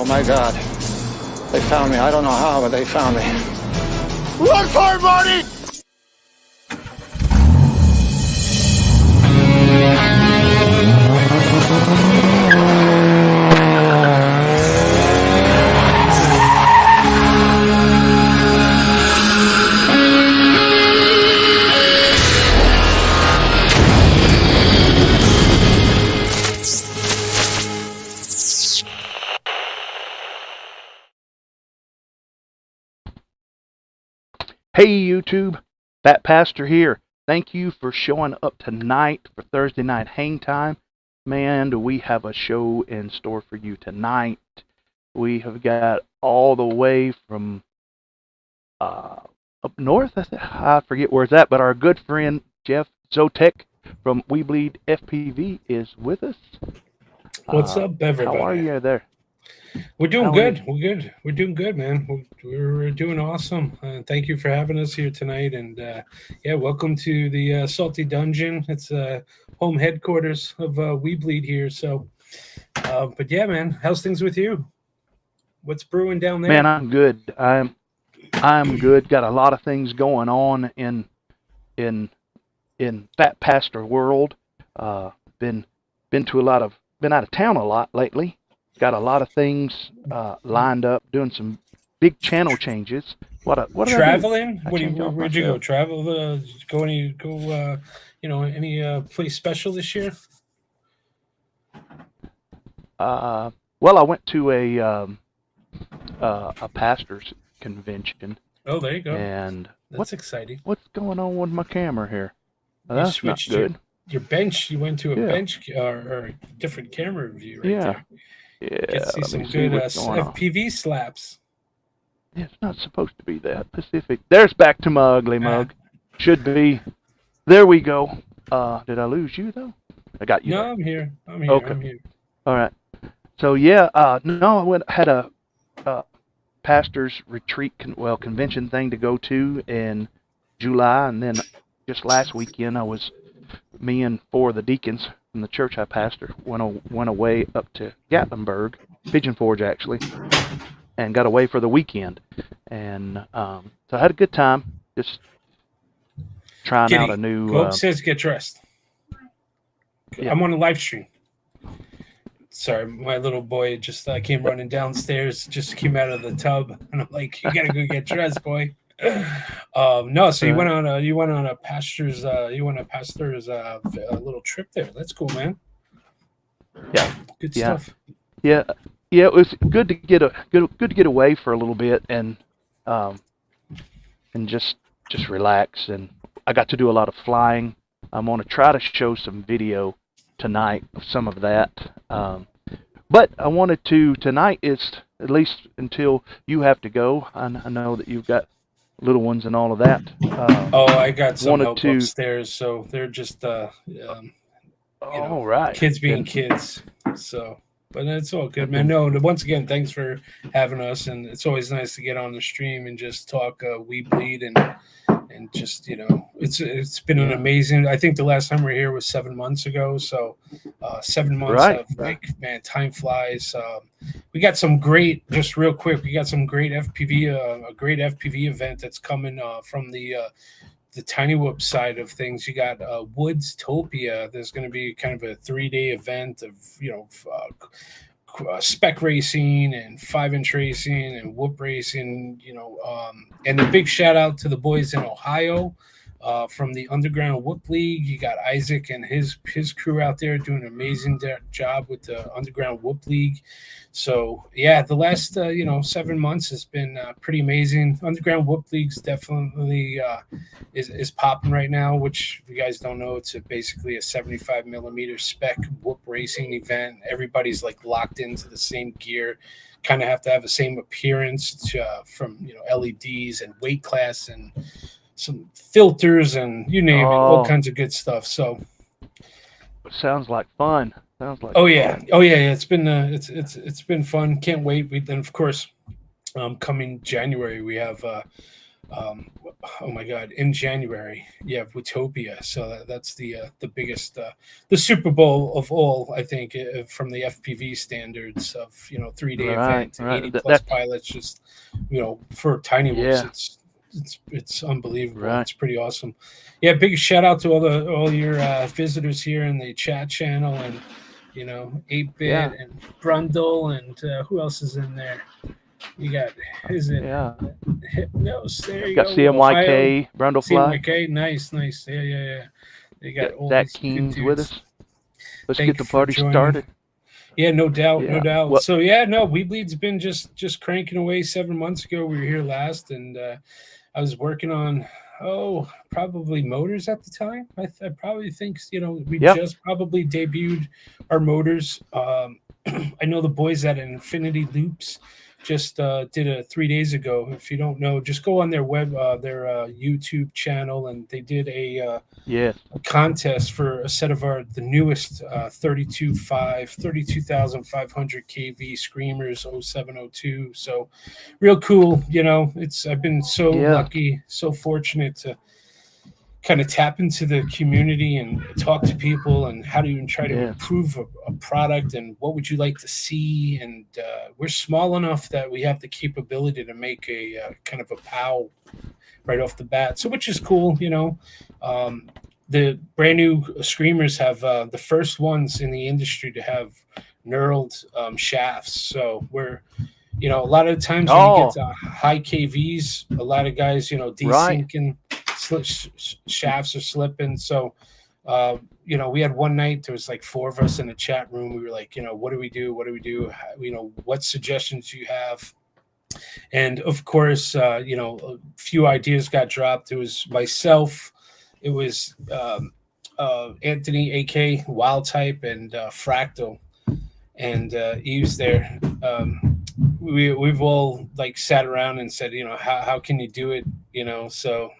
Oh my God. They found me. I don't know how, but they found me. Run for it, Marty! Hey YouTube, Phatpastor here. Thank you for showing up tonight for Thursday night Hangtime. Man, do we have a show in store for you tonight. We have got all the way from up north, I forget where it's at, but our good friend Jeff Zotek from WeBleed FPV is with us. What's up, everybody? How are you there? We're doing good. We're good. We're doing good, man. We're doing awesome. Thank you for having us here tonight. And yeah, welcome to the Salty Dungeon. It's home headquarters of WeBleed here. So, but yeah, man, how's things with you? What's brewing down there? Man, I'm good. I'm good. Got a lot of things going on in Phatpastor world. Been out of town a lot lately. Got a lot of things lined up. Doing some big channel changes. What traveling? Where'd you go? Travel? Any place special this year? Well, I went to a pastor's convention. Oh, there you go. And that's exciting. What's going on with my camera here? You switched not good. Your bench. You went to a bench or a different camera view right there. Yeah, you can see some good FPV slaps. Yeah, it's not supposed to be that Pacific. There's back to my ugly mug. Should be. There we go. Did I lose you though? I got you. No, there. I'm here. I'm here. Okay. I'm here. All right. So yeah, no, I had a pastor's retreat convention thing to go to in July, and then just last weekend me and four of the deacons from the church I pastor went away up to Gatlinburg, Pigeon Forge actually, and got away for the weekend. And so I had a good time, just trying out a new. Hope says get dressed. Yeah. I'm on a live stream. Sorry, my little boy just came running downstairs, just came out of the tub, and I'm like, "You gotta go get dressed, boy." No, so you went on a pastor's little trip there. That's cool, man. Yeah, good stuff. Yeah, it was good to get away for a little bit and just relax. And I got to do a lot of flying. I'm gonna try to show some video tonight of some of that. But I wanted to tonight is at least until you have to go. I know that you've got little ones and all of that. I got some help upstairs, so they're just right, kids being kids. So, but it's all good, man. No, once again, thanks for having us, and it's always nice to get on the stream and just talk WeBleed and just it's been an amazing. I think the last time we were here was 7 months ago, so 7 months of man, time flies. We got some great, just real quick, we got some great FPV, a great FPV event that's coming from the TinyWhoop side of things. You got Woodstopia. There's going to be kind of a 3-day event of spec racing and 5-inch racing and whoop racing, and a big shout out to the boys in Ohio from the Underground Whoop League. You got Isaac and his crew out there doing an amazing job with the Underground Whoop League. So yeah, the last 7 months has been pretty amazing. Underground Whoop League's definitely is popping right now, which if you guys don't know, it's basically a 75mm spec whoop racing event. Everybody's like locked into the same gear, kind of have to have the same appearance from LEDs and weight class and some filters and you name it, all kinds of good stuff. So sounds like fun. Fun. It's been fun. Can't wait. Then of course, coming January we have oh my God, in January, you have Utopia. So that's the biggest, the Super Bowl of all, I think, from the FPV standards of 3-day Right, event, right. 80 That, plus that's pilots. Just for TinyWhoops, yeah, it's unbelievable. right. It's pretty awesome. Yeah, big shout out to all your visitors here in the chat channel, and 8-bit Yeah, and Brundle, and who else is in there? You got, is it yeah. Hypnos? There I've you got go. Ohio. CMYK, Brundlefly, CMYK. Nice, nice. Yeah, yeah, yeah. They got got all Zach these good Keen's with dudes. us. Let's Thank get you the for party joining. started. Yeah, no doubt, no Yeah. doubt. Well, So yeah, no, WeBleed's been just cranking away. 7 months ago, we were here last, and I was working on probably motors at the time. I probably think we yeah, just probably debuted our motors. I know the boys at Infinity Loops just did a 3 days ago. If you don't know, just go on their YouTube channel, and they did a yes, contest for a set of the newest 32,500 kV screamers 0702. So real cool. I've been so yeah, lucky, so fortunate to kind of tap into the community and talk to people, and how to even try to yes, improve a product, and what would you like to see. And we're small enough that we have the capability to make a kind of a POW right off the bat, so which is cool. The brand new screamers have the first ones in the industry to have knurled shafts. So we're a lot of the times when you get oh, to high KVs, a lot of guys right, desyncing, shafts are slipping. So we had one night, there was like 4 of us in the chat room. We were like, what do we do, what suggestions do you have? And of course, a few ideas got dropped. It was myself, it was Anthony, AK Wild Type, and Fractal, and Eve's there. We've all like sat around and said, how can you do it? So,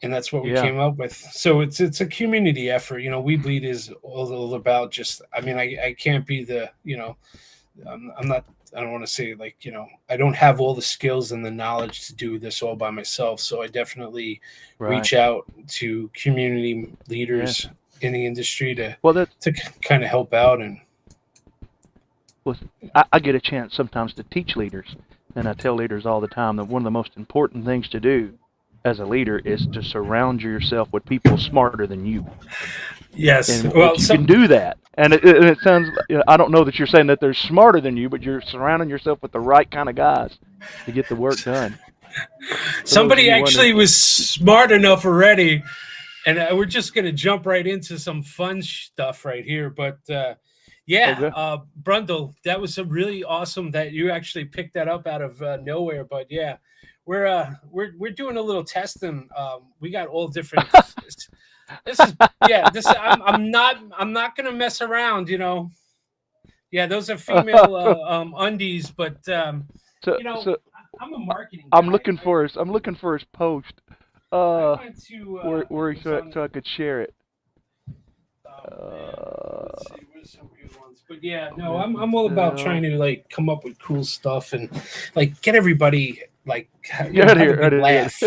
and that's what we yeah, came up with. So it's a community effort. WeBleed is all about just. I mean, I can't be the. I'm not. I don't want to say like I don't have all the skills and the knowledge to do this all by myself. So I definitely right. reach out to community leaders in the industry to kind of help out. And I get a chance sometimes to teach leaders, and I tell leaders all the time that one of the most important things to do as a leader is to surround yourself with people smarter than you. Yes, and well, you can do that. And it sounds, I don't know that you're saying that they're smarter than you, but you're surrounding yourself with the right kind of guys to get the work done. Somebody actually was smart enough already, and we're just going to jump right into some fun stuff right here. But Brundle, that was a really awesome that you actually picked that up out of nowhere. But yeah, we're doing a little testing. We got all different. I'm not gonna mess around. Yeah, those are female undies, but I'm a marketing guy. I'm looking for his post. So I could share it. Let's see, where's some good ones? But yeah, no, I'm all about trying to like come up with cool stuff and like get everybody like have a big laugh.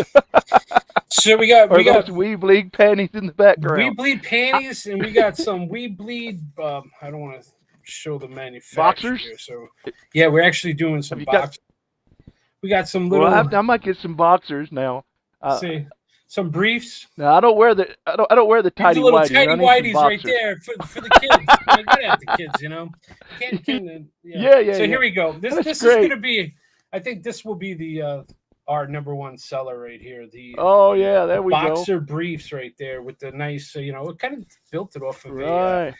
So we got WeBleed panties in the background. WeBleed panties, and we got some WeBleed. I don't want to show the manufacturer. Boxers. Here, so yeah, we're actually doing some boxers. We got some little. Well, I might get some boxers now. See, some briefs. No, I don't wear the tidy little whities. Tidy whities right there for the kids. I get at the kids, Yeah. So here we go. This is going to be. I think this will be the our #1 seller right here. The there we go. Boxer briefs right there with the nice. It kind of built it off of a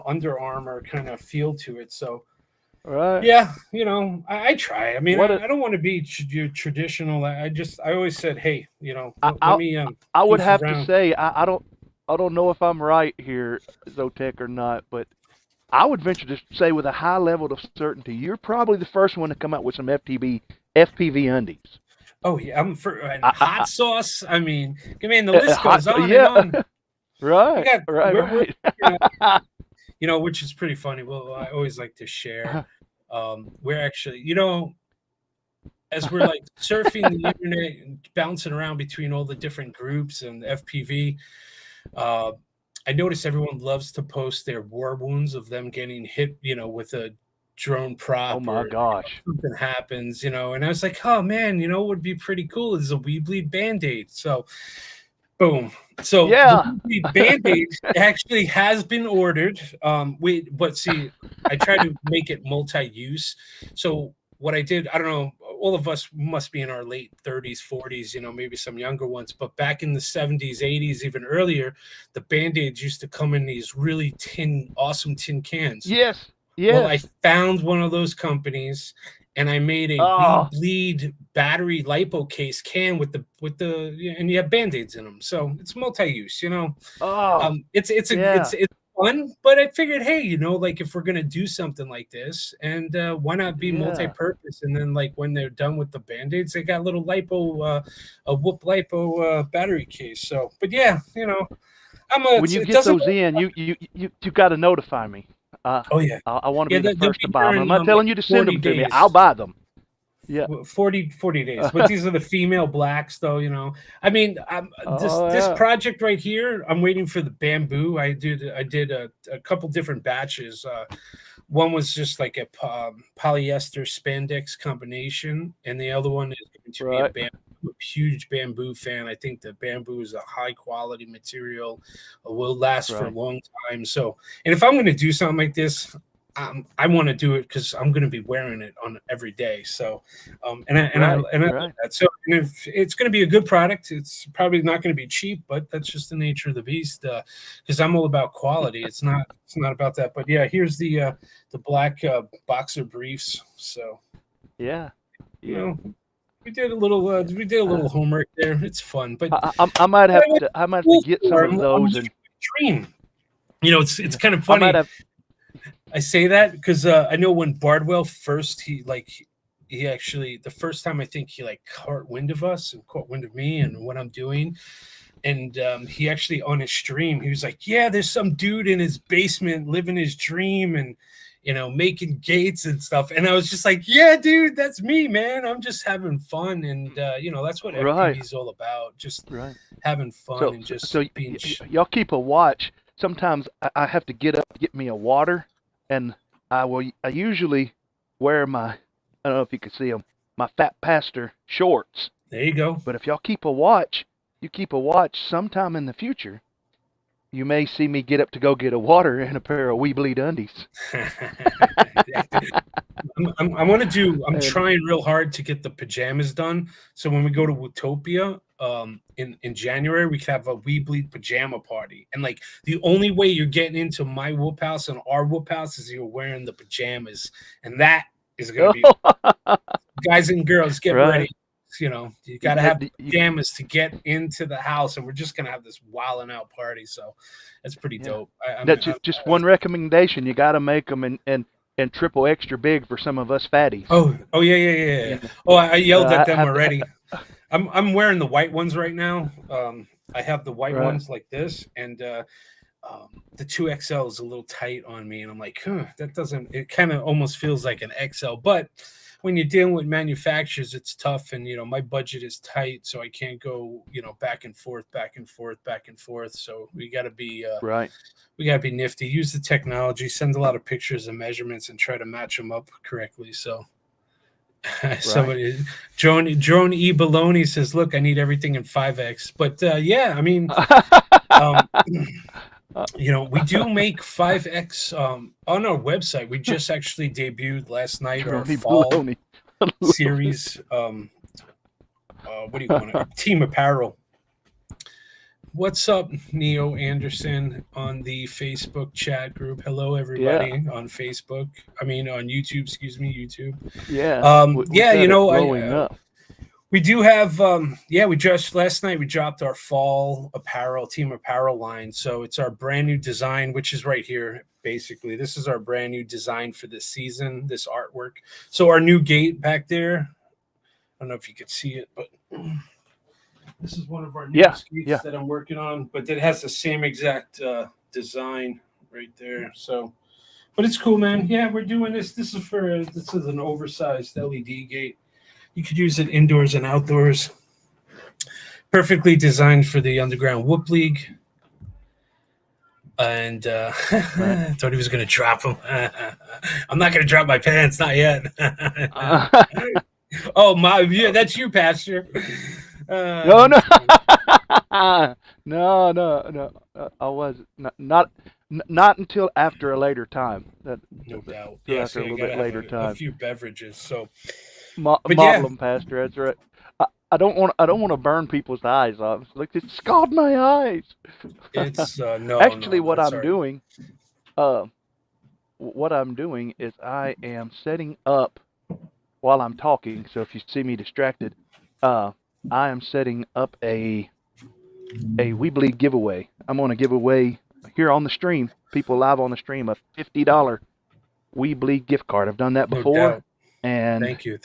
Under Armour kind of feel to it. So. Right. Yeah, I try. I mean, I don't want to be traditional. I always said, hey, let me. I would have to say, I don't know if I'm right here, Zoetek, or not, but I would venture to say with a high level of certainty, you're probably the first one to come out with some FPV undies. Oh yeah, I'm for hot sauce. I mean, the list goes on and on. Right. Which is pretty funny. Well, I always like to share. We're actually, as we're like surfing the internet and bouncing around between all the different groups and FPV, I noticed everyone loves to post their war wounds of them getting hit, with a drone prop. Oh my gosh. Something happens, and I was like, oh man, what would be pretty cool is a WeBleed Band-Aid. So boom. So Yeah. the Band-Aid actually has been ordered. But see, I try to make it multi-use. So what I did, I don't know, all of us must be in our late 30s, 40s, maybe some younger ones, but back in the 70s, 80s, even earlier, the Band-Aids used to come in these really awesome tin cans. Yes. Well, I found one of those companies and I made a WeBleed battery lipo case can with the and you have Band-Aids in them. So it's multi-use, it's fun, but I figured, hey, like if we're going to do something like this, and why not be multi-purpose? And then like when they're done with the Band-Aids, they got a little lipo, a Whoop lipo battery case. So, but yeah, when you get those in, you got to notify me. Oh yeah, I want to be the first to buy them. I'm not telling you to send them to days. me. I'll buy them. Yeah, 40 days. But these are the female blacks, though. I mean, this project right here, I'm waiting for the bamboo. I did a couple different batches. One was just like a polyester spandex combination, and the other one is going to be a bamboo. I'm a huge bamboo fan. I think the bamboo is a high quality material, will last for a long time. So, and if I'm going to do something like this, I want to do it because I'm going to be wearing it on every day. So, I love that. So, and if it's going to be a good product, it's probably not going to be cheap, but that's just the nature of the beast. Because I'm all about quality. It's not about that. But yeah, here's the black boxer briefs. So, we did a little homework there. It's fun, but I might have to get some of those. And dream, it's kind of funny. I say that because I know when Bardwell first, he actually, the first time I think he caught wind of us and caught wind of me and what I'm doing. And he actually on his stream, he was like, yeah, there's some dude in his basement living his dream and, making gates and stuff. And I was just like, yeah, dude, that's me, man. I'm just having fun. And, that's what FPV is all about. Just having fun and just being. Y'all keep a watch. Sometimes I have to get up, get me a water. And I usually wear my, I don't know if you can see them, my Phatpastor shorts. There you go. But if y'all keep a watch, sometime in the future, you may see me get up to go get a water and a pair of WeBleed undies. I'm trying real hard to get the pajamas done. So when we go to Wootopia in January, we can have a WeBleed pajama party. And the only way you're getting into my whoop house and our whoop house is you're wearing the pajamas. And that is going to be guys and girls, get ready. You got to have pajamas to get into the house, and we're just gonna have this wilding out party. So that's pretty dope. That's just one recommendation. You got to make them and triple extra big for some of us fatties. Oh yeah. Oh, I yelled at them already. I'm wearing the white ones right now. I have the white ones like this, and the 2XL is a little tight on me, and I'm like, that doesn't. It kind of almost feels like an XL, but when you're dealing with manufacturers, it's tough, and my budget is tight, so I can't go back and forth. So we got to be We got to be nifty. Use the technology, send a lot of pictures and measurements, and try to match them up correctly. So somebody, Drone E Baloney says, "Look, I need everything in 5X." But I mean, we do make 5X on our website. We just actually debuted last night our fall series. What do you want? Team Apparel. What's up, Neo Anderson on the Facebook chat group? Hello, everybody on Facebook. I mean, on YouTube. Excuse me, YouTube. We do have, we just last night we dropped our fall apparel, team apparel line. So it's our brand new design, which is right here. Basically, this is our brand new design for this season, this artwork. So our new gate back there, I don't know if you could see it, but this is one of our new skates that I'm working on, but it has the same exact design right there. So, but it's cool, man. Yeah, we're doing this. This is an oversized LED gate. You could use it indoors and outdoors. Perfectly designed for the underground whoop league. And Right. thought he was going to drop them. I'm not going to drop my pants, not yet. Oh my! Yeah, that's you, Pastor. No, no, no. I was not until after a later time. No doubt. Until Yeah, after a see, I little gotta bit have later a time. few beverages. So, Model yeah. them, Pastor. That's right. I don't want to burn people's eyes off. Like it scald my eyes. It's no. Actually, No, what that's I'm all right. doing, what I'm doing is I am setting up while I'm talking. So if you see me distracted, I am setting up a WeBleed giveaway. I'm going to give away here on the stream, people live on the stream, a $50 WeBleed gift card. I've done that No before, doubt. and Thank you.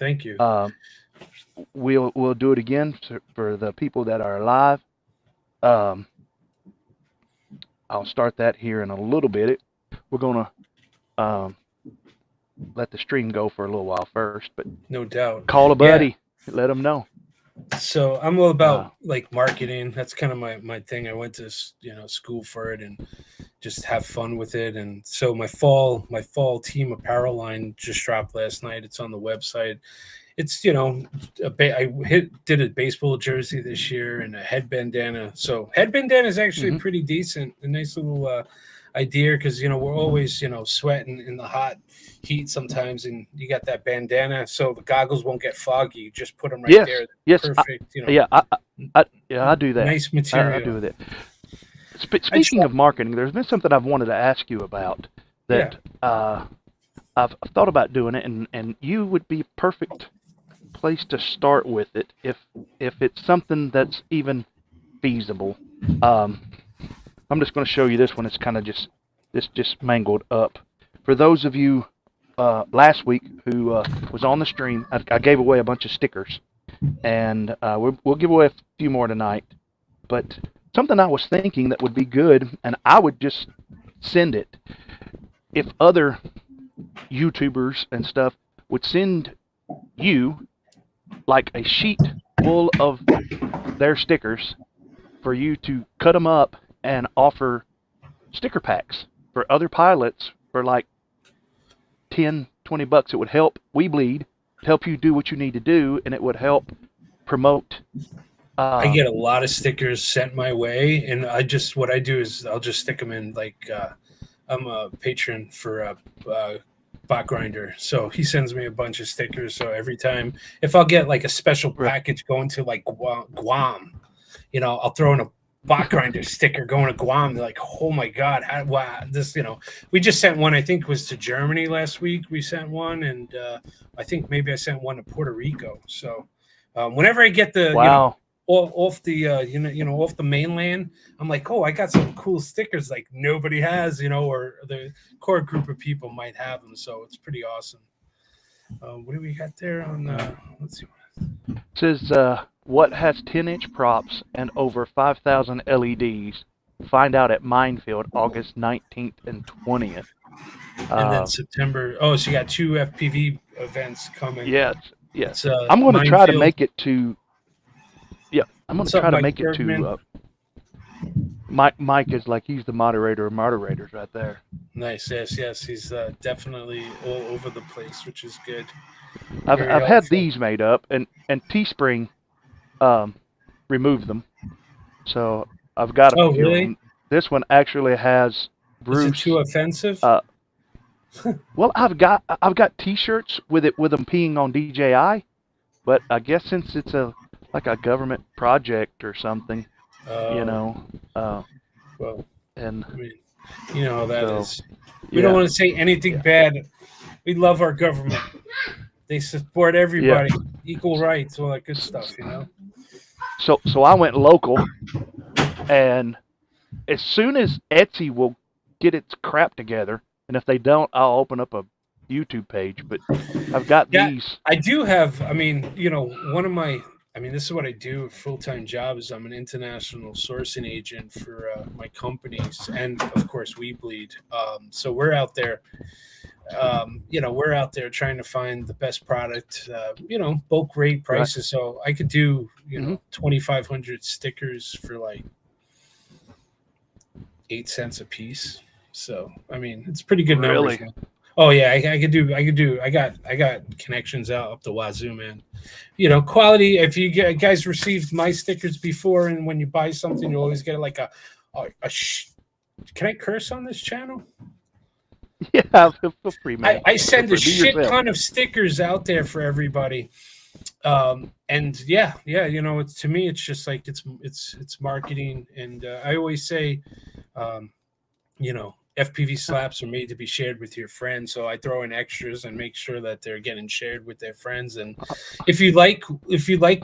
we'll do it again for the people that are live. I'll start that here in a little bit. We're gonna let the stream go for a little while first, but No doubt. call a buddy, let them know. So I'm all about like marketing. That's kind of my thing. I went to school for it and just have fun with it. And so my fall team apparel line just dropped last night. It's on the website. It's did a baseball jersey this year and a head bandana. So head bandana is actually pretty decent. A nice little idea because we're always sweating in the hot heat sometimes, and you got that bandana, so the goggles won't get foggy. You just put them right there. Yes, perfect. I do that. Nice material. I do that. Speaking of marketing, there's been something I've wanted to ask you about that I've thought about doing it, and you would be a perfect place to start with it if it's something that's even feasible. I'm just going to show you this one. It's kind of just mangled up. For those of you last week who was on the stream, I gave away a bunch of stickers, and we'll give away a few more tonight. But something I was thinking that would be good, and I would just send it. If other YouTubers and stuff would send you like a sheet full of their stickers for you to cut them up and offer sticker packs for other pilots for like $10, $20. It would help WeBleed, help you do what you need to do, and it would help promote. I get a lot of stickers sent my way, and what I do is I'll just stick them in like I'm a patron for Bot Grinder, so he sends me a bunch of stickers. So every time, if I'll get like a special package going to like Guam, I'll throw in a Bot Grinder sticker going to Guam. They're like, oh my god, wow! This, we just sent one. I think was to Germany last week. We sent one, and I think maybe I sent one to Puerto Rico. So whenever I get the off the off the mainland, I'm like, oh, I got some cool stickers like nobody has, or the core group of people might have them. So it's pretty awesome. What do we got there on? Let's see. It says, what has 10-inch props and over 5,000 LEDs? Find out at Minefield, August 19th and 20th. And then September. Oh, so you got 2 FPV events coming. Yes. I'm going to try to make it to. Yeah, I'm going to try to make it to. Mike is like, he's the moderator of moderators right there. Nice. Yes. He's definitely all over the place, which is good. I've had these made up, and Teespring removed them, so I've got a few. Really? This one actually has Bruce. Is it too offensive? Well, I've got T-shirts with them peeing on DJI, but I guess since it's like a government project or something, well, and I mean, you know how that is. We yeah. don't want to say anything bad. We love our government. They support everybody, equal rights, all that good stuff, So I went local, and as soon as Etsy will get its crap together, and if they don't, I'll open up a YouTube page. But I've got these. I do have. I mean, one of my. I mean, this is what I do. A full-time job is I'm an international sourcing agent for my companies, and of course WeBleed. So we're out there. you know, we're out there trying to find the best product, you know, bulk rate prices. So I could do, you know, 2,500 stickers for like 8 cents a piece. So, I mean, it's pretty good numbers. Man. Oh yeah, I could do. I got connections out up the wazoo, man. You know, quality. If you guys received my stickers before, and when you buy something, you always get like a can I curse on this channel? Yeah, feel free, man. I send a shit ton of stickers out there for everybody. And yeah, you know, it's, to me, it's just like it's marketing. And I always say, you know, FPV slaps are made to be shared with your friends. So I throw in extras and make sure that they're getting shared with their friends. And if you like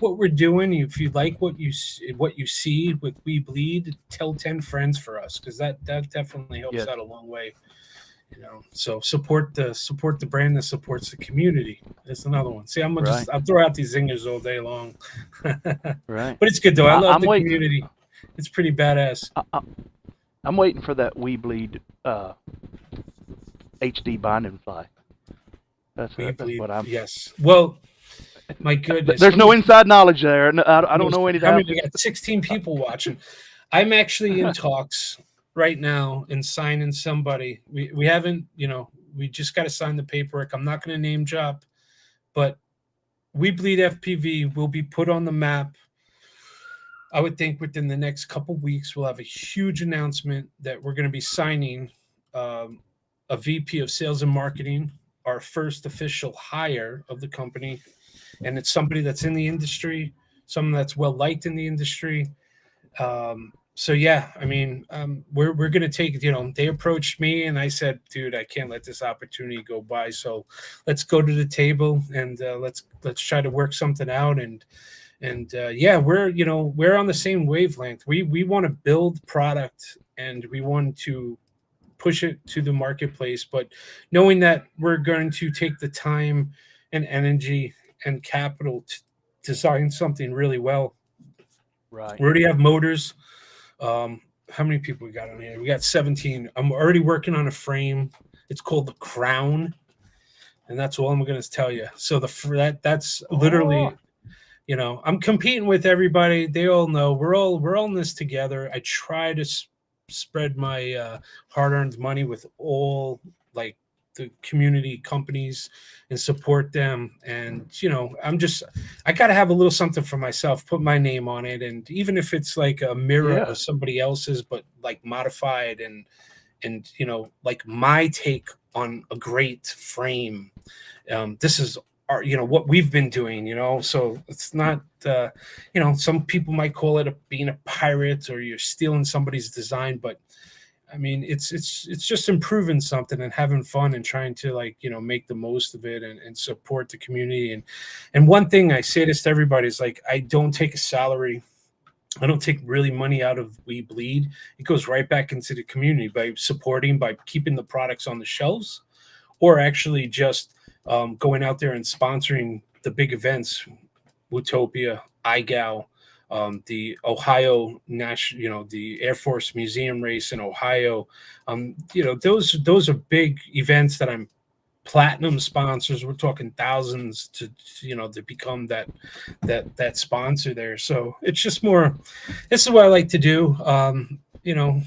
what we're doing, if you like what you see with WeBleed, tell 10 friends for us, because that definitely helps out a long way. You know, so support the brand that supports the community. That's another one. See, I'll throw out these zingers all day long. Right. But it's good though. I love the community. It's pretty badass. I'm waiting for that WeBleed HD binding fly. That's what I'm. Yes. Well, my goodness. There's no inside knowledge there. I don't know anything. I mean, we got 16 people watching. I'm actually in talks right now and signing somebody. We haven't, you know, we just got to sign the paperwork. I'm not going to name drop, but WeBleed FPV will be put on the map. I would think within the next couple weeks, we'll have a huge announcement that we're going to be signing a VP of sales and marketing, our first official hire of the company. And it's somebody that's in the industry, someone that's well liked in the industry. So yeah, I mean, we're going to take, you know, they approached me and I said, dude, I can't let this opportunity go by. So let's go to the table and let's try to work something out. And yeah, we're on the same wavelength. We want to build product and we want to push it to the marketplace, but knowing that we're going to take the time and energy and capital to design something really well. Right. We already have motors. How many people we got on here? We got 17. I'm already working on a frame. It's called the Crown, and that's all I'm going to tell you. So that's literally, you know, I'm competing with everybody. They all know we're all in this together. I try to spread my hard-earned money with all like the community companies and support them. And, you know, I got to have a little something for myself, put my name on it. And even if it's like a mirror of somebody else's, but like modified and, you know, like my take on a great frame. This is our, you know, what we've been doing, you know, so it's not, you know, some people might call it being a pirate or you're stealing somebody's design, but I mean, it's just improving something and having fun and trying to, like, you know, make the most of it and support the community. And one thing I say this to everybody is, like, I don't take a salary. I don't take really money out of WeBleed. It goes right back into the community by supporting, by keeping the products on the shelves, or actually just going out there and sponsoring the big events, Wootopia, IGAL, the Ohio National, you know, the Air Force Museum race in Ohio. You know, those are big events that I'm platinum sponsors. We're talking thousands to, you know, to become that sponsor there. So it's just more, this is what I like to do. You know,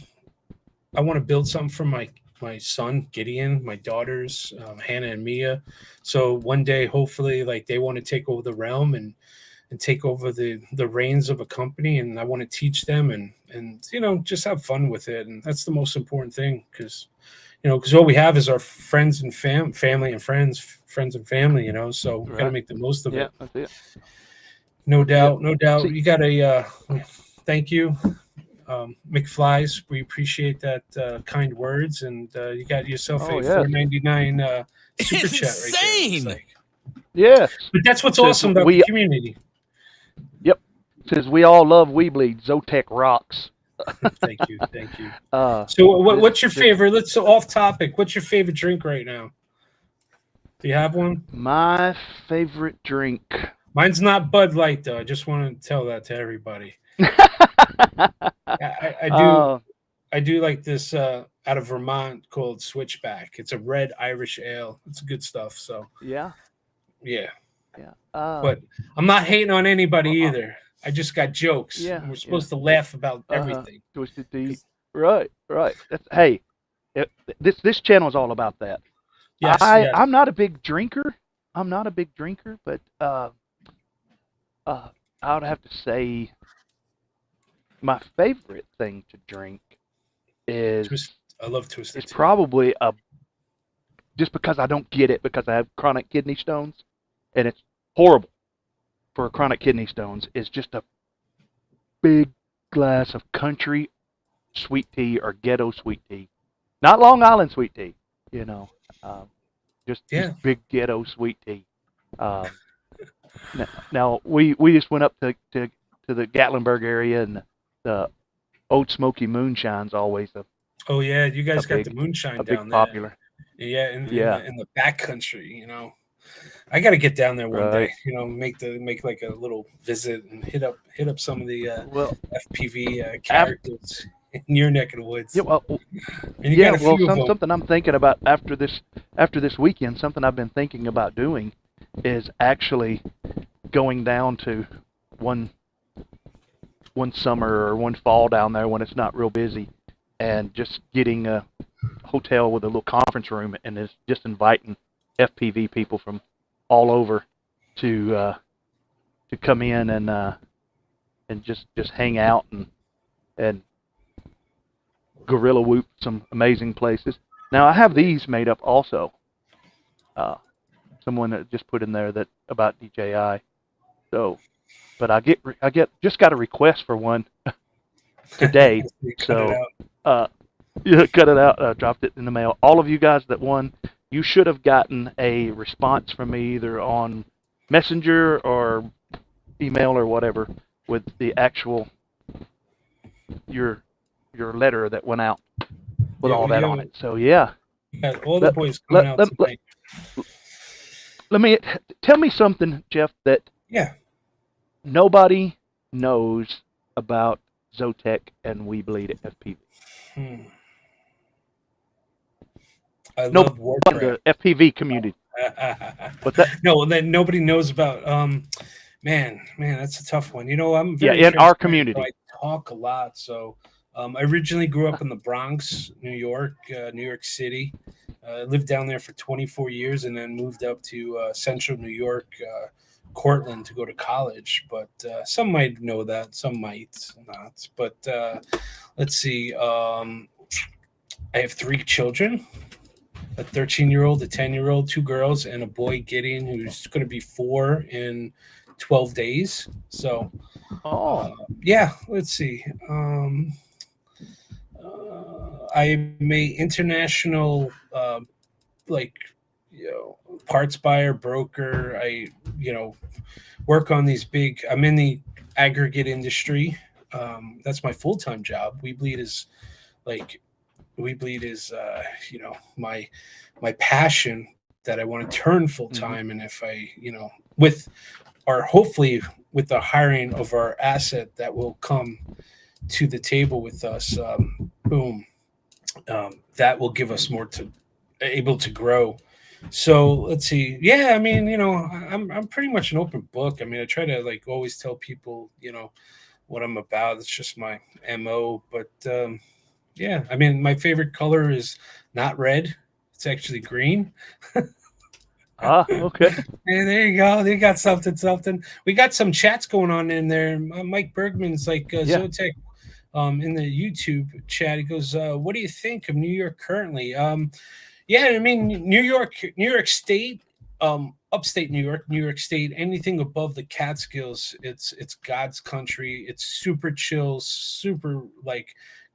I want to build something for my son, Gideon, my daughters, Hannah and Mia. So one day, hopefully, like, they want to take over the realm and take over the reins of a company, and I want to teach them and you know, just have fun with it. And that's the most important thing, because, you know, because all we have is our friends and family and friends and family, you know, so we got to make the most of it. That's it. No doubt. You got a thank you, McFlies. We appreciate that kind words, and you got yourself a $4.99 super chat right there. Yes. But that's what's awesome about the community. Yep. Says we all love WeBleed. Zoetek rocks. Thank you. So what's your favorite? Let's off topic. What's your favorite drink right now? Do you have one? My favorite drink. Mine's not Bud Light, though. I just want to tell that to everybody. I do like this. I out of Vermont called Switchback. It's a red Irish ale. It's good stuff. So Yeah. yeah, Yeah. but I'm not hating on anybody either. I just got jokes. Yeah. And we're supposed to laugh about Uh-huh. everything. Twisted Tea. Right. Hey, this channel is all about that. Yes, I'm not a big drinker. But I would have to say my favorite thing to drink is I love Twisted it's Tea. probably just because I don't get it because I have chronic kidney stones, and it's horrible for chronic kidney stones. Is just a big glass of country sweet tea or ghetto sweet tea, not Long Island sweet tea. Just big ghetto sweet tea. Now we just went up to the Gatlinburg area, and the Old Smoky Moonshine's always Oh yeah, you guys got the moonshine down there. Popular. Yeah, in the back country, I got to get down there one day. Make like a little visit and hit up some of the FPV characters in your neck of the woods. Yeah, something I'm thinking about after this weekend. Something I've been thinking about doing is actually going down to one summer or one fall down there when it's not real busy, and just getting a hotel with a little conference room, and is just inviting FPV people from all over to come in and just hang out and gorilla whoop some amazing places. Now I have these made up also. Someone that just put in there that about DJI. So, but I just got a request for one today. So cut it out. Dropped it in the mail. All of you guys that won, you should have gotten a response from me either on Messenger or email or whatever with the actual your letter that went out with all that on it. So yeah. All the boys coming out tonight. Tell me something, Jeff, that nobody knows about Zoetek and WeBleed FPV. I love Warcraft. The FPV community. What's that? No, then nobody knows about. Man, that's a tough one. I'm very in our community. So I talk a lot. So I originally grew up in the Bronx, New York City. Lived down there for 24 years, and then moved up to Central New York, Cortland, to go to college. But some might know that, some might not. But let's see. I have 3 children. A 13-year-old, a 10-year-old, 2 girls, and a boy, Gideon, who's going to be 4 in 12 days. So, let's see. I'm a international, parts buyer, broker. I, work on these big. I'm in the aggregate industry. That's my full-time job. WeBleed is my passion that I want to turn full time. And if I, hopefully with the hiring of our asset that will come to the table with us, that will give us more able to grow. So let's see. Yeah, I mean, I'm pretty much an open book. I mean, I try to always tell people, what I'm about. It's just my MO. But yeah, I mean, my favorite color is not red. It's actually green. Okay. Hey, there you go. They got something. We got some chats going on in there. Mike Bergman's Zoetek in the YouTube chat. He goes, what do you think of New York currently? Yeah, I mean, New York State, upstate New York State, anything above the Catskills, it's God's country. It's super chill, super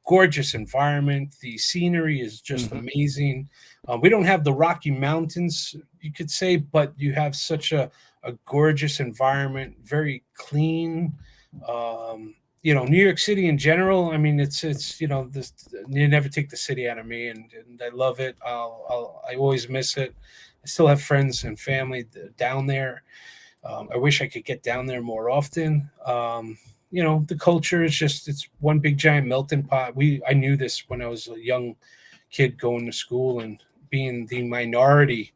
gorgeous environment. The scenery is just amazing. We don't have the Rocky Mountains, you could say, but you have such a gorgeous environment, very clean. New York City in general, I mean, it's this, you never take the city out of me, and I love it. I always miss it. I still have friends and family down there. I wish I could get down there more often. The culture is it's one big giant melting pot. I knew this when I was a young kid going to school and being the minority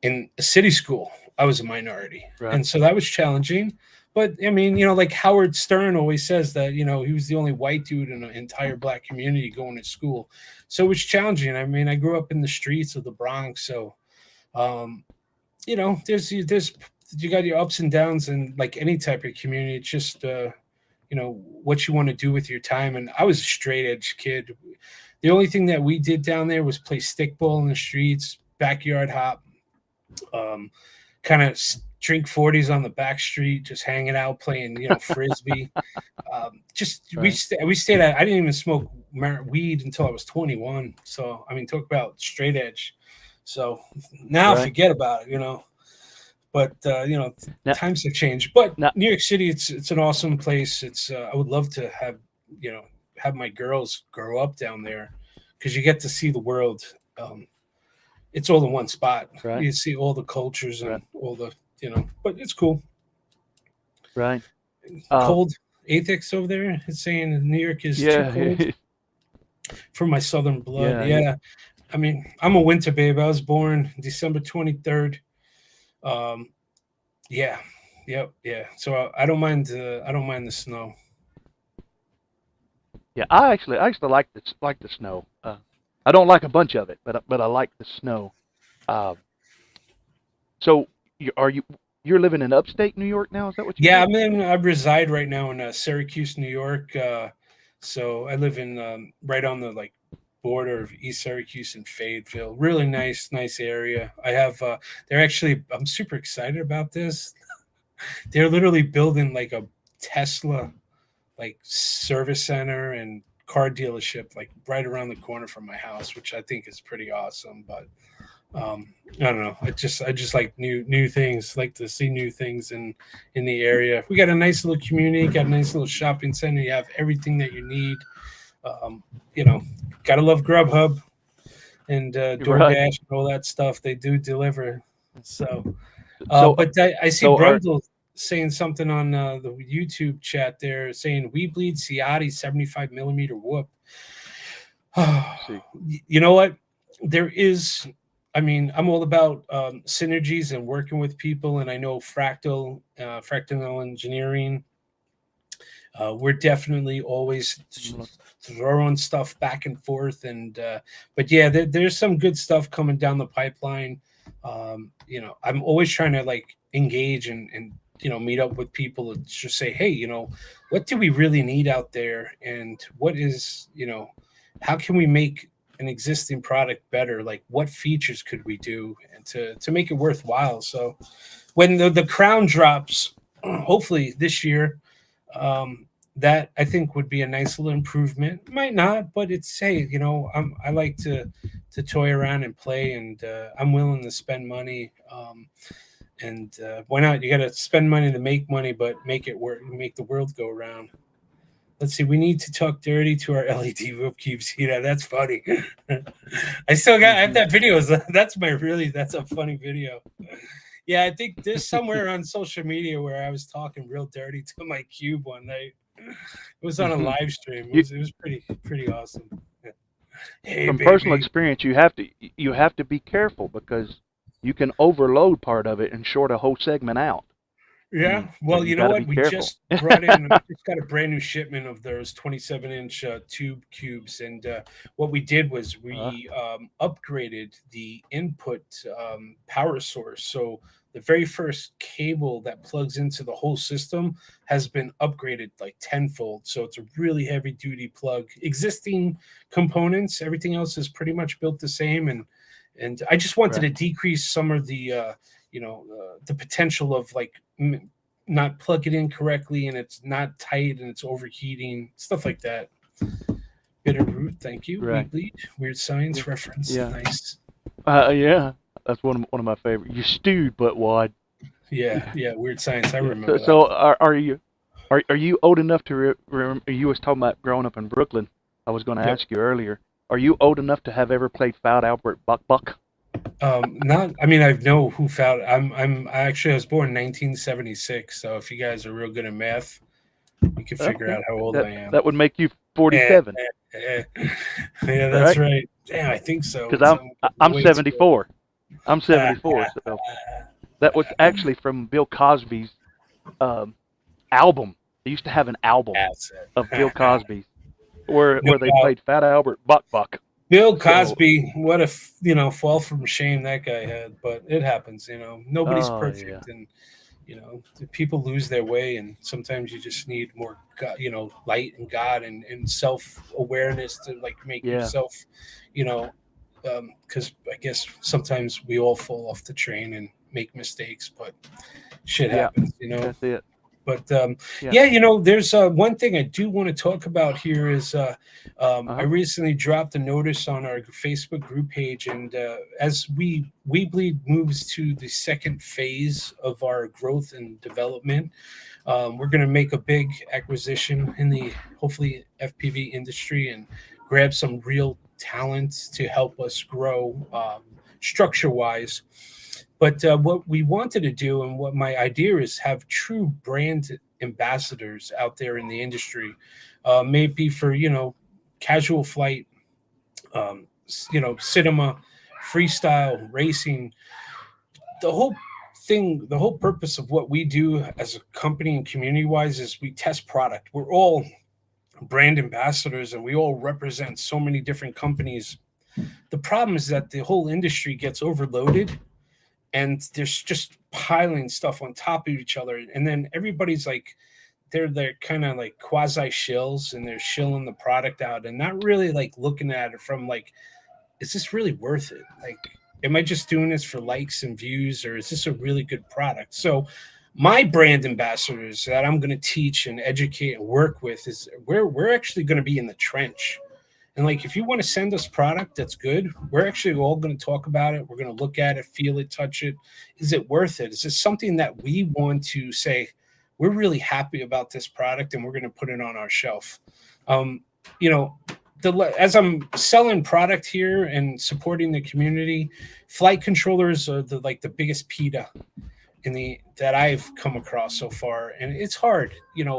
in a city school. I was a minority. Right. And so that was challenging. But I mean, like Howard Stern always says that, he was the only white dude in an entire black community going to school. So it was challenging. I mean, I grew up in the streets of the Bronx. So, there's you got your ups and downs in like any type of community. It's just, what you want to do with your time. And I was a straight edge kid. The only thing that we did down there was play stickball in the streets, backyard hop, kind of drink 40s on the back street, just hanging out, playing, frisbee. We stayed at, I didn't even smoke weed until I was 21. So, I mean, talk about straight edge. So now forget about it, but, times have changed, but New York City, it's an awesome place. It's, I would love to have, have my girls grow up down there because you get to see the world. It's all in one spot. Right. You see all the cultures and all the, but it's cool. Right. Cold. Athex over there. It's saying New York is too cold for my southern blood. Yeah. I mean, I'm a winter babe. I was born December 23rd. Yeah. So I don't mind the snow. Yeah, I actually like the snow. I don't like a bunch of it, but I like the snow. So you're living in upstate New York now? Is that what you? Yeah, I reside right now in Syracuse, New York. So I live in right on the border of East Syracuse and Fayetteville. Really nice area. I have I'm super excited about this. They're literally building a Tesla service center and car dealership right around the corner from my house, which I think is pretty awesome. But I don't know. I just like new things. Like to see new things in the area. We got a nice little community. Got a nice little shopping center. You have everything that you need. Gotta love Grubhub and DoorDash and all that stuff. They do deliver. So but I see Brundle saying something on the YouTube chat there, saying WeBleed Ciotti 75mm whoop. You know what? There is. I mean, I'm all about synergies and working with people, and I know fractal engineering. We're definitely always throwing stuff back and forth, and but yeah, there's some good stuff coming down the pipeline. I'm always trying to engage and meet up with people and just say, hey, what do we really need out there, and what is how can we make an existing product better? What features could we do and to make it worthwhile? So when the crown drops, hopefully this year, that I think would be a nice little improvement. Might not, but it's I like to toy around and play, and I'm willing to spend money. And why not? You got to spend money to make money, but make it work, make the world go around. Let's see. We need to talk dirty to our LED whoop cubes. That's funny. I have that video. That's a funny video. Yeah, I think there's somewhere on social media where I was talking real dirty to my cube one night. It was on a live stream. It was pretty awesome. Hey, from personal experience, you have to be careful because you can overload part of it and short a whole segment out. Yeah, well, you know what? We just got a brand new shipment of those 27-inch tube cubes, and what we did was we upgraded the input power source. So the very first cable that plugs into the whole system has been upgraded tenfold. So it's a really heavy duty plug. Existing components, everything else is pretty much built the same, and I just wanted to decrease some of the the potential of not plug it in correctly and it's not tight and it's overheating, stuff like that. Bitterroot, thank you. WeBleed, weird science reference. Yeah. Nice. Yeah, that's one of my favorite. You stewed but wide. Yeah, weird science. I remember. So are you old enough to remember? You was talking about growing up in Brooklyn. I was going to ask you earlier. Are you old enough to have ever played Fout Albert Buck? Not. I mean, I know who Fout. I was born in 1976. So if you guys are real good at math, You can figure out how old I am. That would make you 47. Yeah, that's right. Yeah, I think so. Because I'm 74. I'm 74. So that was actually from Bill Cosby's album. They used to have an album of Bill Cosby's where they played Fat Albert Buck. Bill Cosby, what a fall from shame that guy had, but it happens. Nobody's perfect, and people lose their way, and sometimes you just need more, light and God and self-awareness to make yourself, because I guess sometimes we all fall off the train and make mistakes, but shit happens. That's it. But there's one thing I do want to talk about here is I recently dropped a notice on our Facebook group page, and as WeBleed moves to the second phase of our growth and development, we're going to make a big acquisition in the hopefully FPV industry and grab some real talent to help us grow structure-wise. But what we wanted to do, and what my idea is, have true brand ambassadors out there in the industry, maybe for casual flight, cinema, freestyle, racing. The whole purpose of what we do as a company and community-wise is we test product. We're all brand ambassadors, and we all represent so many different companies. The problem is that the whole industry gets overloaded, and there's just piling stuff on top of each other. And then everybody's like, they're kind of like quasi shills, and they're shilling the product out and not really looking at it from is this really worth it? Am I just doing this for likes and views, or is this a really good product? So my brand ambassadors that I'm going to teach and educate and work with is we're actually going to be in the trench. And if you want to send us product that's good, we're actually all going to talk about it. We're going to look at it, feel it, touch it. Is it worth it? Is this something that we want to say, we're really happy about this product and we're going to put it on our shelf? As I'm selling product here and supporting the community, flight controllers are the biggest PETA that I've come across so far. And it's hard,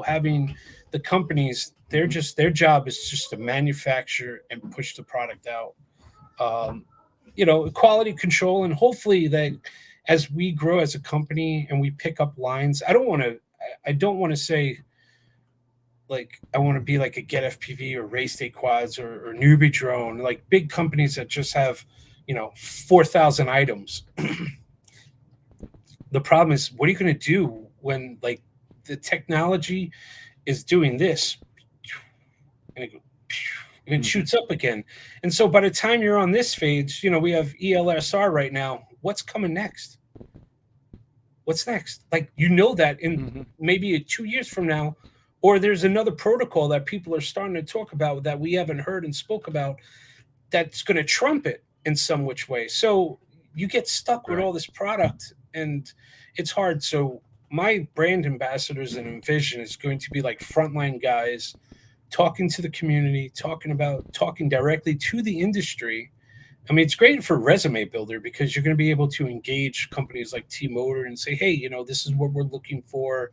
having the companies, their job is just to manufacture and push the product out. Quality control, and hopefully that as we grow as a company and we pick up lines, I don't want to say I want to be like a Get FPV or Race Day Quads or Newbie Drone, big companies that just have 4,000 items. The problem is, what are you going to do when the technology is doing this and it shoots up again? And so by the time you're on this phase, we have ELSR right now. What's coming next? What's next? That in maybe 2 years from now, or there's another protocol that people are starting to talk about that we haven't heard and spoke about that's going to trump it in some which way. So you get stuck with all this product, and it's hard. So my brand ambassadors and envision is going to be frontline guys talking to the community, talking directly to the industry. I mean, it's great for resume builder because you're going to be able to engage companies like T-Motor and say, hey, this is what we're looking for.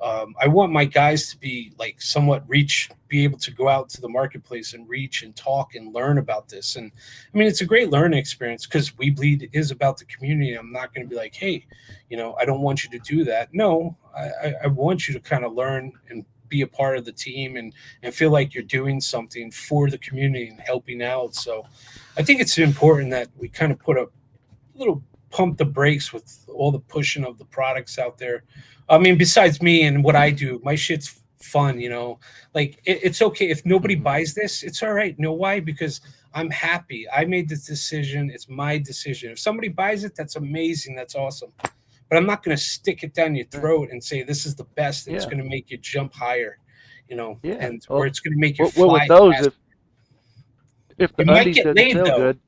I want my guys to be somewhat be able to go out to the marketplace and reach and talk and learn about this. And I mean, it's a great learning experience because WeBleed is about the community. I'm not going to be like, hey, I don't want you to do that. No, I want you to kind of learn and be a part of the team and feel like you're doing something for the community and helping out. So I think it's important that we kind of put a little pump the brakes with all the pushing of the products out there. I mean, besides me and what I do, my shit's fun, it's okay. If nobody buys this, it's all right. You know why? Because I'm happy. I made this decision. It's my decision. If somebody buys it, that's amazing. That's awesome. But I'm not going to stick it down your throat and say this is the best. It's going to make you jump higher, or it's going to make you fly. Well, with those, faster. if the undies doesn't sell good,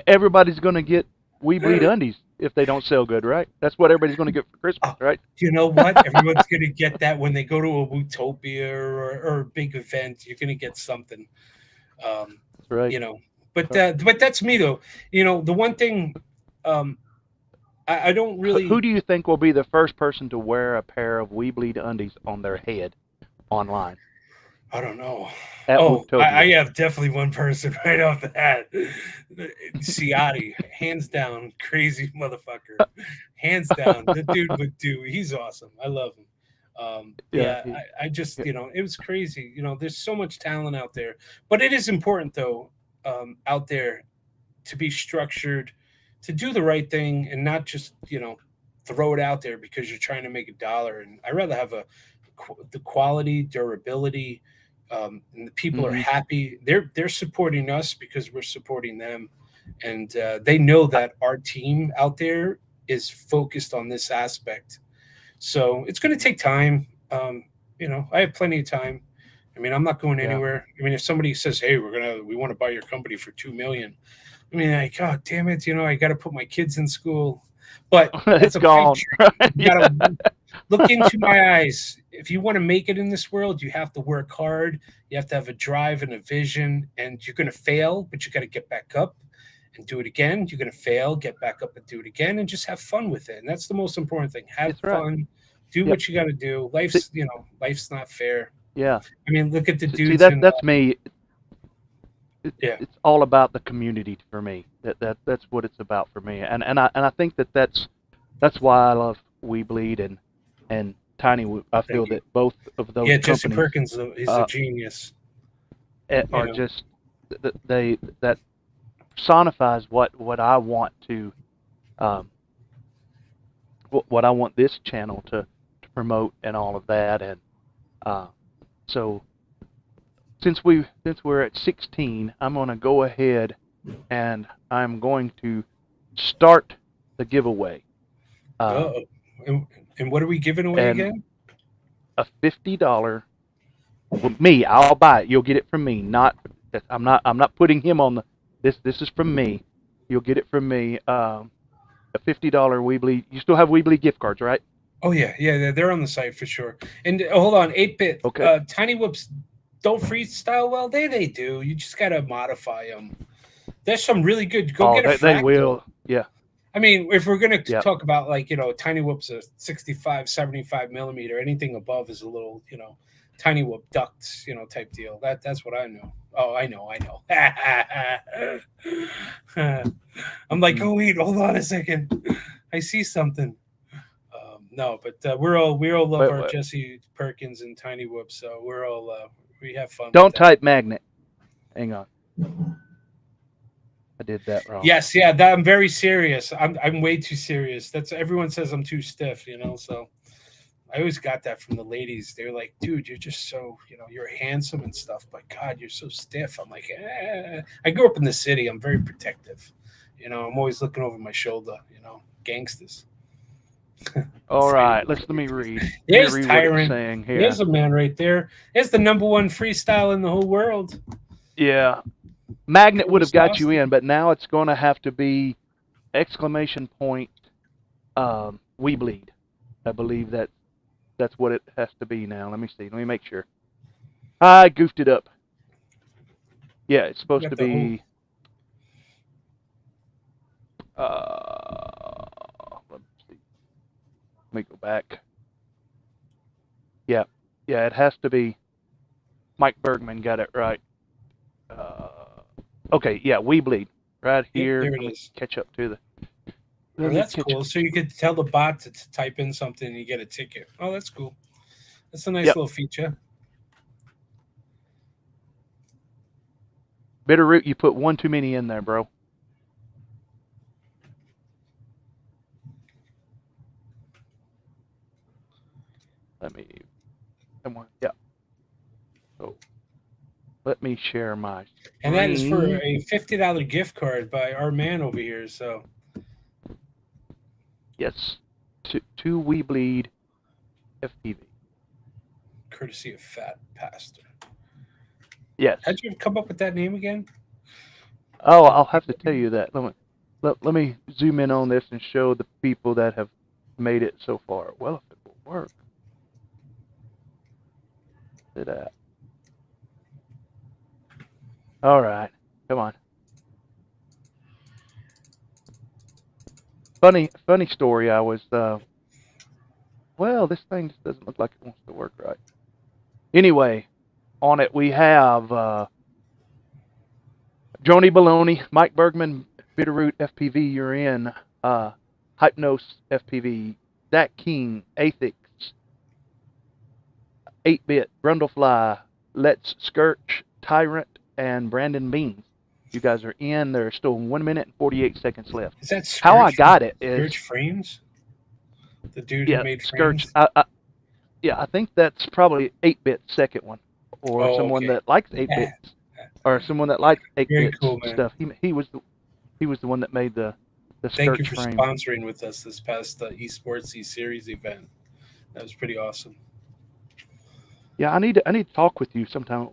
everybody's going to get WeBleed undies if they don't sell good, right? That's what everybody's going to get for Christmas, right? You know what? Everyone's going to get that when they go to a Wootopia or a big event. You're going to get something, right? But that's me though. The one thing I don't really. Who do you think will be the first person to wear a pair of WeBleed undies on their head online? I don't know. At Oh, I Whooptopia. have definitely one person right off the bat. Ciotti, hands down, crazy motherfucker. Hands down, the dude would do. He's awesome. I love him. Yeah, I just, it was crazy. There's so much talent out there, but it is important though, out there to be structured, to do the right thing, and not just throw it out there because you're trying to make a dollar. And I'd rather have the quality, durability, and the people are happy. They're supporting us because we're supporting them, and they know that our team out there is focused on this aspect. So it's going to take time. I have plenty of time. I mean, I'm not going anywhere. I mean, if somebody says, "Hey, we want to buy your company for $2 million," I mean, like, God damn it, I got to put my kids in school. But it's gone. You got to look into my eyes. If you want to make it in this world, you have to work hard. You have to have a drive and a vision, and you're going to fail, but you got to get back up and do it again. You're going to fail, get back up and do it again, and just have fun with it. And that's the most important thing. Have fun. Do what you got to do. Life's not fair. Yeah. I mean, look at the dudes. See, that's me. It's all about the community for me. That's what it's about for me. And I think that's why I love WeBleed and TinyWhoop. I feel that both of those companies, Jesse Perkins is a genius. Are just that personifies what I want to what I want this channel to promote and all of that. And so since we're at 16, I'm going to go ahead and I'm going to start the giveaway. And what are we giving away again? A $50. Well, me, I'll buy it. You'll get it from me. I'm not putting him on this. This is from me. You'll get it from me. A $50 WeBleed. You still have WeBleed gift cards, right? Oh yeah, they're on the site for sure. And hold on, 8-bit. Okay. TinyWhoops don't freestyle well. They do. You just gotta modify them. There's some really good. Go get a fractal. They will. Yeah. I mean, if we're gonna talk about TinyWhoop's a 65, 75 millimeter. Anything above is a little, TinyWhoop ducts, type deal. That's what I know. Oh, I know. I'm like, oh wait, hold on a second. I see something. No, but we all love our Jesse Perkins and TinyWhoop, so we're all we have fun. Don't type magnet. Hang on. I did that wrong. Yes, I'm very serious. I'm way too serious. That's everyone says I'm too stiff, so I always got that from the ladies. They're like, dude, you're just so, you're handsome and stuff, but God, you're so stiff. I'm like, I grew up in the city. I'm very protective. I'm always looking over my shoulder, gangsters. All right, let me read. There's read Tyrant. what it's saying here. There's a man right there. There's the #1 freestyle in the whole world. Yeah. Magnet would have got you in, but now it's going to have to be ! WeBleed. I believe that's what it has to be now. Let me see. Let me make sure. I goofed it up. Yeah, it's supposed to be. Let's see. Let me go back. Yeah, it has to be. Mike Bergman got it right. Okay, yeah, WeBleed right here. There it is. Catch up to the. Oh, that's cool. So you could tell the bot to type in something and you get a ticket. Oh, that's cool. That's a nice little feature. Bitterroot, you put one too many in there, bro. Yeah. So let me share my screen. And that is for a $50 gift card by our man over here. So yes, to WeBleed FPV, courtesy of Phatpastor. Yes. How'd you come up with that name again? Oh, I'll have to tell you that. Let me zoom in on this and show the people that have made it so far. Well, if it will work. Look at that. All right, come on. funny story. I was well, this thing just doesn't look like it wants to work right. Anyway, on it we have Joni Baloney, Mike Bergman, Bitterroot FPV, you're in. Hypnos FPV, Zach King, Athix, 8-Bit, Brundlefly, Let's Skirch, Tyrant, and Brandon Beans. You guys are in. There's still 1 minute and 48 seconds left. Is that Scourge? How I got it is Scourge Frames? The dude who made Scourge. frames? I think that's probably 8-Bit's second one, or someone okay. that likes 8-Bit, or someone that likes 8-Bit cool, man. stuff. He was the one that made the Thank you Scourge for frame. sponsoring with us this past esports series event. That was pretty awesome. Yeah, I need to talk with you sometime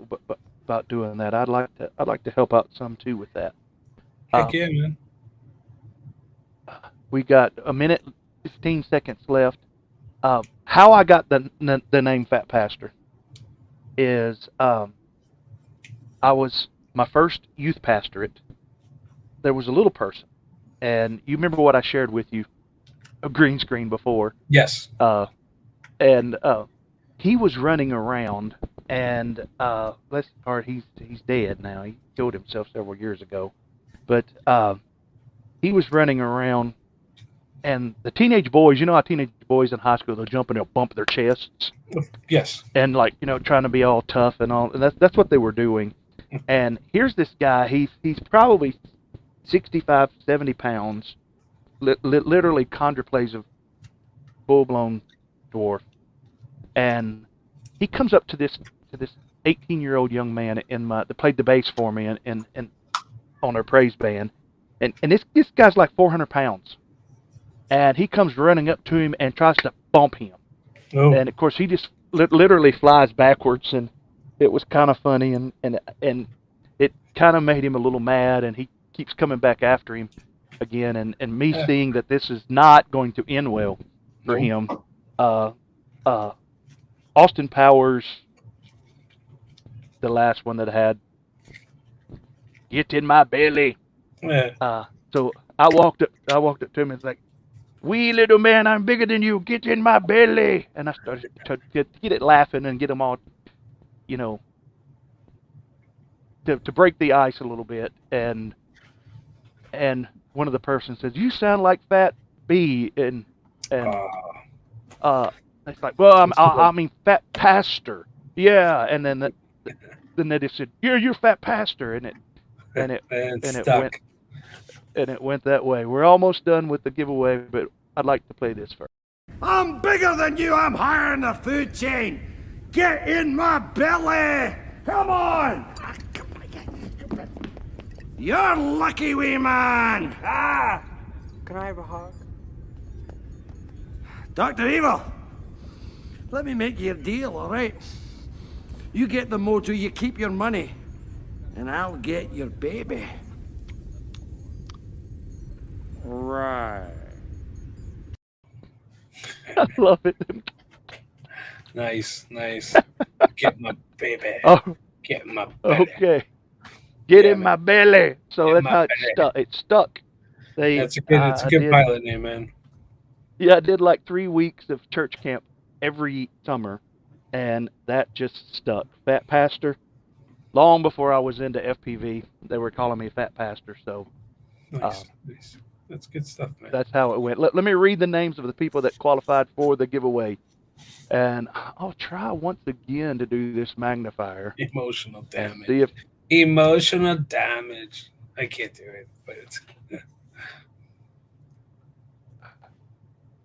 about doing that. I'd like to help out some too with that. Heck yeah, man. We got 1 minute 15 seconds left. How I got the name Phatpastor is I was my first youth pastorate. There was a little person, and you remember what I shared with you, a green screen before. Yes. He was running around, and he's dead now. He killed himself several years ago, but he was running around, and the teenage boys, you know how teenage boys in high school, they'll jump and they'll bump their chests. Yes. And trying to be all tough and all, and that's what they were doing. And here's this guy. He's probably 65, 70 pounds, literally chondroplays of full-blown dwarf. And he comes up to this 18-year-old young man that played the bass for me and on our praise band, and this guy's like 400 pounds, and he comes running up to him and tries to bump him, and of course he just literally flies backwards, and it was kind of funny, and it kind of made him a little mad, and he keeps coming back after him again, and me seeing that this is not going to end well for him. Austin Powers, the last one that had "Get in my belly." Yeah. So I walked up to him and was like, "Wee little man, I'm bigger than you. Get in my belly." And I started to get it laughing and get them all, to break the ice a little bit. And one of the persons says, "You sound like Fat B," and it's like, "Well, I mean Phatpastor." Yeah, and then they just said, "You're Phatpastor," and it went that way. We're almost done with the giveaway, but I'd like to play this first. I'm bigger than you. I'm higher in the food chain. Get in my belly. Come on. You're lucky, wee man. Can I have a hug? Dr. Evil, let me make you a deal, all right? You get the motor, you keep your money, and I'll get your baby. Right. I love it. Nice. Get my baby. Oh, Get my belly. okay. Get Yeah, in man. my belly. So Get that's my how belly. it stuck. It's a good pilot name, man. Yeah, I did like 3 weeks of church camp every summer, and that just stuck. Phatpastor. Long before I was into FPV, they were calling me Phatpastor. So Nice. That's good stuff, man. that's how it went. Let me read the names of the people that qualified for the giveaway. And I'll try once again to do this magnifier. Emotional And damage. see if Emotional damage. I can't do it, but it's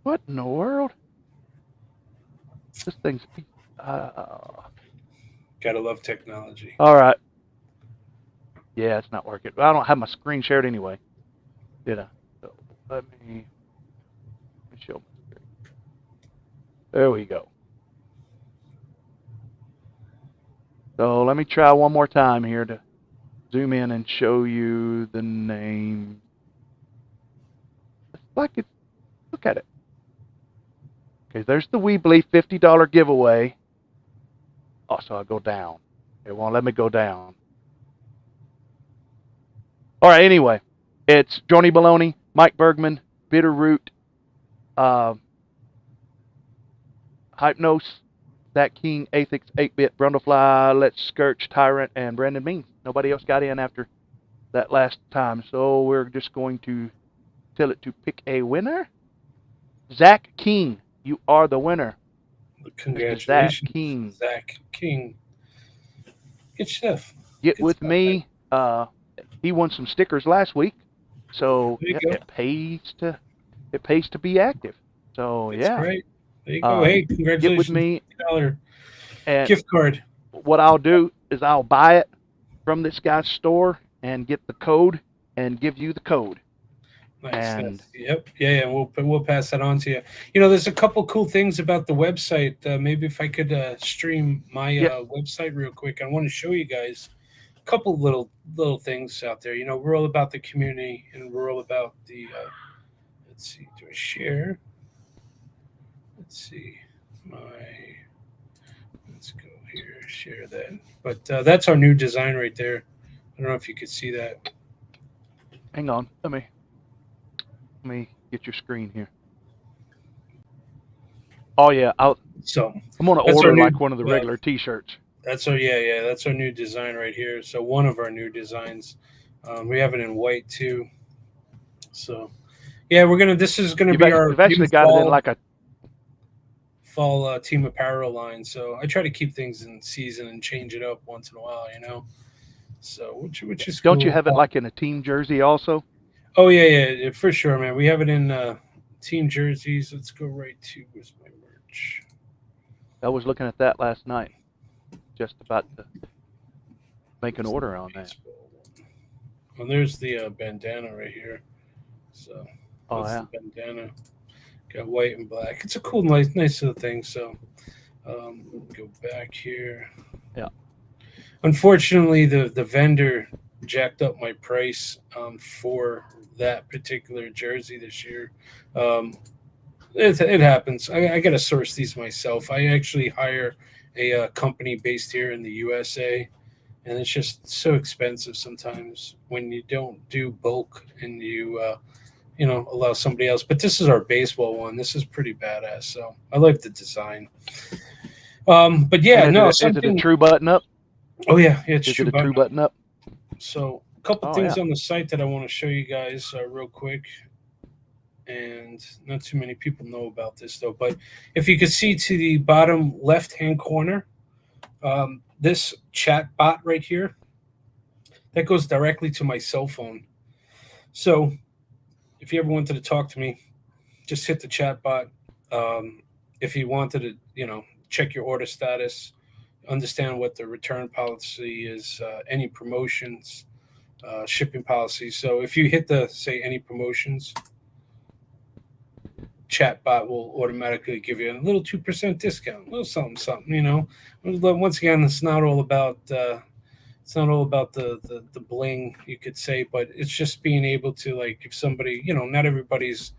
what in the world? This thing's gotta love technology. all right. Yeah, it's not working. I don't have my screen shared anyway. Did I? So let me show my screen. There we go. So let me try one more time here to zoom in and show you the name. It's like it. Look at it. Okay, there's the WeBleed $50 giveaway. Oh, so I'll go down. It won't let me go down. All right, anyway. It's Joni Baloney, Mike Bergman, Bitterroot, Hypnos, Zach King, Athix, 8-Bit, Brundlefly, Let's Skirch, Tyrant, and Brandon Bean. Nobody else got in after that last time, so we're just going to tell it to pick a winner. Zach King, you are the winner. Congratulations, Zach King. Zach King. Good stuff. Get Good with stuff, me. He won some stickers last week, so There you go. it pays to be active. So That's yeah, right. There you go. Hey, congratulations. get with me. $50 And gift card. what I'll do is I'll buy it from this guy's store and get the code and give you the code. Nice. And yep. Yeah. We'll pass that on to you. You know, there's a couple cool things about the website. Maybe if I could stream my website real quick, I want to show you guys a couple little things out there. You know, we're all about the community, and we're all about the. Let's see. Do I share? Let's see. Let's go here. Share that. But that's our new design right there. I don't know if you could see that. hang on, let me get your screen here. Oh yeah, I'm gonna order like one of the regular T-shirts. That's our that's our new design right here. So one of our new designs. We have it in white too. So yeah, this is gonna be our. We've actually got it in like a fall team apparel line. So I try to keep things in season and change it up once in a while, you know. So which is Don't cool. you have it like in a team jersey also? Oh yeah, for sure, man. We have it in team jerseys. Let's go right to where's my merch. I was looking at that last night. Just about to make an order on that. Well, there's the bandana right here. So the bandana. Got white and black. It's a cool, nice little thing. So go back here. Yeah. Unfortunately, the vendor jacked up my price for that particular jersey this year. It happens. I got to source these myself. I actually hire a company based here in the USA, and it's just so expensive sometimes when you don't do bulk and you allow somebody else. But this is our baseball one. This is pretty badass. So I like the design. But yeah, is it a true button up? Oh yeah, it's true button up. So a couple things on the site that I want to show you guys real quick. And not too many people know about this though, but if you could see to the bottom left-hand corner, this chat bot right here, that goes directly to my cell phone. So if you ever wanted to talk to me, just hit the chat bot. If you wanted to, check your order status, understand what the return policy is, any promotions, shipping policy. So if you hit say any promotions, chatbot will automatically give you a little 2% discount, a little something. Once again, it's not all about the bling, you could say, but it's just being able to, like, if somebody, not everybody's,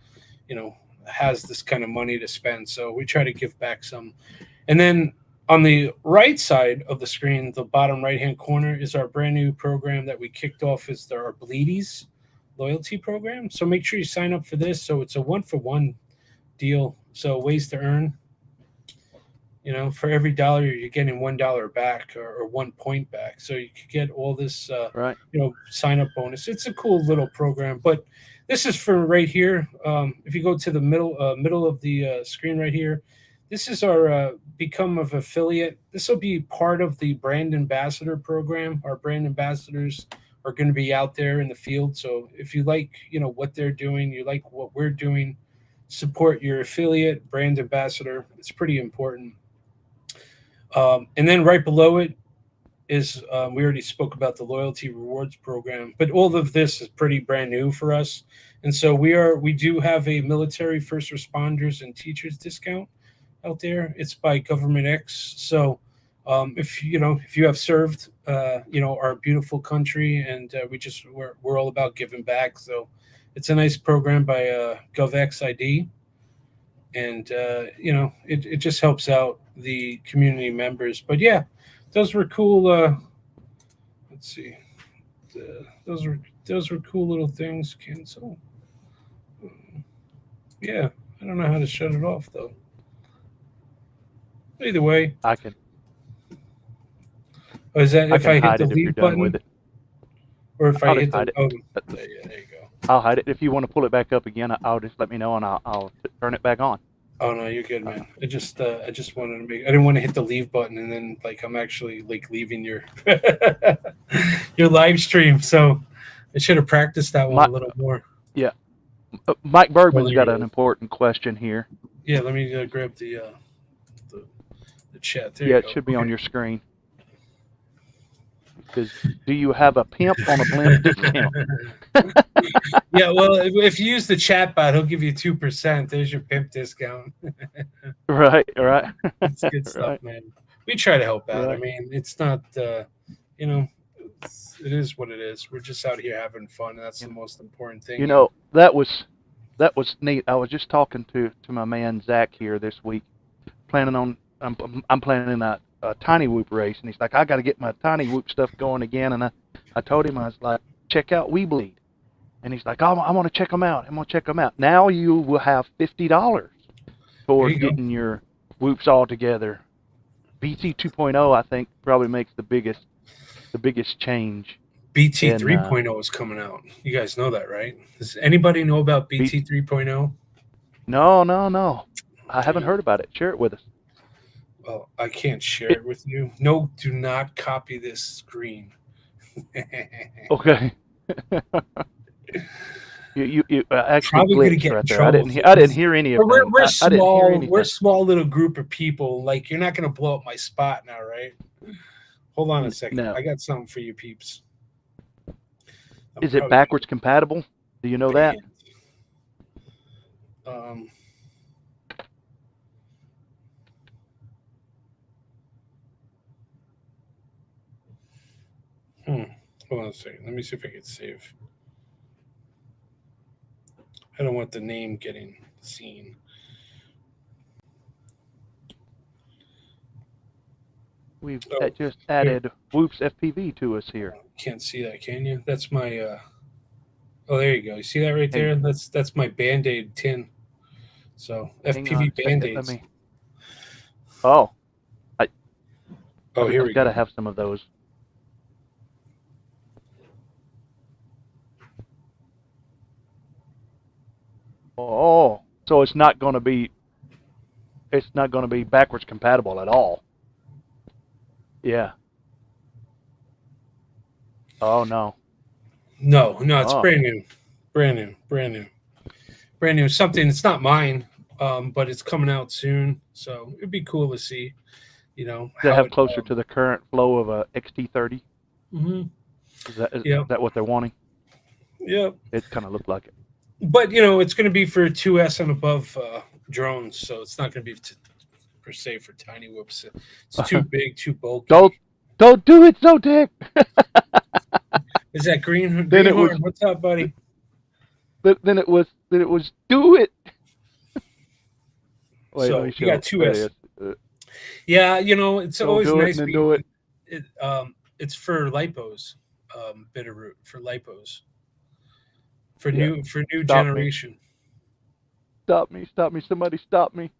has this kind of money to spend. So we try to give back some. And then on the right side of the screen, the bottom right-hand corner, is our brand new program that we kicked off as our Bleedies loyalty program. So make sure you sign up for this. So it's a 1-for-1 deal. So ways to earn, for every dollar you're getting $1 back or 1 point back. So you could get all this, sign up bonus. It's a cool little program, but this is for right here. If you go to the middle of the screen right here, this is our become an affiliate. This will be part of the brand ambassador program. Our brand ambassadors are going to be out there in the field. So if you like, what they're doing, you like what we're doing, support your affiliate brand ambassador. It's pretty important. And then right below it is, we already spoke about the loyalty rewards program, but all of this is pretty brand new for us. And so we do have a military first responders and teachers discount out there. It's by Government X. So if you have served, our beautiful country, and we're all about giving back. So it's a nice program by GovX ID. And, it just helps out the community members. But yeah, those were cool. Let's see. Those were cool little things. Cancel. Yeah, I don't know how to shut it off though. Either way, I can is that if I hit hide the it if you're leave done with button, it. or if I I'll hit just the? hide it. Oh, yeah, there you go. I'll hide it. If you want to pull it back up again, I'll just let me know and I'll turn it back on. Oh no, you're good, man. I just wanted to make. I didn't want to hit the leave button and then like I'm actually like leaving your your live stream. So I should have practiced that one a little more. Yeah. Mike Bergman's there got you an go. important question here. Yeah, let me grab the chat. There Yeah, you it go. should be on your screen. Because do you have a pimp on a blimp discount? Yeah, well, if you use the chat bot, he'll give you 2%. There's your pimp discount. Right. It's good stuff, Right. man. We try to help out. I Right. mean, it's not, you know, it is what it is. We're just out here having fun. And that's the most important thing. You know, that was neat. I was just talking to my man Zach here this week, planning on I'm planning a TinyWhoop race, and he's like, I got to get my TinyWhoop stuff going again, and I told him, I was like, check out WeBleed, and he's like, oh, I want to check them out. I'm gonna check them out. Now you will have $50 toward getting your whoops all together. BT 2.0, I think, probably makes the biggest change. BT And, 3.0 is coming out. You guys know that, right? Does anybody know about BT 3.0? No. I haven't heard about it. Share it with us. Well, I can't share it with you. No, do not copy this screen. Okay. you actually Probably gonna glitched get in right there. trouble. I didn't hear any of We're I didn't hear small. anything. We're a small little group of people. Like you're not gonna blow up my spot now, right? Hold on a second. No. I got something for you, peeps. Is it backwards compatible? Do you know that? Hold on a second. Let me see if I can save. I don't want the name getting seen. We've just added Whoops FPV to us here. Can't see that, can you? That's my oh, there you go. You see that right there? That's my Band-Aid tin. So FPV Band-Aids. Here we got to have some of those. Oh, so it's not going to be backwards compatible at all. Yeah. Oh no. No, it's brand new. Something. It's not mine, but it's coming out soon, so it'd be cool to see. You know, to have closer to the current flow of a XT30. Mm-hmm. Is that what they're wanting? Yeah. It kind of looked like it. But you know, it's going to be for 2S and above drones, so it's not going to be per se for TinyWhoops. It's too big, too bulky. Don't do it, Zoetek. Is that Greenhorn? What's up, buddy? Then it was do it. Wait, so you got 2S. Yeah, you know, it's always nice. It's for lipos, Bitterroot for lipos. For new generation. Stop me! Somebody stop me!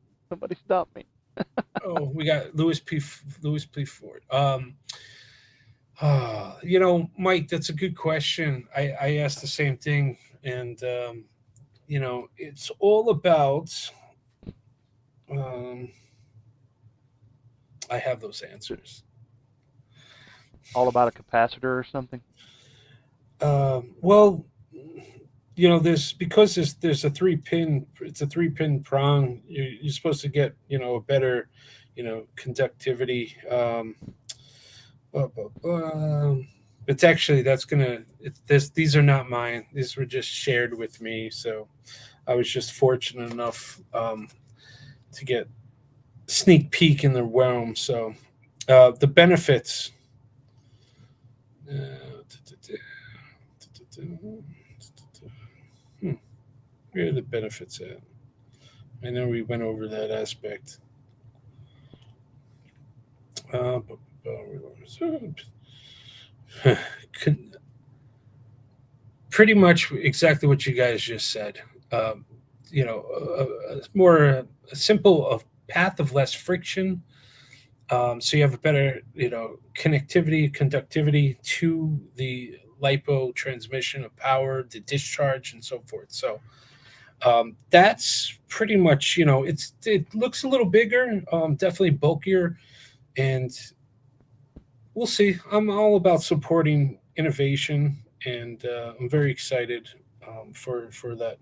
Oh, we got Louis P. Ford. You know, Mike, that's a good question. I asked the same thing, and you know, it's all about. I have those answers. All about a capacitor or something? Well, you know, there's a 3-pin. It's a 3-pin prong. You're supposed to get, you know, a better, you know, conductivity. It's actually these are not mine. These were just shared with me. So I was just fortunate enough to get sneak peek in the realm. So the benefits. Where are the benefits at? I know we went over that aspect. Pretty much exactly what you guys just said. more simple of path of less friction. So you have a better, conductivity to the LiPo transmission of power, the discharge, and so forth. So that's pretty much, it looks a little bigger, definitely bulkier, and we'll see. I'm all about supporting innovation, and I'm very excited for that.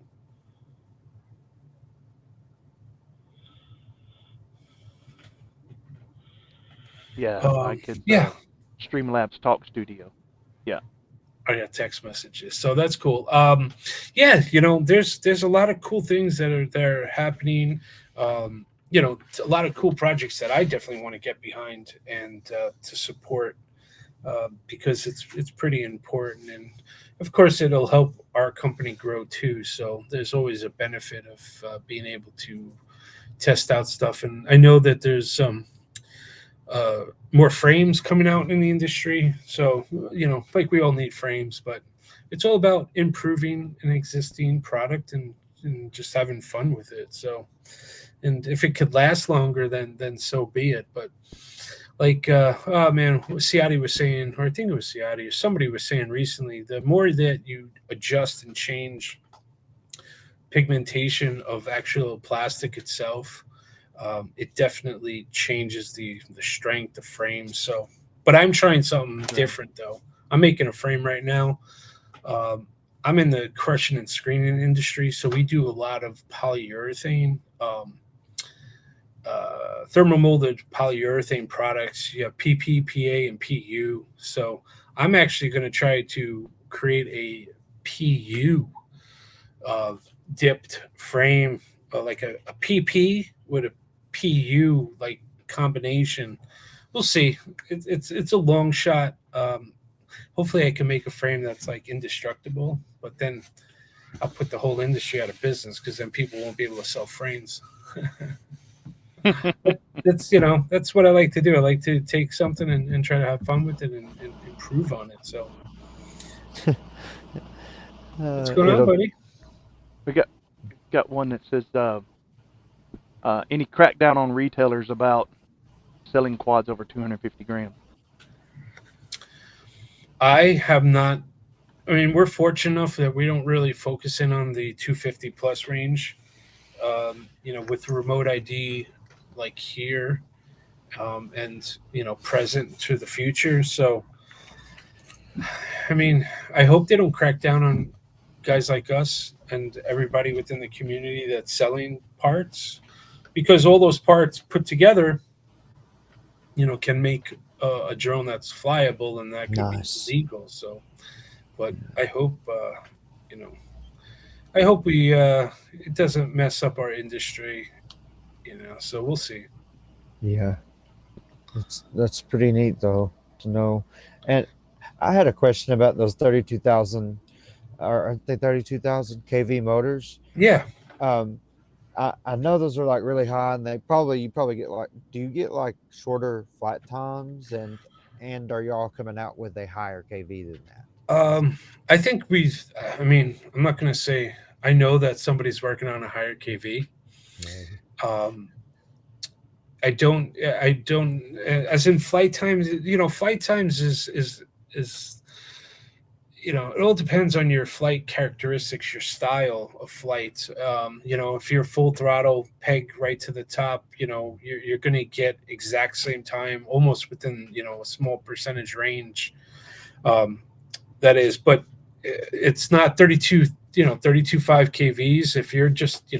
Yeah, I could. Yeah. Streamlabs Talk Studio. Yeah. I got text messages, so that's cool. Yeah, there's a lot of cool things that are happening. A lot of cool projects that I definitely want to get behind and to support because it's pretty important, and of course it'll help our company grow too. So there's always a benefit of being able to test out stuff, and I know that there's some. More frames coming out in the industry. So, like we all need frames, but it's all about improving an existing product and just having fun with it. So, and if it could last longer, then so be it. But like, Ciati was saying, or I think it was Ciati, or somebody was saying recently, the more that you adjust and change pigmentation of actual plastic itself, it definitely changes the strength of frames. So, but I'm trying something different though. I'm making a frame right now. I'm in the crushing and screening industry, so we do a lot of polyurethane, thermal molded polyurethane products. You have PP, PA, and PU. So I'm actually going to try to create a PU dipped frame, like a PP with a PU like combination. We'll see. It's a long shot. Hopefully I can make a frame that's like indestructible, but then I'll put the whole industry out of business because then people won't be able to sell frames. That's what I like to do. I like to take something and try to have fun with it and improve on it. So what's going on, buddy? We got one that says any crackdown on retailers about selling quads over 250 grams? I have not. I mean, we're fortunate enough that we don't really focus in on the 250 plus range. With remote ID like here, and present to the future. So, I mean, I hope they don't crack down on guys like us and everybody within the community that's selling parts, because all those parts put together, can make a drone that's flyable, and that could be legal. So, but I hope, it doesn't mess up our industry, so we'll see. Yeah. That's pretty neat though to know. And I had a question about those 32,000 or aren't they 32,000 kV motors? Yeah. I know those are like really high, and you probably get like, do you get like shorter flight times, and are y'all coming out with a higher kV than that? I think I'm not going to say, I know that somebody's working on a higher kV. I don't, as in flight times, flight times is it all depends on your flight characteristics, your style of flight. If you're full throttle, peg right to the top, you're going to get exact same time, almost within, a small percentage range. That is, but it's not 32.5 kVs. If you're just,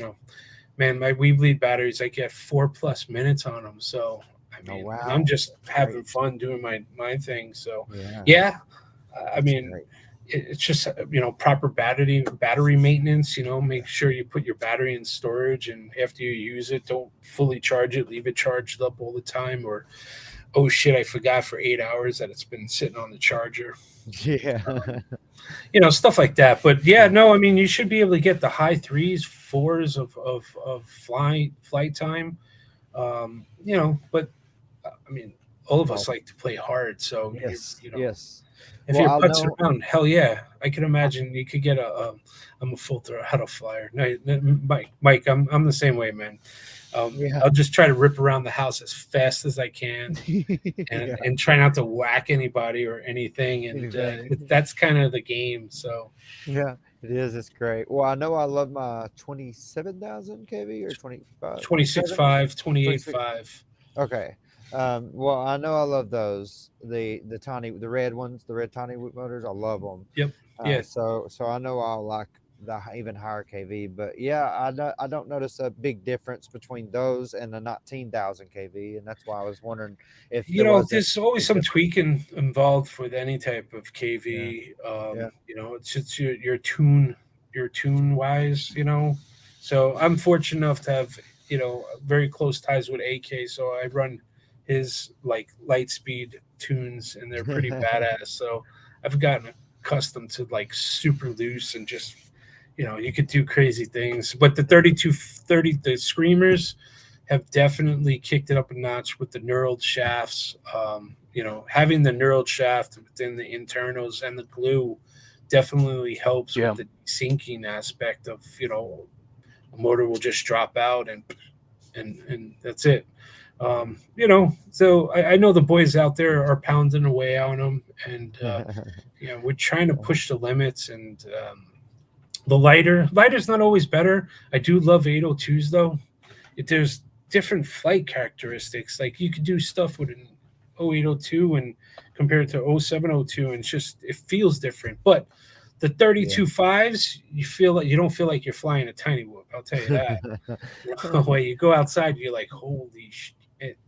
man, my WeBleed batteries, I get 4+ minutes on them. So, I mean, I'm just having fun doing my thing. So, yeah. It's just, proper battery maintenance, make sure you put your battery in storage, and after you use it, don't fully charge it, leave it charged up all the time, or, oh shit, I forgot for 8 hours that it's been sitting on the charger. Yeah. Stuff like that. But yeah, no, I mean, you should be able to get the high 3s, 4s of flight time. But I mean, all of us like to play hard. So yes. If Well, you're I'll putzing know. around, hell yeah, I can imagine you could get I'm a full throttle flyer. No, Mike, I'm the same way, man. Yeah. I'll just try to rip around the house as fast as I can, Yeah. and try not to whack anybody or anything. And Anybody. that's kind of the game. So Yeah, it is. It's great. Well, I know I love my 27,000 kV or 25, 27, 26.5, 26. 28.5. Okay. Well, I know I love those. The red ones, the red TinyWhoop motors. I love them. Yep. Yeah. So I know I'll like the even higher kV. But yeah, I don't notice a big difference between those and the 19,000 kV, and that's why I was wondering if You there know, wasn't there's a always big some difference. tweaking involved with any type of Yeah. KV. Yeah. You know, it's just your tune wise. You know, so I'm fortunate enough to have very close ties with AK. So I run his like light speed tunes, and they're pretty badass. So I've gotten accustomed to like super loose and just you could do crazy things. But the 3230, the screamers have definitely kicked it up a notch with the knurled shafts. Having the knurled shaft within the internals and the glue definitely helps with the sinking aspect of a motor will just drop out and that's it. So I know the boys out there are pounding away on them, and we're trying to push the limits. And the lighter's not always better. I do love 802s though. There's different flight characteristics. Like you could do stuff with an 0802 and compared to 0702, and it feels different. But the 32.5s, you don't feel like you're flying a TinyWhoop. I'll tell you that. When you go outside, you're like, holy shit.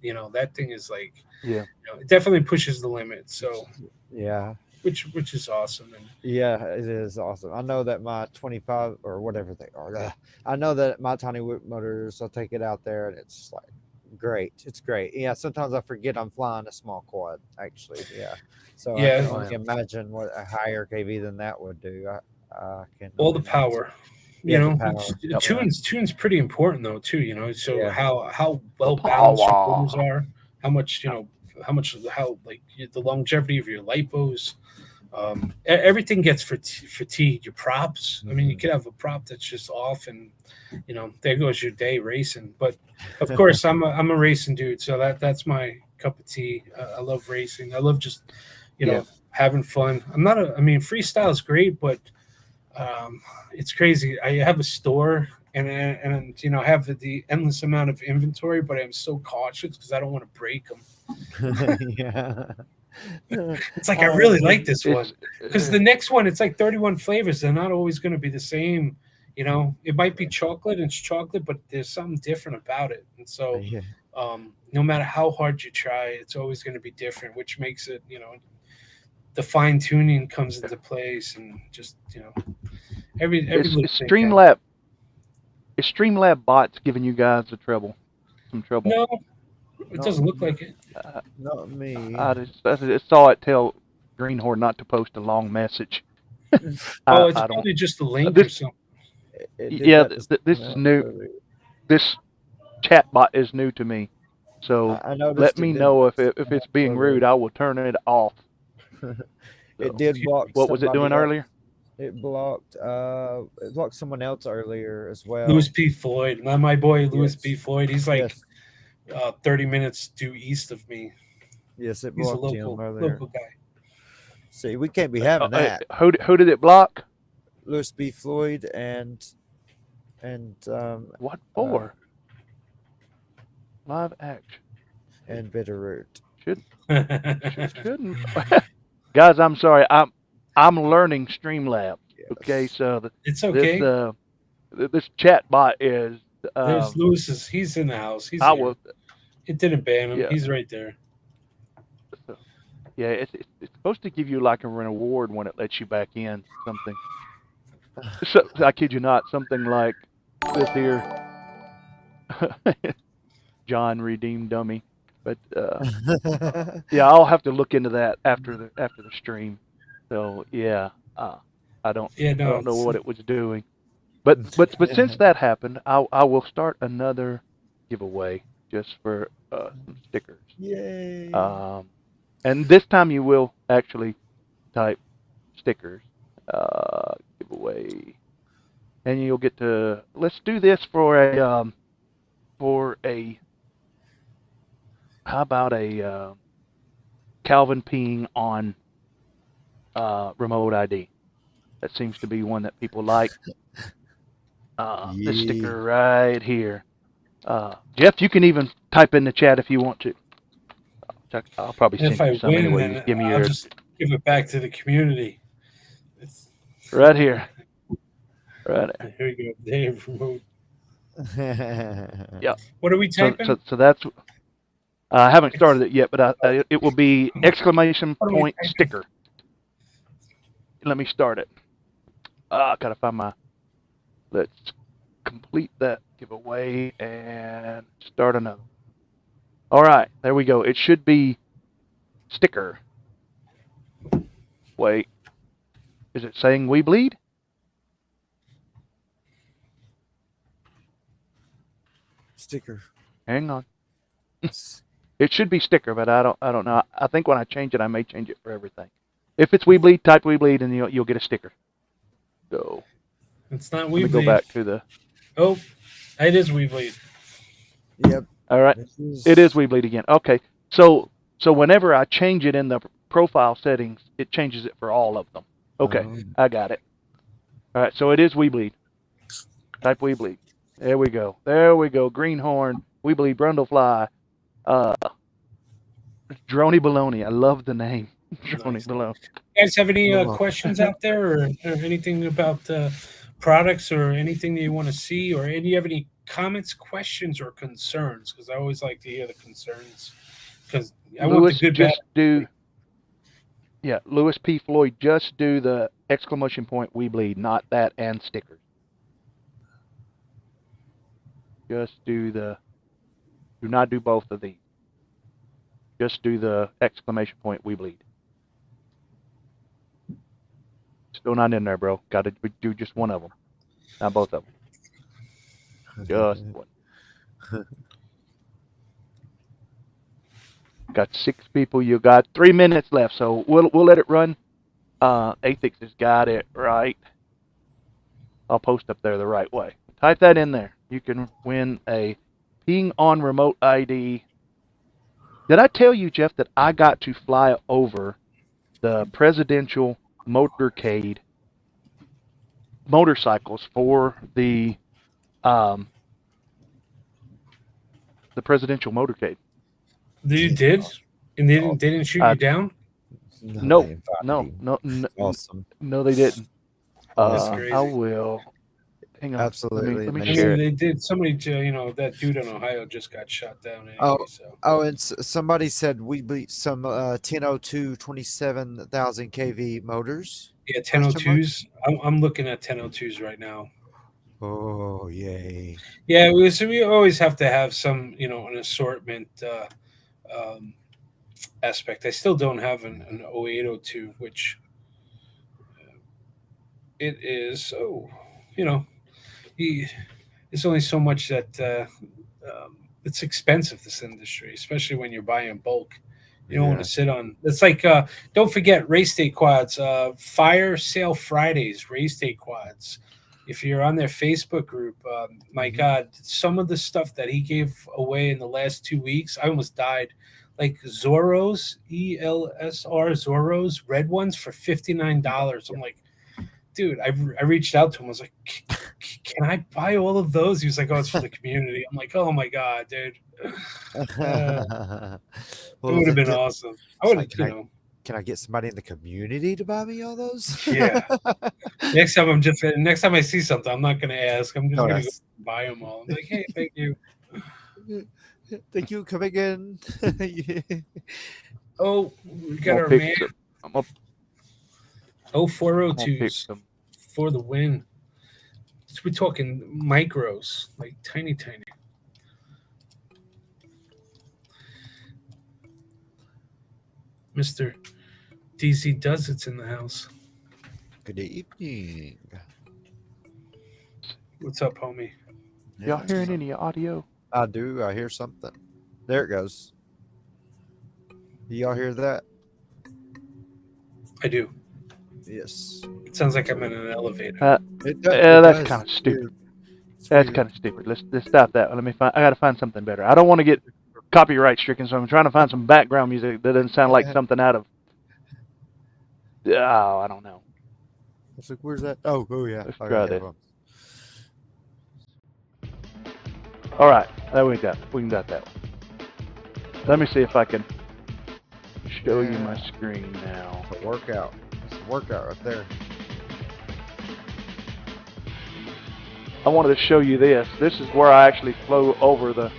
That thing is like, it definitely pushes the limit. So yeah, which is awesome. And yeah, it is awesome. I know that my 25 or whatever they are, I know that my TinyWhoop motors, I'll take it out there and it's like great. It's great. Yeah, sometimes I forget I'm flying a small quad, actually. Yeah. So I can only imagine what a higher KV than that would do. I can all the only power. imagine. The power. Tune's pretty important though too. So how well The balanced your power. motors are, how much like the longevity of your lipos. Everything gets fatigued. Your props. I mean, you could have a prop that's just off, and there goes your day racing. But of course, I'm a racing dude, so that's my cup of tea. I love racing. I love just having fun. I mean, freestyle is great, but it's crazy. I have a store, and I have the endless amount of inventory, but I'm so cautious because I don't want to break them. Yeah. It's like I really like this one because the next one, it's like 31 flavors. They're not always going to be the same. It might be chocolate and it's chocolate, but there's something different about it. And so no matter how hard you try, it's always going to be different, which makes it, the fine tuning comes into place, and just, every little thing Streamlab. Is Streamlab bots giving you guys some trouble? No, it doesn't look like it. Not me. I just saw it tell Greenhorn not to post a long message. It's probably just a link or something. This is new. This chat bot is new to me, so let me know if it's being rude. I will turn it off. It did block. What was it doing earlier? It blocked someone else earlier as well. Louis P. Floyd, my boy Louis P. Floyd. He's like 30 minutes due east of me. Yes, it He's a blocked him earlier. local guy. See, we can't be having that. Who did it block? Louis B. Floyd and what for? Live action and Bitterroot. Shouldn't. Guys, I'm sorry. I'm learning Streamlab. Yes. Okay, so it's okay. This chat bot is. There's Lewis's. He's in the house. It didn't ban him. Yeah. He's right there. Yeah, it's supposed to give you like a reward when it lets you back in. Something. So, I kid you not. Something like this here. John redeemed dummy. But yeah, I'll have to look into that after the stream. So yeah, I don't know what it was doing. But since that happened, I will start another giveaway just for some stickers. Yay! And this time you will actually type stickers giveaway, and you'll get to. Let's do this for a how about a Calvin peeing on remote ID? That seems to be one that people like. This sticker right here. Jeff, you can even type in the chat if you want to. I'll probably And send if you I some win, anyway. then Just give me I'll your just give it back to the community. It's, right here. Right there. here we go. Dave remote. Yeah. What are we typing? So that's. I haven't started it yet, but it will be exclamation What are we point typing? sticker. Let me start it. Gotta find my. Let's complete that giveaway and start another. All right, there we go. It should be sticker. Wait, is it saying WeBleed? Sticker. Hang on. It should be sticker, but I don't know. I think when I change it, I may change it for everything. If it's WeBleed, type WeBleed, and you'll get a sticker. So It's not let me WeBleed. go back to the. Oh, it is WeBleed. Yep. All right, it is WeBleed again. Okay, so whenever I change it in the profile settings, it changes it for all of them. Okay, I got it. All right, so it is WeBleed. Type WeBleed. There we go. There we go. Greenhorn, WeBleed, Brundlefly, Droney Baloney. I love the name. Droney Baloney. You guys have any questions out there, or anything about products, or anything that you want to see, or do you have any comments, questions, or concerns? Because I always like to hear the concerns. Because I want the good, just bad. do. Yeah, Lewis P. Floyd, just do the exclamation point WeBleed, not that and stickers. Just do the. Do not do both of these. Just do the exclamation point WeBleed. Still not in there, bro. Got to do just one of them, not both of them. Just one. Got 6 people. You got 3 minutes left, so we'll let it run. Athix has got it right. I'll post up there the right way. Type that in there. You can win a peeing on remote ID. Did I tell you, Jeff, that I got to fly over the presidential motorcade motorcycles for the presidential motorcade? You did, and they didn't shoot you down. No, Awesome. no, they didn't. That's crazy. I will. Hang on. Absolutely. Let me I share mean, it. they did. Somebody, that dude in Ohio just got shot down. Anyway, Oh, so. and somebody said we beat some 1002 27,000 kV motors. Yeah, 1002s. I'm looking at 1002s right now. Oh, yay. Yeah, so we always have to have some, an assortment aspect. I still don't have an 0802, which it is. It's only so much that it's expensive, this industry, especially when you're buying in bulk. You don't want to sit on. It's like, don't forget race day quads, fire sale Fridays, race day quads. If you're on their Facebook group, my God, some of the stuff that he gave away in the last 2 weeks, I almost died. Like Zorro's, ELSR Zorro's, red ones for $59. I'm like, dude, I reached out to him. I was like, can I buy all of those? He was like, oh, it's for the community. I'm like, oh my God, dude. It would have been awesome. I would, Can I get somebody in the community to buy me all those? Yeah. Next time I see something, I'm not gonna ask. I'm just gonna go buy them all. I'm like, hey, thank you. Thank you coming in. Oh, we got our man. 0402s for the win. So we're talking micros, like tiny. Mr. DZ Does It's in the house. Good evening. What's up, homie? Y'all hearing any audio? I do. I hear something. There it goes. Do y'all hear that? I do. Yes. It sounds like I'm in an elevator. It Yeah, that's does. kind of It's stupid. weird. It's That's weird. kind of stupid. Let's stop that. Let me find. I gotta find something better. I don't want to get copyright stricken, so I'm trying to find some background music that doesn't sound like something out of. Oh, I don't know. It's like, where's that? Oh, yeah. Let's Oh, try yeah, this. well, All right, there we got that one. Let me see if I can show you my Yeah. screen now. It's a workout. It's a workout right there. I wanted to show you this. This is where I actually flew over the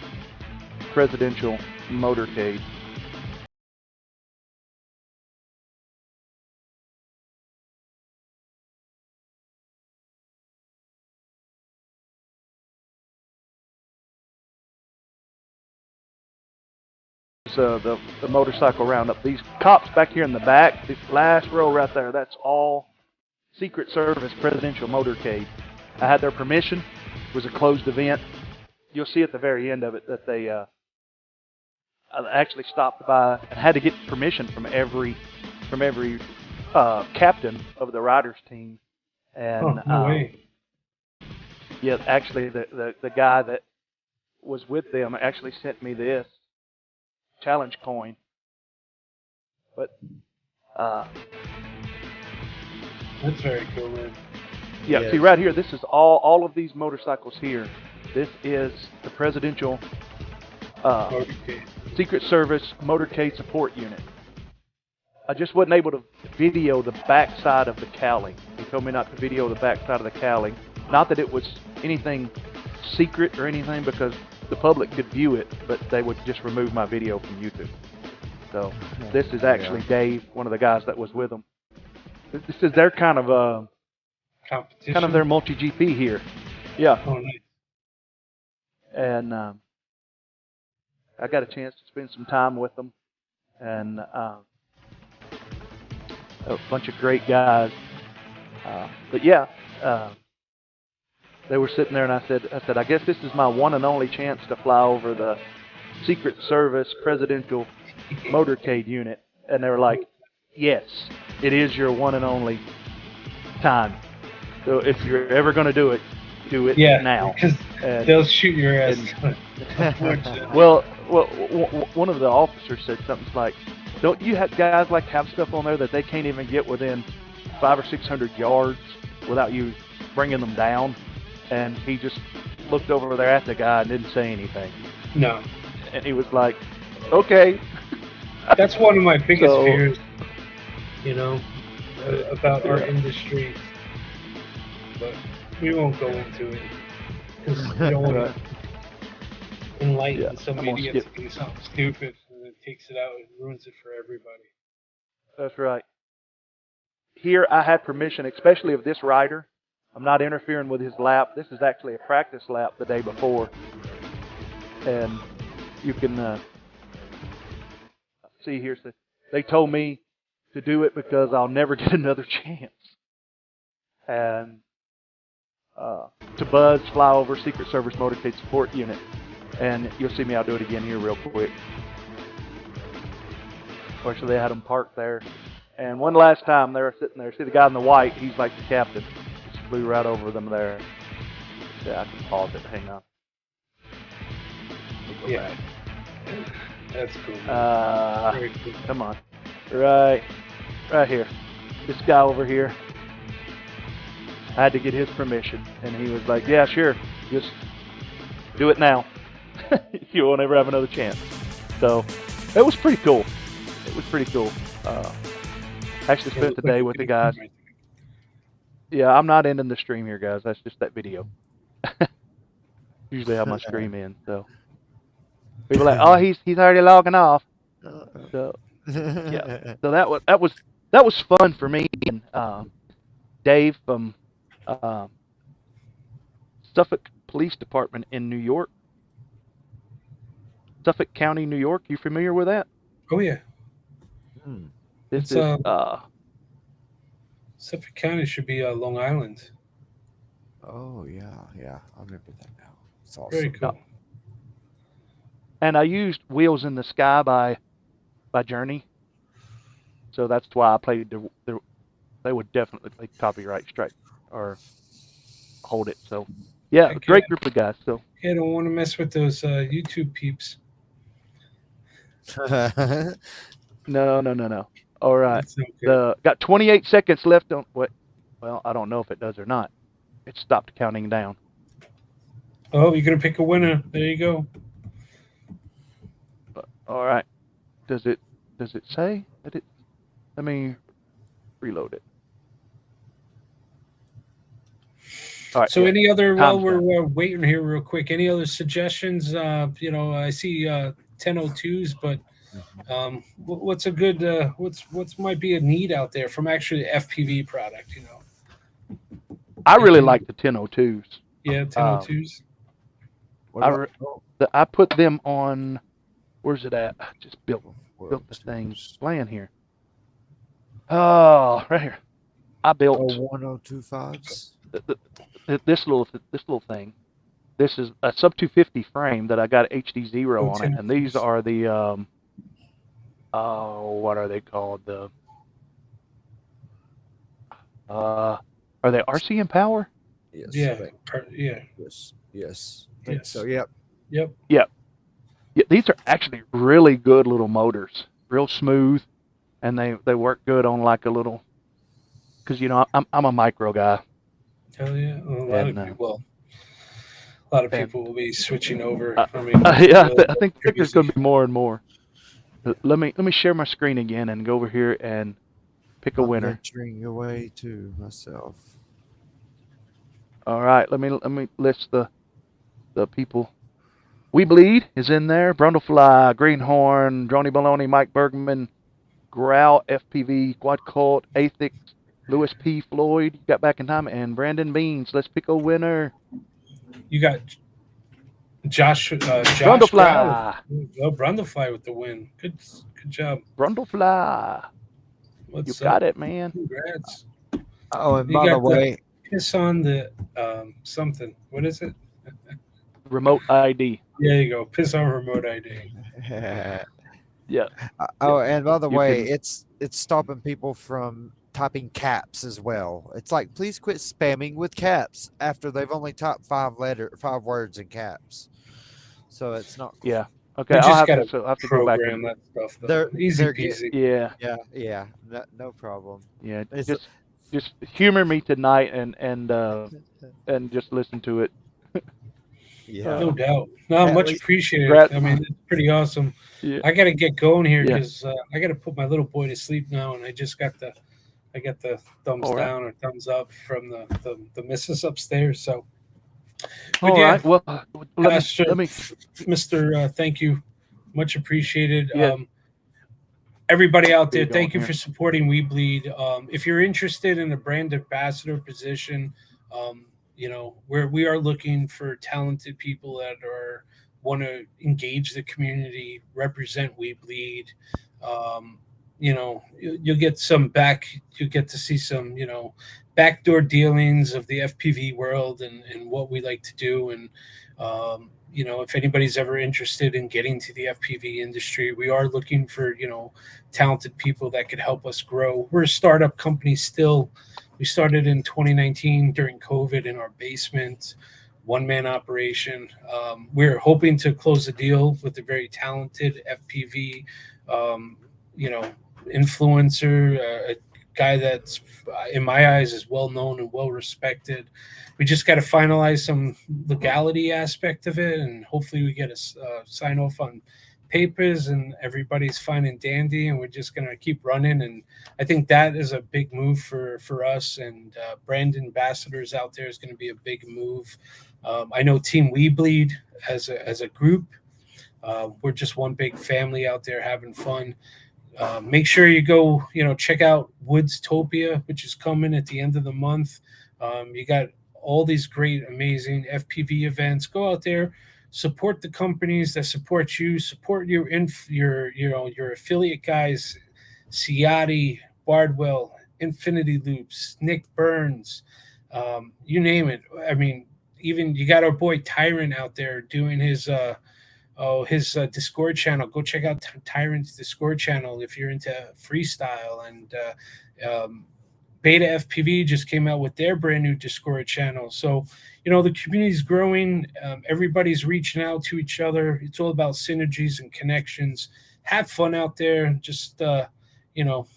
presidential motorcade. The motorcycle roundup. These cops back here in the back, this last row right there, that's all Secret Service presidential motorcade. I had their permission. It was a closed event. You'll see at the very end of it that they actually stopped by and had to get permission from every captain of the riders team. And No way. yeah, actually the guy that was with them actually sent me this challenge coin. But That's very cool, man. yeah, Yes. see right here, this is all of these motorcycles here. This is the presidential Okay. Secret Service motorcade support unit. I just wasn't able to video the backside of the cowling. He told me not to video the backside of the cowling. Not that it was anything secret or anything, because the public could view it, but they would just remove my video from YouTube. So this is actually Dave, one of the guys that was with them. This is their kind of Competition. their multi-GP here. Yeah, Oh, nice. and I got a chance to spend some time with them, and a bunch of great guys. But yeah, they were sitting there, and I said, I guess this is my one and only chance to fly over the Secret Service Presidential Motorcade Unit. And they were like, yes, it is your one and only time. So if you're ever going to do it now. Because And- they'll shoot your ass. Well, one of the officers said something like, "Don't you have guys have stuff on there that they can't even get within 500 or 600 yards without you bringing them down?" And he just looked over there at the guy and didn't say anything. No. And he was like, "Okay." That's one of my biggest So- fears, about our industry. But we won't go into it. Because we don't want to enlighten some I'm gonna idiot to skip. do something stupid, and it takes it out and ruins it for everybody. That's right. Here I had permission, especially of this rider. I'm not interfering with his lap. This is actually a practice lap the day before. And you can see here, so they told me to do it because I'll never get another chance. And to buzz, fly over Secret Service Motorcade Support Unit. And you'll see me, I'll do it again here real quick. Actually, they had them parked there. And one last time, they were sitting there. See the guy in the white? He's like the captain. Just flew right over them there. Yeah, I can pause it. Hang on. Let me go Yeah. back. That's cool. Very cool. Come on. Right here. This guy over here. I had to get his permission. And he was like, yeah, sure. Just do it now. You won't ever have another chance. So, it was pretty cool. It was pretty cool. Actually spent the day with the guys. Yeah, I'm not ending the stream here, guys. That's just that video. Usually how my stream ends. So people are like, oh, he's already logging off. So yeah. So that was fun for me and Dave from Suffolk Police Department in New York. Suffolk County, New York. You familiar with that? Oh, yeah. This It's, is Suffolk County should be Long Island. Oh, yeah. I remember that now. It's awesome. Very cool. and I used Wheels in the Sky by Journey. So that's why I played they would definitely copyright strike or hold it. So, yeah, Okay. great group of guys. So, I don't want to mess with those YouTube peeps. no. All right. That's okay. Got 28 seconds left on what? Well, I don't know if it does or not. It stopped counting down. Oh, you're gonna pick a winner. There you go. But, all right. Does it say that it? Let me reload it. All right. So, yeah. any other while Time's we're waiting here, real quick? Any other suggestions? You know, I see 1002s, but what's a good what's might be a need out there from actually the FPV product? You know, I really like the 1002s. yeah, 1002s. I put them on. Where's it at? I just built the thing playing here. Oh, right here. I built 1025s. This little thing. This is a sub 250 frame that I got HDzero on it, and these are the what are they called? The are they RCM Power? Yes. Yeah. Yes. Yes. So yep. Yep. Yeah, these are actually really good little motors, real smooth, and they work good on like a little. Because you know I'm a micro guy. Hell yeah! A lot of people will be switching over. I mean, yeah, I think there's going to be more and more. Let me share my screen again and go over here and pick a winner. Venturing away to myself. All right, let me list the people. WeBleed is in there. Brundlefly, Greenhorn, Droney Baloney, Mike Bergman, Growl, FPV, Quad Cult, Athix, Lewis P. Floyd, you got Back in Time, and Brandon Beans. Let's pick a winner. You got Josh Brundlefly. Oh, Brundlefly with the win. Good job. Brundlefly. You got it, man. Congrats. Oh, and by the way, piss on the something. What is it? Remote ID. There you go. Piss on remote ID. Yeah. Oh, and by the way, it's stopping people from typing caps as well. It's like, please quit spamming with caps after they've only typed 5 words in caps. So it's not cool. Yeah. Okay, I'll have to go back and that stuff. They're easy peasy. Yeah. No problem. Yeah. Just humor me tonight and just listen to it. Yeah. No doubt. No, much appreciated. I mean, it's pretty awesome. Yeah. I got to get going here because I got to put my little boy to sleep now, and I got the thumbs down or thumbs up from the missus upstairs. So, all right. Well, let me, Mr. Thank you, much appreciated. Yeah. Everybody out there, thank you for supporting WeBleed. If you're interested in a brand ambassador position, you know, we are looking for talented people that want to engage the community, represent WeBleed. You know, you'll get you get to see some, you know, backdoor dealings of the FPV world and what we like to do. And, you know, if anybody's ever interested in getting to the FPV industry, we are looking for, you know, talented people that could help us grow. We're a startup company still. We started in 2019 during COVID in our basement, one-man operation. We're hoping to close a deal with a very talented FPV, you know, influencer, a guy that's, in my eyes, is well-known and well-respected. We just got to finalize some legality aspect of it, and hopefully we get a sign-off on papers and everybody's fine and dandy, and we're just going to keep running. And I think that is a big move for us, and brand ambassadors out there is going to be a big move. I know Team WeBleed as a group, we're just one big family out there having fun. Make sure you go, you know, check out Woodstopia, which is coming at the end of the month. You got all these great, amazing FPV events. Go out there, support the companies that support you, support your affiliate guys, Ciotti, Bardwell, Infinity Loops, Nick Burns, you name it. I mean, even you got our boy Tyrant out there doing his Discord channel. Go check out Tyrant's Discord channel if you're into freestyle. And Beta FPV just came out with their brand new Discord channel. So, you know, the community's growing. Everybody's reaching out to each other. It's all about synergies and connections. Have fun out there. Just, you know,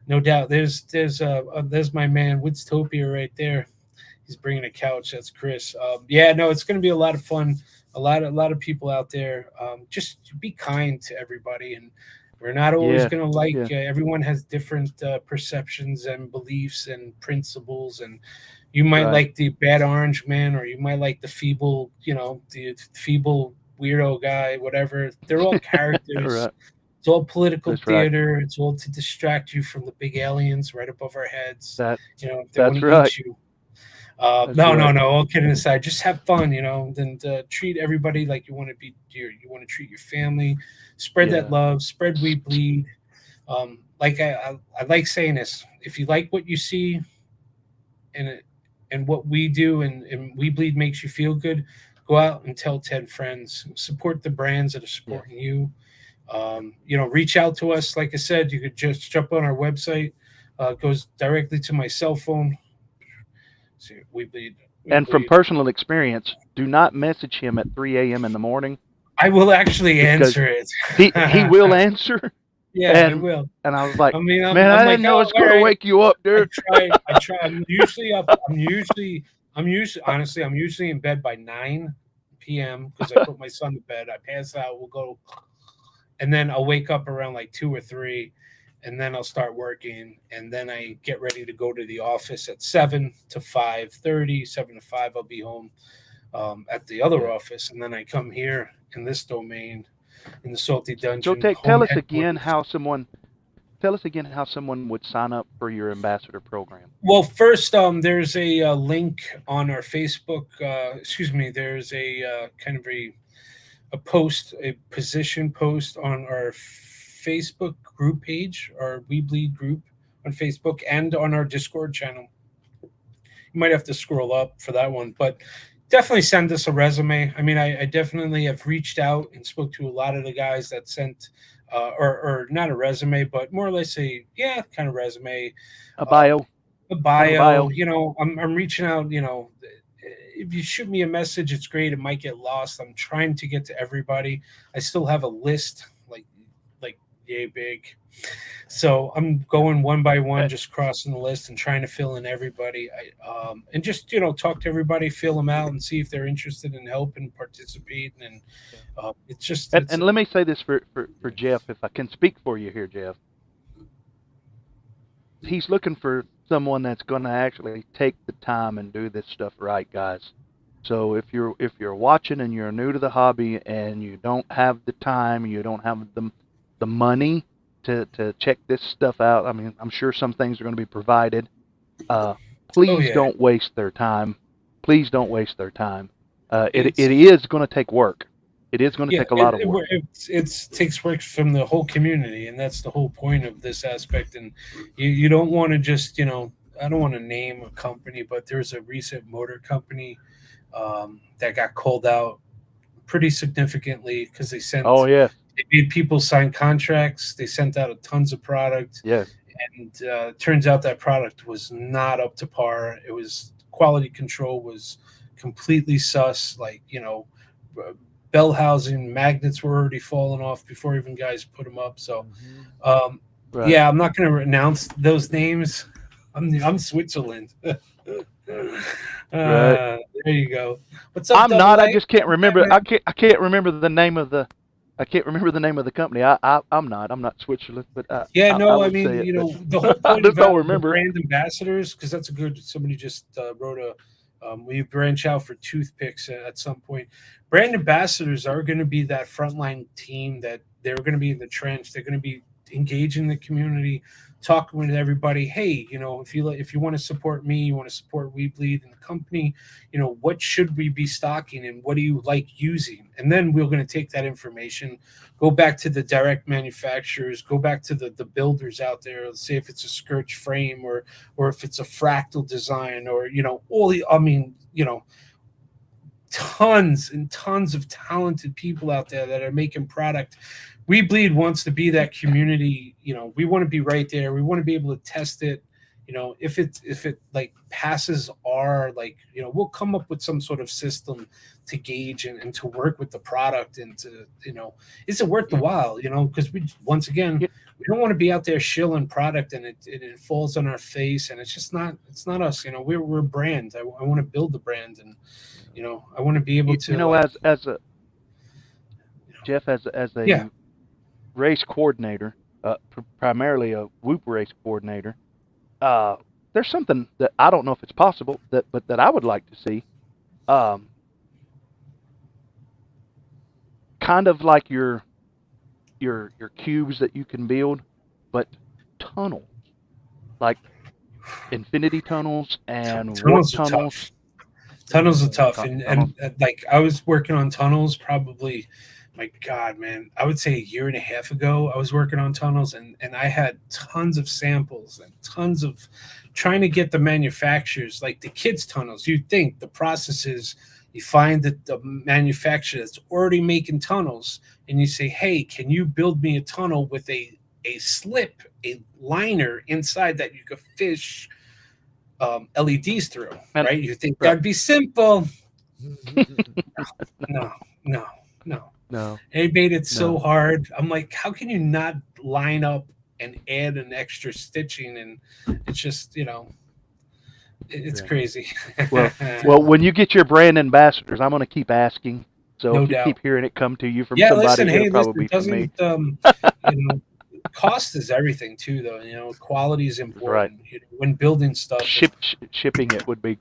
no doubt. There's my man Woodstopia right there. He's bringing a couch. That's Chris. Yeah, no, it's going to be a lot of fun. A lot of people out there. Just be kind to everybody, and we're not always going to like. Everyone has different perceptions and beliefs and principles, and you might like the bad orange man, or you might like the feeble, you know, the feeble weirdo guy, whatever. They're all characters. It's all political theater. It's all to distract you from the big aliens right above our heads. You know, they want to eat you. No. All kidding aside, just have fun, you know, and treat everybody like you want to be. You want to treat your family. Spread that love. Spread WeBleed. Like I like saying this. If you like what you see, and what we do, and WeBleed makes you feel good, go out and tell 10 friends. Support the brands that are supporting you. You know, reach out to us. Like I said, you could just jump on our website. It goes directly to my cell phone. See, WeBleed. And from personal experience, do not message him at 3 a.m. in the morning. I will actually answer it. He will answer. Yeah, I will. And I was like, man, I didn't know it's going to wake you up, dude. I try. I'm usually up. I'm usually in bed by 9 p.m. because I put my son to bed. I pass out. We'll go, and then I'll wake up around like 2 or 3. And then I'll start working, and then I get ready to go to the office at 7 to 5:30. 7 to 5, I'll be home at the other office, and then I come here in this domain, in the Salty Dungeon. Zoetek, tell us again how someone would sign up for your ambassador program. Well, first, there's a link on our Facebook. There's a kind of a post, a position post on our Facebook group page, our WeBleed group on Facebook, and on our Discord channel. You might have to scroll up for that one, but definitely send us a resume. I mean, I definitely have reached out and spoke to a lot of the guys that sent, or not a resume, but more or less kind of resume, a bio. You know, I'm reaching out. You know, if you shoot me a message, it's great. It might get lost. I'm trying to get to everybody. I still have a list like yay big. So I'm going one by one, just crossing the list and trying to fill in everybody. And just, you know, talk to everybody, fill them out and see if they're interested in helping, participating. And it's just... And let me say this for Jeff, if I can speak for you here, Jeff. He's looking for someone that's going to actually take the time and do this stuff right, guys. So if you're watching and you're new to the hobby and you don't have the time, you don't have the money to check this stuff out. I mean, I'm sure some things are going to be provided. Please don't waste their time. Please don't waste their time. It is going to take work. It is going to take a lot of work. It takes work from the whole community, and that's the whole point of this aspect. And you don't want to just, you know, I don't want to name a company, but there's a recent motor company that got called out pretty significantly because they sent... They made people sign contracts. They sent out tons of product. Yes. And turns out that product was not up to par. It was quality control was completely sus. Like, you know, bell housing magnets were already falling off before even guys put them up. So, yeah, I'm not going to announce those names. I'm Switzerland. There you go. What's up? I'm not. I just can't remember. I can't remember the name of the. I can't remember the name of the company. I'm not Switzerland, but I mean, you know, the whole point about the brand ambassadors, because that's a good. Somebody just wrote we branch out for toothpicks at some point. Brand ambassadors are going to be that frontline team that they're going to be in the trench. They're going to be engaging the community, talking with everybody. Hey, you know, if you want to support me, you want to support WeBleed and the company, you know, what should we be stocking and what do you like using? And then we're going to take that information, go back to the direct manufacturers, go back to the builders out there. Let's say if it's a Scourge frame or if it's a fractal design or, you know, you know, tons and tons of talented people out there that are making product. WeBleed wants to be that community. You know, we want to be right there. We want to be able to test it, if it like passes our, like, we'll come up with some sort of system to gauge and to work with the product and to, is it worth the while, because once again, we don't want to be out there shilling product and it falls on our face, and it's not us. We're a brand. I want to build the brand, and I want to be able to, as a Jeff, as a yeah. race coordinator, primarily a Whoop race coordinator, there's something that I don't know if it's possible but that I would like to see. Kind of like your cubes that you can build, but tunnels, like infinity tunnels and warp tunnels. Tunnels are tough, and like I was working on tunnels probably, my God, man, I would say a year and a half ago. I was working on tunnels, and I had tons of samples and tons of trying to get the manufacturers, like the kids' tunnels. You'd think the process is you find that the manufacturer that's already making tunnels, and you say, hey, can you build me a tunnel with a slip, a liner inside that you could fish LEDs through, right? You think that'd be simple. No. They made it so hard. I'm like, how can you not line up and add an extra stitching? And it's just, it's crazy. Well, when you get your brand ambassadors, I'm going to keep asking. So No if you doubt. keep hearing it come to you from somebody, it'll probably be from me. Cost is everything too, though. Quality is important. Right. When building stuff, shipping it would be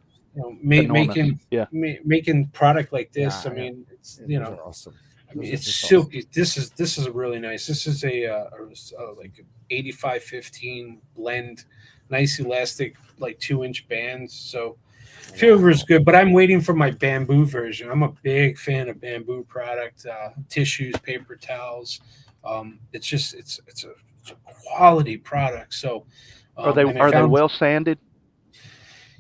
making product like this. Yeah, I mean, it's awesome. I mean, it's silky. Awesome. This is really nice. This is a like an 85-15 blend, nice elastic, like 2-inch bands. So feels good. But I'm waiting for my bamboo version. I'm a big fan of bamboo product, tissues, paper towels. It's just it's a quality product. So are they well sanded?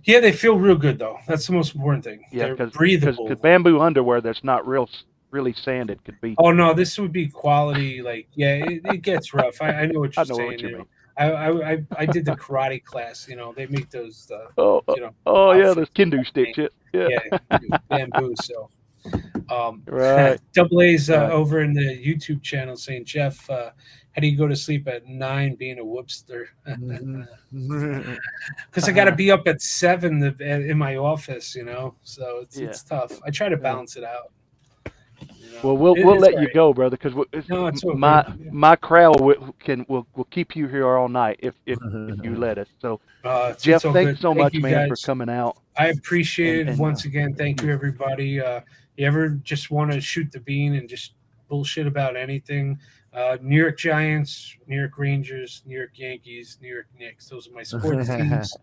Yeah, they feel real good though. That's the most important thing. Yeah, they're breathable. Because bamboo underwear that's not really sanded could be. Oh no, this would be quality. Like, yeah, it gets rough. I know what you're saying. What you mean. I did the karate class. They make those. Yeah, those kendo sticks. Yeah, bamboo. So, right. Double A's over in the YouTube channel saying, Jeff, how do you go to sleep at 9 being a whoopster? Because I got to be up at 7 in my office. So it's tough. I try to balance it out. Well, we'll let you go, brother, because my crowd will keep you here all night if you let us. So, Jeff, thanks so much, man, for coming out. I appreciate it once again. Thank you, everybody. You ever just want to shoot the bean and just bullshit about anything? New York Giants, New York Rangers, New York Yankees, New York Knicks. Those are my sports teams.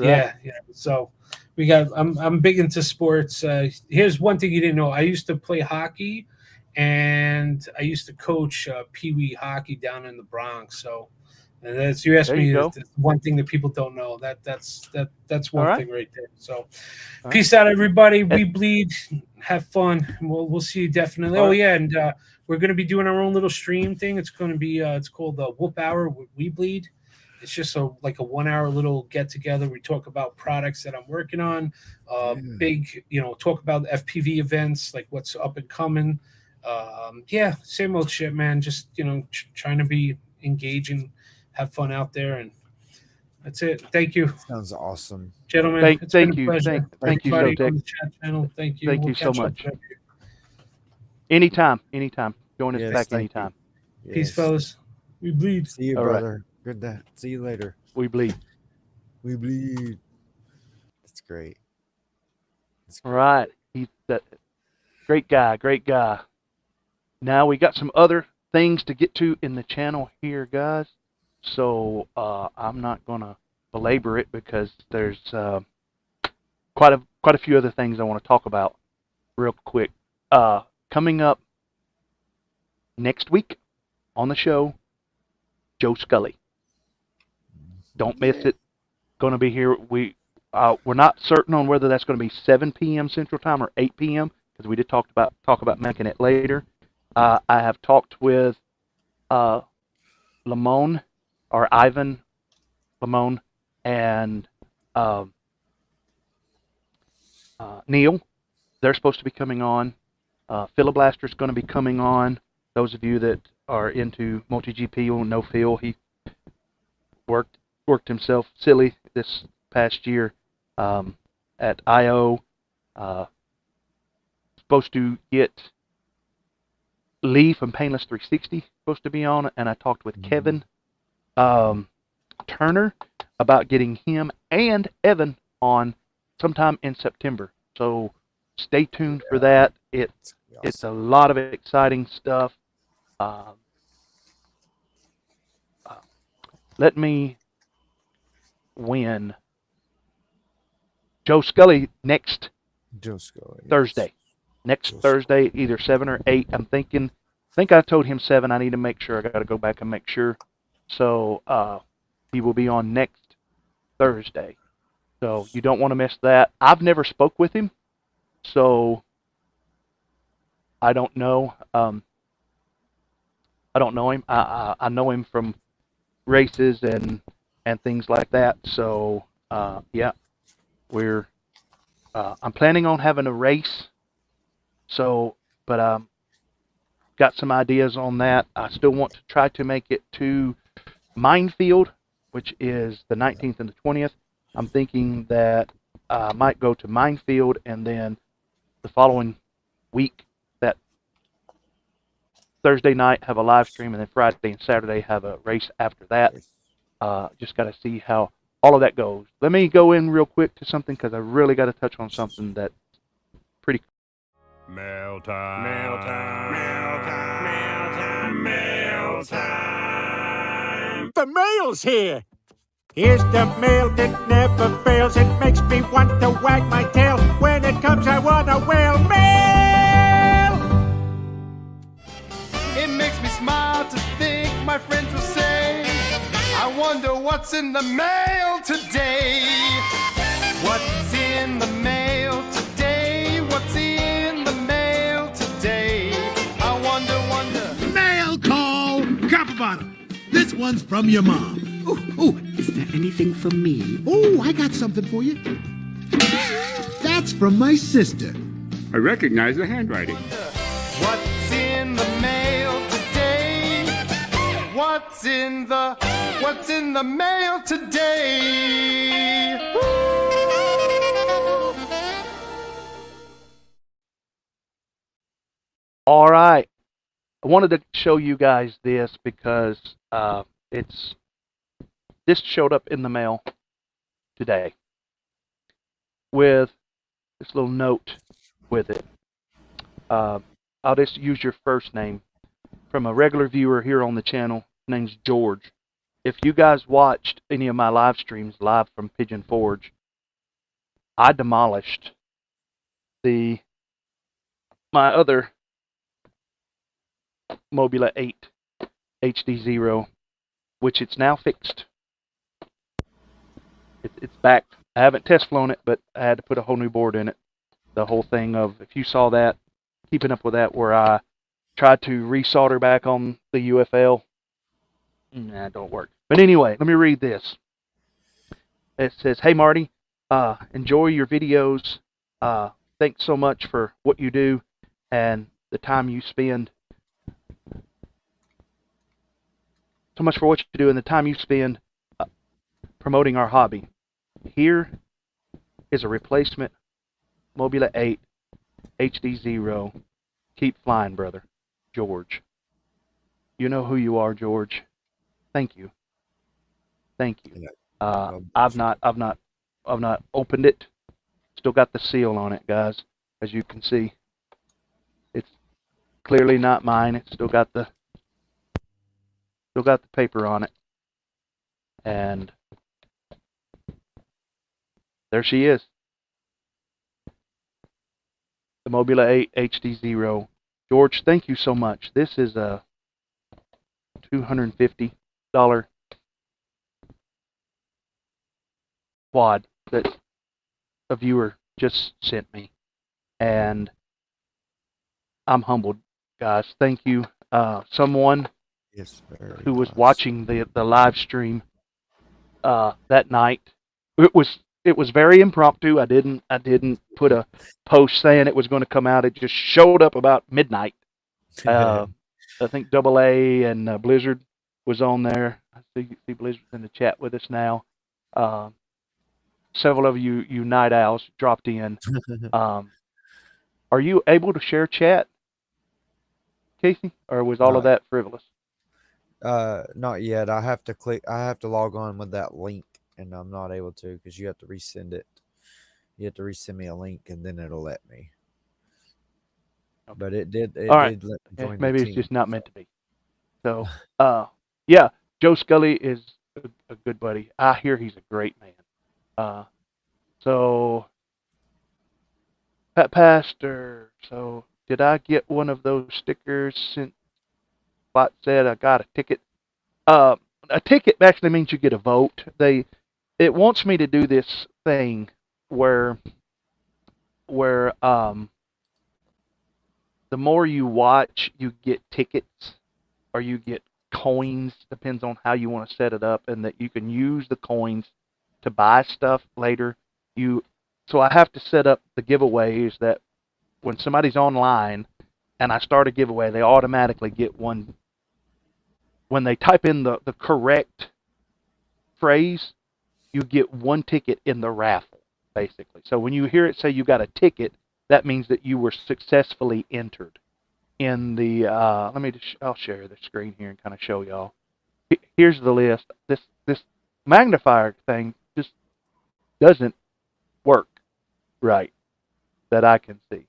Yeah. So we got. I'm big into sports. Here's one thing you didn't know. I used to play hockey, and I used to coach pee-wee hockey down in the Bronx. So, and that's you asked me. That's one thing that people don't know. That's one thing right there. So, peace out, everybody. We bleed. Have fun. We'll see you definitely. Oh yeah, and we're going to be doing our own little stream thing. It's going to be it's called the Whoop Hour with WeBleed. It's just like a 1-hour little get together. We talk about products that I'm working on. Big, talk about FPV events, like what's up and coming. Same old shit, man. Just trying to be engaging, have fun out there, and that's it. Thank you. Sounds awesome, gentlemen. Thank you, thank you, Zotek. On the chat channel. Thank you. Thank you so much. Anytime. Join us back anytime. Peace, fellas. We bleed. See you, brother. Good night. See you later. We bleed. We bleed. That's great. All right. He's that great guy. Now we got some other things to get to in the channel here, guys. So I'm not gonna belabor it because there's quite a few other things I want to talk about real quick. Coming up next week on the show, Joe Scully. Don't miss it. Going to be here. We're not certain on whether that's going to be 7 p.m. Central Time or 8 p.m. because we did talk about making it later. I have talked with Lamone or Ivan Lamone and Neil. They're supposed to be coming on. Philiblaster's going to be coming on. Those of you that are into MultiGP will know Phil. He worked himself silly this past year at I.O. Supposed to get Lee from Painless 360 supposed to be on it, and I talked with Kevin Turner about getting him and Evan on sometime in September. So stay tuned for that. It's a lot of exciting stuff. Let me win. Joe Scully next Thursday. Next Thursday, either 7 or 8. I think I told him 7. I need to make sure. I got to go back and make sure. So he will be on next Thursday. So you don't want to miss that. I've never spoke with him, so I don't know. I don't know him. I know him from races and things like that. So yeah, I'm planning on having a race. So, but got some ideas on that. I still want to try to make it to Minefield, which is the 19th and the 20th. I'm thinking that I might go to Minefield, and then the following week, that Thursday night, have a live stream, and then Friday and Saturday have a race after that. Just got to see how all of that goes. Let me go in real quick to something, because I really got to touch on something that's pretty cool. Mail time. Mail time. Mail time. Mail time. Mail time. The mail's here. Here's the mail that never fails. It makes me want to wag my tail. When it comes, I want to wail. Mail! It makes me smile to think my friends will say, I wonder what's in the mail today. What's in the mail today? What's in the mail today? I wonder. Mail call! Copper bottom. This one's from your mom. Oh, is there anything for me? Oh, I got something for you. That's from my sister. I recognize the handwriting. What's in the mail today? What's in the mail today? All right. I wanted to show you guys this because this showed up in the mail today with this little note with it. I'll just use your first name. From a regular viewer here on the channel. His name's George. If you guys watched any of my live streams live from Pigeon Forge, I demolished my other Mobula 8 HDzero, which it's now fixed. It's back. I haven't test flown it, but I had to put a whole new board in it. The whole thing of, if you saw that, keeping up with that, where I tried to resolder back on the UFL, nah, it don't work. But anyway, let me read this. It says, "Hey Marty, enjoy your videos. Thanks so much for what you do and the time you spend. So much for what you do and the time you spend promoting our hobby. Here is a replacement Mobula 8 HDzero. Keep flying, brother. George." You know who you are, George. Thank you. Thank you. I've not opened it. Still got the seal on it, guys. As you can see, it's clearly not mine. It's still got the paper on it. And there she is. The Mobula 8 HDzero. George, thank you so much. This is a $250 quad that a viewer just sent me. And I'm humbled, guys. Thank you. Someone who was watching the live stream that night it was very impromptu. I didn't put a post saying it was going to come out. It just showed up about midnight. I think Double A and Blizzard was on there. I see Blizzard's in the chat with us now. Several of you night owls dropped in. Are you able to share chat, Casey, or was all of that frivolous? Not yet. I have to log on with that link, and I'm not able to because you have to resend it. You have to resend me a link, and then it'll let me. Okay. But it did. It all did let me join maybe the it's team, just not meant to be. So, yeah, Joe Scully is a good buddy. I hear he's a great man. So, Phatpastor. So, did I get one of those stickers since Bot said I got a ticket? A ticket actually means you get a vote. It wants me to do this thing where the more you watch, you get tickets or you get coins, depends on how you want to set it up, and that you can use the coins to buy stuff later. So I have to set up the giveaways that when somebody's online and I start a giveaway, they automatically get one. When they type in the correct phrase, you get one ticket in the raffle, basically. So when you hear it say you got a ticket, that means that you were successfully entered in the, I'll share the screen here and kind of show y'all. Here's the list. This magnifier thing just doesn't work right that I can see.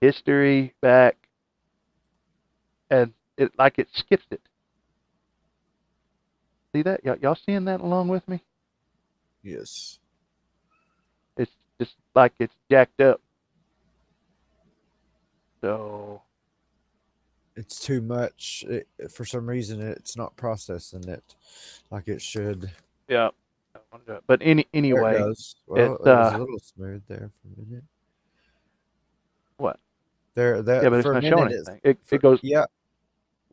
History, back, and it skips it. See that? Y'all seeing that along with me? Yes. It's just like it's jacked up. So it's too much. For some reason, it's not processing it like it should. Yeah. But anyway, there it goes. Well, it was a little smooth there for a minute. What? There. Yeah, but it's not showing anything. It goes. Yeah.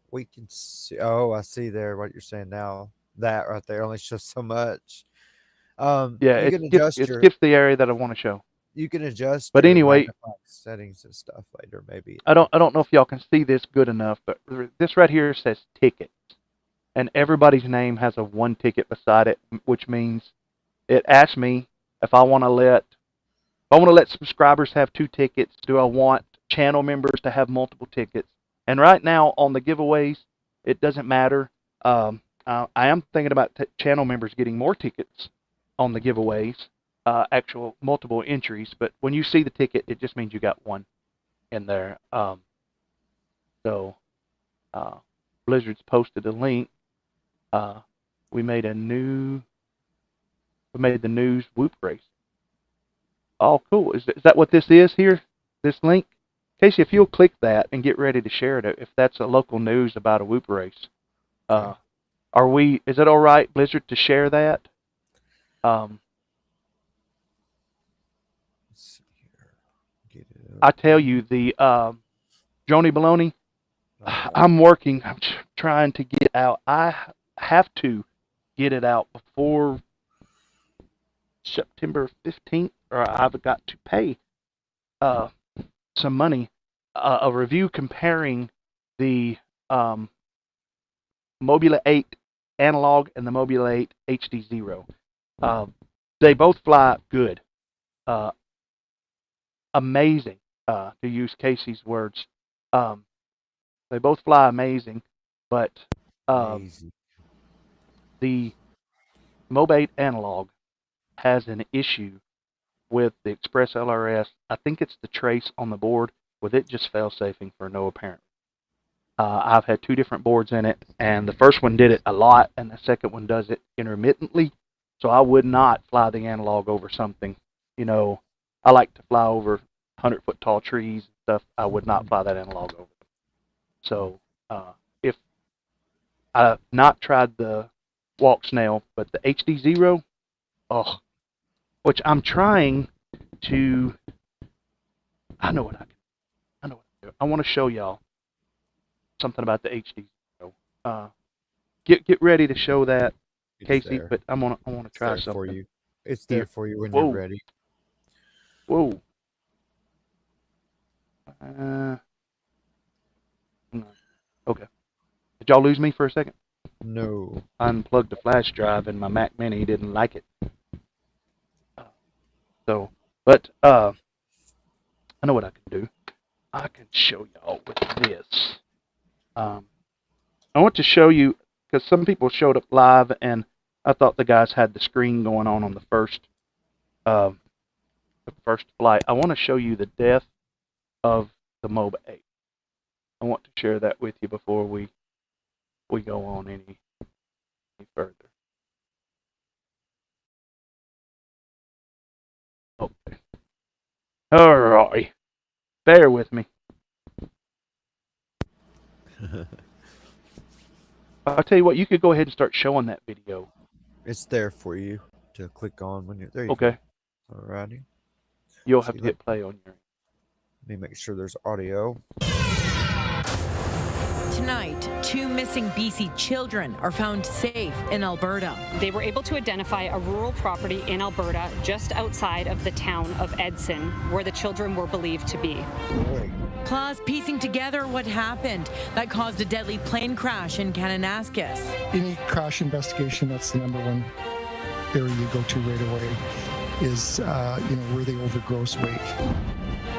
We can see. Oh, I see there what you're saying now. That right there only shows so much. Yeah, it skips the area that I want to show. You can adjust. But anyway, settings and stuff later, maybe. I don't know if y'all can see this good enough, but this right here says tickets, and everybody's name has a one ticket beside it, which means it asks me if I want to let subscribers have 2 tickets. Do I want channel members to have multiple tickets? And right now on the giveaways, it doesn't matter. I am thinking about channel members getting more tickets on the giveaways, actual multiple entries. But when you see the ticket, it just means you got one in there. So Blizzard's posted a link. We made the news Whoop race. Oh, cool. Is that what this is here? This link? Casey, if you'll click that and get ready to share it, if that's a local news about a Whoop race. Is it all right, Blizzard, to share that? I tell you, the Joni Baloney, I'm trying to get out. I have to get it out before September 15th, or I've got to pay some money. A review comparing the Mobula 8 analog and the Mobula 8 HDzero. They both fly good. Amazing, to use Casey's words. They both fly amazing, but the Mob 8 analog has an issue with the Express LRS. I think it's the trace on the board with it just fail-safing for no apparent. I've had 2 different boards in it, and the first one did it a lot, and the second one does it intermittently. So I would not fly the analog over something. I like to fly over 100-foot tall trees and stuff. I would not fly that analog over them. So if I've not tried the walksnail, but the HDzero, which I'm trying to. I know what I do. I want to show y'all something about the HDzero. Get ready to show that, Casey. But I want to try something for you. It's Here. there for you when Whoa. you're ready. Whoa. Okay. Did y'all lose me for a second? No. I unplugged the flash drive and my Mac Mini didn't like it. But I know what I can do. I can show y'all with this. I want to show you, because some people showed up live and I thought the guys had the screen going on the first flight. I want to show you the death of the MOBA 8. I want to share that with you before we go on any further. Okay. All right. Bear with me. I'll tell you what, you could go ahead and start showing that video. It's there for you to click on when you're there. You Okay. Go. Alrighty. You'll have to hit play on your. Let me make sure there's audio. Tonight, 2 missing BC children are found safe in Alberta. They were able to identify a rural property in Alberta just outside of the town of Edson, where the children were believed to be. Plus, piecing together what happened that caused a deadly plane crash in Kananaskis. Any crash investigation, that's the #1 area you go to right away, is were they over gross weight.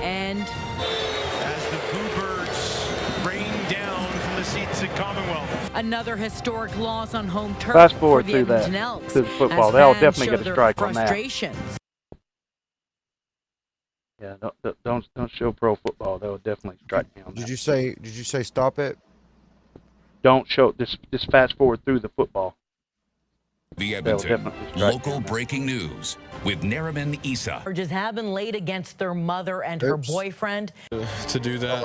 And as the bluebirds rain down from the seats at Commonwealth. Another historic loss on home turf Fast forward for the through that Edmonton Elks, to the football. as They'll fans definitely show get a their strike on that. frustrations. Yeah, don't show pro football. They'll definitely strike me on that. Did you say stop it? Don't show this fast forward through the football. The Edmonton local breaking news with Nariman Issa. Charges have been laid against their mother and her boyfriend. To do that,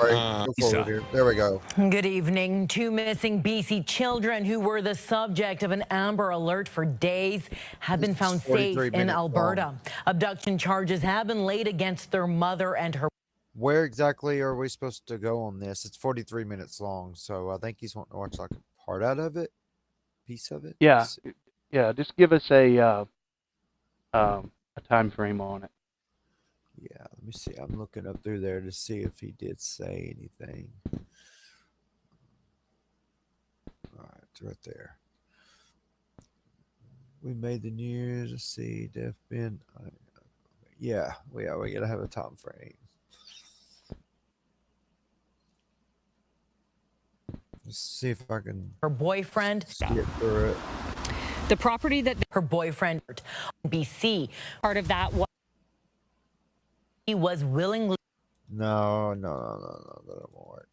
there we go. Good evening. 2 missing BC children who were the subject of an Amber Alert for days have been found safe in Alberta. Abduction charges have been laid against their mother and her. Where exactly are we supposed to go on this? It's 43 minutes long, so I think he's wanting to watch like a part out of it, piece of it. Yeah, yeah. Just give us a time frame on it. Yeah, let me see. I'm looking up through there to see if he did say anything. All right, it's right there. We made the news. Let's see, Def Ben. Yeah, we gotta have a time frame. Let's see if I can. Her boyfriend. Get through it. The property that her boyfriend, BC, part of that was he was willingly. No, that won't work.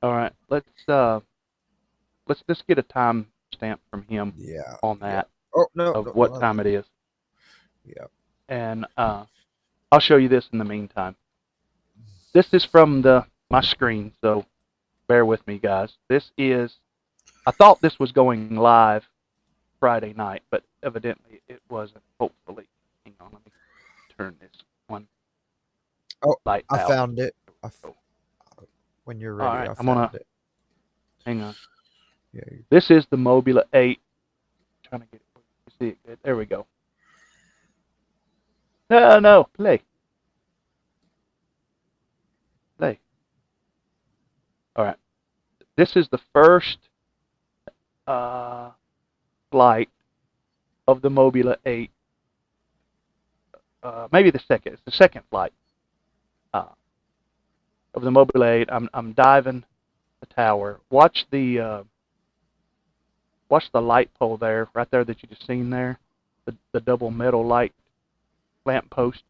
All right, let's just get a time stamp from him. Yeah. On that. Yeah. Oh no. Of what time it is. Yeah. And I'll show you this in the meantime. This is from my screen, so bear with me, guys. This is. I thought this was going live Friday night, but evidently it wasn't. Hopefully, hang on. Let me turn this one. Oh, light I out. found it. When you're ready, All right, I I'm found gonna. it. Hang on. Yeah. This is the Mobula 8. Trying to get it. You see it good. There we go. No, play. Play. All right. This is the first flight of the Mobula 8. Maybe the second. It's the second flight of the Mobula 8. I'm diving the tower. Watch the light pole there, right there that you just seen there, the double metal light lamp post.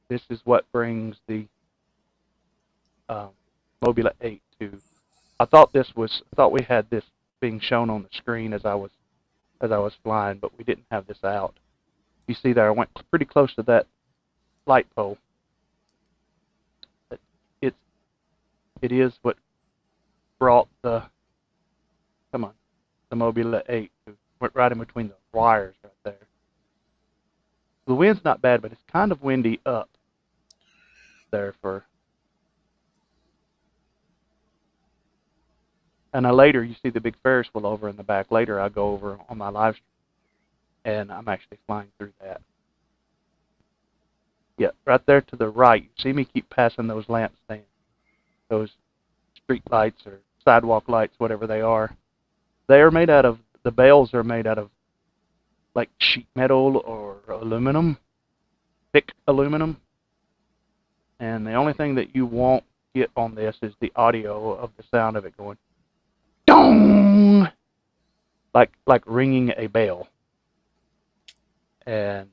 This is what brings the Mobula 8 to. I thought we had this being shown on the screen as I was flying, but we didn't have this out. You see there, I went pretty close to that light pole. It is what brought the Mobula 8 went right in between the wires right there. The wind's not bad, but it's kind of windy up there for And then later, you see the big Ferris wheel over in the back. Later, I go over on my live stream, and I'm actually flying through that. Yeah, right there to the right. You see me keep passing those lamp stands, those street lights or sidewalk lights, whatever they are. They are made out of, the bales are made out of like sheet metal or aluminum, thick aluminum. And the only thing that you won't get on this is the audio of the sound of it going dong, like ringing a bell. And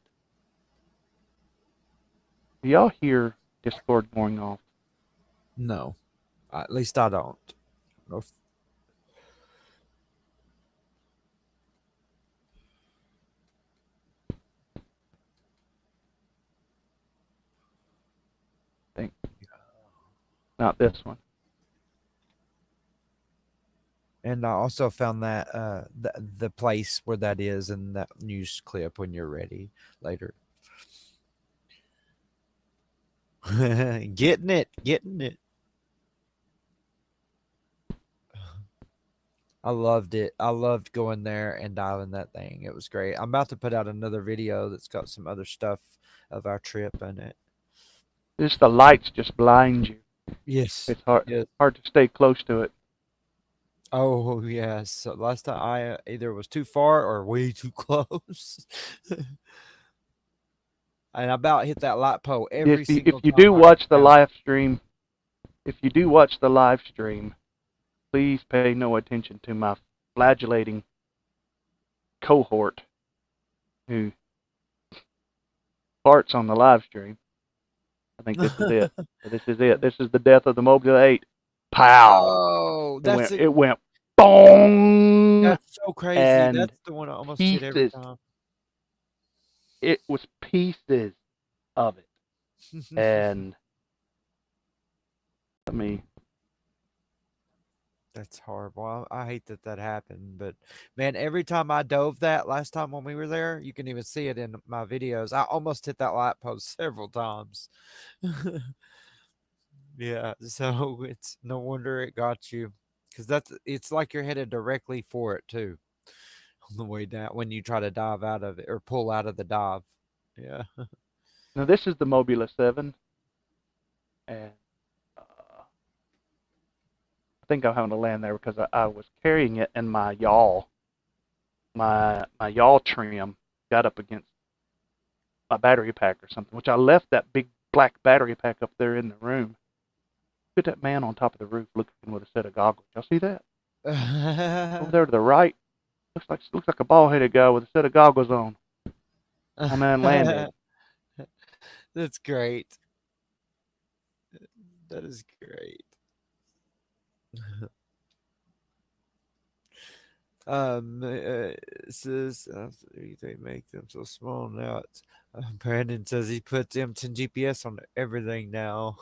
do y'all hear Discord going off? No, at least I don't. No. Think. Not this one. And I also found that the place where that is in that news clip when you're ready later. Getting it. I loved it. I loved going there and dialing that thing. It was great. I'm about to put out another video that's got some other stuff of our trip in it. Just the lights just blind you. Yes. It's hard, yes. hard to stay close to it. Oh, yes. So last time I either was too far or way too close. And I about hit that light pole every single time. If you do watch the live stream, please pay no attention to my flagellating cohort who farts on the live stream. I think this is it. This is it. This is the death of the Mobile 8. Pow! Oh, that's it went boom. That's so crazy. And that's the one I almost hit every time. It was pieces of it. And I mean, that's horrible. I hate that happened. But man, every time I dove that last time when we were there, you can even see it in my videos. I almost hit that light post several times. Yeah, so it's no wonder it got you, because it's like you're headed directly for it too on the way down when you try to dive out of it or pull out of the dive. Yeah. Now this is the Mobula 7, and I think I'm having to land there because I was carrying it and my yaw, my yaw trim got up against my battery pack or something, which I left that big black battery pack up there in the room. Look at that man on top of the roof looking with a set of goggles. Y'all see that? Over there to the right, looks like a bald-headed guy with a set of goggles on. My man landed. That's great. That is great. It says they make them so small now. It's, Brandon says he puts M10 GPS on everything now.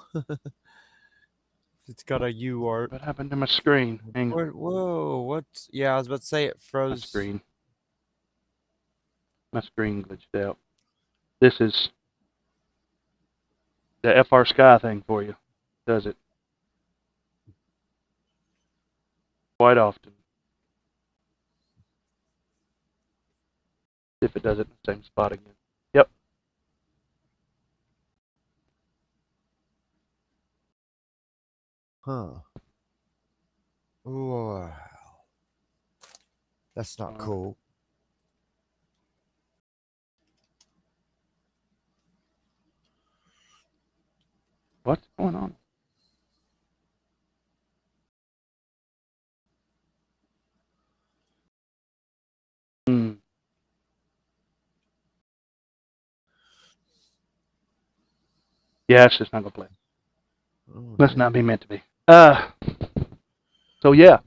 It's got a U art. What happened to my screen? Hang on. Whoa, what? Yeah, I was about to say it froze. My screen glitched out. This is the FR Sky thing for you. Does it? Quite often. See if it does it in the same spot again. Yep. Huh. Wow. That's not cool. What's going on? Yeah, it's just not gonna play. Must not be meant to be. So yeah,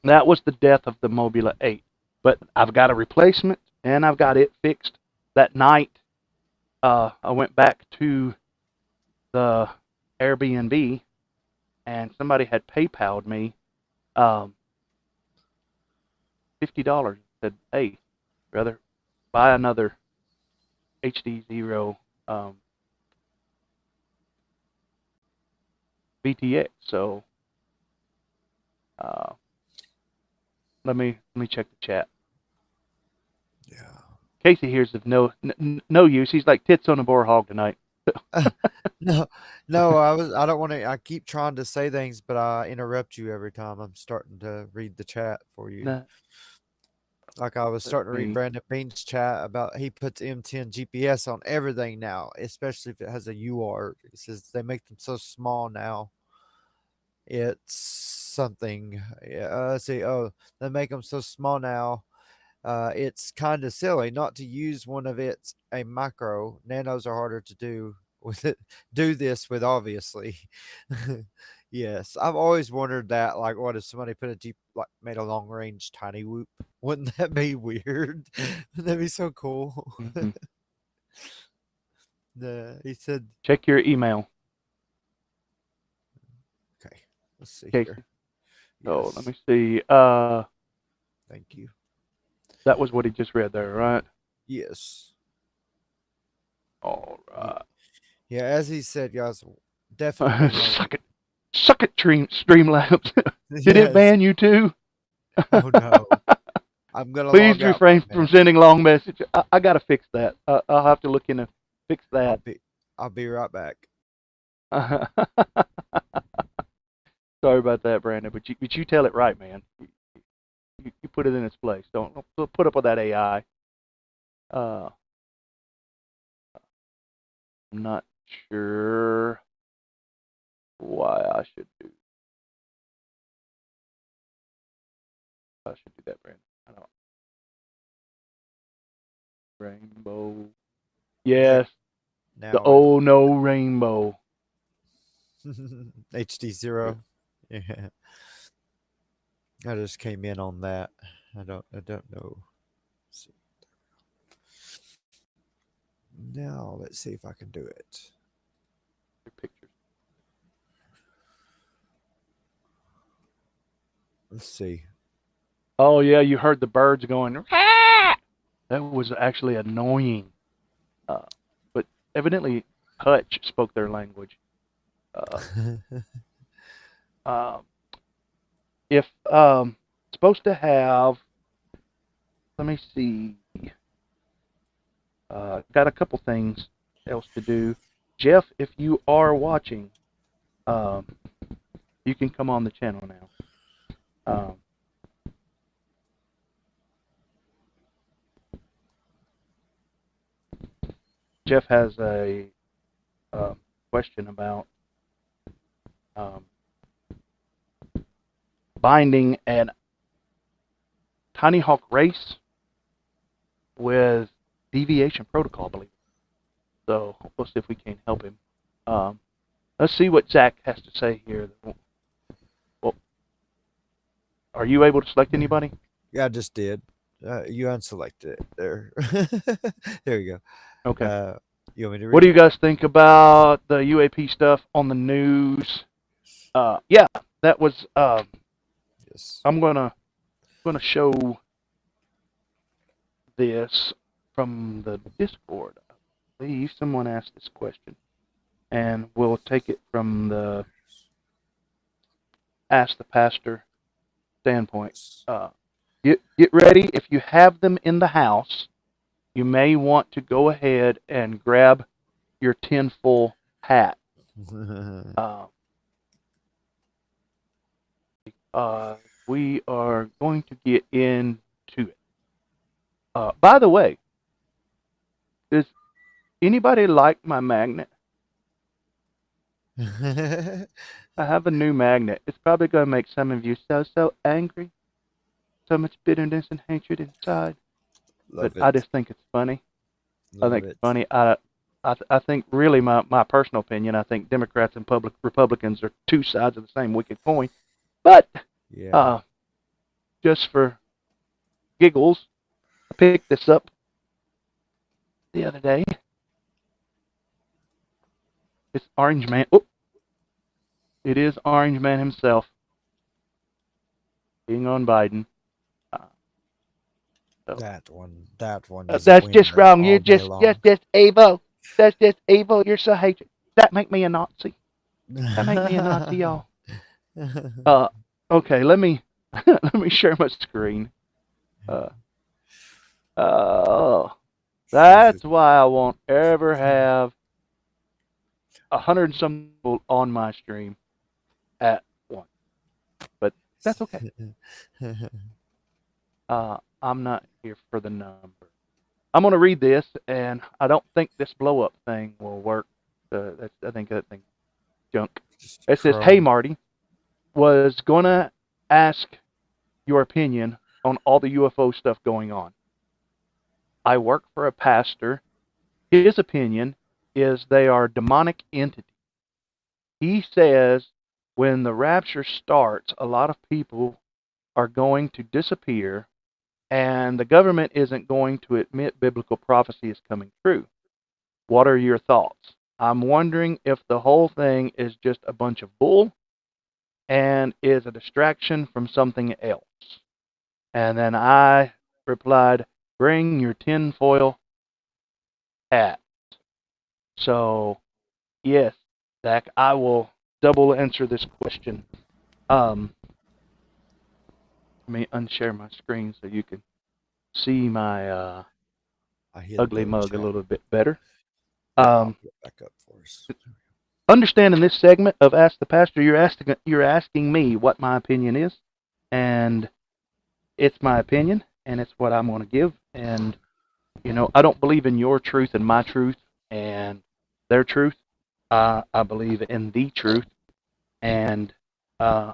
that was the death of the Mobula 8. But I've got a replacement and I've got it fixed. That night, I went back to the Airbnb and somebody had PayPal'd me $50. Said, hey, brother, buy another HDzero VTX. So Let me check the chat. Yeah. Casey here's of no use. He's like tits on a boar hog tonight. No, I don't want to. I keep trying to say things, but I interrupt you every time. I'm starting to read the chat for you. Nah. Like I was starting to read Brandon Bean's chat about he puts M10 GPS on everything now, especially if it has a UART. He says they make them so small now. It's something. Let's see. Oh, they make them so small now. It's kind of silly not to use one of its a micro. Nanos are harder to do with it. Do this with obviously. Yes, I've always wondered that. Like, what if somebody put a Jeep like made a long range TinyWhoop? Wouldn't that be weird? Wouldn't that be so cool? Mm-hmm. He said, check your email. Okay, let's see Casey. here. Oh, Yes. let me see. Thank you. That was what he just read there, right? Yes. All right. Yeah, as he said, guys, definitely. Suck it, Streamlabs. Did it ban you too? Oh no. I'm gonna Please log out refrain for a from minute. sending long messages. I gotta fix that. I'll have to look into fix that. I'll be right back. Sorry about that, Brandon. But you tell it right, man. You put it in its place. Don't put up with that AI. I'm not sure why I should do that, Brandon. I don't. Rainbow. Yes. Now The oh no rainbow. HDzero. Yeah. I just came in on that. I don't know. Let's see. Now let's see if I can do it. Your pictures. Let's see. Oh yeah, you heard the birds going. Ah! That was actually annoying. But evidently Hutch spoke their language. If supposed to have, let me see. Got a couple things else to do. Jeff, if you are watching, you can come on the channel now. Jeff has a question about binding an Tiny Hawk race with deviation protocol, I believe. So we'll see if we can help him. Let's see what Zach has to say here. Well, are you able to select anybody? Yeah, I just did. You unselected it there. There you go. Okay. You want me to read What do you guys think about the UAP stuff on the news? Yeah, that was. Yes. I'm gonna show this from the Discord. I believe someone asked this question, and we'll take it from the Ask the Pastor standpoint. Get ready. If you have them in the house, you may want to go ahead and grab your tinfoil hat. We are going to get into it. By the way, does anybody like my magnet? I have a new magnet. It's probably going to make some of you so angry. So much bitterness and hatred inside. I just think it's funny. I think it's funny. I think really my personal opinion, I think Democrats and Republicans are two sides of the same wicked coin. But just for giggles, I picked this up the other day. It's Orange Man. Oh, it is Orange Man himself being on Biden. That one. That's just wrong. That's just evil. That's just evil. You're so hatred. That make me a Nazi. That make me a Nazi, y'all. Okay, let me Let me share my screen. Oh, that's why I won't ever have 100 and some people on my stream at once. But that's okay. I'm not here for the number. I'm going to read this, and I don't think this blow-up thing will work. I think that thing's junk. It says, "Hey, Marty, was going to ask your opinion on all the UFO stuff going on. I work for a pastor. His opinion is they are demonic entities. He says when the rapture starts, a lot of people are going to disappear, and the government isn't going to admit biblical prophecy is coming true. What are your thoughts? I'm wondering if the whole thing is just a bunch of bull and is a distraction from something else." And then I replied, "Bring your tinfoil hat." So, yes, Zach, I will double answer this question. Let me unshare my screen so you can see my ugly mug a little bit better. Back up for us. Understand in this segment of Ask the Pastor, you're asking me what my opinion is, and it's my opinion, and it's what I'm going to give. And you know, I don't believe in your truth and my truth and their truth. I believe in the truth, and I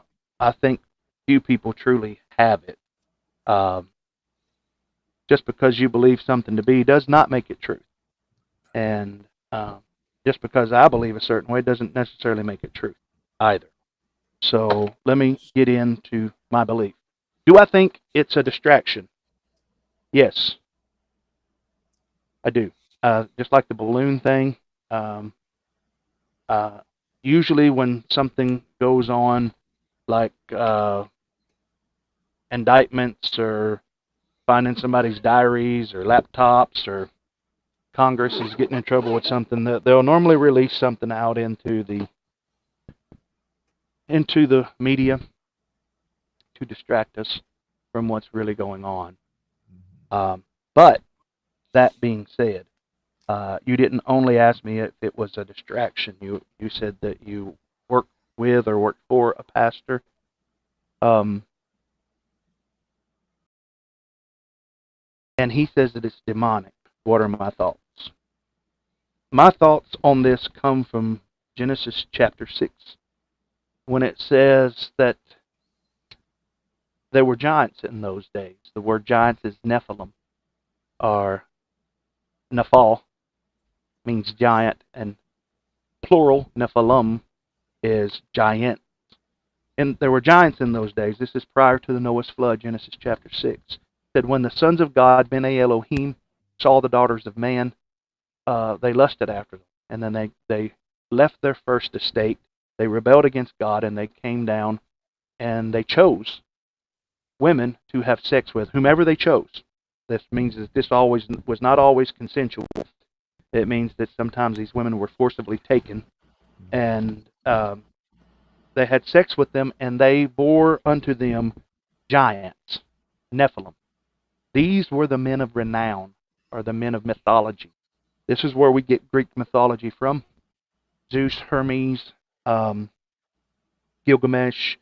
think few people truly have it. Just because you believe something to be does not make it true. And just because I believe a certain way doesn't necessarily make it true either. So let me get into my belief. Do I think it's a distraction? Yes, I do. Just like the balloon thing. Usually when something goes on, like indictments or finding somebody's diaries or laptops, or Congress is getting in trouble with something, they'll normally release something out into the media to distract us from what's really going on. But that being said, you didn't only ask me if it was a distraction. You said that you work with or work for a pastor. And he says that it's demonic. What are my thoughts? My thoughts on this come from Genesis chapter 6, when it says that there were giants in those days. The word giants is Nephilim, or Nephal, means giant, and plural Nephilim is giant. And there were giants in those days. This is prior to the Noah's flood, Genesis chapter 6. It said, when the sons of God, B'nai Elohim, saw the daughters of man, they lusted after them. And then they left their first estate. They rebelled against God, and they came down, and they chose women to have sex with, whomever they chose. This means that this was not always consensual. It means that sometimes these women were forcibly taken, and they had sex with them, and they bore unto them giants, Nephilim. These were the men of renown, or the men of mythology. This is where we get Greek mythology from. Zeus, Hermes, Gilgamesh,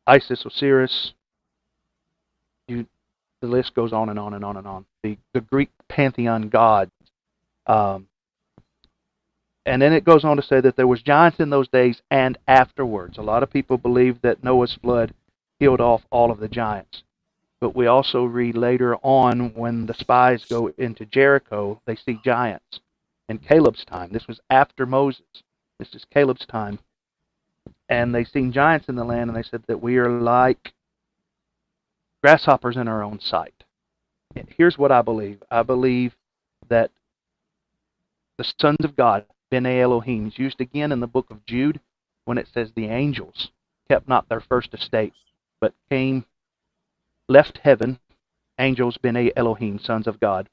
Isis, Osiris. The list goes on and on and on and on. The Greek pantheon gods. And then it goes on to say that there was giants in those days and afterwards. A lot of people believe that Noah's flood killed off all of the giants. But we also read later on, when the spies go into Jericho, they see giants. In Caleb's time, this was after Moses. This is Caleb's time. And they seen giants in the land, and they said that we are like grasshoppers in our own sight. Here's what I believe. I believe that the sons of God, B'nai Elohim, is used again in the book of Jude, when it says the angels kept not their first estate, but left heaven. Angels, B'nai Elohim, sons of God,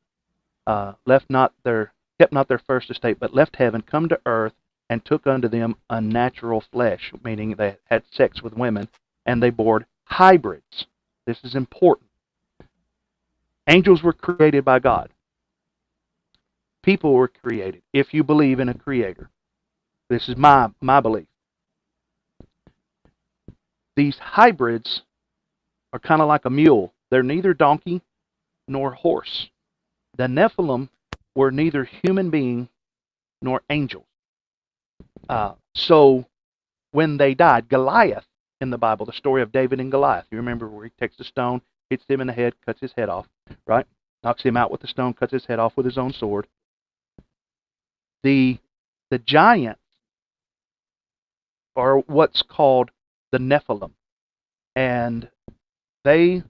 kept not their first estate, but left heaven, come to earth, and took unto them unnatural flesh, meaning they had sex with women, and they board hybrids. This is important. Angels were created by God. People were created, if you believe in a creator. This is my belief. These hybrids are kind of like a mule. They're neither donkey nor horse. The Nephilim were neither human being nor angels. So when they died, Goliath in the Bible, the story of David and Goliath, you remember where he takes a stone, hits him in the head, cuts his head off, right? Knocks him out with the stone, cuts his head off with his own sword. The giants are what's called the Nephilim, and they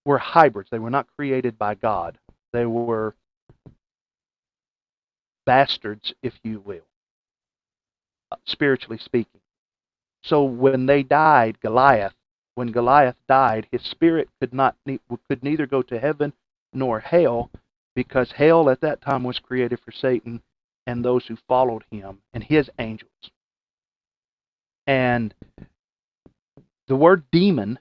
were hybrids. They were not created by God. They were bastards, if you will, spiritually speaking. So when they died, when Goliath died, his spirit could neither go to heaven nor hell, because hell at that time was created for Satan and those who followed him and his angels. And the word demon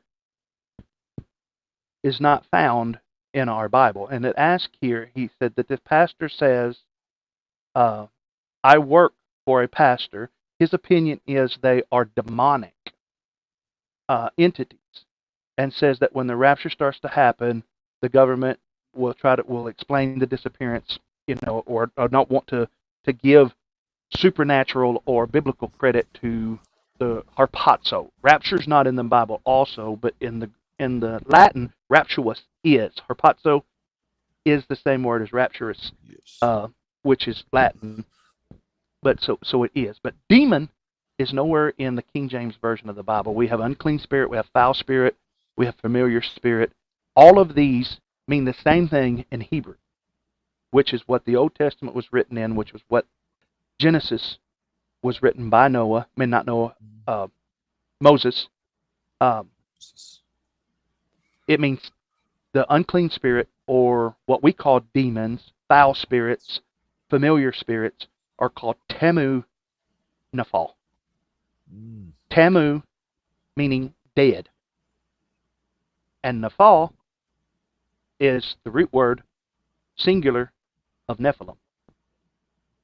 is not found in our Bible. And it asks here, he said that the pastor says, I work for a pastor. His opinion is they are demonic entities, and says that when the rapture starts to happen, the government will explain the disappearance, or not want to give supernatural or biblical credit to the harpazo. Rapture's not in the Bible also, but in the Latin, rapturus is. Harpazo is the same word as rapturus, which is Latin. But so it is. But demon is nowhere in the King James Version of the Bible. We have unclean spirit, we have foul spirit, we have familiar spirit. All of these mean the same thing in Hebrew, which is what the Old Testament was written in, which was what Genesis was written by Moses. It means the unclean spirit, or what we call demons, foul spirits, familiar spirits, are called Temu Nephal. Temu meaning dead. And Nephal is the root word, singular, of Nephilim,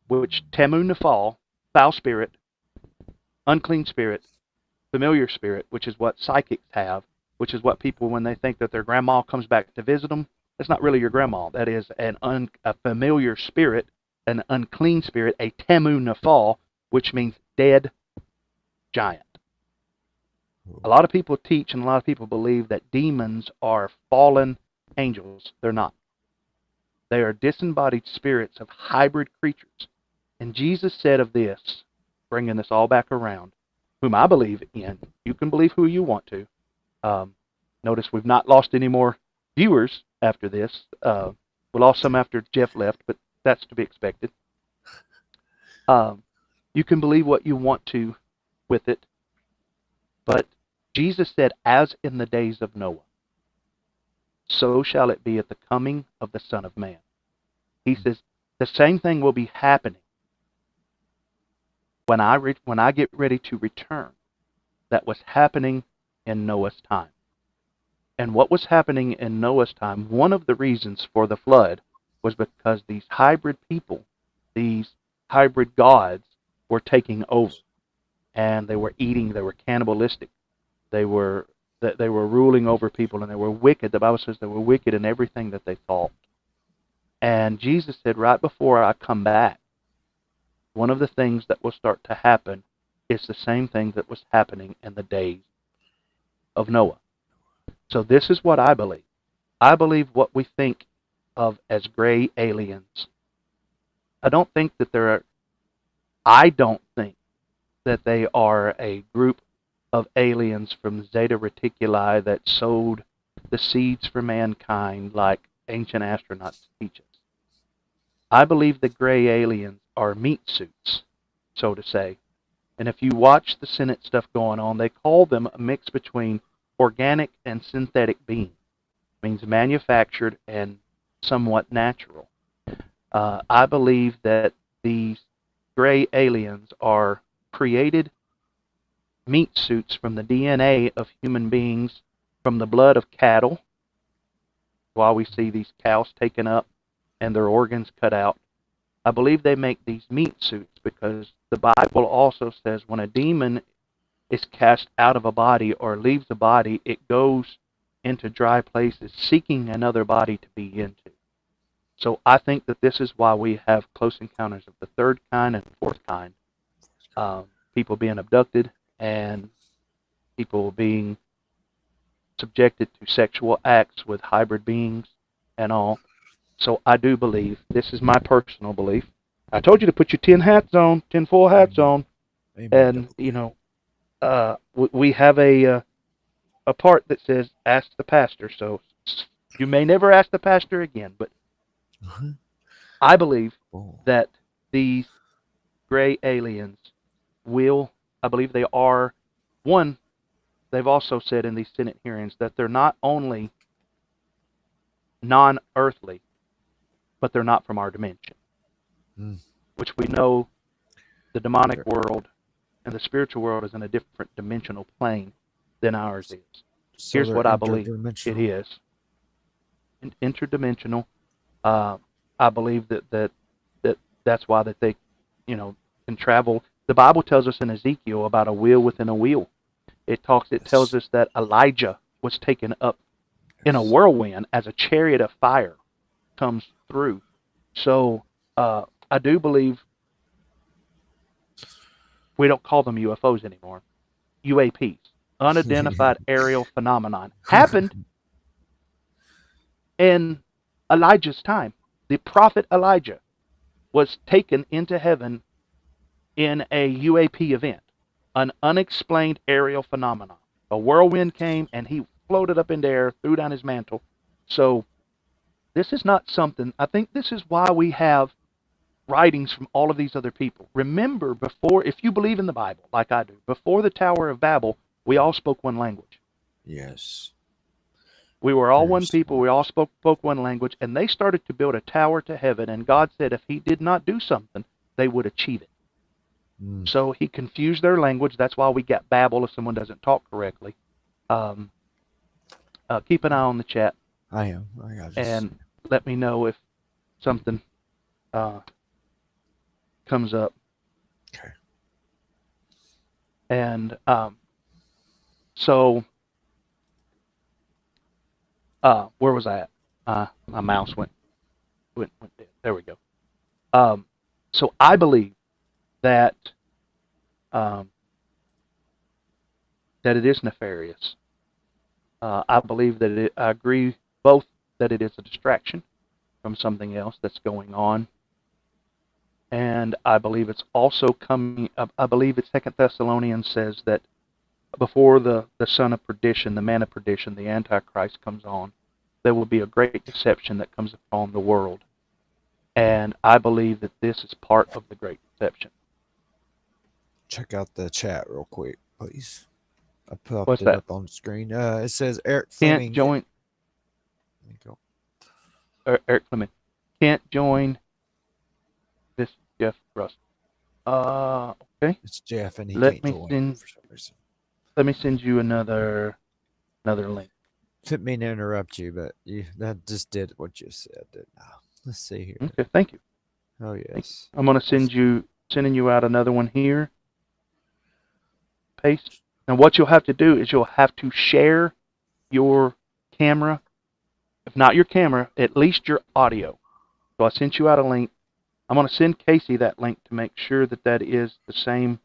which Temu Nephal, foul spirit, unclean spirit, familiar spirit, which is what psychics have, which is what people, when they think that their grandma comes back to visit them, that's not really your grandma. That is a familiar spirit, an unclean spirit, a Temu Nephal, which means dead giant. A lot of people teach and a lot of people believe that demons are fallen angels. They're not. They are disembodied spirits of hybrid creatures. And Jesus said of this, bringing this all back around, whom I believe in. You can believe who you want to. Notice we've not lost any more viewers after this. We lost some after Jeff left, but that's to be expected. You can believe what you want to with it, but Jesus said, as in the days of Noah, so shall it be at the coming of the Son of Man. He says the same thing will be happening when I get ready to return. That was happening in Noah's time. And what was happening in Noah's time, one of the reasons for the flood was because these hybrid people, these hybrid gods, were taking over. And they were eating, they were cannibalistic. They were ruling over people, and they were wicked. The Bible says they were wicked in everything that they thought. And Jesus said, right before I come back, one of the things that will start to happen is the same thing that was happening in the days of Noah. So this is what I believe. I believe what we think of as gray aliens. I don't think that they are a group of aliens from Zeta Reticuli that sowed the seeds for mankind like ancient astronauts teach us. I believe the gray aliens are meat suits, so to say. And if you watch the Senate stuff going on, they call them a mix between organic and synthetic beings. It means manufactured and somewhat natural. I believe that these gray aliens are created meat suits from the DNA of human beings, from the blood of cattle. While we see these cows taken up and their organs cut out, I believe they make these meat suits because the Bible also says when a demon is cast out of a body or leaves a body, it goes into dry places seeking another body to be into. So I think that this is why we have close encounters of the third kind and fourth kind. People being abducted and people being subjected to sexual acts with hybrid beings and all. So I do believe, this is my personal belief. I told you to put your tin foil hats on. Amen. And, we have a part that says, ask the pastor. So you may never ask the pastor again, but I believe that these gray aliens I believe they are, one, they've also said in these Senate hearings that they're not only non-earthly, but they're not from our dimension, which we know the demonic world and the spiritual world is in a different dimensional plane than ours is. So Here's what I believe it interdimensional. is. Interdimensional. I believe that's why that they, can travel. The Bible tells us in Ezekiel about a wheel within a wheel. It tells us that Elijah was taken up in a whirlwind as a chariot of fire comes through. So I do believe we don't call them UFOs anymore. UAPs, unidentified aerial phenomenon, happened in Elijah's time. The prophet Elijah was taken into heaven in a UAP event, an unexplained aerial phenomenon. A whirlwind came and he floated up in the air, threw down his mantle. So this is not something, I think this is why we have writings from all of these other people. Remember, before, if you believe in the Bible, like I do, before the Tower of Babel, we all spoke one language. Yes. We were all one people, we all spoke one language, and they started to build a tower to heaven, and God said if he did not do something, they would achieve it. So he confused their language. That's why we got Babel if someone doesn't talk correctly. Keep an eye on the chat. I am. I got this. And let me know if something comes up. Okay. And where was I at? My mouse went dead. There we go. So I believe that that it is nefarious. I believe that I agree both that it is a distraction from something else that's going on, and I believe it's also coming. I believe it's 2 Thessalonians says that before the son of perdition, the man of perdition, the Antichrist comes on, there will be a great deception that comes upon the world, and I believe that this is part of the great deception. Check out the chat real quick, please. I popped What's it that? up on the screen. It says Eric Can't Fleming. join. There you go. Eric Fleming can't join. This Jeff Russell. Okay. It's Jeff, and he can't join for some reason. Let me send you another link. Didn't mean to interrupt you, but that just did what you said, didn't I? Let's see here. Okay, thank you. Oh yes. I'm gonna sending you out another one here. Paste. Now what you'll have to do is you'll have to share your camera. If not your camera, at least your audio. So I sent you out a link. I'm going to send Casey that link to make sure that that is the same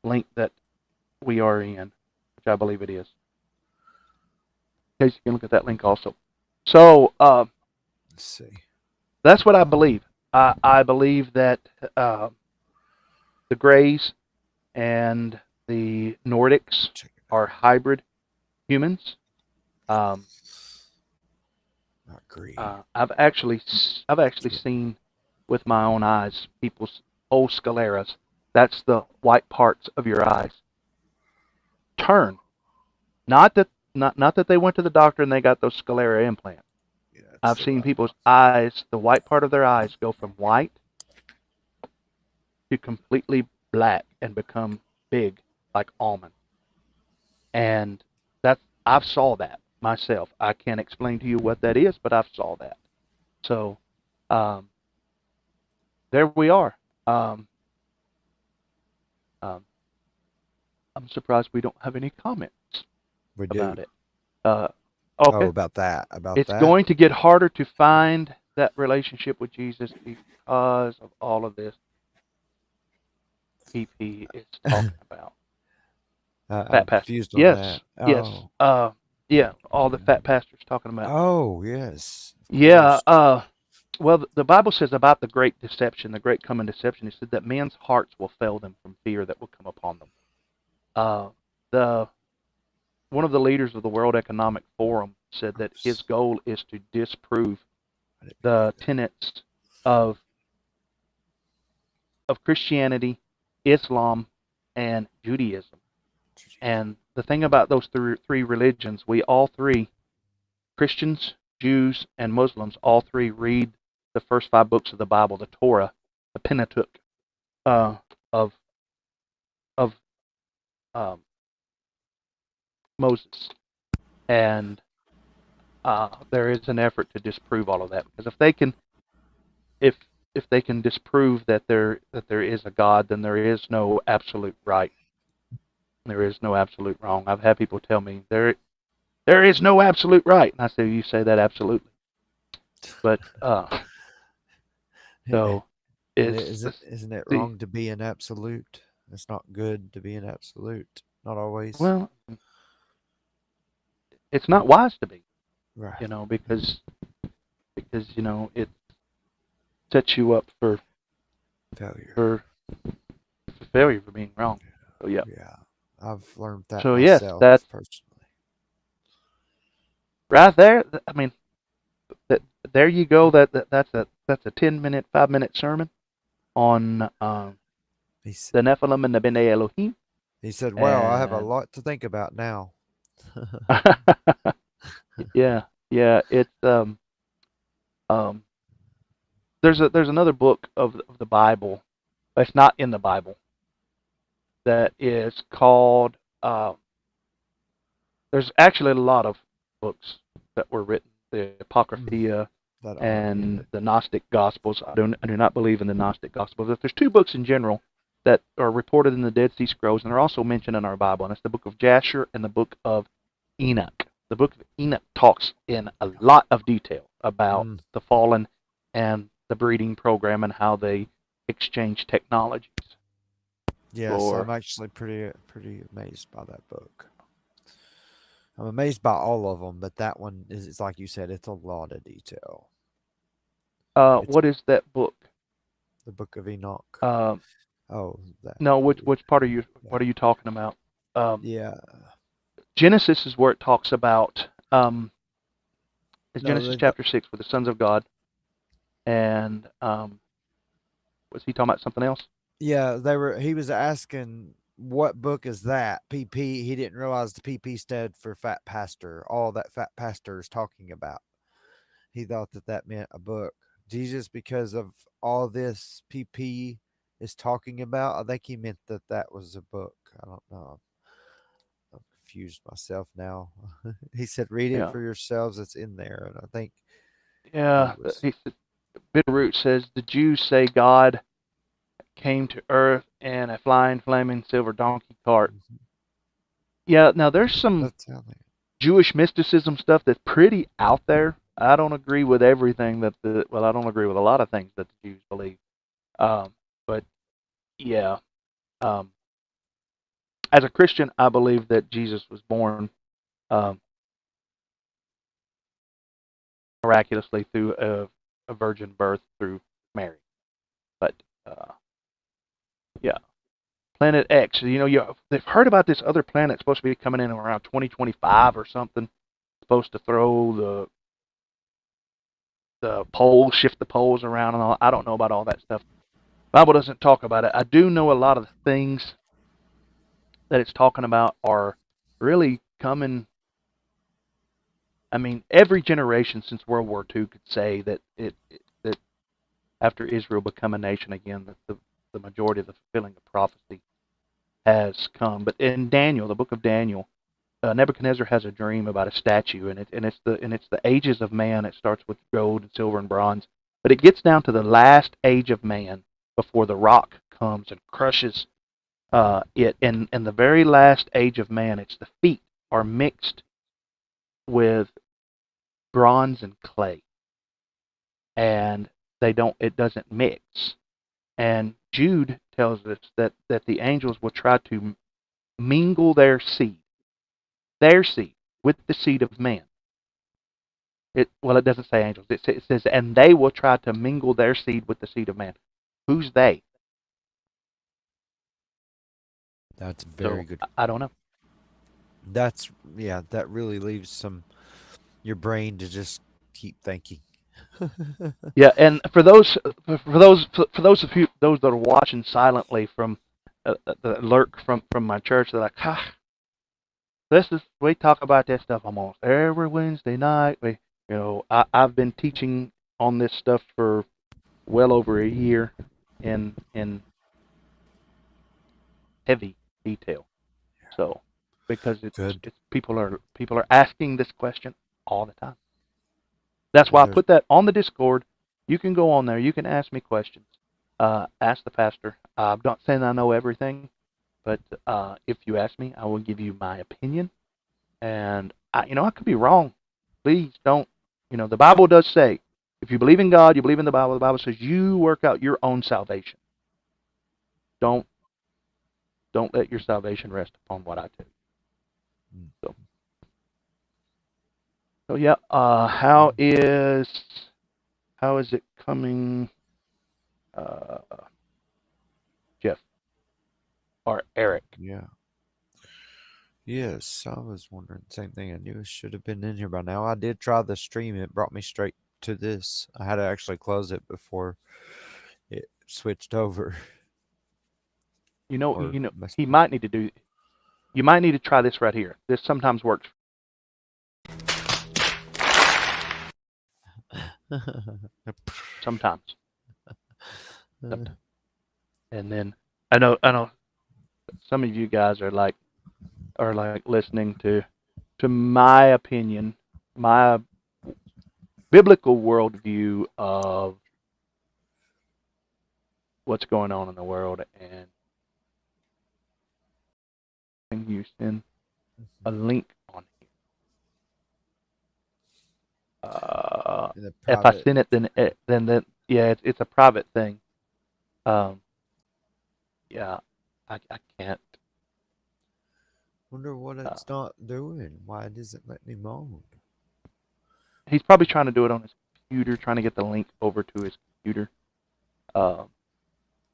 link that we are in, which I believe it is. Casey can look at that link also. So let's see. That's what I believe. I believe that the Greys and the Nordics are hybrid humans. I've actually seen with my own eyes people's whole scleras. That's the white parts of your eyes. Turn. Not that they went to the doctor and they got those sclera implants. Yeah, I've seen people's eyes, the white part of their eyes, go from white to completely black and become big like almond. And I've saw that myself. I can't explain to you what that is, but I've saw that. So there we are. I'm surprised we don't have any comments about it. Okay. Oh, about that. It's going to get harder to find that relationship with Jesus because of all of this PP is talking about. I'm confused on that. Yes. Oh. Yeah, all the Phatpastor's talking about. Oh, yes. Yeah. Well, the Bible says about the great deception, the great coming deception. It said that men's hearts will fail them from fear that will come upon them. One of the leaders of the World Economic Forum said that his goal is to disprove the tenets of Christianity, Islam, and Judaism. And the thing about those three religions, we all three, Christians, Jews, and Muslims, all three read the first 5 books of the Bible, the Torah, the Pentateuch, of Moses. And there is an effort to disprove all of that, because if they can disprove that there is a God, then there is no absolute right. There is no absolute wrong. I've had people tell me there is no absolute right, and I say, you say that absolutely. But so isn't it wrong to be an absolute? It's not good to be an absolute. Not always. Well, it's not wise to be, right? Because it sets you up for failure. For failure, for being wrong. So yeah. Yeah, I've learned that. So myself, yes, that's personally. Right there. I mean, there you go. That's a 10-minute, 5-minute sermon on the Nephilim and the Bnei Elohim. He said, "Wow, I have a lot to think about now." yeah. It's there's another book of the Bible. It's not in the Bible. That is called. There's actually a lot of books that were written. The Apocrypha and the Gnostic Gospels. I do not believe in the Gnostic Gospels. But there's 2 books in general that are reported in the Dead Sea Scrolls, and are also mentioned in our Bible, and it's the book of Jasher and the book of Enoch. The book of Enoch talks in a lot of detail about the fallen and the breeding program and how they exchange technologies. Yes, I'm actually pretty amazed by that book. I'm amazed by all of them, but that one it's like you said, it's a lot of detail. What is that book? The Book of Enoch. No, which part are you? Yeah. What are you talking about? Yeah. Genesis is where it talks about. It's Genesis chapter 6 with the sons of God, and was he talking about something else? Yeah, he was asking what book is that? PP. He didn't realize the PP stood for Phatpastor. All that Phatpastor is talking about. He thought that meant a book. Jesus, because of all this PP is talking about, I think he meant that was a book. I don't know. I'm confused myself now. He said, "Read it for yourselves." It's in there, and I think. Yeah, Bitterroot says the Jews say God came to earth in a flying, flaming silver donkey cart. Yeah, now there's some Jewish mysticism stuff that's pretty out there. I don't agree with everything I don't agree with a lot of things that the Jews believe. But yeah, as a Christian, I believe that Jesus was born miraculously through a virgin birth through Mary. But yeah, Planet X. They've heard about this other planet supposed to be coming in around 2025 or something. Supposed to throw the poles, shift the poles around and all. I don't know about all that stuff. The Bible doesn't talk about it. I do know a lot of the things that it's talking about are really coming. I mean, every generation since World War II could say that that after Israel become a nation again, that the majority of the fulfilling of prophecy has come. But in Daniel, the book of Daniel, Nebuchadnezzar has a dream about a statue, and it's the ages of man. It starts with gold and silver and bronze, but it gets down to the last age of man before the rock comes and crushes it. In the very last age of man, it's the feet are mixed with bronze and clay, and it doesn't mix. And Jude tells us that the angels will try to mingle their seed with the seed of man. It doesn't say angels. It says, and they will try to mingle their seed with the seed of man. Who's they? That's very good. I don't know. That really leaves your brain to just keep thinking. Yeah, and for those of you that are watching silently from the lurk from my church, they're like, we talk about this stuff almost every Wednesday night. I've been teaching on this stuff for well over a year in heavy detail. So because it's people are asking this question all the time. That's why I put that on the Discord. You can go on there. You can ask me questions. Ask the pastor. I'm not saying I know everything, but if you ask me, I will give you my opinion. And I could be wrong. Please don't. The Bible does say, if you believe in God, you believe in the Bible. The Bible says you work out your own salvation. Don't let your salvation rest upon what I do. So yeah, how is it coming, Jeff or Eric? Yeah. Yes, I was wondering the same thing. I knew it should have been in here by now. I did try the stream. It brought me straight to this. I had to actually close it before it switched over. He might need to do. You might need to try this right here. This sometimes works. Sometimes. And then I know some of you guys are like listening to my opinion, my biblical worldview of what's going on in the world, and you send a link on here. If I send it, then it's a private thing. Yeah, I can't. Wonder what it's not doing. Why it isn't letting me mode? He's probably trying to do it on his computer, trying to get the link over to his computer.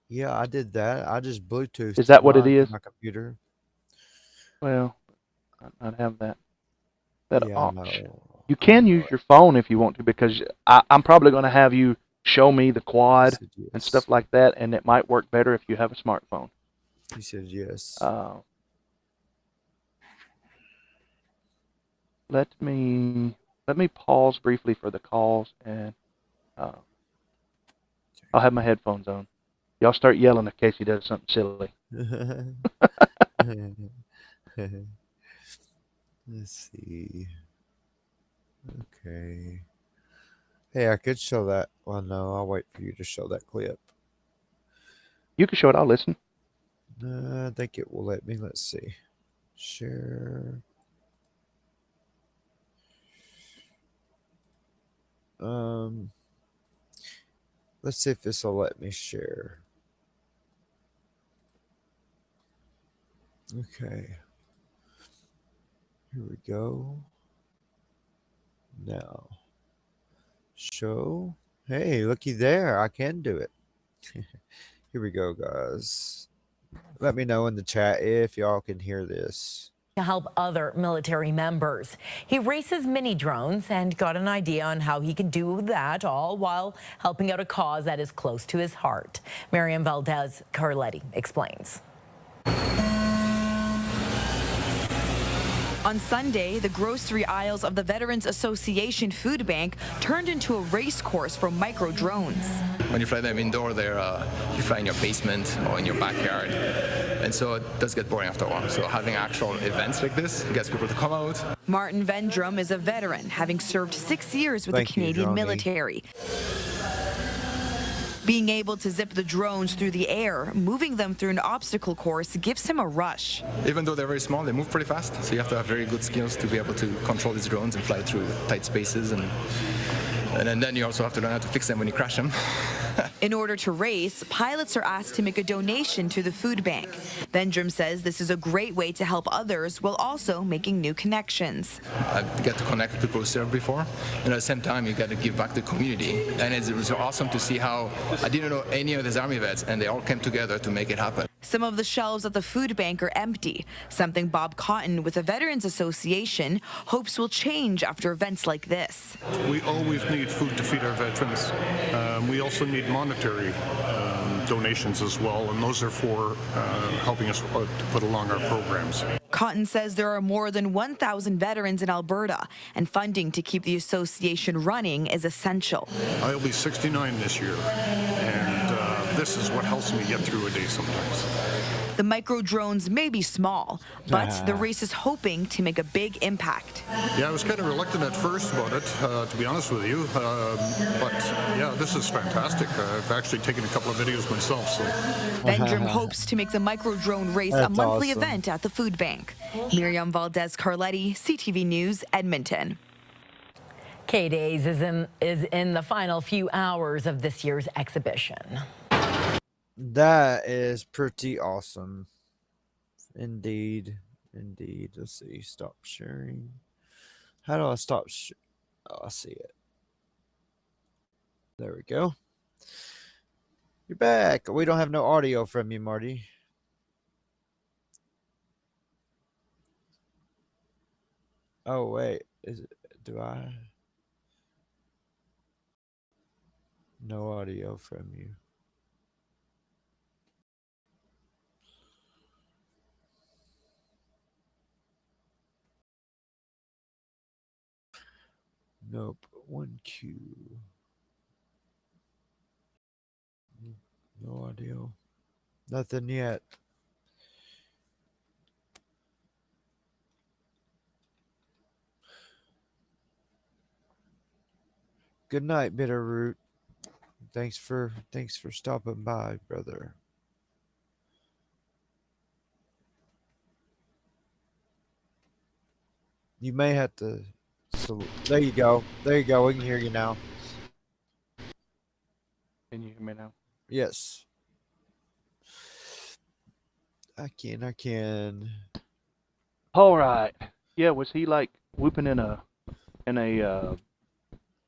Yeah, I did that. I just Bluetooth. Is that what it is? My computer. Well, I'd have that option. No. You can use your phone if you want to, because I'm probably going to have you show me the quad and stuff like that, and it might work better if you have a smartphone. He said yes. Let me pause briefly for the calls, and I'll have my headphones on. Y'all start yelling in case he does something silly. Let's see. Okay. Hey, I could show that. Well, no, I'll wait for you to show that clip. You can show it. I'll listen. I think it will let me. Let's see. Share. Let's see if this will let me share. Okay. Here we go. Now, show. Hey, looky there. I can do it. Here we go, guys. Let me know in the chat if y'all can hear this. To help other military members. He races mini drones and got an idea on how he could do that, all while helping out a cause that is close to his heart. Miriam Valdez Carletti explains. On Sunday, the grocery aisles of the Veterans Association Food Bank turned into a race course for micro drones. When you fly them indoor, you fly in your basement or in your backyard. And so it does get boring after a while. So having actual events like this gets people to come out. Martin Vendrum is a veteran, having served 6 years with the Canadian military. Being able to zip the drones through the air, moving them through an obstacle course gives him a rush. Even though they're very small, they move pretty fast. So you have to have very good skills to be able to control these drones and fly through tight spaces. And then you also have to learn how to fix them when you crash them. In order to race, pilots are asked to make a donation to the food bank. Vendrum says this is a great way to help others while also making new connections. I get to connect with people who served before, and at the same time, you got to give back to the community. And it was awesome to see how I didn't know any of these Army vets, and they all came together to make it happen. Some of the shelves at the food bank are empty, something Bob Cotton with the Veterans Association hopes will change after events like this. We always need food to feed our veterans. We also need monetary donations as well, and those are for helping us to put along our programs. Cotton says there are more than 1,000 veterans in Alberta, and funding to keep the association running is essential. I'll be 69 this year, and this is what helps me get through a day sometimes. The micro drones may be small, but the race is hoping to make a big impact. Yeah, I was kind of reluctant at first about it, to be honest with you. But yeah, this is fantastic. I've actually taken a couple of videos myself. So. Vendrum hopes to make the micro drone race a monthly event at the food bank. Miriam Valdez-Carletti, CTV News, Edmonton. K-Days is in the final few hours of this year's exhibition. That is pretty awesome. Indeed. Let's see. Stop sharing. How do I stop? Oh, I see it. There we go. You're back. We don't have no audio from you, Marty. Oh, wait. Do I? No audio from you. Nope. 1Q. No audio. Nothing yet. Good night, Bitterroot. Thanks for stopping by, brother. You may have to. So there you go. There you go. We can hear you now. Can you hear me now? Yes. I can. All right. Yeah, was he like whooping in a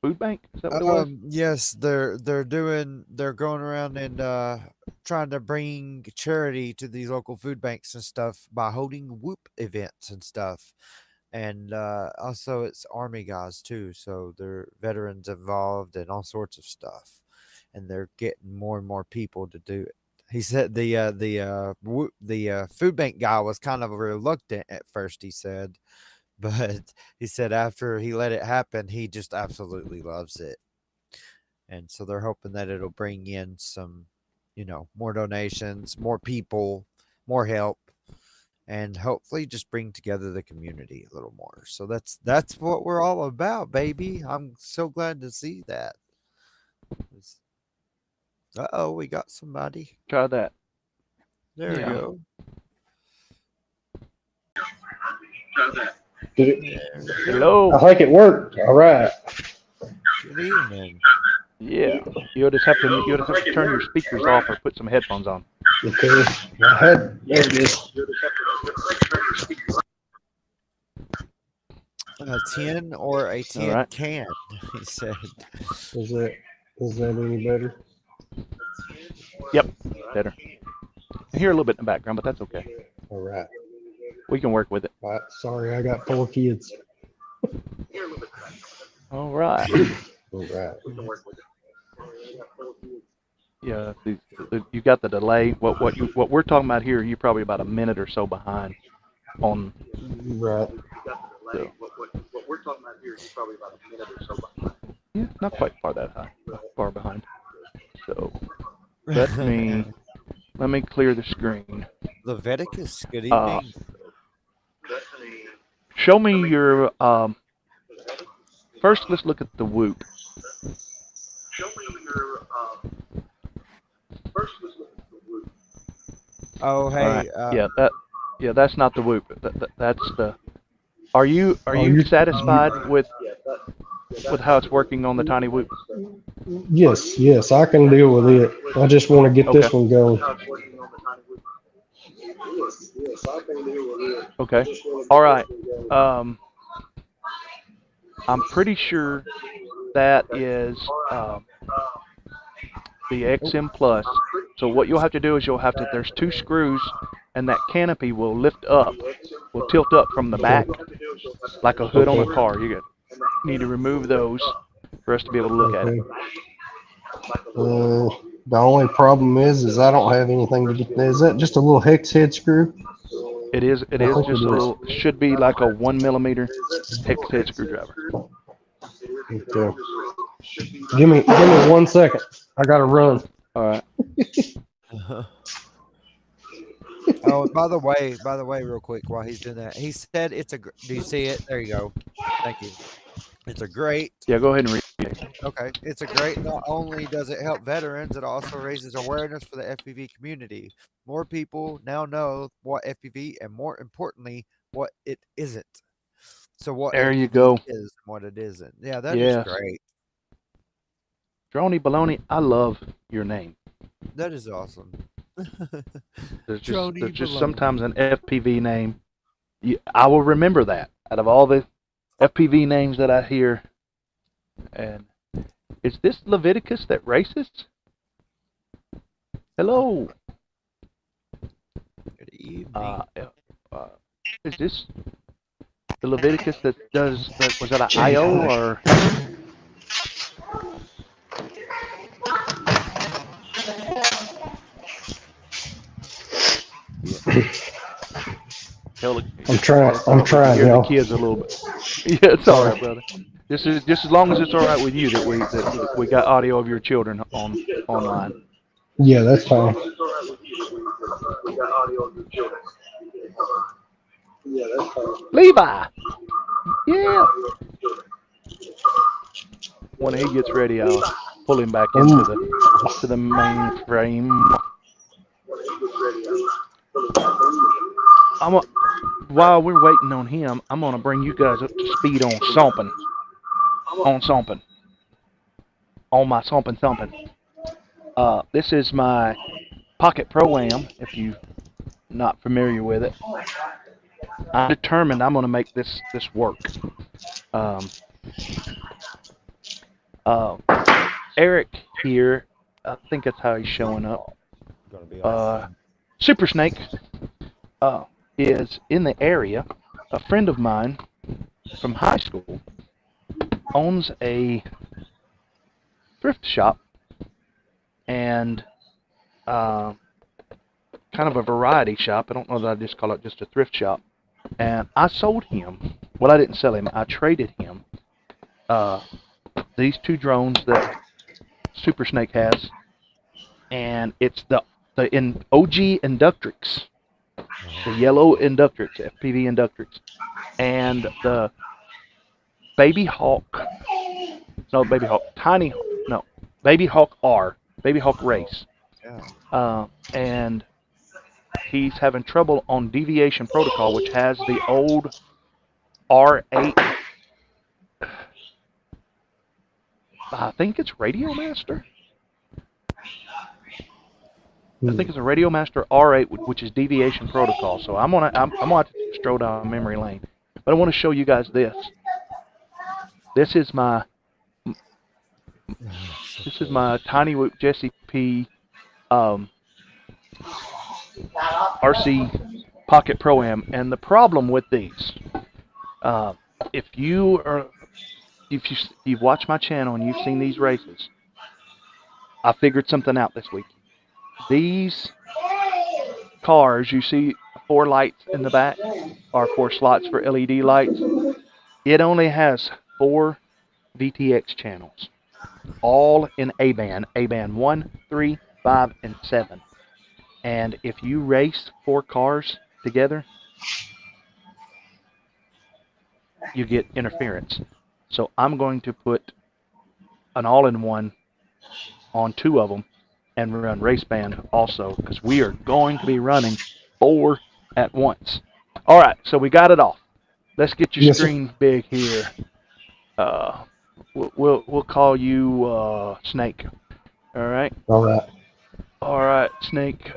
food bank? Is that what it was? Yes, they're going around and trying to bring charity to these local food banks and stuff by holding whoop events and stuff. And also it's Army guys too, so they're veterans involved and all sorts of stuff, and they're getting more and more people to do it. He said the food bank guy was kind of reluctant at first, he said, but he said after he let it happen, he just absolutely loves it. And so they're hoping that it'll bring in some, more donations, more people, more help, and hopefully just bring together the community a little more. So that's what we're all about, baby. I'm so glad to see that. Uh-oh, we got somebody. Try that. There we go. Hello. I think it worked. All right. Good evening. Yeah. You'll just have to turn your speakers off or put some headphones on. Okay. My head. There it is. A 10 or a 10 right. can, he said. Is that any better? Yep. Better. I hear a little bit in the background, but that's okay. All right. We can work with it. Sorry, I got 4 kids. All right. All right. Yeah, you got the delay. What we're talking about here, you're probably about a minute or so behind on. Right. So. Yeah, not quite far behind. So let me clear the screen. Leviticus, good evening. Show me your, first let's look at the Whoop. Oh, hey. Right. That's not the Whoop. That's the. Are you satisfied with how it's working on the TinyWhoop? Yes, I can deal with it. I just want to get this one going. Okay. All right. I'm pretty sure that is the XM Plus. So what you'll have to do is there's 2 screws, and that canopy will lift up, will tilt up from the back, like a hood on a car. You need to remove those for us to be able to look at it. The only problem is I don't have anything to get. Is that just a little hex head screw? It is just a little, should be like a 1mm hex head screwdriver. Okay. Give me 1 second. I gotta run. All right. Oh, by the way, real quick, while he's doing that, he said it's a. Do you see it? There you go. Thank you. It's a great. Yeah, go ahead and read it. Okay, it's a great. Not only does it help veterans, it also raises awareness for the FPV community. More people now know what FPV and, more importantly, what it isn't. So what there FPV you go. is and what it isn't. Yeah, that is great. Droney Baloney, I love your name. That is awesome. There's just sometimes an FPV name. I will remember that out of all the FPV names that I hear. And is this Leviticus that races? Hello. Good evening. Is this the Leviticus that does? Was that an IO or? I'm trying, hear y'all. the kids a little bit. Yeah, it's all right, brother. Just as long as it's all right with you that we got audio of your children online. Yeah, that's fine. Levi. Yeah. When he gets ready, I'll pull him back into the mainframe. While we're waiting on him, I'm gonna bring you guys up to speed on something. On my something. This is my Pocket Pro-Am, if you're not familiar with it. I'm determined I'm gonna make this work. Eric here, I think that's how he's showing up. Super Snake is in the area. A friend of mine from high school owns a thrift shop and kind of a variety shop. I don't know that I just call it just a thrift shop. And I sold him, well, I didn't sell him, I traded him these 2 drones that Super Snake has, and it's the OG Inductrix, the yellow Inductrix, FPV Inductrix, and the Baby Hawk R, Baby Hawk Race. And he's having trouble on Deviation Protocol, which has the old R8. I think it's RadioMaster. I think it's a RadioMaster R8, which is Deviation Protocol. So I'm gonna have to stroll down memory lane. But I want to show you guys this. This is my TinyWhoop Jesse P RC Pocket Pro-Am, and the problem with these, if you've watched my channel and you've seen these races, I figured something out this week. These cars, you see 4 lights in the back, or 4 slots for LED lights. It only has 4 VTX channels, all in A-band 1, 3, 5, and 7. And if you race 4 cars together, you get interference. So I'm going to put an all-in-one on 2 of them and run race band also, because we are going to be running 4 at once. All right, so we got it off. Let's get your screen big here. We'll call you Snake. All right. All right. All right, Snake.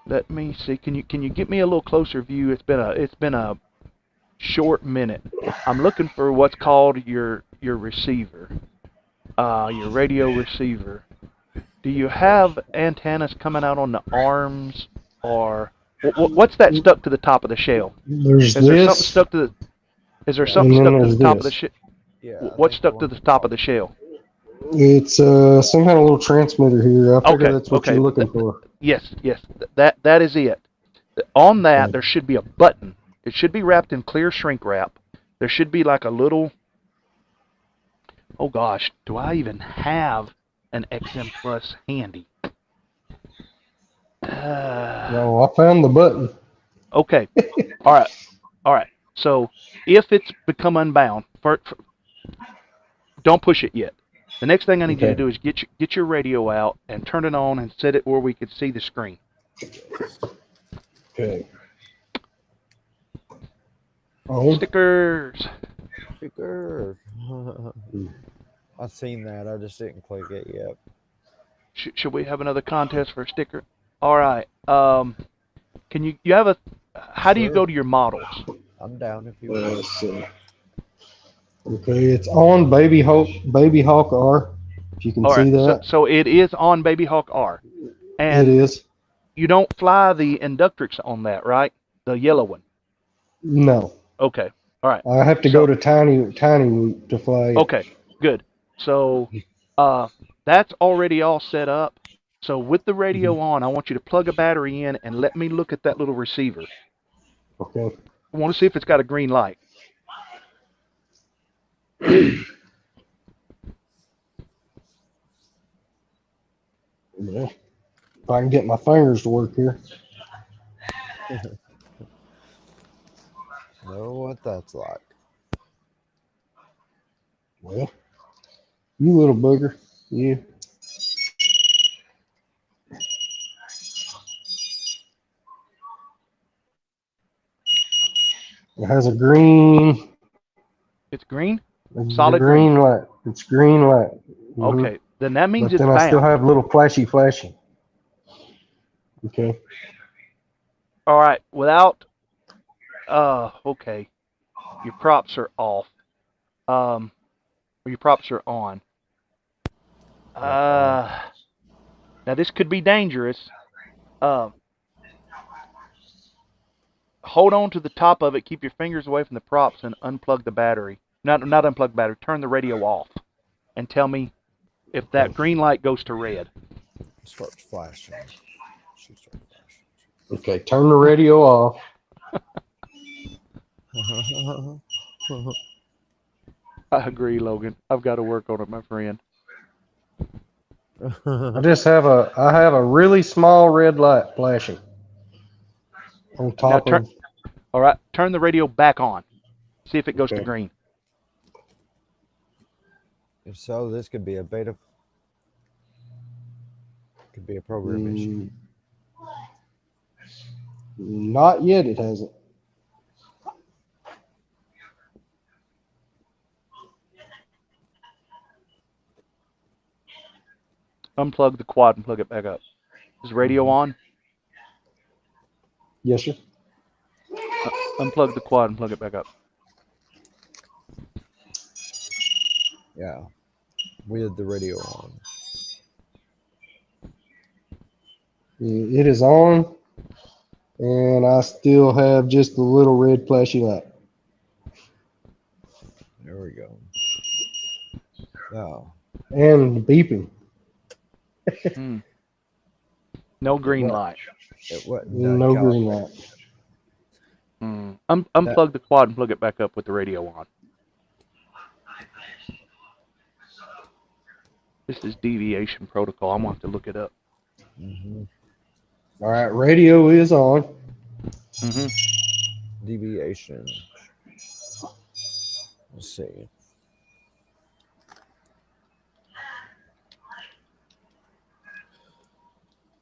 Let me see. Can you get me a little closer view? It's been a short minute. I'm looking for what's called your receiver, your radio receiver. Do you have antennas coming out on the arms, or what's that stuck to the top of the shell? There's Is there this. something stuck to the? Is there something stuck to the top of the this. shell? What's stuck to the top of the shell? It's some kind of little transmitter here. I figure that's what you're looking for. Yes. That is it. On that, there should be a button. It should be wrapped in clear shrink wrap. There should be like a little. Oh gosh, do I even have an XM Plus handy? No, I found the button. Okay. All right. So if it's become unbound, don't push it yet. The next thing I need you to do is get your radio out and turn it on and set it where we can see the screen. Okay. Oh. Stickers. I've seen that. I just didn't click it yet. Should we have another contest for a sticker? All right. Can you have a? How do you go to your models? I'm down if you want. Let's see. Okay, it's on Baby Hawk R. If you can see that. So it is on Baby Hawk R. And it is. You don't fly the Inductrix on that, right? The yellow one. No. Okay. All right. I have to go to TinyWhoop to fly it. Okay. Good. So that's already all set up. So with the radio on, I want you to plug a battery in and let me look at that little receiver. Okay. I want to see if it's got a green light. Yeah. If I can get my fingers to work here. Know what that's like. Well, you little booger. You. It has a green. It's green? Solid green light. It's green light. Okay. Then that means but it's then bound. I still have little flashy. Okay. All right. Without. Okay. Your props are off. Or your props are on. Now this could be dangerous. Hold on to the top of it. Keep your fingers away from the props and unplug the battery. Not unplug the battery. Turn the radio off, and tell me if that green light goes to red. Starts flashing. Okay, turn the radio off. I agree, Logan. I've got to work on it, my friend. I have a really small red light flashing on top of. All right, turn the radio back on. See if it goes to green. If so, this could be a beta. Could be a program issue. Not yet, it hasn't. Unplug the quad and plug it back up. Is radio on? Yes, sir. Unplug the quad and plug it back up. Yeah. We had the radio on. It is on, and I still have just the little red flashy light. There we go. Oh. And beeping. No green light. No green light. Unplug the quad and plug it back up with the radio on. This is deviation protocol. I'm going to have to look it up. All right, radio is on. Deviation. Let's see.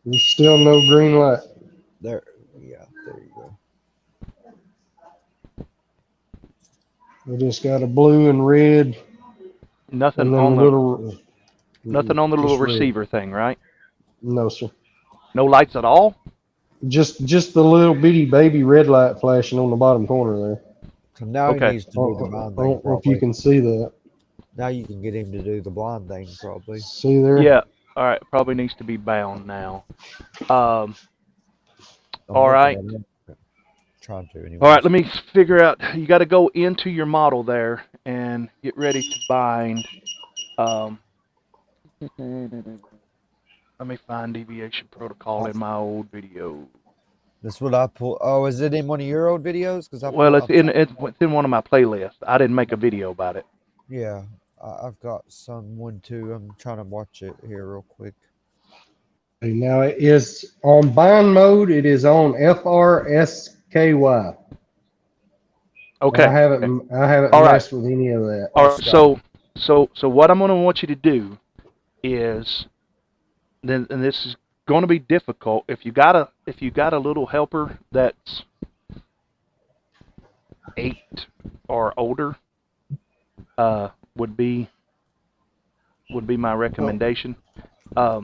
There's still no green light. There, yeah, there you go. We just got a blue and red. Nothing and on the little. nothing on the little just red. receiver thing, right? No, sir. No lights at all. Just the little bitty baby red light flashing on the bottom corner there. So now he needs to do the I blind don't thing. know if Probably. you can see that. Now you can get him to do the blind thing, probably. See there? Yeah. All right. Probably needs to be bound now. All right. Trying to anyway. All right. Let me figure out. You got to go into your model there and get ready to bind. Let me find deviation protocol in my old video. That's what I pull. Oh, is it in one of your old videos? Because Well, it's in one of my playlists. I didn't make a video about it. Yeah, I've got one too. I'm trying to watch it here real quick. Okay, now it is on bind mode. It is on FRSKY. Okay. I haven't messed with any of that. All right. So what I'm going to want you to do is, and this is going to be difficult. If you got a little helper that's 8 or older, would be my recommendation. I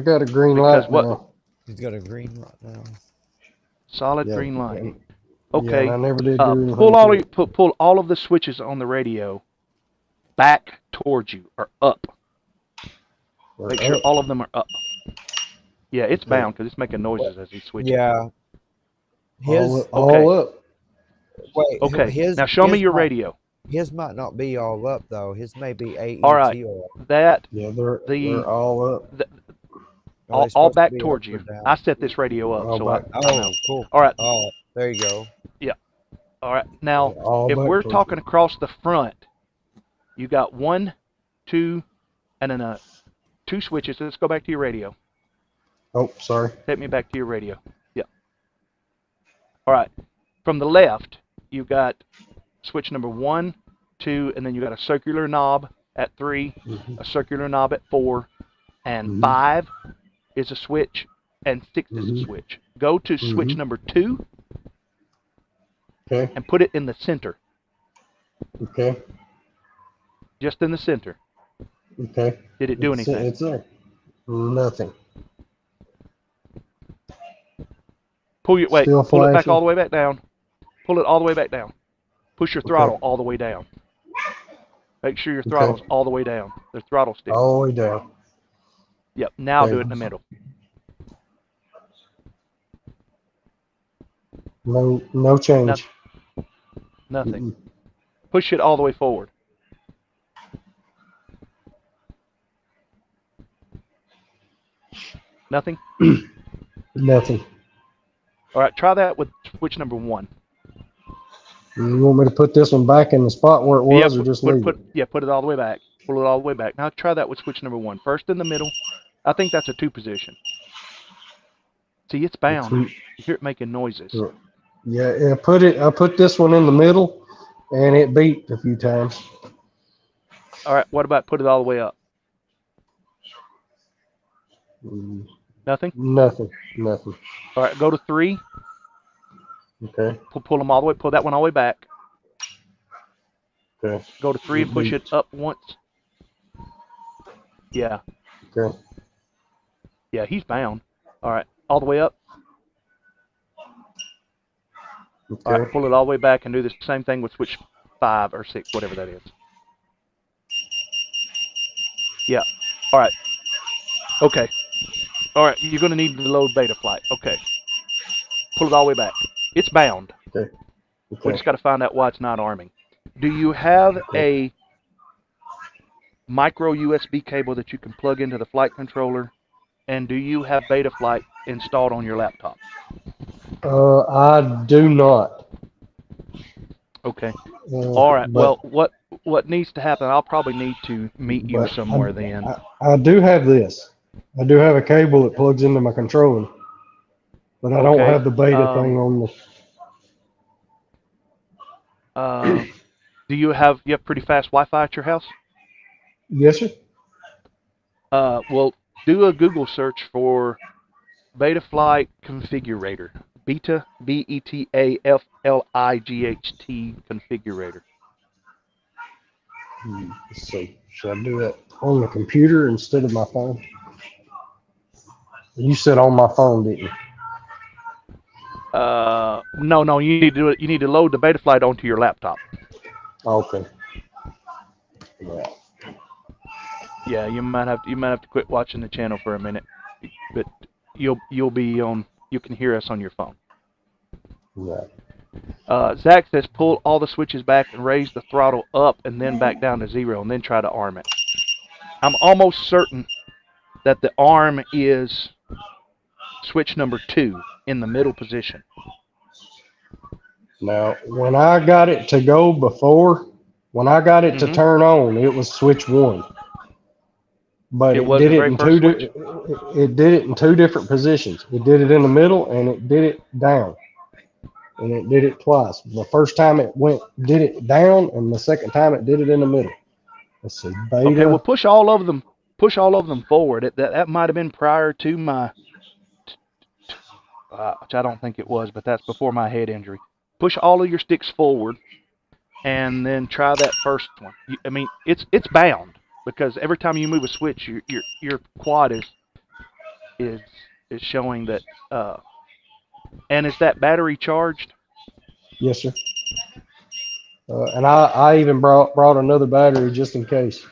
got a green light now. He's got a green right now. Solid green light. Okay. Yeah, I never did pull all of the switches on the radio back towards you or up. Make sure all of them are up. Yeah, it's bound because it's making noises as he switches. Yeah. All up. Wait. Okay. Now show me your radio. His might not be all up though. His may be AET. All right. They're all up. All back towards you. I set this radio up, so I know. Cool. All right. Oh, there you go. Yeah. All right. Now, if we're talking across the front, you got 1, 2, and then 2 switches. Let's go back to your radio. Oh, sorry. Take me back to your radio. Yeah. All right. From the left, you got switch number 1, 2, and then you got a circular knob at 3, a circular knob at 4, and 5 is a switch, and 6 is a switch. Go to switch number 2. Okay. And put it in the center. Okay. Just in the center. Okay. Did it do anything? It's there. Nothing. Pull it back flashing. all the way back down. Pull it all the way back down. Push your throttle all the way down. Make sure your throttle's all the way down. The throttle stick. All the way down. Yep. Now do it in the middle. No change. Nothing. Push it all the way forward. Nothing? Nothing. All right, try that with switch number 1. You want me to put this one back in the spot where it was, or just leave it? Put it all the way back. Pull it all the way back. Now try that with switch number 1. First in the middle. I think that's a 2 position. See, it's bound. You hear it making noises. Yeah, I put this one in the middle, and it beeped a few times. All right, what about put it all the way up? Nothing? Nothing. All right, go to 3. Okay. Pull them all the way. Pull that one all the way back. Okay. Go to 3 and push it up once. Yeah. Okay. Yeah, he's bound. All right, all the way up. Okay. All right, pull it all the way back and do the same thing with switch 5 or 6, whatever that is. Yeah. All right. Okay. All right, you're going to need to load Betaflight. Okay. Pull it all the way back. It's bound. Okay. We just got to find out why it's not arming. Do you have a micro USB cable that you can plug into the flight controller? And do you have Betaflight installed on your laptop? I do not. Okay. All right. Well, what needs to happen? I'll probably need to meet you somewhere then. I do have this. I do have a cable that plugs into my controller, but I don't Okay, have the beta thing on the. Do you have pretty fast Wi-Fi at your house? Yes, sir. Well, do a Google search for Betaflight configurator. Beta, Betaflight configurator. Let's see. Should I do that on the computer instead of my phone? You said on my phone, didn't you? No, you need to do it. You need to load the Betaflight onto your laptop. Okay. Yeah. Yeah, you might have to quit watching the channel for a minute, but you'll be on. You can hear us on your phone. Right. Zach says pull all the switches back and raise the throttle up and then back down to 0 and then try to arm it. I'm almost certain that the arm is switch number 2 in the middle position. Now, when I got it to go before, when I got it to turn on, it was switch 1. But it did it in it did it in 2 different positions. It did it in the middle and it did it down. And it did it twice. The first time it did it down, and the second time it did it in the middle. Let's see, beta. Okay, well push all of them forward. That might have been prior to my, which I don't think it was, but that's before my head injury. Push all of your sticks forward, and then try that first one. I mean, it's bound because every time you move a switch, your quad is showing that. And is that battery charged? Yes, sir. And I even brought another battery just in case.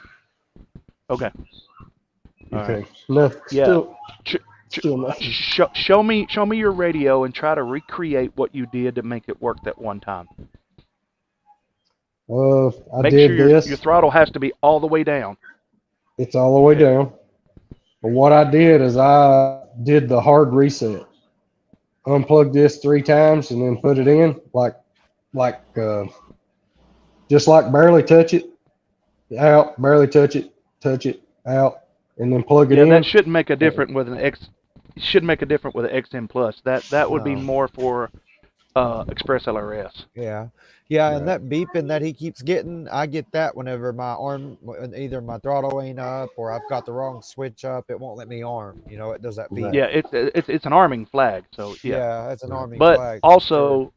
Okay. Okay. Right. Yeah. Still nothing. Show me your radio and try to recreate what you did to make it work that one time. Make sure your throttle has to be all the way down. It's all the way down. But what I did is I did the hard reset. Unplug this 3 times and then put it in just like barely touch it, out, barely touch it, out, and then plug it in. Yeah, that shouldn't make a difference with an XM Plus. That would be more for Express LRS. Yeah, and that beeping that he keeps getting, I get that whenever my arm, either my throttle ain't up or I've got the wrong switch up. It won't let me arm. It does that beep. Yeah, it's an arming flag. So yeah, it's an arming But flag. also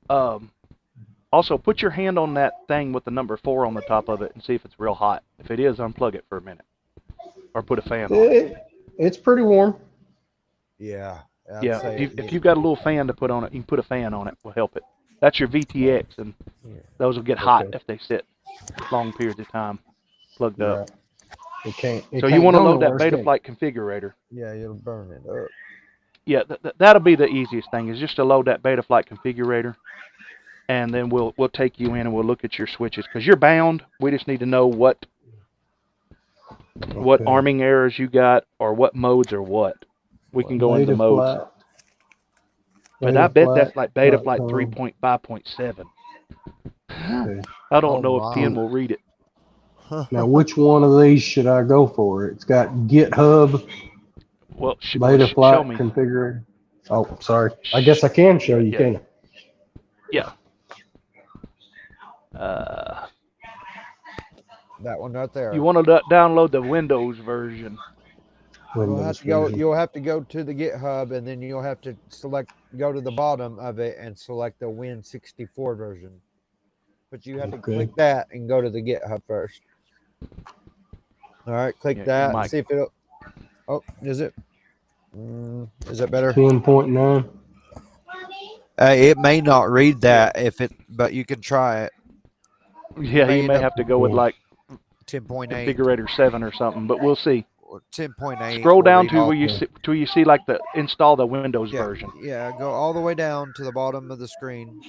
put your hand on that thing with the number 4 on the top of it and see if it's real hot. If it is, unplug it for a minute, or put a fan on it. It's pretty warm. Yeah. Yeah, if you've got a little fan to put on it, you can put a fan on it. Will help it. That's your VTX, and those will get hot if they sit long periods of time plugged up. So you want to load that Betaflight configurator. Yeah, it'll burn it up. Yeah, that'll be the easiest thing, is just to load that Betaflight configurator, and then we'll take you in and we'll look at your switches, because you're bound. We just need to know what arming errors you got, or what modes or what. We can go into modes. But I bet that's like Betaflight 3.5.7. I don't know if 10 will read it. Now, which one of these should I go for? It's got GitHub, Betaflight configurator. Oh, sorry. I guess I can show you, can I? Yeah. That one right there. You want to download the Windows version. You'll have to go to the GitHub, and then you'll have to go to the bottom of it and select the Win64 version. But you have to click that and go to the GitHub first. All right, click that and see if it'll. Oh, is it? Is it better? 10.9. It may not read that but you can try it. Yeah, you may have to go with like 10.8 configurator 7 or something, but we'll see. 10.8. Scroll down to where you see like the install the Windows version. Yeah, go all the way down to the bottom of the screen,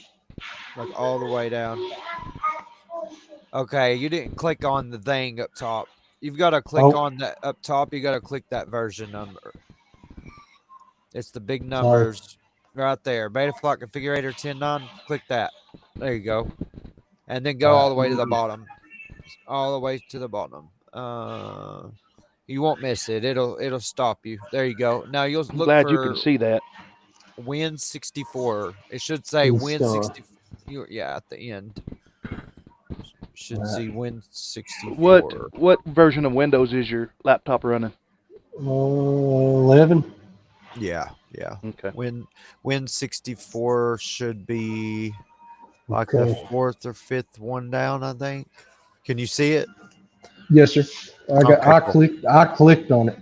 like all the way down. Okay, you didn't click on the thing up top. You've got to click on that up top. You got to click that version number. It's the big numbers right there. Betaflight configurator 10.9. Click that. There you go. And then go all the way to the bottom. All the way to the bottom. You won't miss it. It'll stop you. There you go. Now you'll I'm look glad for you can see that. Win 64. It should say Win 64. Yeah, at the end. Should see Win 64. What version of Windows is your laptop running? 11. Yeah. Okay. Win 64 should be like the 4th or 5th one down, I think. Can you see it? Yes, sir. I clicked on it.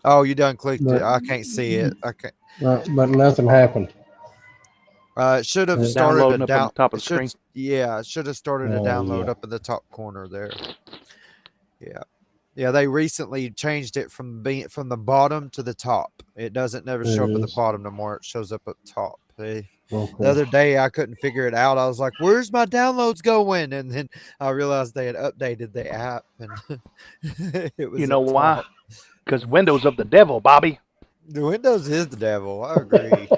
Oh, you done clicked it. I can't see it. I can't. But nothing happened. It should have started downloading up on the top of the screen. Yeah, it should have started a download up in the top corner there. Yeah. They recently changed it from the bottom to the top. It doesn't never show up at the bottom no more. It shows up at the top. The other day I couldn't figure it out. I was like, "Where's my downloads going?" And then I realized they had updated the app, and it was. You know why? Because Windows of the devil, Bobby. The Windows is the devil. I agree.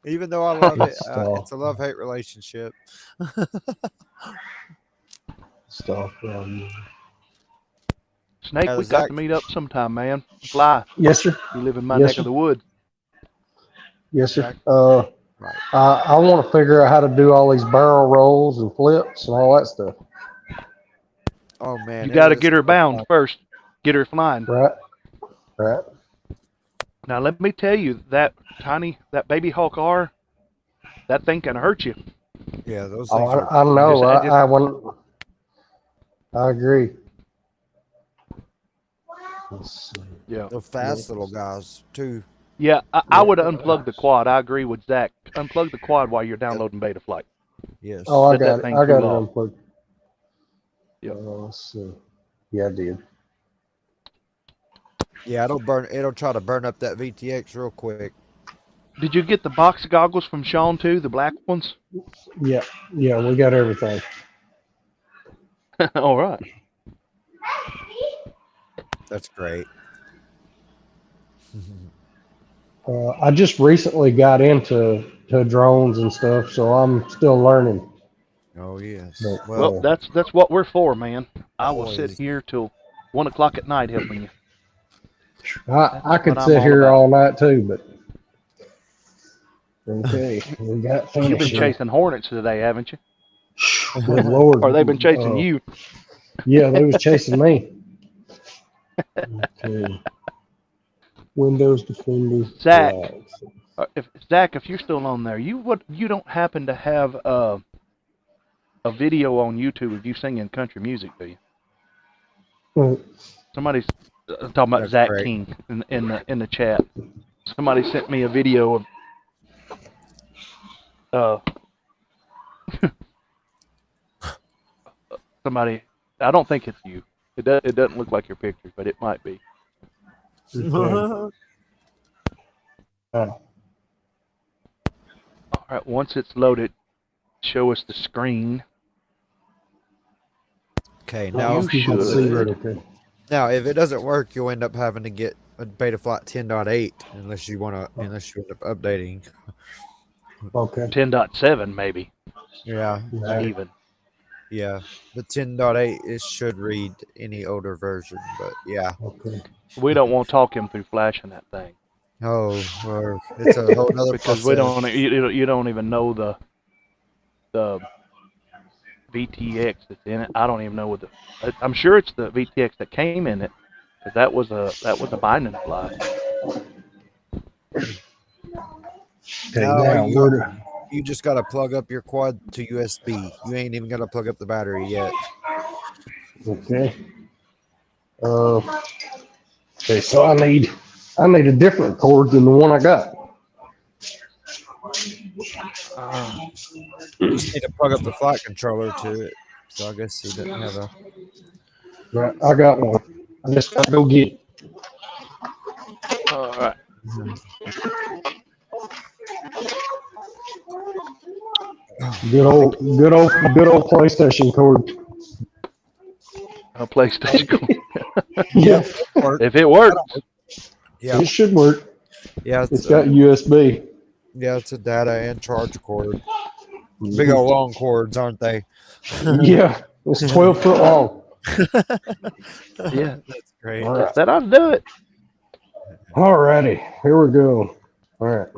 Even though I love it, it's a love-hate relationship. Snake, we got to meet up sometime, man. Fly. Yes, sir. You live in my neck of the woods. Yes, sir. I want to figure out how to do all these barrel rolls and flips and all that stuff. Oh man, you got to get her bound first. Get her flying. Right. Now let me tell you that Baby Hawk R, that thing can hurt you. Yeah, those things. I know. I agree. Yeah, they're fast little guys too. Yeah, I would unplug the quad. I agree with Zach. Unplug the quad while you're downloading Betaflight. Yes. Oh, I got it. I got it unplugged. Yeah. Let's see. Yeah, I did. Yeah, it'll try to burn up that VTX real quick. Did you get the box goggles from Sean too, the black ones? Yeah, we got everything. All right. That's great. I just recently got into drones and stuff, so I'm still learning. Oh yes. But, well, that's what we're for, man. I will sit here till 1 o'clock at night helping you. I could sit here all night too, but okay, we got finished. You've been chasing hornets today, haven't you? Good Lord. Or they've been chasing you. Yeah, they was chasing me. Okay. Windows Defender. Zach, if you're still on there, you don't happen to have a video on YouTube of you singing country music, do you? Somebody's talking about Zach King in the chat. Somebody sent me a video of somebody. I don't think it's you. It doesn't look like your picture, but it might be. All right, once it's loaded, show us the screen. Okay, now now if it doesn't work, you'll end up having to get a Betaflight 10.8 unless you end up updating. Okay. 10.7 maybe. Yeah. Even. Yeah, the 10.8 it should read any older version, but yeah. Okay. We don't want to talk him through flashing that thing. Oh, well, it's a whole other because process. you don't even know the VTX that's in it. I don't even know what I'm sure it's the VTX that came in it, because that was a binding fly. Okay, now you just got to plug up your quad to USB. You ain't even got to plug up the battery yet. Okay. Okay, so I need a different cord than the one I got. You just need to plug up the flight controller to it. So I guess he didn't have a. Right, I got one. I just gotta go get it. All right. Good old PlayStation cord. A PlayStation cord. Yeah. If it works. Yeah. It should work. Yeah. It's got USB. Yeah, it's a data and charge cord. Big old long cords, aren't they? Yeah. It's 12 foot long. Yeah, That's great. All right. That ought to do it. Alrighty, here we go. All right.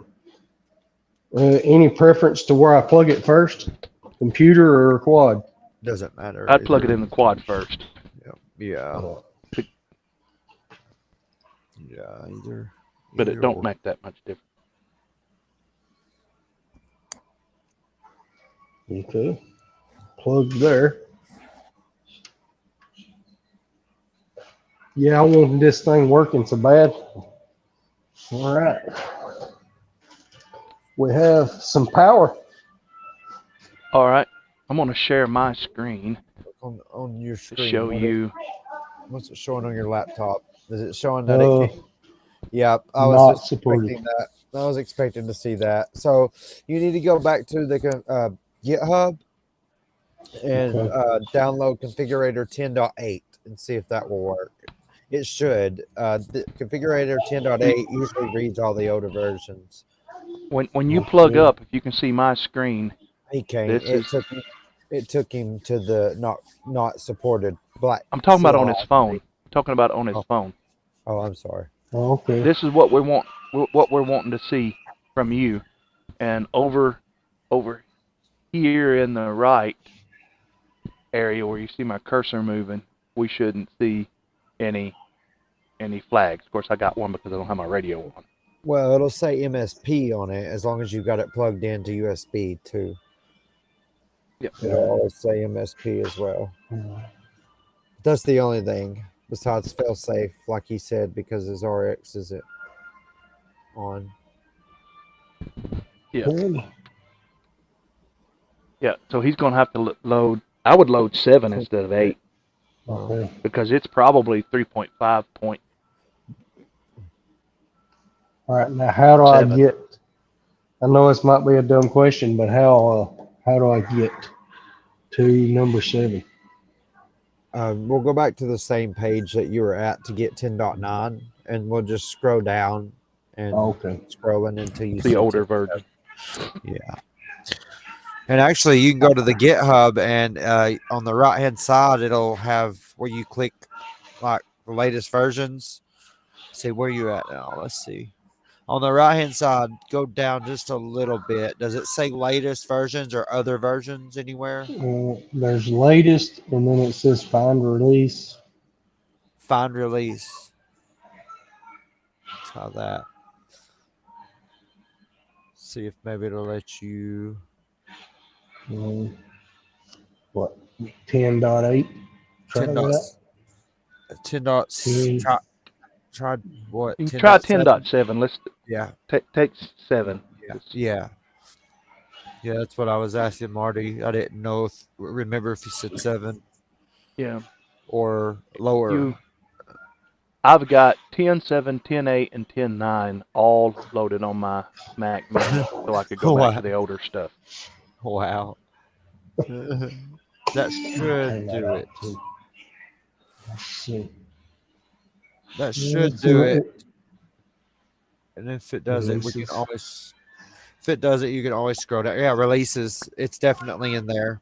Any preference to where I plug it first? Computer or quad? Doesn't matter. I'd plug it either. in the quad first. Yeah. Yeah, either. But it either don't or. make that much difference. Okay. Plug there. Yeah, I wanted this thing working so bad. All right. We have some power. All right. I'm going to share my screen On your to screen. show you. What's it showing on your laptop? Is it showing that it can? Yeah, I was Not just supported. expecting that. I was expecting to see that. So you need to go back to the GitHub and download configurator 10.8 and see if that will work. It should. The configurator 10.8 usually reads all the older versions. When you plug up, if you can see my screen, He can't. this It took him to the not supported black. I'm talking about on his CLI. phone. I'm talking about on his phone. Oh, I'm sorry. Okay. This is what we want. What we're wanting to see from you, and over here in the right area where you see my cursor moving, we shouldn't see any flags. Of course, I got one because I don't have my radio on. Well, it'll say MSP on it as long as you've got it plugged into USB too. Yep. It'll always say MSP as well. That's the only thing besides fail safe, like he said, because his RX isn't on. Yeah. Yeah. So he's going to have to load. I would load 7 instead of 8. Okay. Because it's probably 3.5 point. All right. Now, how do I get? I know this might be a dumb question, but how do I get to number 7? We'll go back to the same page that you were at to get 10.9, and we'll just scroll down and keep scrolling until you see the older version. Yeah. And actually, you can go to the GitHub, and on the right-hand side, it'll have where you click like the latest versions. See where you at now. Let's see. On the right-hand side, go down just a little bit. Does it say latest versions or other versions anywhere? There's latest, and then it says find release. Find release. Try that. See if maybe it'll let you. What? 10.8. 10. Try what? You can try 10.7. Let's take 7. Yeah, that's what I was asking Marty. I didn't know remember if he said 7. Yeah. Or lower. I've got 10.7, 10.8, and 10.9 all loaded on my Mac Mini, so I could go back to the older stuff. Wow. That should do it. Let's see. That should do it. And if it does it, we can always. If it does it, you can always scroll down. Yeah, releases. It's definitely in there.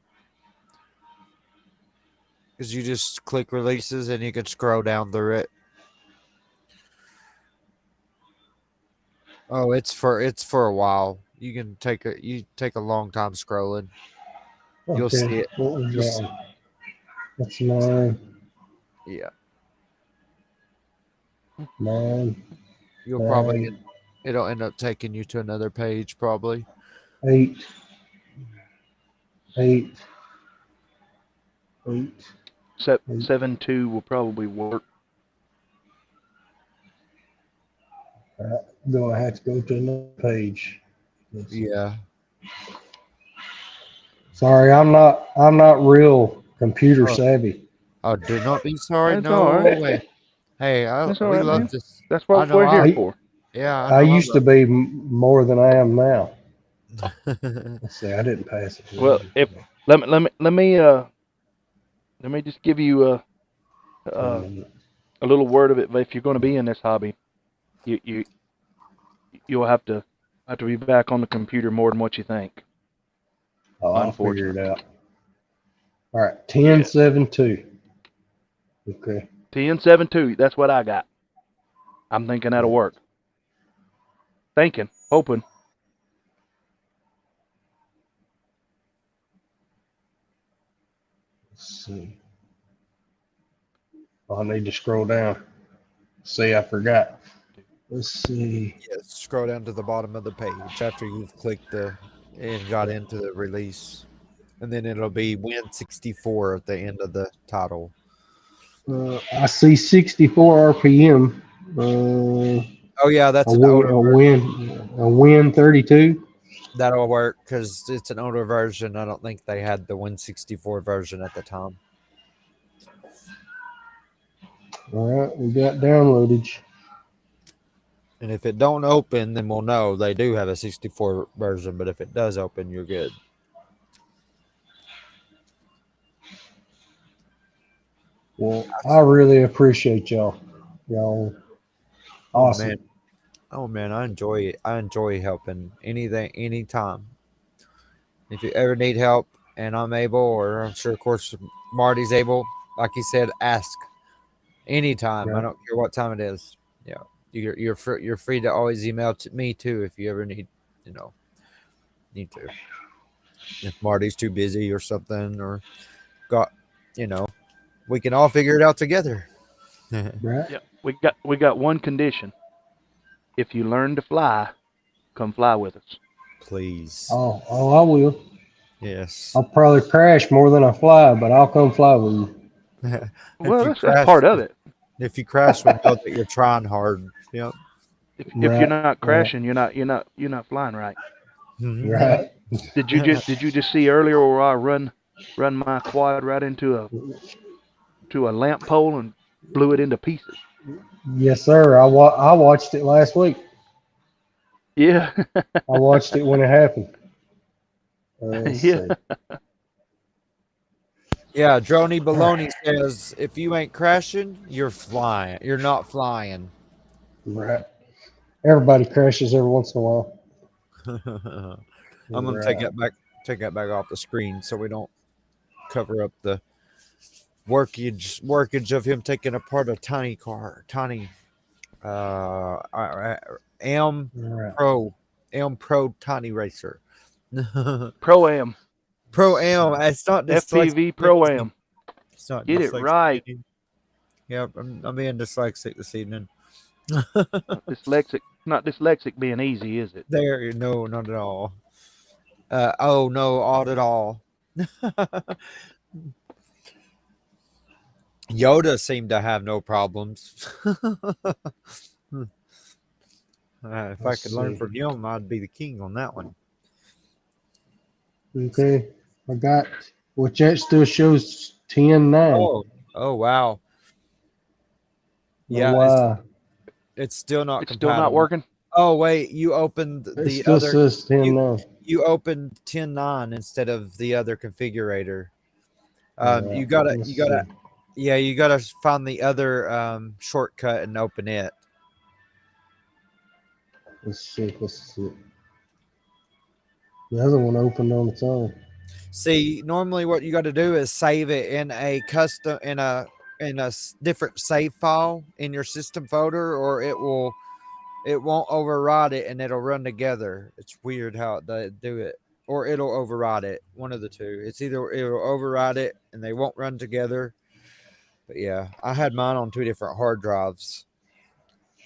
Because you just click releases and you can scroll down through it. Oh, it's for a while. You can take a long time scrolling. You'll see it. That's 9. Yeah. 9. You'll probably it'll end up taking you to another page probably. 8. 7.2 will probably work. Do I have to go to another page? Yeah. Sorry, I'm not real computer savvy. Oh, do not be sorry. That's no all right. way. Hey, That's all we right, love man. this. That's what we're here for. Yeah, I used to be more than I am now. Let's see, I didn't pass it. Well, let me just give you a little word of it. If you're going to be in this hobby, you'll have to be back on the computer more than what you think. Oh, I'll figure it out. All right, 10.7.2. Okay. 10.7.2. That's what I got. I'm thinking that'll work. Hoping. Let's see. I need to scroll down. See, I forgot. Let's see. Yes, scroll down to the bottom of the page after you've clicked and got into the release. And then it'll be Win 64 at the end of the title. I see 64 RPM. Oh yeah, that's a win 32. That'll work because it's an older version. I don't think they had the Win 64 version at the time. All right, we got downloadage. And if it don't open, then we'll know they do have a 64 version. But if it does open, you're good. Well, I really appreciate y'all. Y'all, awesome. Oh man, I enjoy it. I enjoy helping anytime. If you ever need help and I'm able, or I'm sure, of course, Marty's able, like he said, ask anytime. Yeah. I don't care what time it is. Yeah, you're free to always email to me too if you ever need to. If Marty's too busy or something, or we can all figure it out together. Right. Yeah, we got one condition. If you learn to fly, come fly with us. Please. Oh, I will. Yes. I'll probably crash more than I fly, but I'll come fly with you. Well, that's part of it. If you crash, we know that you're trying hard. Yep. If you're not crashing, you're not flying right. Right. Did you just see earlier where I run my quad right into a lamp pole and blew it into pieces? Yes, sir. I watched it last week. Yeah. I watched it when it happened. Yeah. Yeah, Droney Baloney says if you ain't crashing, you're flying. You're not flying. Right. Everybody crashes every once in a while. I'm gonna take that back off the screen so we don't cover up the workage of him taking apart a tiny M Pro Tiny Racer. Pro-Am. Pro-Am. It's not FPV Pro-Am. It's not Get it right. Yep, I'm being dyslexic this evening. Not dyslexic being easy, is it? No, not at all. Oh no, odd at all. Yoda seemed to have no problems. If I could learn from him, I'd be the king on that one. Okay, I got. Well, chat still shows 10.9. Oh wow. Yeah, wow. It's still not. It's still not working. Oh wait, you opened It still says 10.9. You opened 10.9 instead of the other configurator. You gotta find the other shortcut and open it. Let's see. The other one opened on its own. See, normally what you got to do is save it in a custom in a different save file in your system folder, or it won't override it and it'll run together. It's weird how they do it, or it'll override it. One of the two. It's either it'll override it and they won't run together. But yeah, I had mine on 2 different hard drives.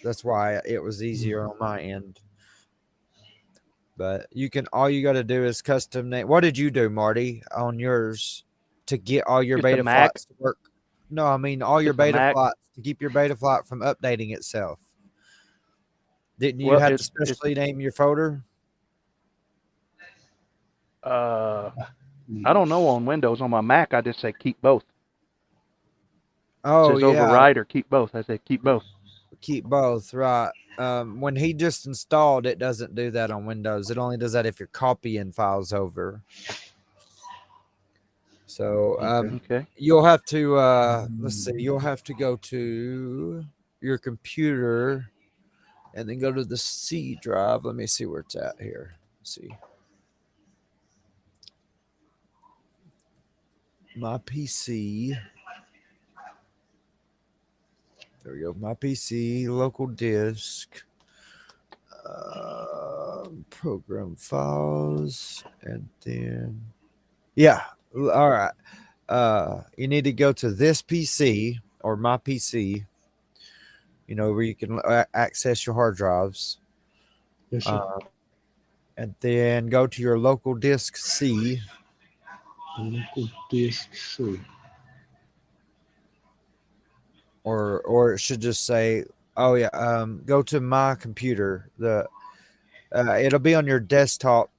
That's why it was easier on my end. But all you got to do is custom name. What did you do, Marty, on yours to get all your beta flights to work? No, I mean all your beta flights to keep your beta flight from updating itself. Didn't you have to specially name your folder? I don't know on Windows. On my Mac, I just say keep both. Oh, it says override or keep both. I say keep both. Keep both, right. When he just installed, it doesn't do that on Windows. It only does that if you're copying files over. So okay. You'll have to let's see, you'll have to go to your computer and then go to the C drive. Let me see where it's at here. Let's see. My PC. There we go. My PC, local disk, program files, and then yeah. All right. You need to go to this PC or my PC. You know, where you can access your hard drives. Yes, sir. And then go to your local disk C. Local disk C. Or it should just say, oh yeah, go to my computer. It'll be on your desktop,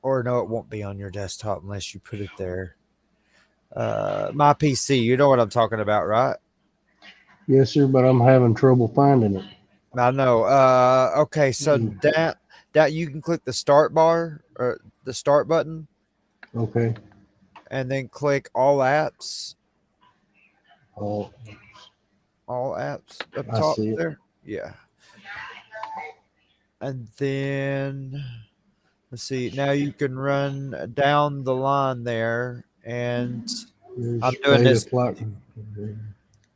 or no, it won't be on your desktop unless you put it there. My PC, you know what I'm talking about, right? Yes, sir, but I'm having trouble finding it. I know. Okay, so that you can click the start bar or the start button. Okay. And then click all apps. All apps up I top see it. there. Yeah. And then let's see. Now you can run down the line there, and I'm doing this.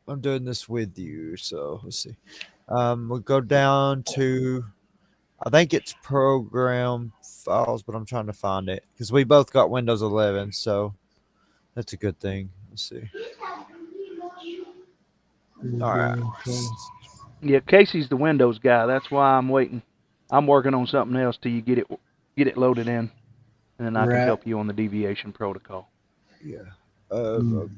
I'm doing this with you. So let's see. We'll go down to, I think it's program files, but I'm trying to find it because we both got Windows 11, so that's a good thing. Let's see. All right. Yeah, Casey's the Windows guy. That's why I'm waiting. I'm working on something else till you get it loaded in, and then I can help you on the deviation protocol. Yeah. Okay.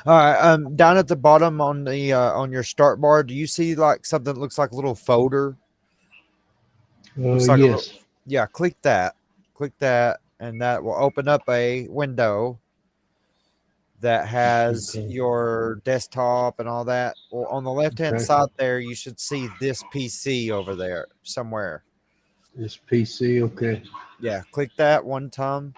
All right. Down at the bottom on the on your start bar, do you see like something that looks like a little folder? Looks like yes. Yeah. Click that. Click that, and that will open up a window that has your desktop and all that. Well, on the left-hand side there, you should see this PC over there somewhere. This PC, okay. Yeah, click that one time.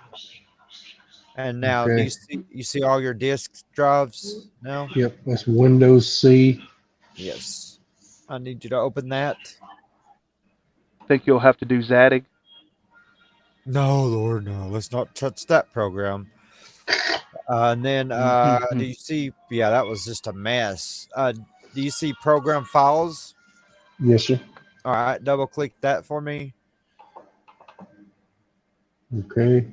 And now, do you see all your disk drives now? Yep, that's Windows C. Yes. I need you to open that. Think you'll have to do Zoetek? No, Lord, no. Let's not touch that program. And then, do you see? Yeah, that was just a mess. Do you see program files? Yes, sir. All right, double click that for me. Okay.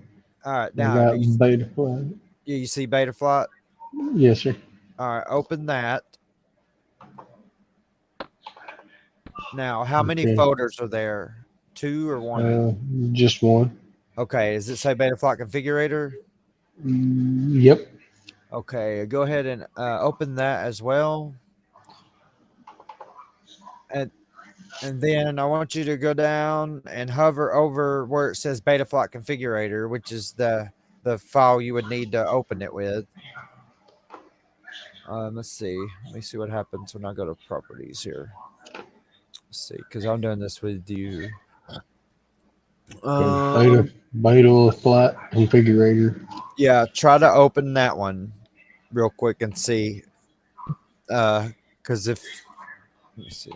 All right, I now got Betaflight. You see Betaflight? Yes, sir. All right, open that. Now, how many folders are there? 2 or 1? Just one. Okay, does it say Betaflight configurator? Yep. Okay, go ahead and open that as well. And then I want you to go down and hover over where it says Betaflight configurator, which is the file you would need to open it with. Let's see. Let me see what happens when I go to properties here. Let's see, because I'm doing this with you. Betaflight configurator. Yeah, try to open that one real quick and see. Because if let me see,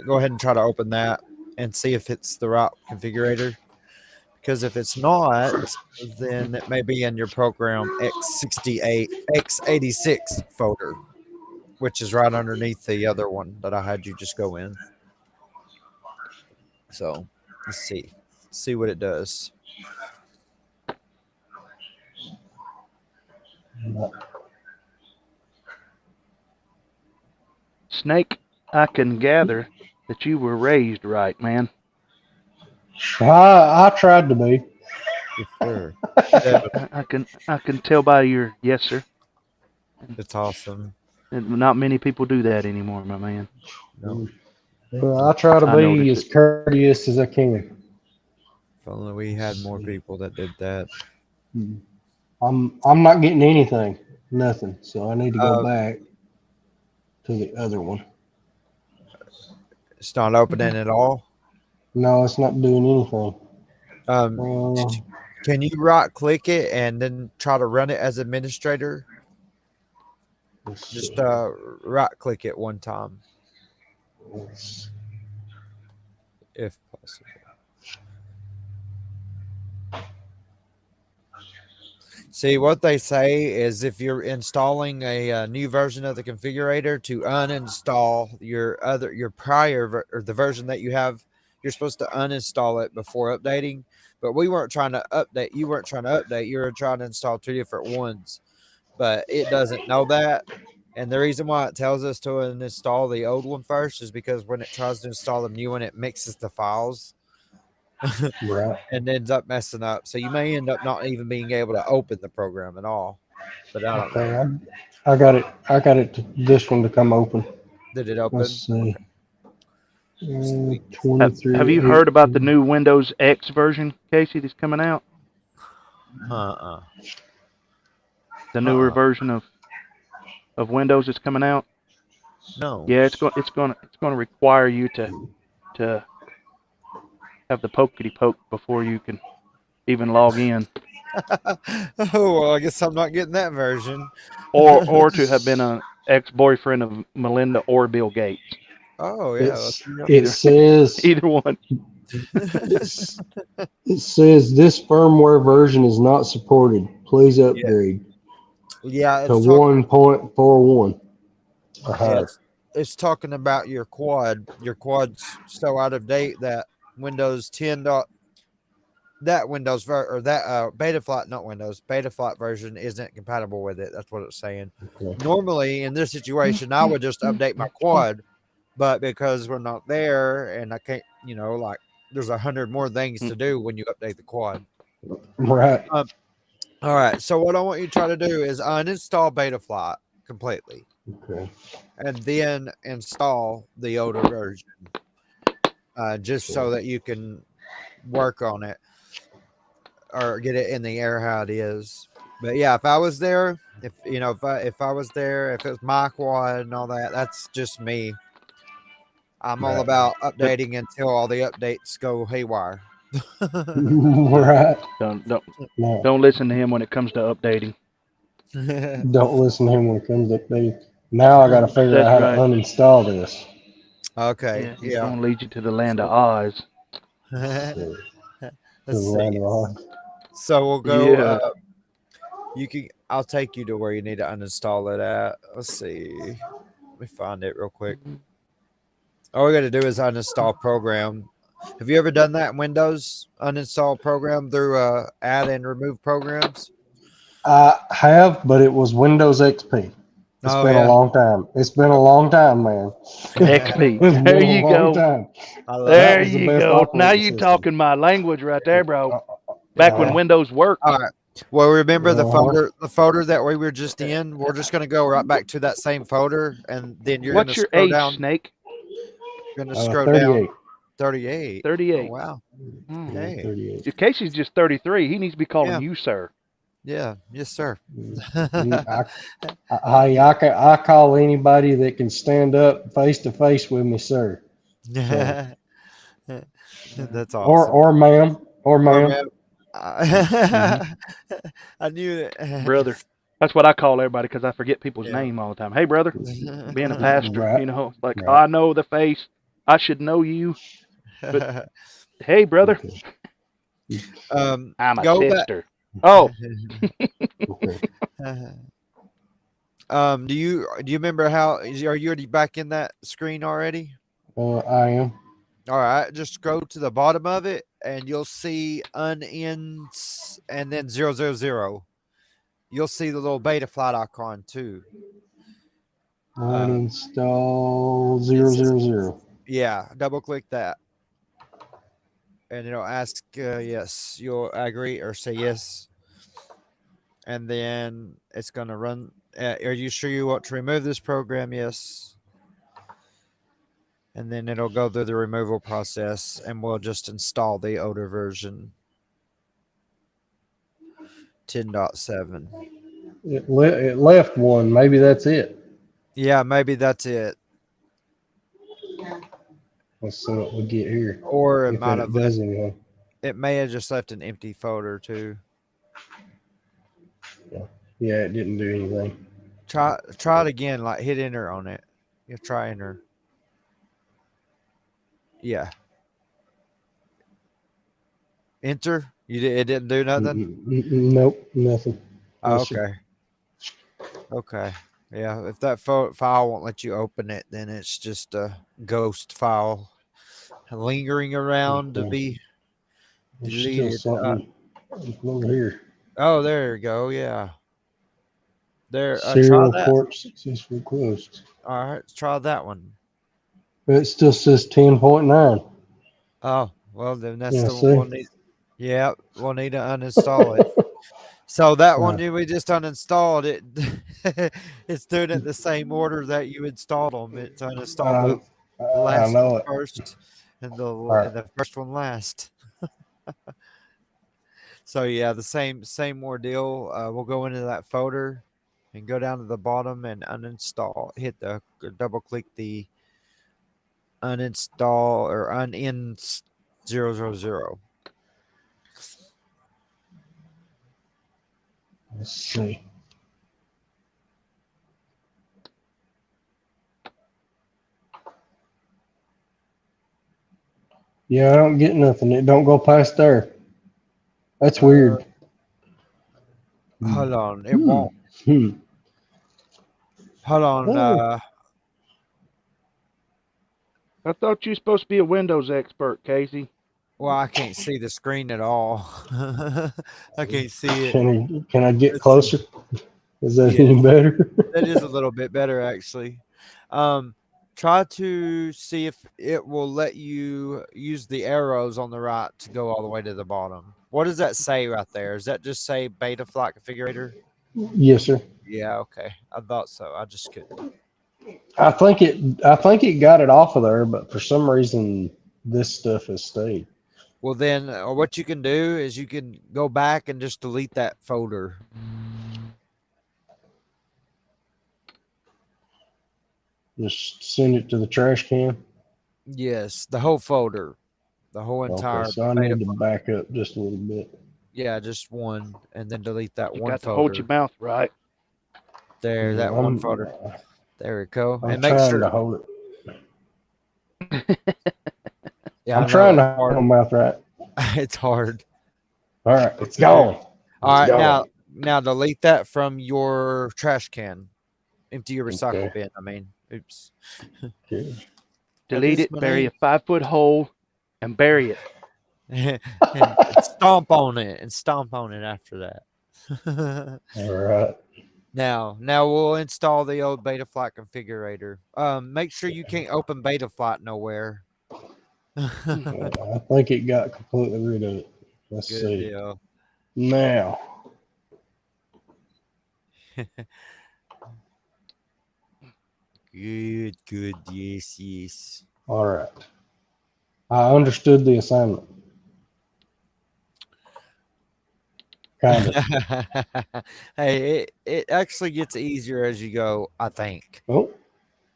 go ahead and try to open that and see if it's the right configurator. Because if it's not, then it may be in your program x86 folder, which is right underneath the other one that I had you just go in. So let's see what it does. Snake, I can gather that you were raised right, man. I tried to be. Sure. I can tell by your yes, sir. It's awesome. And not many people do that anymore, my man. No. Well, I try to be as courteous as I can. If only we had more people that did that. I'm not getting anything, nothing. So I need to go back to the other one. It's not opening at all. No, it's not doing anything. Can you right click it and then try to run it as administrator? Just right click it one time, if possible. See, what they say is if you're installing a new version of the configurator, to uninstall your prior or the version that you have, you're supposed to uninstall it before updating. But we weren't trying to update. You weren't trying to update. You were trying to install two different ones. But it doesn't know that. And the reason why it tells us to install the old one first is because when it tries to install the new one, it mixes the files. Right. And ends up messing up. So you may end up not even being able to open the program at all. But I don't know. Okay, I got it. I got it. This one to come open. Did it open? Let's see. Okay. 23. Have you heard about the new Windows X version, Casey, that's coming out? The newer version of Windows is coming out. No. Yeah, it's going to require you to have the pokety poke before you can even log in. Oh, well, I guess I'm not getting that version. or to have been an ex-boyfriend of Melinda or Bill Gates. Oh yeah, it says either one. It says this firmware version is not supported. Please upgrade. Yeah, to 1.41. Yeah, it's talking about your quad. Your quad's so out of date that Windows 10. That Windows Betaflight, not Windows, Betaflight version isn't compatible with it. That's what it's saying. Okay. Normally, in this situation, I would just update my quad, but because we're not there and I can't, like there's 100 more things to do when you update the quad. Right. All right. So what I want you to try to do is uninstall Betaflight completely. Okay. And then install the older version, just so that you can work on it or get it in the air how it is. But yeah, if I was there, if I was there, if it was my quad and all that, that's just me. I'm all about updating until all the updates go haywire. Right. Don't listen to him when it comes to updating. Don't listen to him when it comes to updating. Now I got to figure out how to uninstall this. Okay. He's going to lead you to the land of Oz. Let's Land see. of Oz. So we'll go. Yeah. I'll take you to where you need to uninstall it at. Let's see. Let me find it real quick. All we got to do is uninstall program. Have you ever done that in Windows? Uninstall program through add and remove programs? I have, but it was Windows XP. It's been a long time. It's been a long time, man. XP. There you go. There you go. Now you system. talking my language right there, bro. Back when Windows worked. All right. Well, remember the folder that we were just in? We're just going to go right back to that same folder, and then you're going to What's your scroll age, down. Snake? You're going to scroll 38. down. 38. 38. Oh, wow. Okay. 38. If Casey's just 33, he needs to be calling you, sir. Yeah. Yes, sir. I call anybody that can stand up face to face with me, sir. That's awesome. Or ma'am. Or ma'am. I knew it. Brother. That's what I call everybody because I forget people's name all the time. Hey, brother. Being a pastor, it's like, oh, I know the face. I should know you. But hey, brother. I'm a sister. Oh. Do you remember how? Are you already back in that screen already? I am. All right, just go to the bottom of it, and you'll see unends and then 000. You'll see the little Betaflight icon too. Uninstall 000. Yeah, double click that, and it'll ask yes. You'll agree or say yes, and then it's gonna run. Are you sure you want to remove this program? Yes. And then it'll go through the removal process, and we'll just install the older version, 10.7. It left one. Maybe that's it. Yeah, maybe that's it. Let's see what we get here. Or it If might have does left, anything. it may have just left an empty folder too. Yeah, it didn't do anything. Try it again. Like hit enter on it. You try enter. Yeah. Enter. It didn't do nothing. Nope, nothing. Oh, Yes, sir. okay. Okay. Yeah, if that file won't let you open it, then it's just a ghost file lingering around to be There's still deleted. something over here. Oh, there you go. Yeah. There. Try Serial that. port successfully closed. All right. Try that one. It still says 10.9. Oh, well, then that's Yeah, the see? one we'll need. Yeah, we'll need to uninstall it. So that one Right. we just uninstalled it. It's doing it in the same order that you installed them. It's uninstalled the I last one know it. first and the Right. first one last. So yeah, the same ordeal. We'll go into that folder and go down to the bottom and uninstall. Hit the double click the uninstall or unin 000. Let's see. Yeah, I don't get nothing. It don't go past there. That's weird. Hold on, it won't. Hold on. Oh. I thought you were supposed to be a Windows expert, Casey. Well, I can't see the screen at all. I can't see it. Can I get closer? Is that Yeah. any better? That is a little bit better, actually. Try to see if it will let you use the arrows on the right to go all the way to the bottom. What does that say right there? Does that just say Betaflight configurator? Yes, sir. Yeah, okay. I thought so. I just couldn't. I think it got it off of there, but for some reason this stuff has stayed. Well, then what you can do is you can go back and just delete that folder. Just send it to the trash can. Yes, the whole folder, the whole entire. Okay, so I need to back up just a little bit. Yeah, just one, and then delete that You one got folder. to hold your mouth right. There, Yeah, that one folder. There we go. I'm and make trying sure to hold it. Yeah, I'm trying to hold my mouth right. It's hard. All right, it's gone. All right, gone. now delete that from your trash can. Empty your recycle bin. I mean, oops. Okay. Delete it, bury a 5-foot hole, and bury it. and stomp on it after that. All right. Now we'll install the old Betaflight configurator. Make sure you can't open Betaflight nowhere. I think it got completely rid of it. Let's Good see. deal. Now. Good. Yes. All right. I understood the assignment. Kind of. Hey, it actually gets easier as you go, I think. Oh,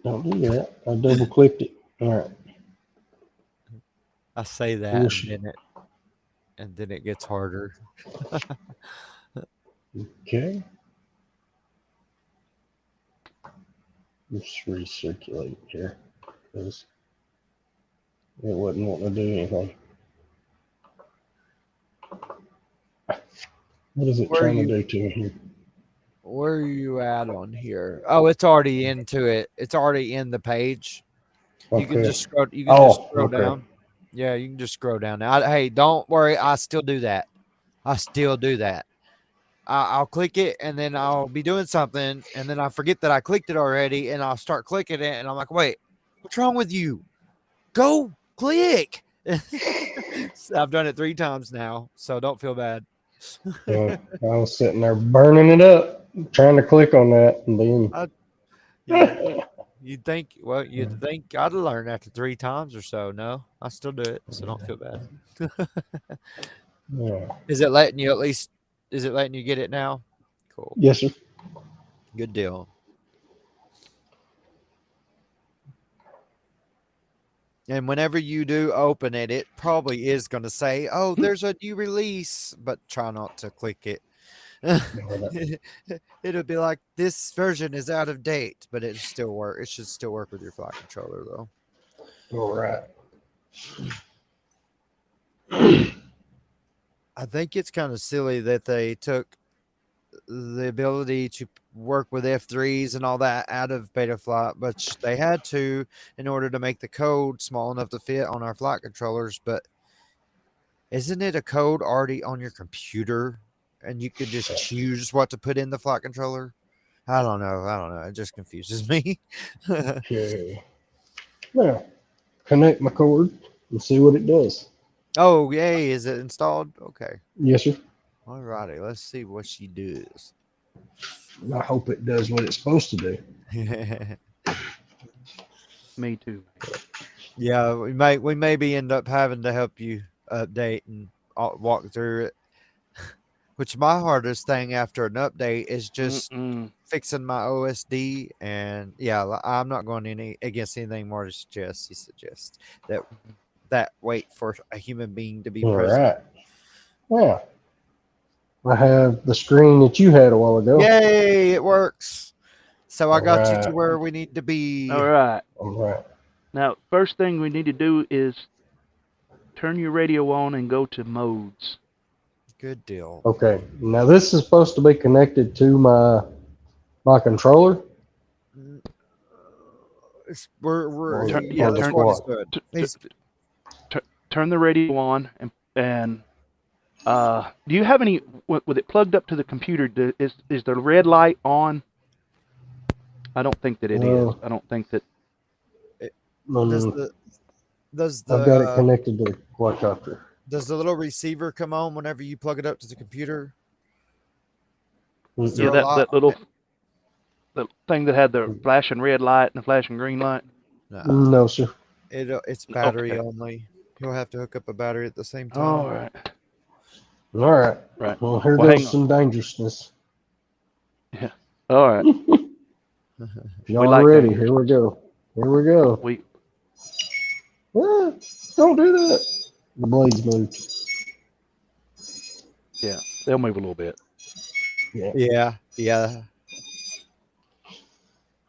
don't do that. I double clicked it. All right. I say that and then it gets harder. Okay. Let's recirculate here because it wasn't wanting to do anything. What is it trying to do to me here? Where are you at on here? Oh, it's already into it. It's already in the page. You can just scroll. You can just scroll down. Yeah, you can just scroll down. Now, hey, don't worry. I still do that. I'll click it and then I'll be doing something and then I forget that I clicked it already and I'll start clicking it and I'm like, wait, what's wrong with you? Go click. I've done it 3 times now, so don't feel bad. I was sitting there burning it up, trying to click on that, and then you'd think I'd learn after 3 times or so. No, I still do it, so don't feel bad. Yeah. Is it letting you get it now? Cool. Yes, sir. Good deal. And whenever you do open it, it probably is going to say, oh, there's a new release, but try not to click it. It'll be like, this version is out of date, but it still work. It should still work with your flight controller, though. All right. I think it's kind of silly that they took the ability to work with F3s and all that out of Betaflight, but they had to in order to make the code small enough to fit on our flight controllers. But isn't it a code already on your computer and you could just choose what to put in the flight controller? I don't know. It just confuses me. Okay. Now, connect my cord and see what it does. Oh, yay. Is it installed? Okay. Yes, sir. All righty. Let's see what she does. I hope it does what it's supposed to do. Me too. Yeah, we maybe end up having to help you update and walk through it. Which my hardest thing after an update is just fixing my OSD. And yeah, I'm not going against anything Marty suggests. He suggests that wait for a human being to be All present. right. Yeah. I have the screen that you had a while ago. Yay, it works. So I got you to right. where we need to be. All right. All right. Now, first thing we need to do is turn your radio on and go to modes. Good deal. Okay. Now this is supposed to be connected to my controller. Turn the radio on and do you have any with it plugged up to the computer? Is the red light on? I don't think that it is. I don't think that. Does I've got it connected to the quadcopter. Does the little receiver come on whenever you plug it up to the computer? Yeah, that little the thing that had the flashing red light and the flashing green light. No, sir. It's battery only. You'll have to hook up a battery at the same time. All right. All right. Right. Well, here goes some dangerousness. Yeah. All right. If y'all ready, here we go. Here we go. Don't do that. The blades move. Yeah, they'll move a little bit. Yeah.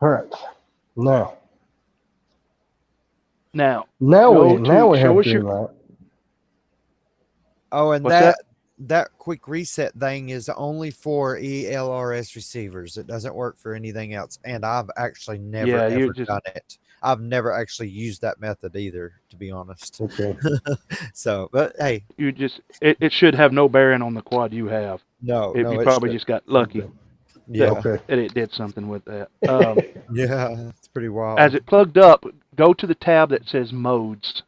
All right. Now we have green light. Oh, and that quick reset thing is only for ELRS receivers. It doesn't work for anything else. And I've actually never ever done it. I've never actually used that method either, to be honest. Okay. So, but hey, it should have no bearing on the quad you have. No, you probably just got lucky. Yeah. That it did something with that. Yeah, it's pretty wild. As it plugged up, go to the tab that says modes.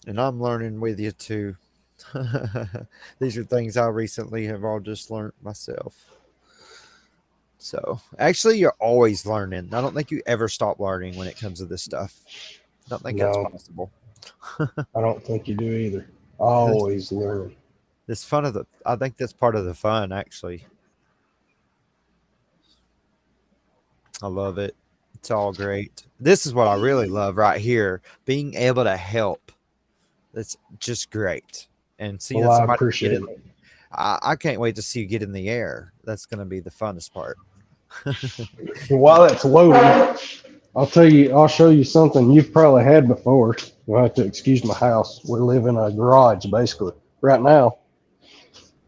And I'm learning with you too. These are things I recently have all just learned myself. So actually, you're always learning. I don't think you ever stop learning when it comes to this stuff. I don't think that's possible. I don't think you do either. Always learn. It's fun I think that's part of the fun, actually. I love it. It's all great. This is what I really love right here. Being able to help. That's just great. And seeing somebody appreciate it. I can't wait to see you get in the air. That's going to be the funnest part. While it's loading, I'll show you something you've probably had before. You'll have to excuse my house. We live in a garage, basically, right now.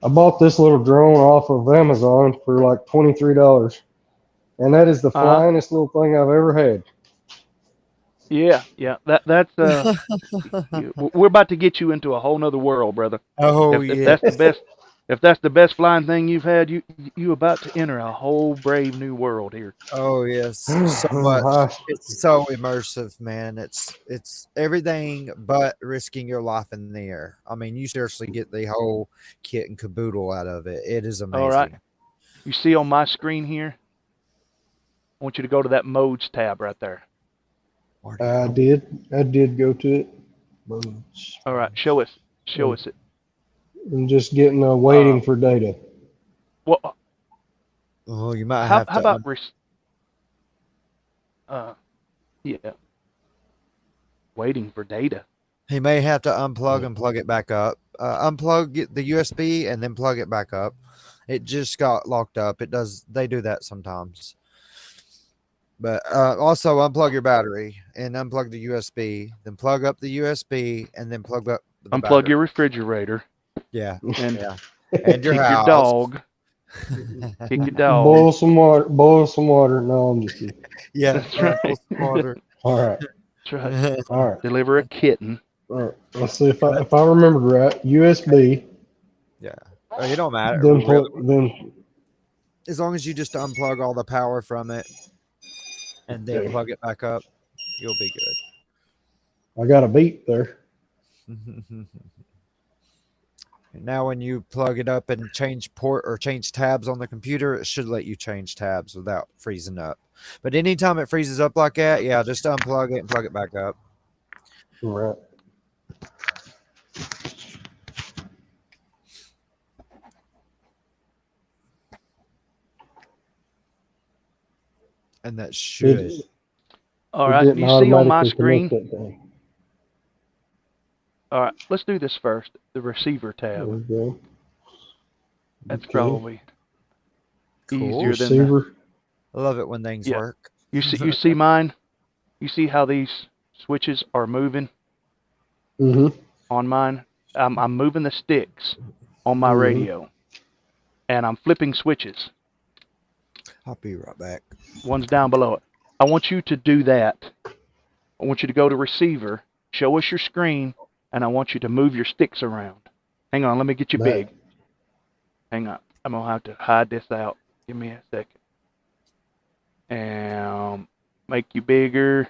I bought this little drone off of Amazon for like $23. And that is the flyingest little thing I've ever had. Yeah. That's we're about to get you into a whole nother world, brother. Oh, if that's the best. If that's the best flying thing you've had, you about to enter a whole brave new world here. Oh yes, so much. It's so immersive, man. It's everything but risking your life in the air. I mean, you seriously get the whole kit and caboodle out of it. It is amazing. All right. You see on my screen here? I want you to go to that modes tab right there. I did go to it. Modes. All right, show us it. I'm just getting waiting for data. Well, you might have to. How about waiting for data? He may have to unplug and plug it back up. Unplug the USB and then plug it back up. It just got locked up. They do that sometimes. But also unplug your battery and unplug the USB, then plug up the USB and then plug up the unplug battery. your refrigerator. Yeah. And Yeah. And your kick house. your dog. Kick your dog. Boil some water. Boil some water. No, I'm just kidding. Yeah. That's Boil right. some water. All right. That's right. All right. Deliver a kitten. All right. Let's see if I remember right. USB. Yeah. Oh, it don't matter. Then Really. As long as you just unplug all the power from it and then Okay. plug it back up, you'll be good. I got a beep there. Now when you plug it up and change port or change tabs on the computer, it should let you change tabs without freezing up. But anytime it freezes up like that, yeah, just unplug it and plug it back up. All right. And that should. All right, you see on my screen. All right, let's do this first. The receiver tab. That's probably easier than the, I love it when things work. You see mine? You see how these switches are moving? On mine? I'm moving the sticks on my radio. And I'm flipping switches. I'll be right back. One's down below it. I want you to do that. I want you to go to receiver, show us your screen, and I want you to move your sticks around. Hang on, let me get you big. Hang on. I'm going to have to hide this out. Give me a second. And make you bigger.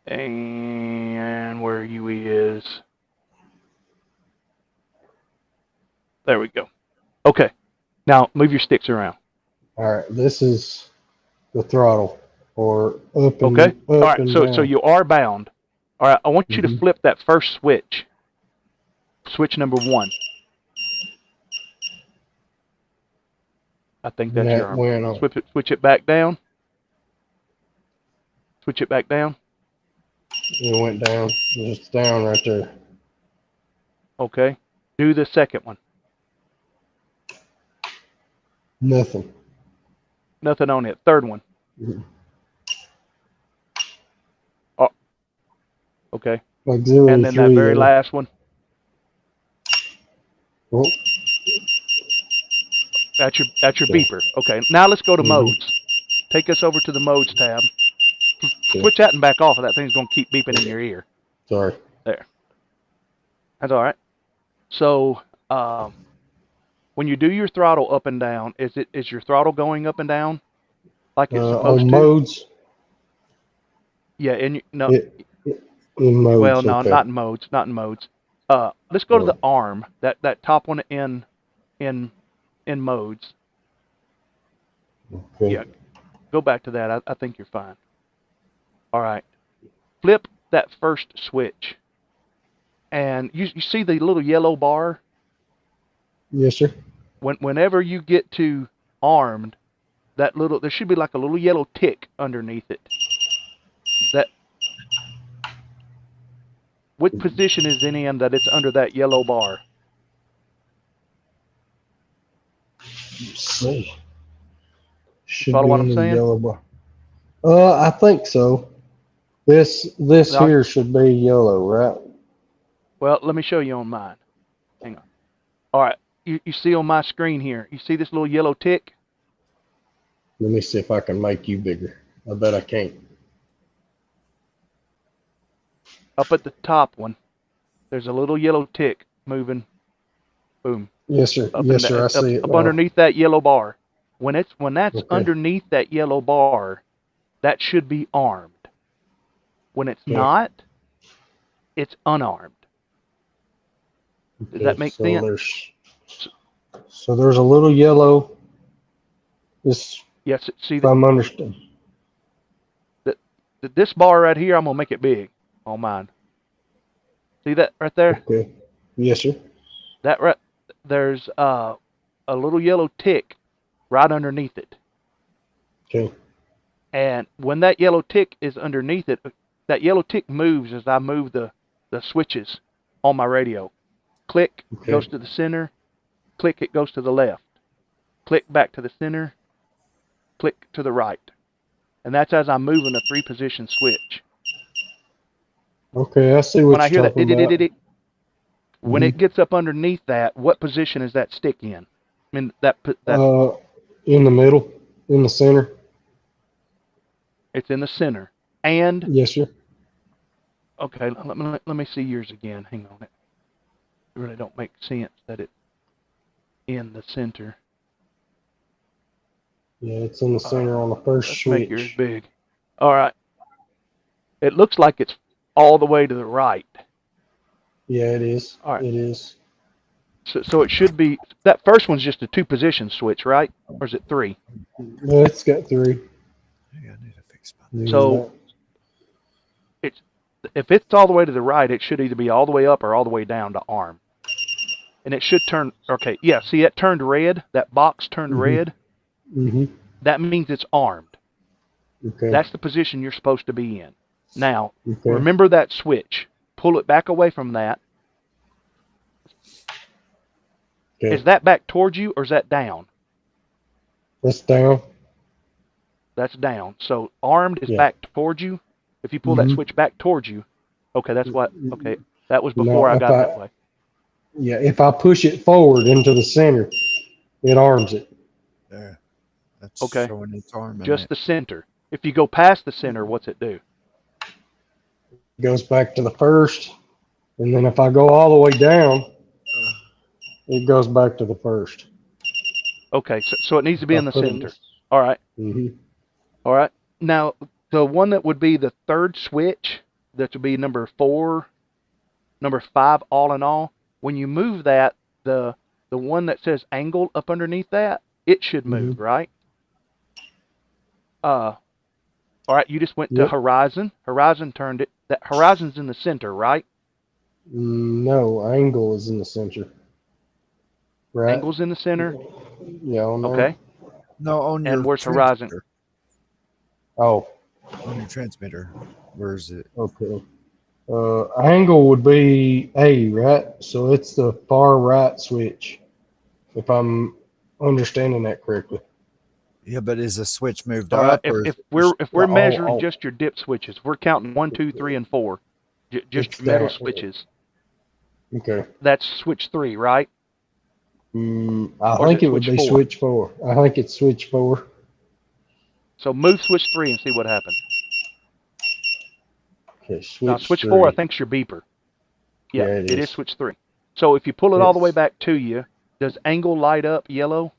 And where you is. There we go. Okay. Now move your sticks around. All right. This is the throttle or up and okay. All up right. And So down. you are bound. All right. I want you to flip that first switch. Switch number 1. I think that's your arm. Switch it back down. Switch it back down. It went down. It's down right there. Okay. Do the second one. Nothing. Nothing on it. Third one. Oh. Okay. Auxiliary and then that very last one. Oh. That's your beeper. Okay. Now let's go to modes. Take us over to the modes tab. Switch that and back off of that thing's going to keep beeping in your ear. Sorry. There. That's all right. So, when you do your throttle up and down, is your throttle going up and down like it's supposed on to? modes? Yeah, in in modes. Well, no, okay. not in modes. Not in modes. Let's go to the arm. That top one in modes. Okay. Yeah. Go back to that. I think you're fine. All right. Flip that first switch. And you see the little yellow bar? Yes, sir. Whenever you get to armed, there should be like a little yellow tick underneath it. What position is it in that it's under that yellow bar? Let's see. Should Follow be what I'm under saying? the yellow bar. I think so. This here should be yellow, right? Well, let me show you on mine. Hang on. All right. You see on my screen here, you see this little yellow tick? Let me see if I can make you bigger. I bet I can't. Up at the top one, there's a little yellow tick moving. Boom. Yes, sir. Yes, sir. I see it. Up underneath that yellow bar. When that's underneath that yellow bar, that should be armed. When it's not, it's unarmed. Does that make sense? So there's a little yellow. Yes. See if I'm understanding. This bar right here, I'm gonna make it big on mine. See that right there? Okay. Yes, sir. There's a little yellow tick right underneath it. Okay. And when that yellow tick is underneath it, that yellow tick moves as I move the switches on my radio. Click, goes to the center. Click, it goes to the left. Click back to the center. Click to the right. And that's as I'm moving a 3-position switch. Okay, I see what When I hear you're that, talking about. When it gets up underneath that, what position is that stick in? I mean, that in the middle, in the center. It's in the center. And yes, sir. Okay, let me see yours again. Hang on, it really don't make sense that it's in the center. Yeah, it's in the center on the first let's switch. Make yours big. All right. It looks like it's all the way to the right. Yeah, it is. All right. It is. So it should be, that first one's just a 2-position switch, right? Or is it 3? No, it's got 3. Yeah, I need to fix my. So if it's all the way to the right, it should either be all the way up or all the way down to arm. And it should turn, okay, yeah, see it turned red? That box turned red? That means it's armed. Okay. That's the position you're supposed to be in. Now, remember that switch. Pull it back away from that. Okay. Is that back towards you or is that down? That's down. That's down. So armed is back towards you. If you pull that switch back towards you, okay, that's what, okay, that was before I got that way. Yeah, if I push it forward into the center, it arms it. There. That's okay. Showing its arm. Just the center. If you go past the center, what's it do? It goes back to the first, and then if I go all the way down, it goes back to the first. Okay, so it needs to be in the center. All right. All right. Now, the one that would be the third switch, that would be number 4, number 5, all in all. When you move that, the one that says angle up underneath that, it should move, right? All right, you just went to horizon. Horizon turned it. That horizon's in the center, right? No, angle is in the center. Right. Angle's in the center. Yeah. Okay. No, on your. And where's horizon? Oh. On your transmitter. Where is it? Okay. Angle would be A, right? So it's the far right switch, if I'm understanding that correctly. Yeah, but is the switch moved All right. up? Or If we're measuring just your dip switches, we're counting 1, 2, 3, and 4. Just your metal switches. Okay. That's switch 3, right? I think it would be switch 4. I think it's switch 4. So move switch 3 and see what happens. Okay, switch 4, I think, is your beeper. Yeah, it is switch 3. So if you pull it all the way back to you, does angle light up yellow?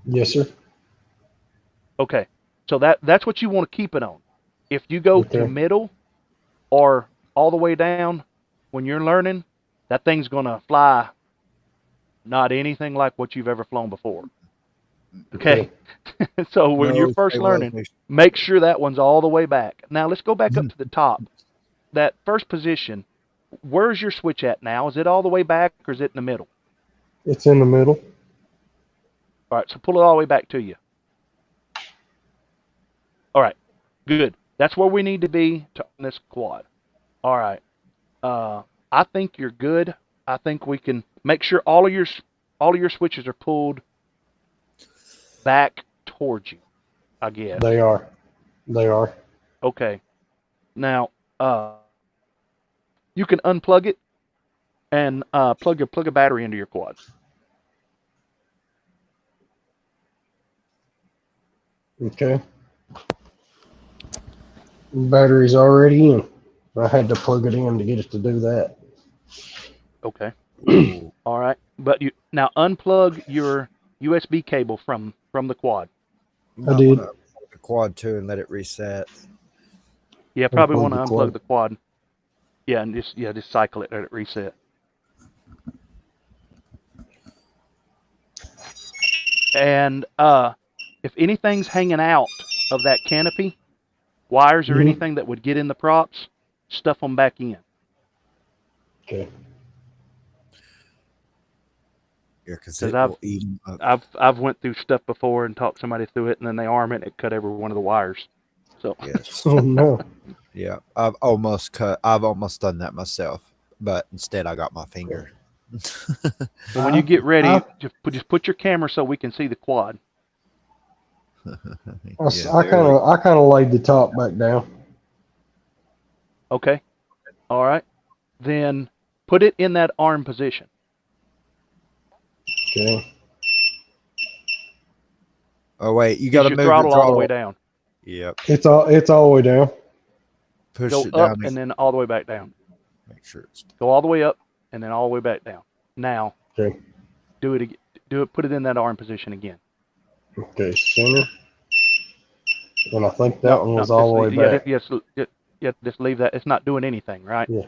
Yes, sir. Okay, so that's what you want to keep it on. If you go to middle or all the way down when you're learning, that thing's going to fly not anything like what you've ever flown before. Okay. So when you're first learning, make sure that one's all the way back. Now let's go back up to the top. That first position, where's your switch at now? Is it all the way back or is it in the middle? It's in the middle. All right, so pull it all the way back to you. All right, good. That's where we need to be to on this quad. All right. I think you're good. I think we can make sure all of your switches are pulled back towards you, I guess. They are. They are. Okay. Now, you can unplug it and plug a battery into your quad. Okay. Battery's already in. I had to plug it in to get it to do that. Okay. All right. But you now unplug your USB cable from the quad. I did. The quad too and let it reset. Yeah, probably want to unplug the quad. Yeah, and just cycle it, let it reset. And if anything's hanging out of that canopy, wires or anything that would get in the props, stuff them back in. Okay. Yeah, because I've went through stuff before and talked somebody through it, and then they arm it and it cut every one of the wires. So. Yes. Oh no. Yeah, I've almost done that myself, but instead I got my finger. So when you get ready, just put your camera so we can see the quad. I kind of laid the top back down. Okay. All right. Then put it in that arm position. Okay. Oh wait, you got to move throttle all the way down. Yep. It's all the way down. Push Go it up down and then all the way back down. Make sure it's. Go all the way up and then all the way back down. Now, Okay. do it again. Put it in that arm position again. Okay, center. And I think that one was all the way back. Yeah, just leave that. It's not doing anything, right? Yeah.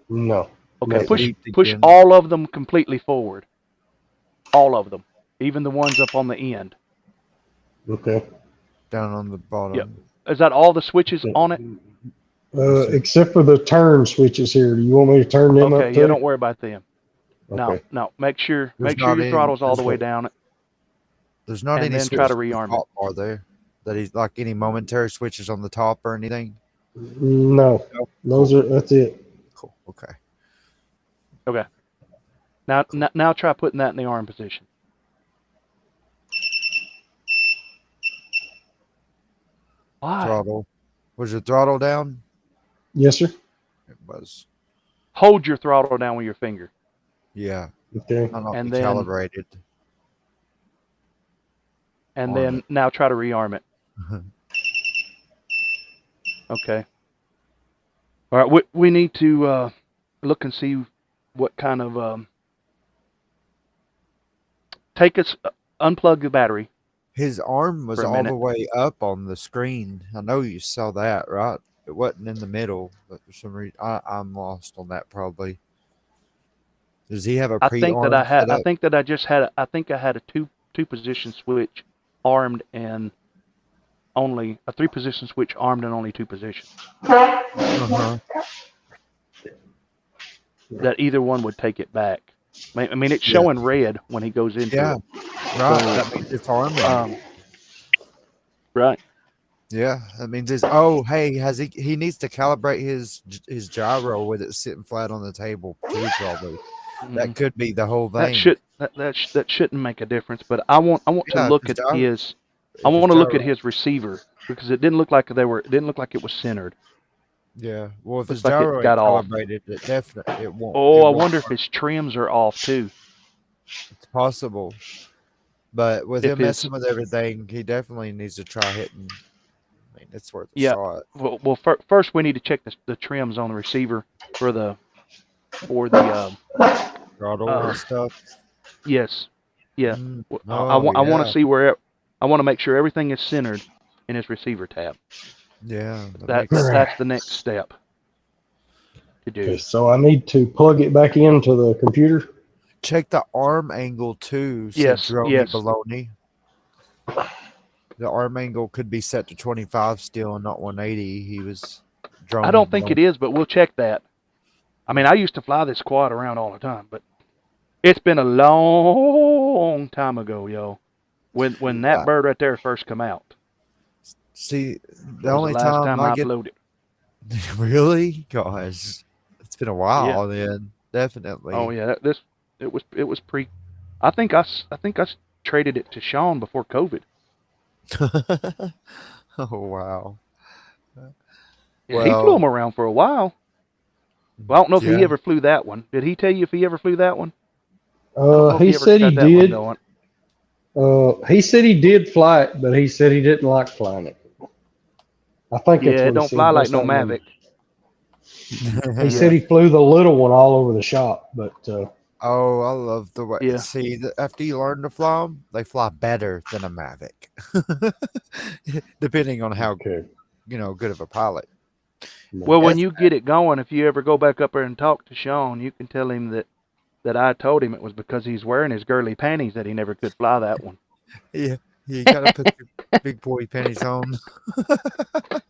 No. Okay, Nothing. push all of them completely forward. All of them, even the ones up on the end. Okay. Down on the bottom. Yep. Is that all the switches on it? Except for the turn switches here. Do you want me to turn them up too? Okay, yeah, don't worry about them. Okay. No. Make sure There's your not throttle's all the there's way no- down. There's not And any then try to switches on rearm the top, are there? That he's like any momentary switches on the top or anything? No. That's it. Cool. Okay. Okay. Now try putting that in the arm position. Why? Throttle. Was your throttle down? Yes, sir. It was. Hold your throttle down with your finger. Yeah. Okay. And then calibrated. And Arm then it. now try to rearm it. Okay. All right. We need to look and see what kind of unplug the battery. His arm was For a all the minute. way up on the screen. I know you saw that, right? It wasn't in the middle, but for some reason I'm lost on that probably. Does he have a I think that I set up? think that I just had. I think I had a two position switch armed and only a 3-position switch armed in only 2 positions. Uh-huh. That either one would take it back. I mean, it's showing red when he goes into Yeah. it. Right. So, That means it's arming. Right. Yeah, that means it's. Oh, hey, he needs to calibrate his gyro with it sitting flat on the table too. Probably that could be the whole thing. That shouldn't make a difference. But I want to Yeah, look if at it's gyro- his. if I it's want to look gyro- at his receiver because it didn't look like it didn't look like it was centered. Yeah, well, if Looks his like it gyro got ain't off. calibrated, it definitely it won't. Oh, it I won't wonder if work. his trims are off too. It's possible, but with If him his- messing with everything, he definitely needs to try hitting. I mean, it's worth a Yeah. shot. Well, first we need to check the trims on the receiver for the Throttle and stuff. Yes. Yeah. Oh, I want yeah. to see where I want to make sure everything is centered in his receiver tab. Yeah, That's the next step to do. Okay, so I need to plug it back into the computer. Check the arm angle too. Said Yes, Droney yes. Baloney. The arm angle could be set to 25 still, not 180. He was. I don't think it is, but we'll check that. I mean, I used to fly this quad around all the time, but it's been a long time ago, yo. When that bird right there first come out. See, That the was only the last time I I get flew it. really, gosh, it's been a while. Then definitely. Oh yeah, it was pre. I think I traded it to Sean before COVID. Oh wow. Yeah, he flew them around for a while. Well, I don't know if he Yeah. ever flew that one. Did he tell you if he ever flew that one? He said he did. He said he did fly it, but he said he didn't like flying it. I think that's Yeah, what it don't he said. fly like That's no not what Mavic. He said he flew the little one all over the shop, but Oh, I love the way. Yeah. See, after you learn to fly them, they fly better than a Mavic, depending on how good of a pilot. Well, when you get it going, if you ever go back up there and talk to Sean, you can tell him that I told him it was because he's wearing his girly panties that he never could fly that one. Yeah, you gotta put your big boy panties on.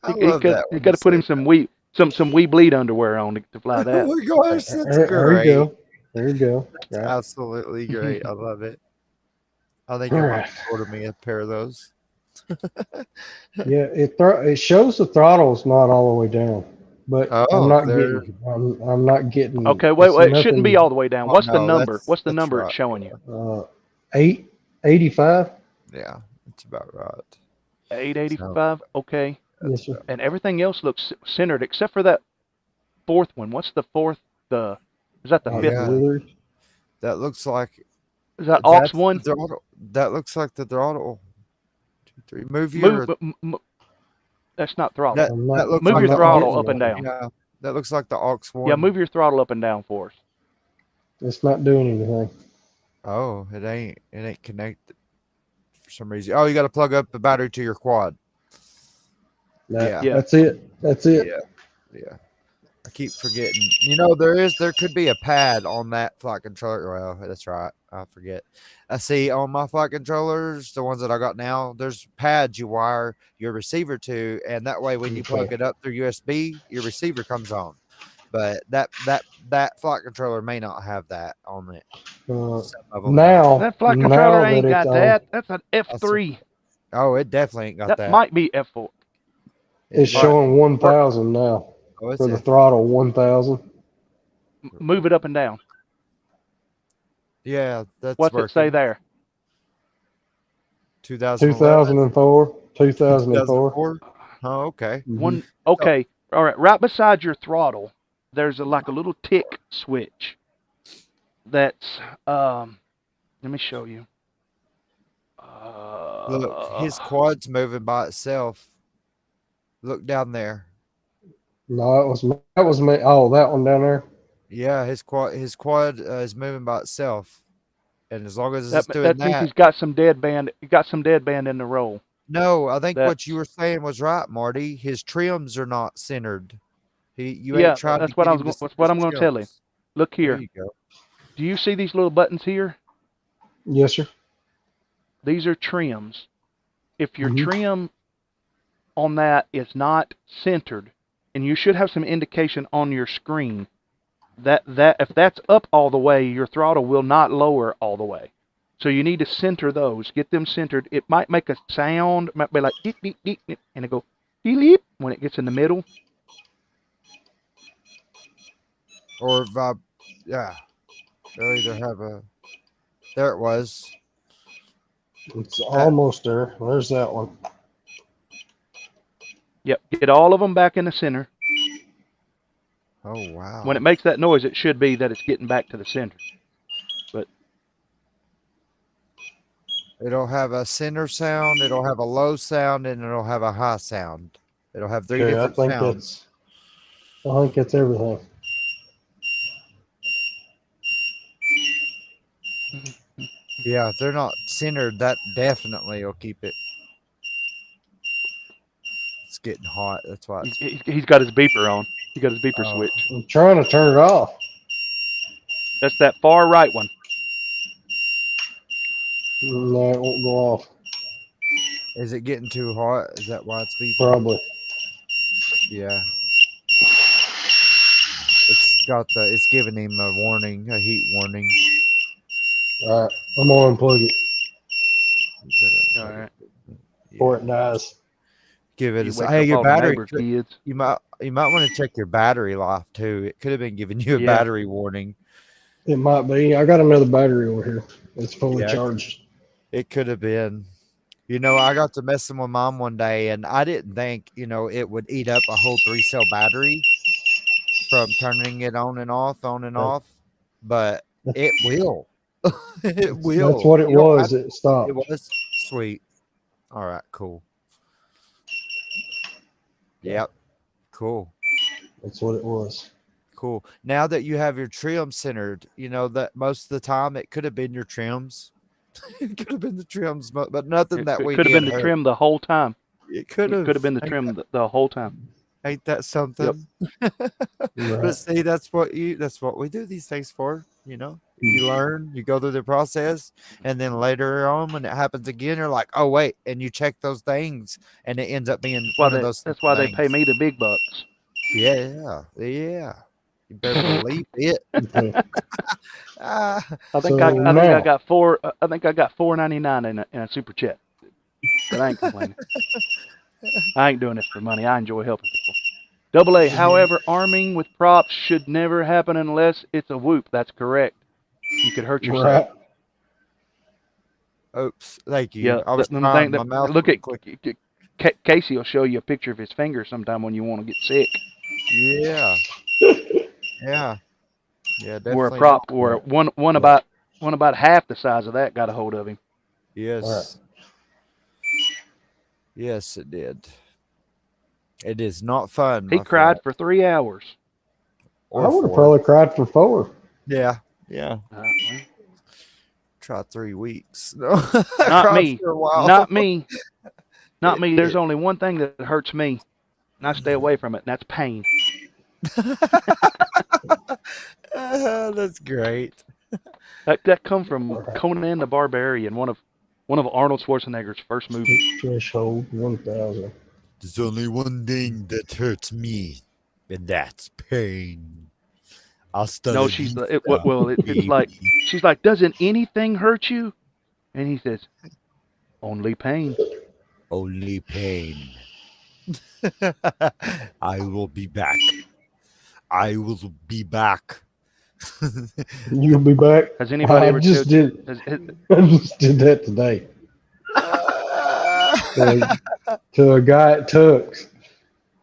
I love that. You got to put him some WeBleed underwear on to fly that. Oh my gosh, that's there great. you go. There you go. That's Right. absolutely great. I love it. I think you might order me a pair of those. Yeah, it shows the throttle's not all the way down, but I'm not getting. Okay, wait. It shouldn't nothing- be all the way down. What's the no, number? What's the that's number right. it's showing you? 885. Yeah, that's about right. 885. Okay. Yes, sir. And everything else looks centered except for that fourth one. What's the fourth? The Is that the fifth one? Auxiliary. That looks like. Is that aux one? The throttle. That looks like the throttle. 2, 3. Move your. That's not throttle. That looks move like your the throttle aux up and down. Yeah, that looks like the aux one. Yeah, move your throttle up and down for us. It's not doing anything. Oh, it ain't connected for some reason. Oh, you got to plug up the battery to your quad. Yeah, that's it. That's it. Yeah. I keep forgetting. You know, there could be a pad on that flight controller. Well, that's right. I forget. I see on my flight controllers, the ones that I got now, there's pads you wire your receiver to, and that way when you plug it up through USB, your receiver comes on. But that flight controller may not have that on it. Now that flight controller ain't got that. That's an F3. Oh, it definitely ain't got that. That might be F4. It's showing 1,000 now. Oh, for the throttle, 1,000. Move it up and down. Yeah, that's What's working. it say there? 2004. 2004. Oh, okay. Okay. All right. Right beside your throttle, there's like a little tick switch. That's let me show you. Look, his quad's moving by itself. Look down there. No, that was me. Oh, that one down there. Yeah, his quad is moving by itself, and as long as it's doing that, means he's got some deadband. He got some deadband in the roll. No, I think what you were saying was right, Marty. His trims are not centered. Ain't tried. That's what I'm going to tell him. Look here. There you go. Do you see these little buttons here? Yes, sir. These are trims. If your trim on that is not centered, and you should have some indication on your screen that if that's up all the way, your throttle will not lower all the way. So you need to center those, get them centered. It might make a sound, it might be like deep, deep, deep, and it go deep when it gets in the middle. Or yeah, they'll either have a. There it was. It's almost there. Where's that one? Yep, get all of them back in the center. Oh, wow. When it makes that noise, it should be that it's getting back to the center. But it'll have a center sound, it'll have a low sound, and it'll have a high sound. It'll have three different sounds. I think that's everything. Yeah, if they're not centered, that definitely will keep it. It's getting hot. That's why he's got his beeper on. He got his beeper switch. I'm trying to turn it off. That's that far right one. No, it won't go off. Is it getting too hot? Is that why it's beeping? Probably. Yeah. It's giving him a warning, a heat warning. All right, I'm gonna unplug it. All right. Before it dies. Give it a your battery. You might want to check your battery life too. It could have been giving you a battery warning. It might be. I got another battery over here. It's fully charged. It could have been. You know, I got to messing with mine one day, and I didn't think, it would eat up a whole 3-cell battery from turning it on and off, but it will. It will. That's what it was. It stopped. It was sweet. All right, cool. Yep. Cool. That's what it was. Cool. Now that you have your trim centered, that most of the time it could have been your trims. It could have been the trims, but nothing that we could have been the trim the whole time. It could have been the trim the whole time. Ain't that something? Yep. But see, that's what we do these things for. You learn, you go through the process, and then later on when it happens again, you're like, oh wait, and you check those things, and it ends up being one of those. That's why they pay me the big bucks. Yeah. You better believe it. I think I got $4.99 in a super chat. But I ain't complaining. I ain't doing this for money. I enjoy helping people. AA, however, arming with props should never happen unless it's a whoop. That's correct. You could hurt yourself. Right. Oops. Thank you. Yeah, I was trying my mouth. Look at Casey will show you a picture of his finger sometime when you want to get sick. Yeah. Yeah. Yeah, Where a definitely prop, not. where one about half the size of that got a hold of him. Yes. Yes, it did. It is not fun. He cried for 3 hours. Or I would have 4. probably cried for 4. Yeah. Yeah. Well, Try 3 weeks. No, not me. for a while. Not me. Not me. There's only one thing that hurts me, and I stay away from it, and that's pain. That's great. That come from Conan the Barbarian, one of Arnold Schwarzenegger's first movies. Threshold 1,000. There's only one thing that hurts me, and that's pain. No, she's it's like she's like, doesn't anything hurt you? And he says, only pain. Only pain. I will be back. I will be back. You'll be back. Has anybody ever I just did that today. To a guy at Tux.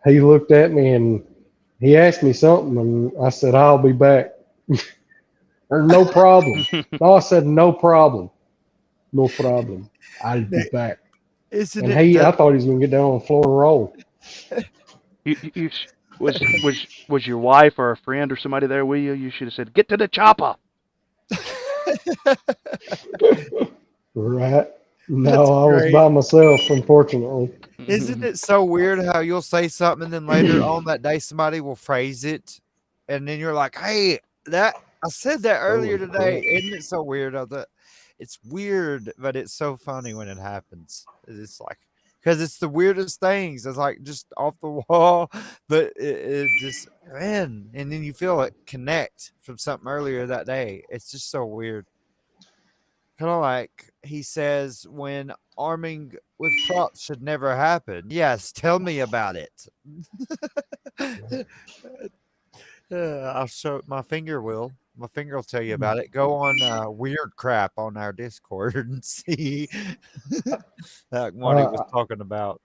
He looked at me and he asked me something, and I said, I'll be back. Or no problem. No, I said, no problem. No problem. I'll be back. Isn't I thought he was going to get down on the floor and roll. Was your wife or a friend or somebody there with you? You should have said, get to the chopper. Right. No, I was by myself, unfortunately. Isn't it so weird how you'll say something and then later on that day somebody will phrase it and then you're like, hey, I said that earlier today. Isn't it so weird? It's weird, but it's so funny when it happens. It's like, because it's the weirdest things. It's like just off the wall, but it just, man. And then you feel it connect from something earlier that day. It's just so weird. Kind of like he says when arming with props should never happen. Yes, tell me about it. I'll show my finger will. My finger will tell you about it. Go on Weird Crap on our Discord and see that what he was talking about.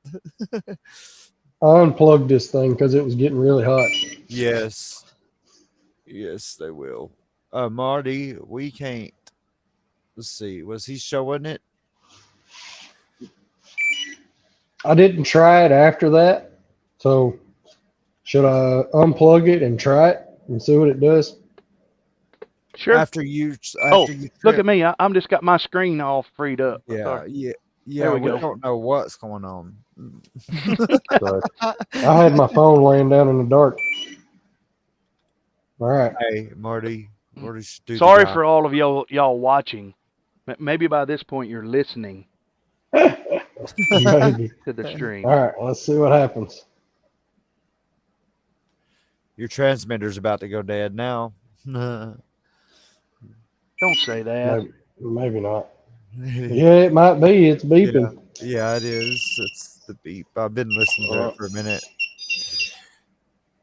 I unplugged this thing because it was getting really hot. Yes. Yes, they will. Marty, we can't. Let's see. Was he showing it? I didn't try it after that. So should I unplug it and try it and see what it does? Sure. After you look at me. I'm just got my screen all freed up. Yeah. There we go. Don't know what's going on. Sorry. I had my phone laying down in the dark. All right. Hey, Marty. Sorry for all of y'all watching. Maybe by this point you're listening Maybe. to the stream. All right, let's see what happens. Your transmitter's about to go dead now. Don't say that. Maybe not. Yeah, it might be. It's beeping. Yeah, it is. It's the beep. I've been listening to it for a minute.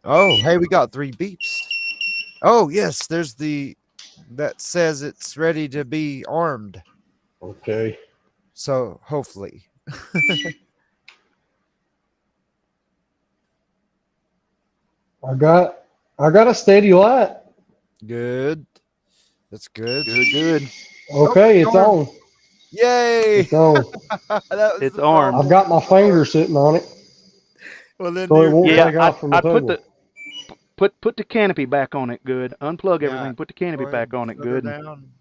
Oh, hey, we got 3 beeps. Oh, yes, there's that says it's ready to be armed. Okay. So hopefully. I got a steady light. Good. That's good. Good. Okay, it's on. Yay! It's on. It's armed. I've got my finger sitting on it. Well, then so it won't take off from the table. Put the canopy back on it, good. Unplug everything, put the canopy back on it, good.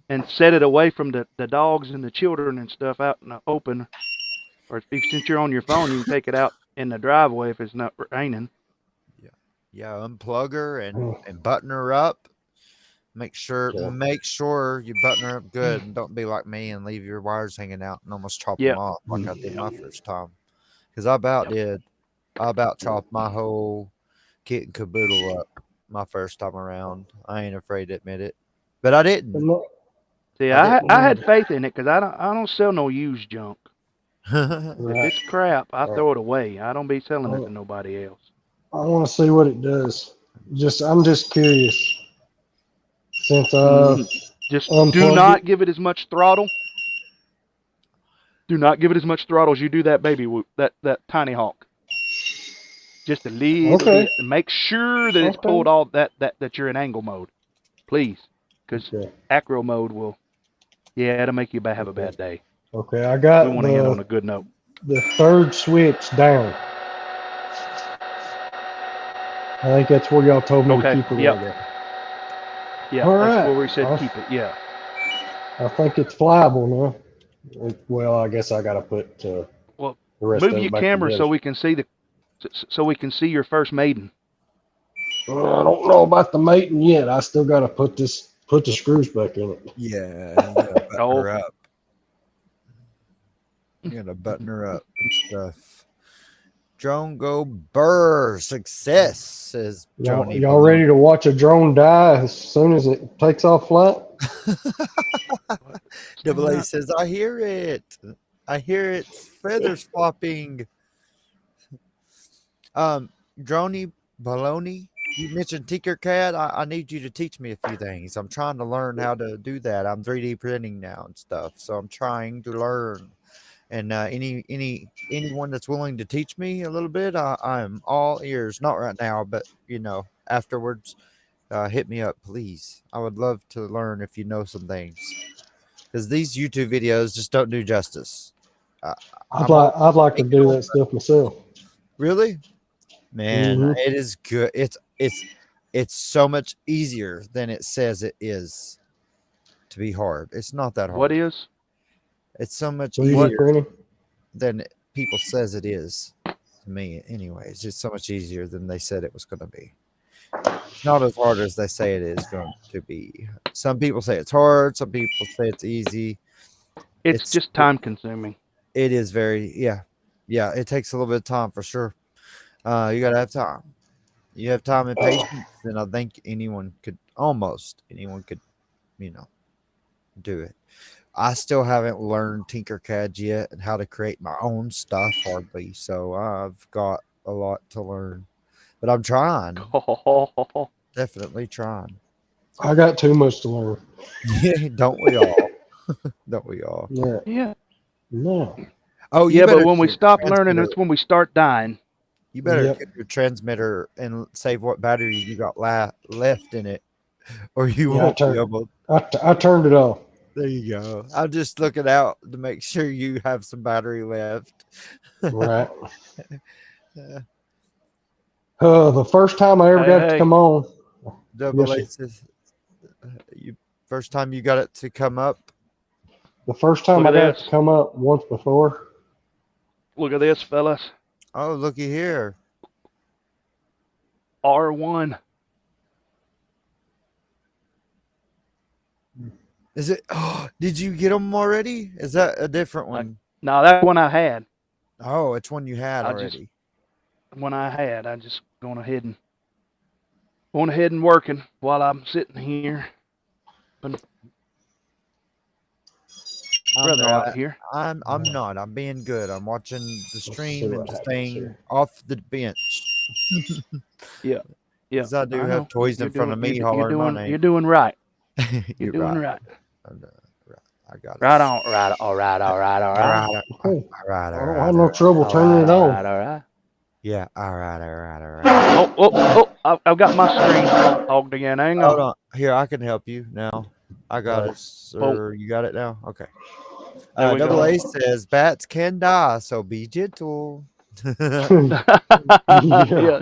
And set it away from the dogs and the children and stuff out in the open. Or since you're on your phone, you can take it out in the driveway if it's not raining. Yeah, unplug her and button her up. Make sure you button her up good and don't be like me and leave your wires hanging out and almost chop them off like I did my first time. Because I about chopped my whole kit and caboodle up my first time around. I ain't afraid to admit it, but I didn't. See, I had faith in it because I don't sell no used junk. If it's crap, I throw it away. I don't be selling it to nobody else. I want to see what it does. I'm just curious. Since just do not give it as much throttle. Do not give it as much throttle as you do that baby whoop, that Tiny Hawk. Just a little bit. Make sure that it's pulled all that you're in angle mode. please, because acro mode will, it'll make you have a bad day. Okay, I got We want to end on a good note. The third switch down. I think that's where y'all told me to keep it. Yep. Yeah, all that's right. where we said keep it. Yeah. I think it's flyable now. Well, I guess I got to put the rest move of it your back camera together. so we can see your first maiden. Well, I don't know about the mating yet. I still got to put the screws back in it. Yeah, you gotta button her up. You gotta button her up and stuff. Drone go burr. Success, says Joni. Y'all ready to watch a drone die as soon as it takes off flight? Double A says, I hear it. I hear its feathers flopping. Droney Baloney, you mentioned Tinkercad. I need you to teach me a few things. I'm trying to learn how to do that. I'm 3D printing now and stuff, so I'm trying to learn. And anyone that's willing to teach me a little bit, I'm all ears. Not right now, but afterwards, hit me up, please. I would love to learn if you know some things, because these YouTube videos just don't do justice. I'd like to do that stuff myself. Really, man, it is good. It's so much easier than it says it is to be hard. It's not that hard. What is? It's so much easier than people says it is to me. Anyways, it's so much easier than they said it was going to be. It's not as hard as they say it is going to be. Some people say it's hard. Some people say it's easy. It's just time consuming. It is very, yeah. It takes a little bit of time for sure. You got to have time. You have time and patience, then I think anyone could, do it. I still haven't learned Tinkercad yet and how to create my own stuff hardly. So I've got a lot to learn, but I'm trying. Definitely trying. I got too much to learn. Yeah, don't we all? Don't we all? Yeah. No. Oh, yeah, but when we stop learning, it's when we start dying. You better get your transmitter and save what battery you got left in it, or you won't be able. I turned it off. There you go. I'm just looking out to make sure you have some battery left. Right. The first time I ever got to come on. Double A says, first time you got it to come up. The first time I got it to come up once before. Look at this, fellas. Oh, looky here. R1. Is it? Oh, did you get them already? Is that a different one? No, that's one I had. Oh, it's one you had already. One I had. I just going ahead and working while I'm sitting here. Brother out here. I'm not. I'm being good. I'm watching the stream and staying off the bench. Yeah. Because I do have toys in front of me hollering my name. You're doing right. You're doing right. I got it. Right on. Right. All right. I don't have no trouble turning it on. All right. Yeah. All right. Oh! I've got my screen hogged again. Hang on. Hold on. Here, I can help you now. I got it, sir. You got it now? Okay. Double A says bats can die, so be gentle. Yeah.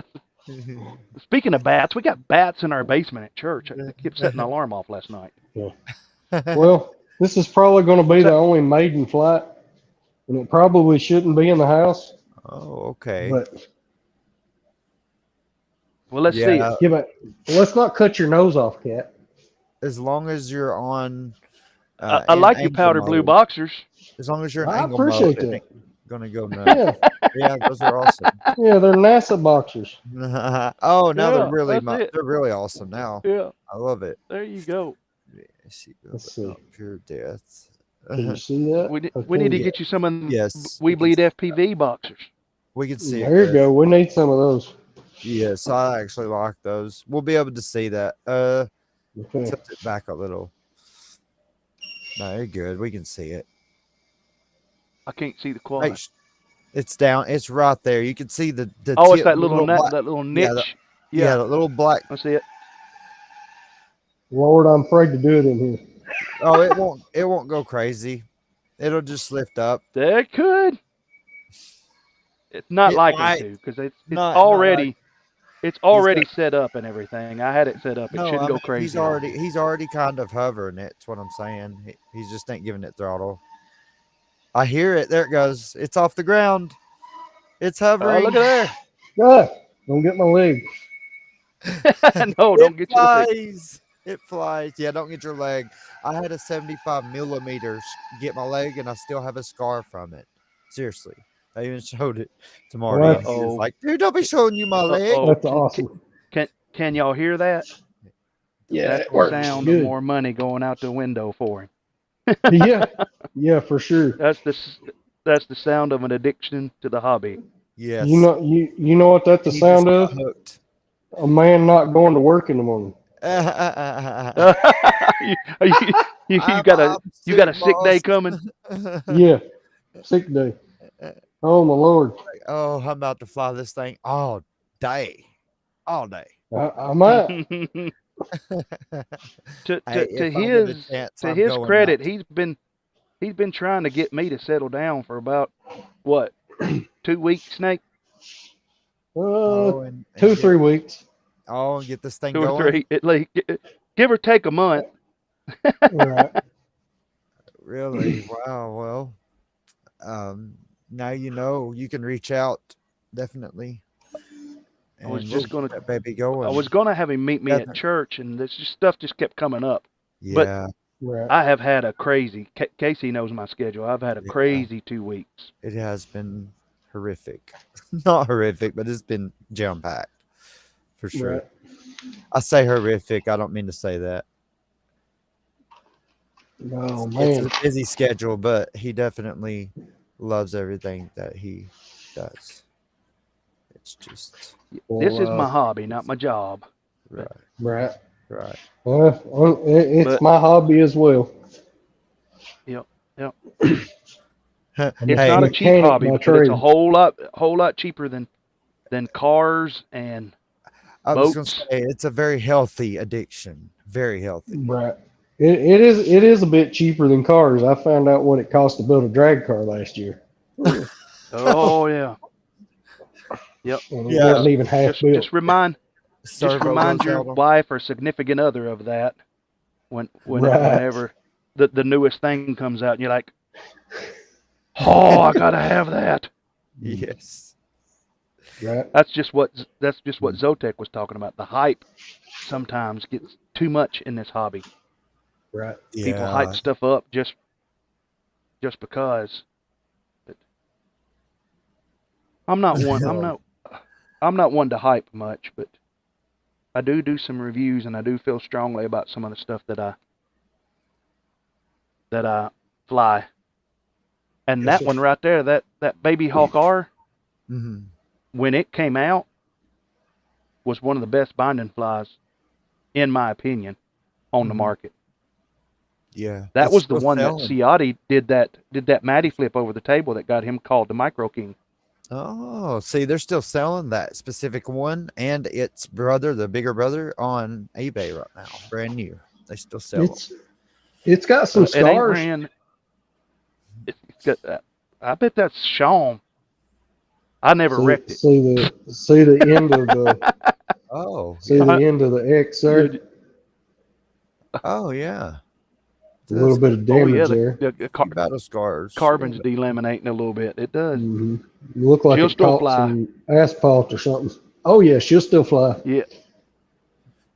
Speaking of bats, we got bats in our basement at church. I kept setting the alarm off last night. Yeah. Well, this is probably going to be the only maiden flight, and it probably shouldn't be in the house. Oh, okay. But well, let's see it. Yeah, but let's not cut your nose off, Cat. As long as you're on. I like your powder blue boxers. As long as you're in I angle appreciate mode, that. Gonna go nuts. Yeah, those are awesome. Yeah, they're NASA boxers. Oh, now Yeah, they're really awesome now. Yeah, I love it. there you go. Let's see. Pure death. Can you see that? We need to get you some of them Yes. WeBleed FPV boxers. We can see There it. you go. We need some of those. Yes, I actually like those. We'll be able to see that. Okay. Tilt it back a little. No, you're good. We can see it. I can't see the quality. Hey, it's down. It's right there. You can see the Oh, it's tip, that little black, that little niche. Yeah, the little black. I see it. Lord, I'm afraid to do it in here. Oh, it won't go crazy. It'll just lift up. That could. It's not It likely might. to, because it's Not already like, it's already set up and everything. I had it set up. It no, shouldn't I go mean, crazy. he's already kind of hovering it. That's what I'm saying. He's just ain't giving it throttle. I hear it. There it goes. It's off the ground. It's hovering. Oh, look at there. Ah, don't get my leg. No, don't get your leg. It flies. Yeah, don't get your leg. I had a 75 millimeters get my leg, and I still have a scar from it. Seriously. I even showed it to Marty. What? He was like, dude, don't be showing you my leg. That's awesome. Can y'all hear that? Yeah, That's it the works sound good. of more money going out the window for him. Yeah, for sure. That's the sound of an addiction to the hobby. Yes. You know what that's the He sound just of? got hooked. A man not going to work in the morning. you got a sick day coming. Yeah, sick day. Oh my Lord. Oh, I'm about to fly this thing all day. I might. to his credit, he's been trying to get me to settle down for about what 2 weeks, Snake. 2-3 weeks. Oh, and get this thing 2 or going. 3 at least, give or take a month. Right. Really? Wow. Well, now you know you can reach out definitely. I was just gonna that baby going. I was gonna have him meet me at church, and this stuff just kept coming up. Yeah. But I have had a crazy. Casey knows my schedule. I've had a crazy 2 weeks. It has been horrific. Not horrific, but it's been jam packed for sure. Right. I say horrific. I don't mean to say that. Oh man, it's a busy schedule, but he definitely loves everything that he does. It's just This is my hobby, not my job. Right. Well, it's my hobby as well. Yep. It's not a cheap hobby, but it's a whole lot cheaper than cars and I was boats. going to say it's a very healthy addiction. Very healthy. Right. It is a bit cheaper than cars. I found out what it cost to build a drag car last year. Oh yeah. Yep. And it wasn't even half built. Just remind your wife or significant other of that whenever the newest thing comes out, and you're like, oh, I gotta have that. Yes. Right. That's just what Zoetek was talking about. The hype sometimes gets too much in this hobby. Right. People hype stuff up just because. But I'm not one to hype much, but I do some reviews, and I do feel strongly about some of the stuff that I fly. And that one right there, that Baby Hawk R, when it came out, was one of the best binding flies, in my opinion, on the market. Yeah, that was the one that Ciotti did that Matty flip over the table that got him called the Micro King. Oh, see, they're still selling that specific one and its brother, the bigger brother, on eBay right now, brand new. They still sell them. It's got some scars. It's got, I bet that's Sean. I never wrecked it. See the end of the. See the end of the X there. Oh yeah. A little bit of damage there. The battle scars. Carbon's delaminating a little bit. It does. Mm-hmm. Look like she'll it still caught fly. some asphalt or something. Oh yeah, she'll still fly. Yeah.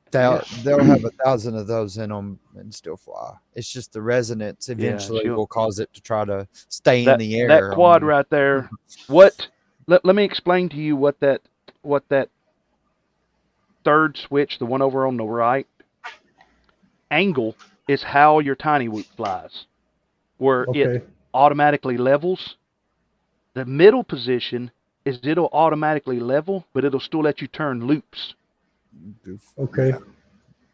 They'll have 1,000 of those in them and still fly. It's just the resonance eventually will cause it to try to stay in the air. That quad right there. Let me explain to you what that third switch, the one over on the right, angle is how your TinyWhoop flies, where it automatically levels. The middle position is it'll automatically level, but it'll still let you turn loops. Okay.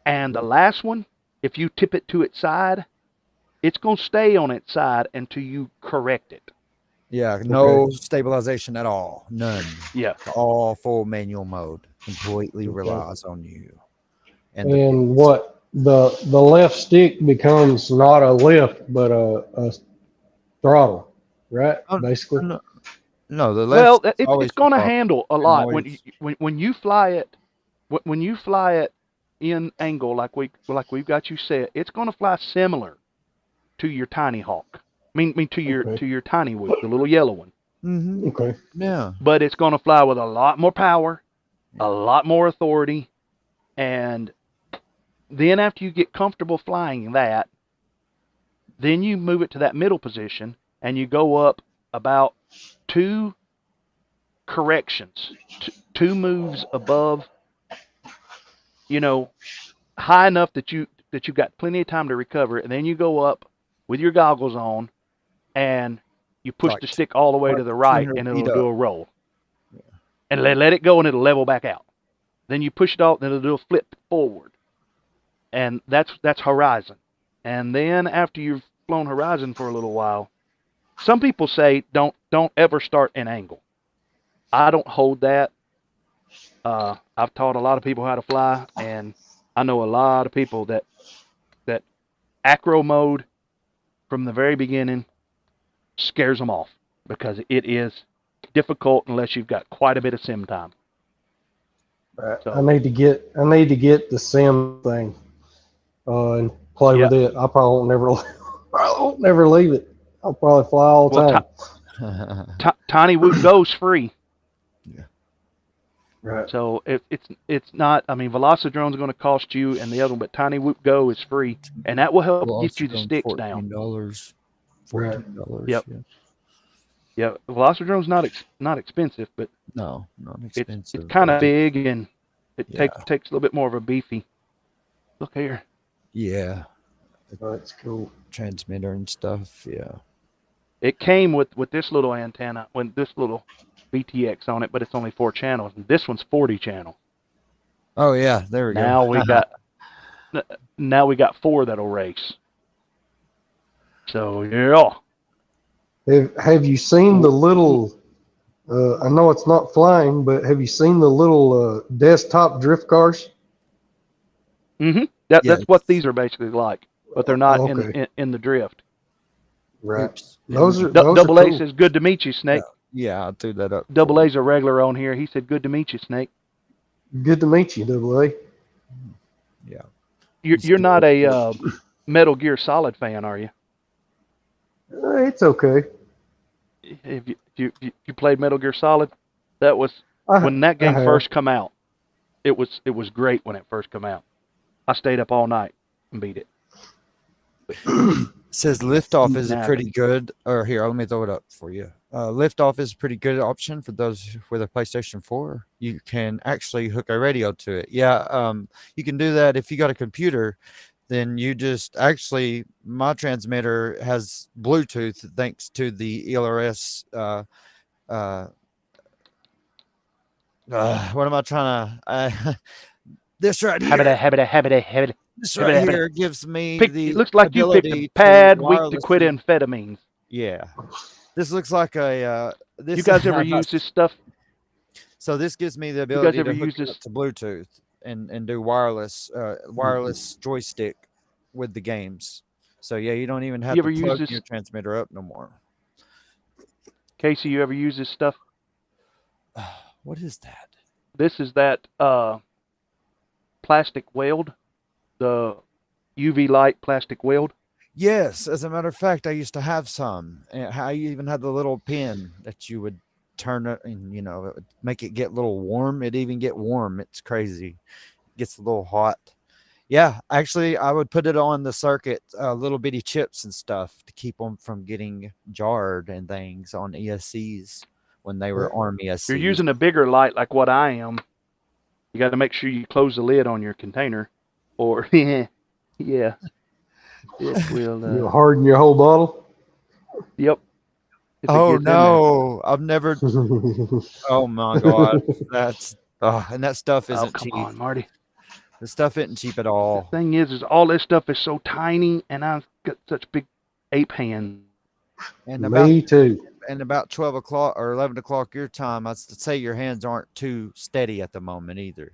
And the last one, if you tip it to its side, it's going to stay on its side until you correct it. Yeah, no stabilization at all. None. Yeah. All full manual mode. Completely relies on you. And what the left stick becomes not a lift but a throttle, right? Basically. No, the Well, left it's going to handle a lot when you fly it. When you fly it in angle like we've got you set, it's going to fly similar to your Tiny Hawk. I mean to your TinyWhoop, the little yellow one. Mm-hmm. Okay. Yeah. But it's going to fly with a lot more power, a lot more authority, and then after you get comfortable flying that, then you move it to that middle position and you go up about 2 corrections, 2 moves above, high enough that you've got plenty of time to recover, and then you go up with your goggles on and you push the stick all the way to the right and it'll do a roll. Yeah. And let it go and it'll level back out. Then you push it off and it'll do a flip forward. And that's horizon. And then after you've flown horizon for a little while, some people say don't ever start an angle. I don't hold that. I've taught a lot of people how to fly, and I know a lot of people that acro mode from the very beginning scares them off because it is difficult unless you've got quite a bit of sim time. So, I need to get the sim thing and play with it. I probably won't never leave it. I'll probably fly all the time. TinyWhoop Go's free. Yeah. Right. So it's not. I mean, Velocidrone's going to cost you, and the other one, but TinyWhoop Go is free, and that will help get you the sticks down. $14. Yep. Yeah, Velocidrone's not expensive, but not expensive. It's kind of big, and it takes a little bit more of a beefy. Look here. Yeah. That's cool. Transmitter and stuff. Yeah. It came with this little antenna, with this little BTX on it, but it's only 4 channels, and this one's 40 channel. Oh yeah, there we go. Now we got 4 that'll race. So yeah. Have you seen the little? I know it's not flying, but have you seen the little desktop drift cars? Mm-hmm. That's what these are basically like, but they're not in the drift. Right. Those are Double A says, "Good to meet you, Snake." Yeah, I threw that up. Double A's a regular on here. He said, "Good to meet you, Snake." Good to meet you, Double A. Yeah. You're not a Metal Gear Solid fan, are you? It's okay. If you played Metal Gear Solid, that was when that game first come out. It was great when it first come out. I stayed up all night and beat it. Says liftoff is a pretty good, or here, let me throw it up for you. Liftoff is a pretty good option for those with a PlayStation 4. You can actually hook a radio to it. Yeah, you can do that if you got a computer. Then you just actually, my transmitter has Bluetooth thanks to the ELRS. What am I trying to? This right here. This right here gives me the. It looks like you picked a pad weak to quit amphetamines. Yeah, this looks like a. You guys ever use this stuff? So this gives me the ability to hook it up to Bluetooth and do wireless joystick with the games. So yeah, you don't even have to plug your transmitter up no more. Casey, you ever use this stuff? What is that? This is that plastic weld, the UV light plastic weld. Yes, as a matter of fact, I used to have some. And I even had the little pin that you would turn it and, it would make it get a little warm. It even get warm. It's crazy. It gets a little hot. Yeah, actually, I would put it on the circuit, little bitty chips and stuff to keep them from getting jarred and things on ESCs when they were ARM ESCs. You're using a bigger light like what I am. You got to make sure you close the lid on your container, or yeah, it will. You'll harden your whole bottle. Yep. Oh no, I've never. Oh my God, that's and that stuff isn't cheap. Come on, Marty. The stuff isn't cheap at all. The thing is all this stuff is so tiny, and I've got such big ape hands. And Me too. And about 12 o'clock or 11 o'clock your time, I'd say your hands aren't too steady at the moment either.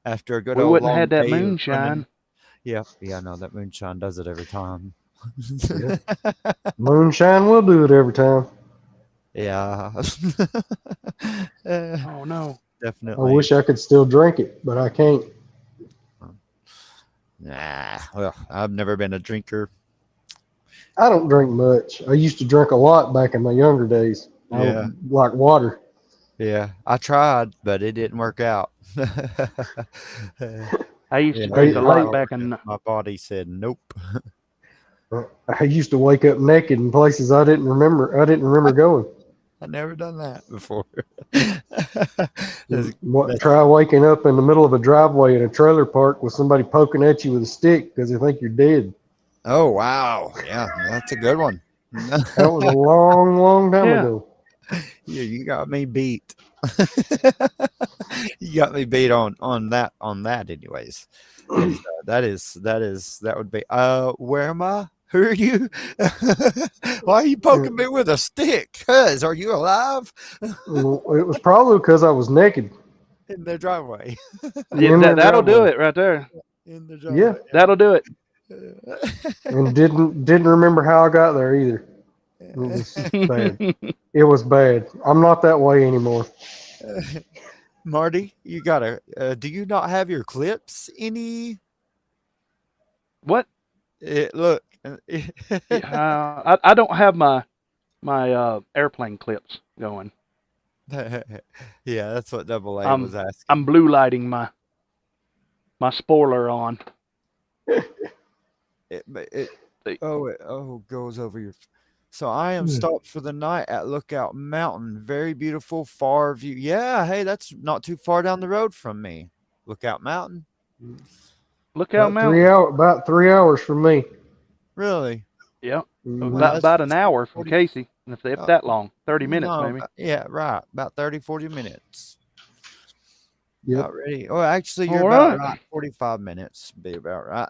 After a good we old wouldn't long have had that day of moonshine. Yeah, no, that moonshine does it every time. Yeah. Moonshine will do it every time. Yeah. Oh no. I Definitely. wish I could still drink it, but I can't. Nah, well, I've never been a drinker. I don't drink much. I used to drink a lot back in my younger days. Yeah. I like water. Yeah, I tried, but it didn't work out. I used to drink a lot back in. My body said nope. I used to wake up naked in places I didn't remember going. I've never done that before. Try waking up in the middle of a driveway in a trailer park with somebody poking at you with a stick because they think you're dead. Oh wow, yeah, that's a good one. That was a long time ago. Yeah, you got me beat. You got me beat on that anyways. That would be where am I? Who are you? Why are you poking me with a stick? Cuz are you alive? It was probably because I was naked. In the driveway. Yeah, that'll do it right there. In the driveway. Yeah. That'll do it. And didn't remember how I got there either. It was bad. It was bad. I'm not that way anymore. Marty, you gotta do you not have your clips any? What? Look. I don't have my airplane clips going. Yeah, that's what Double A was asking. I'm blue lighting my spoiler on. It goes over your. So I am stopped for the night at Lookout Mountain. Very beautiful, far view. Yeah, hey, that's not too far down the road from me. Lookout Mountain. Lookout Mountain. About 3 hours from me. Really? Yeah. About an hour from Casey. If that long. 30 minutes maybe. Yeah, right. About 30, 40 minutes. Yeah. About ready. Oh, actually, you're about right. 45 minutes. Be about right.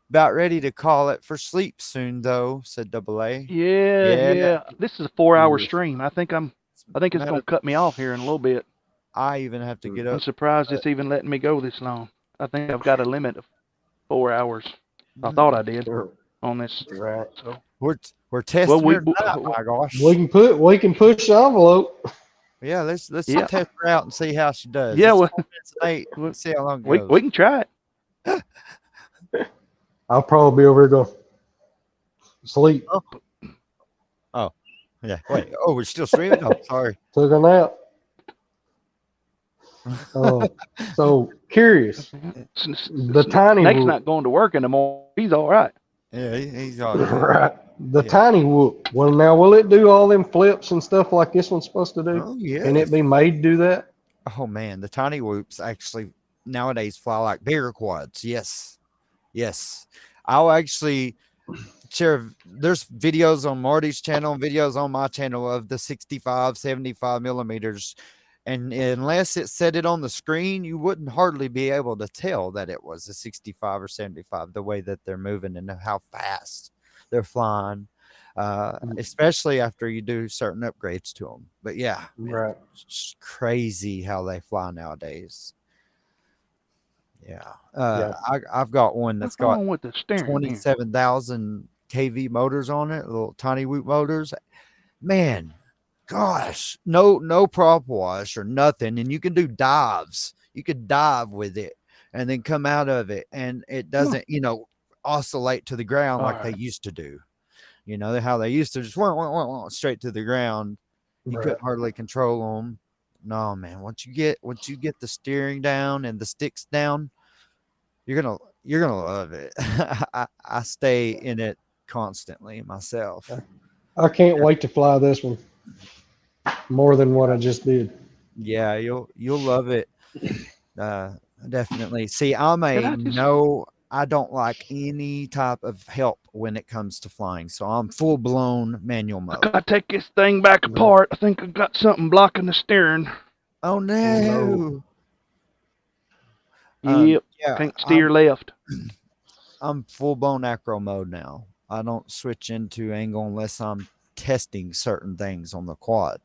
About ready to call it for sleep soon, though, said Double A. Yeah. This is a 4-hour stream. I think it's going to cut me off here in a little bit. I even have to get up. I'm surprised it's even letting me go this long. I think I've got a limit of 4 hours. I thought I did on this. Right. So we're testing it out, my gosh. We can push the envelope. Yeah, let's test her out and see how she does. Yeah, we'll see how long it goes. We can try it. I'll probably be over here going sleep. Oh, yeah. Wait. Oh, we're still streaming. Oh, sorry. Took a nap. So curious. The TinyWhoop. Nate's not going to work anymore. He's all right. Yeah, he's all right. Right. The TinyWhoop. Well, now will it do all them flips and stuff like this one's supposed to do? Oh, yeah. Can it be made to do that? Oh man, the TinyWhoops actually nowadays fly like bigger quads. Yes. I'll actually share. There's videos on Marty's channel and videos on my channel of the 65, 75 millimeters. And unless it said it on the screen, you wouldn't hardly be able to tell that it was a 65 or 75, the way that they're moving and how fast they're flying, especially after you do certain upgrades to them. But yeah, right. It's crazy how they fly nowadays. Yeah. I've got one that's got 27,000 kV motors on it, little TinyWhoop motors. Man, gosh, no prop wash or nothing, and you can do dives. You could dive with it and then come out of it, and it doesn't, oscillate to the ground like they used to do. You know how they used to just straight to the ground. You couldn't hardly control them. No, man. Once you get the steering down and the sticks down, you're gonna love it. I stay in it constantly myself. I can't wait to fly this one more than what I just did. Yeah, you'll love it. Definitely. See, I don't like any type of help when it comes to flying, so I'm full blown manual mode. I gotta take this thing back apart. I think I've got something blocking the steering. Oh no. Yep. Can't steer left. I'm full blown acro mode now. I don't switch into angle unless I'm testing certain things on the quad.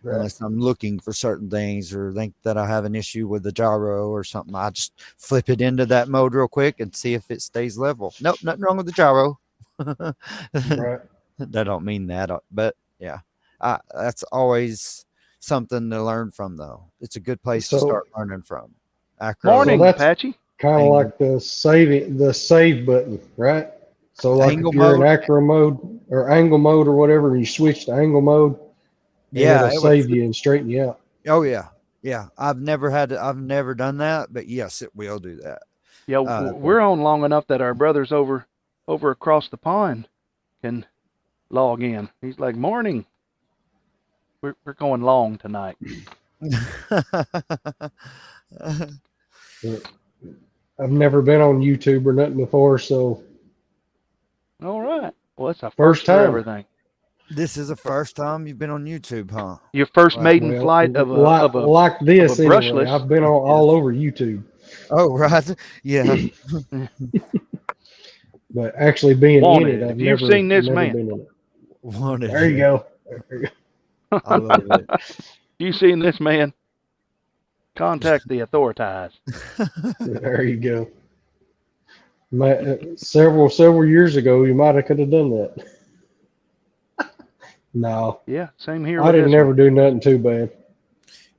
unless I'm looking for certain things or think that I have an issue with the gyro or something. I just flip it into that mode real quick and see if it stays level. Nope, nothing wrong with the gyro. Right. That don't mean that, but yeah, that's always something to learn from, though. It's a good place to start learning from. Morning, so that's Apache. Kind of like the save button, right? So like Angle if you're in mode. acro mode or angle mode or whatever, and you switch to angle mode, Yeah, it'll save you and straighten you out. Oh yeah, yeah. I've never done that, but yes, it will do that. Yeah, we're on long enough that our brothers over across the pond can log in. He's like, morning. We're going long tonight. I've never been on YouTube or nothing before, so. All right. Well, it's a first time. for everything. This is the first time you've been on YouTube, huh? Your first maiden flight of a like this of a brushless. Anyway. I've been on all over YouTube. Oh right, yeah. But actually being Wanted. in it, I've If never, you've seen this never man. been in it. Wanted. There you go. I love it. You seen this man? Contact the authorities. There you go. Several years ago, you might have could have done that. No. Yeah, same here. I didn't never do nothing too bad.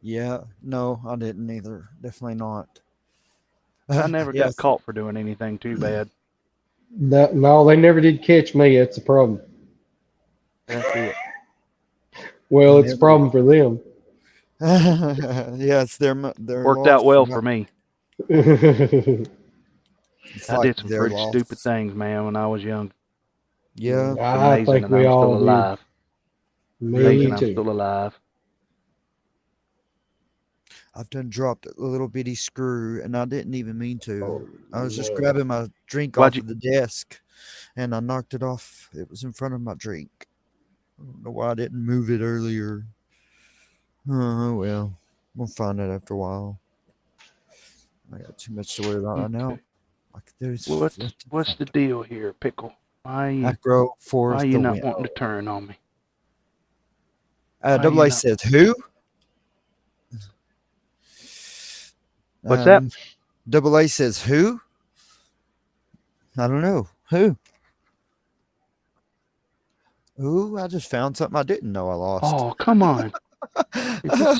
Yeah, no, I didn't either. Definitely not. I never got caught for doing anything too bad. No, they never did catch me. That's the problem. That's it. Well, it's a problem for them. Yeah, it's their worked out well for me. I did some pretty stupid things, man, when I was young. Yeah, I think we all still alive. Me too. I'm still alive. I've done dropped a little bitty screw, and I didn't even mean to. I was just grabbing my drink off of the desk, and I knocked it off. It was in front of my drink. I don't know why I didn't move it earlier. Oh, well, we'll find out after a while. I got too much to worry about right now. What's the deal here, Pickle? Why you not wanting to turn on me? Double A says, who? What's that? Double A says, who? I don't know. Who? Ooh, I just found something I didn't know I lost. Oh, come on. Why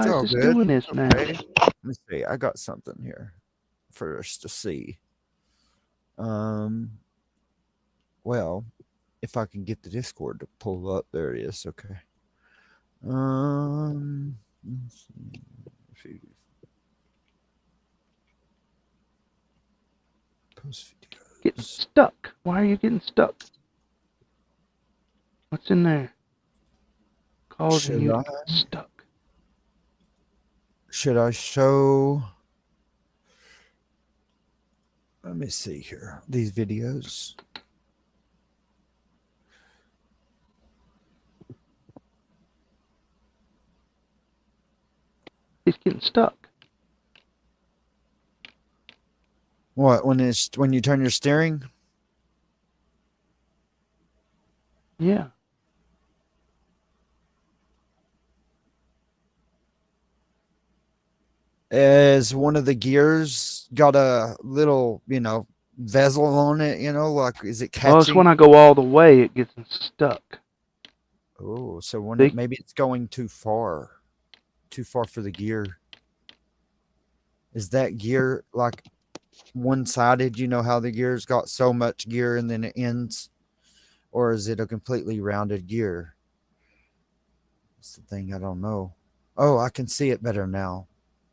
is this doing this, man? Let me see. I got something here for us to see. Well, if I can get the Discord to pull up, there it is. Okay. Let's see. Post videos. Getting stuck. Why are you getting stuck? What's in there? Causing you to get stuck. Should I show? Let me see here. These videos. He's getting stuck. What, when you turn your steering? Yeah. Is one of the gears got a little, bezel on it, like, is it catching? Oh, it's when I go all the way, it gets stuck. Oh, so maybe it's going too far for the gear. Is that gear like one-sided? You know how the gear's got so much gear and then it ends? Or is it a completely rounded gear? That's the thing, I don't know. Oh, I can see it better now.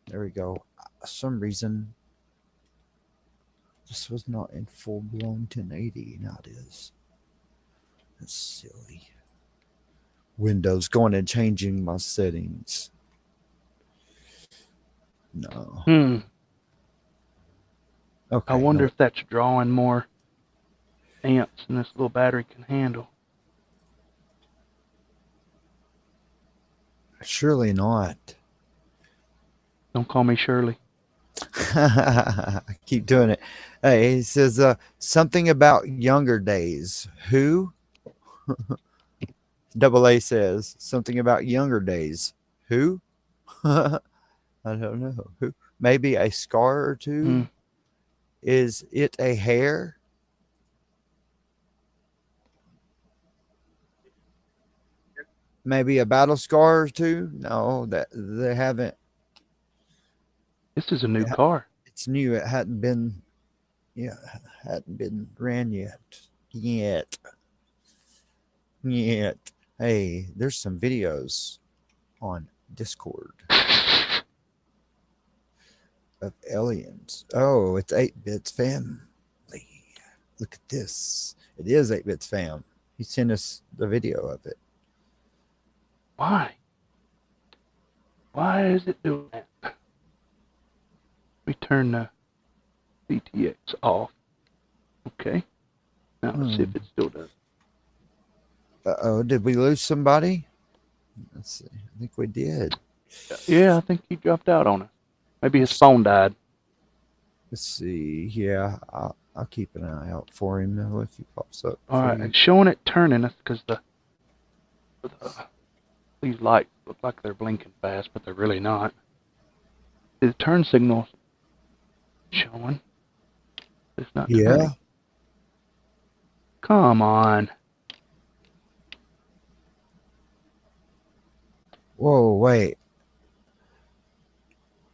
There we go. For some reason, this was not in full-blown 1080. Now it is. That's silly. Windows going and changing my settings. No. Okay. I wonder if that's drawing more amps than this little battery can handle. Surely not. Don't call me Shirley. I keep doing it. Hey, he says something about younger days. Who? Double A says something about younger days. Who? I don't know. Who? Maybe a scar or two. Is it a hair? Maybe a battle scar or two? No, that they haven't. This is a new car. It's new. It hadn't been, hadn't been ran yet. Hey, there's some videos on Discord of aliens. Oh, it's 8-Bits family. Look at this. It is 8-Bits fam. He sent us the video of it. Why? Why is it doing that? We turn the CTX off. Okay. Now let's see if it still does. Uh-oh, did we lose somebody? Let's see. I think we did. Yeah, I think he dropped out on us. Maybe his phone died. Let's see. Yeah, I'll keep an eye out for him now if he pops up. All right, it's showing it turning us because these lights look like they're blinking fast, but they're really not. The turn signal's showing. It's not turning. Come on. Whoa, wait.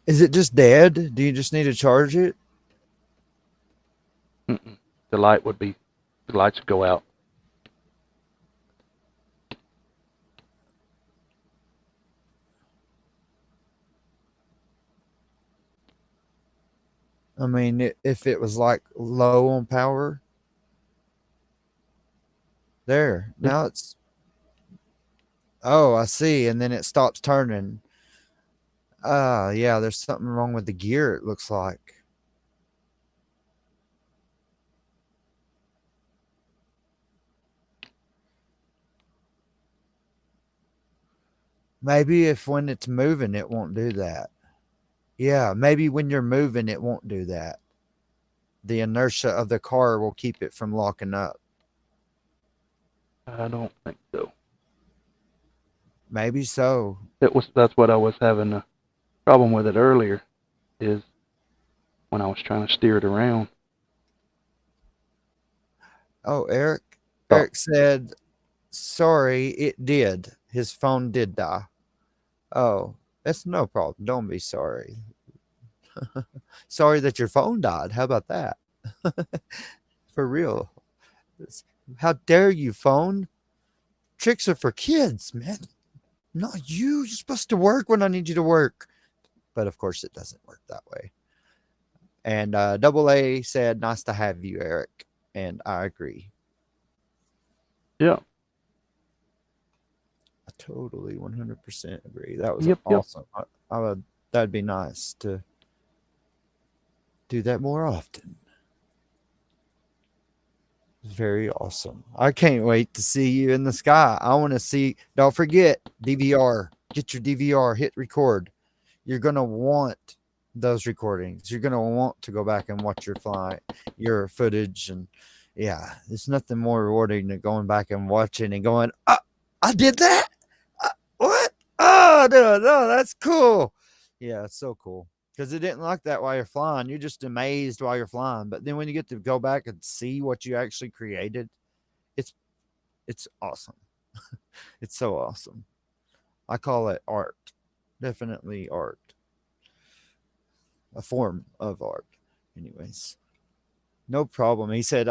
Is it just dead? Do you just need to charge it? The lights would go out. I mean, if it was like low on power. There. Now it's... Oh, I see. And then it stops turning. Yeah, there's something wrong with the gear, it looks like. Maybe if when it's moving, it won't do that. Yeah, maybe when you're moving, it won't do that. The inertia of the car will keep it from locking up. I don't think so. Maybe so. That's what I was having a problem with it earlier, is when I was trying to steer it around. Oh, Eric said, sorry, it did. His phone did die. Oh, that's no problem. Don't be sorry. Sorry that your phone died. How about that? For real. How dare you, phone? Tricks are for kids, man. Not you. You're supposed to work when I need you to work. But of course, it doesn't work that way. And Double A said, nice to have you, Eric. And I agree. Yeah. I totally 100% agree. That was awesome. Yep. That'd be nice to do that more often. Very awesome. I can't wait to see you in the sky. I want to see. Don't forget DVR. Get your DVR. Hit record. You're gonna want those recordings. You're gonna want to go back and watch your footage, and yeah, there's nothing more rewarding than going back and watching and going, I did that. What? Oh no, that's cool. Yeah, it's so cool. Because it didn't like that while you're flying. You're just amazed while you're flying. But then when you get to go back and see what you actually created, it's awesome. It's so awesome. I call it art. Definitely art. A form of art. Anyways. No problem. He said,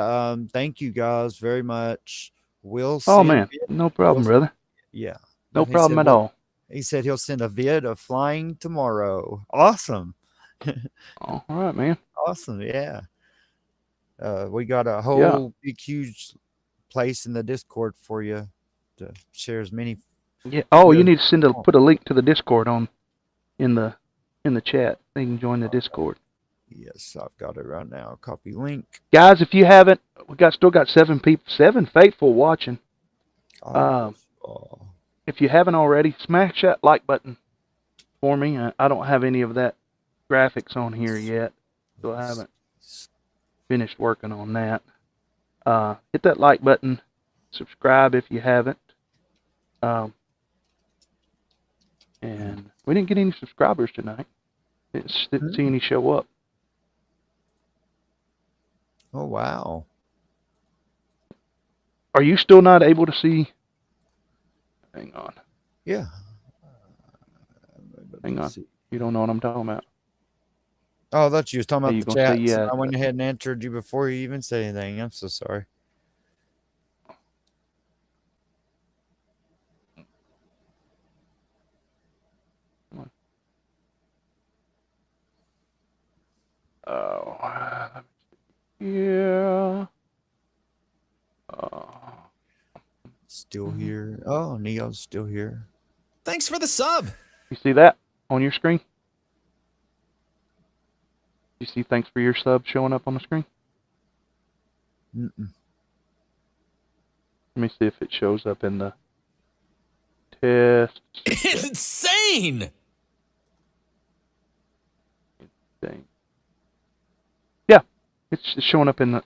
thank you guys very much. We'll see. Oh, man. No problem, brother. Yeah. No problem at all. He said he'll send a vid of flying tomorrow. Awesome. All right, man. Awesome. Yeah. We got a whole big, huge place in the Discord for you to share as many. Yeah. Oh, you need to put a link to the Discord in the chat. They can join the Discord. Yes, I've got it right now. Copy link. Guys, if you haven't, still got 7 faithful watching. If you haven't already, smash that like button for me. I don't have any of that graphics on here yet, so I haven't finished working on that. Hit that like button, subscribe if you haven't. And we didn't get any subscribers tonight. Didn't see any show up. Oh, wow. Are you still not able to see? Hang on. Yeah. Hang on. You don't know what I'm talking about. Oh, I thought you was talking about the chat. See, I went ahead and answered you before you even said anything. I'm so sorry. Oh, yeah. Still here. Oh, Neo's still here. Thanks for the sub. You see that on your screen? You see thanks for your sub showing up on the screen? Mm-mm. Let me see if it shows up in the test. Insane. Yeah, it's showing up in the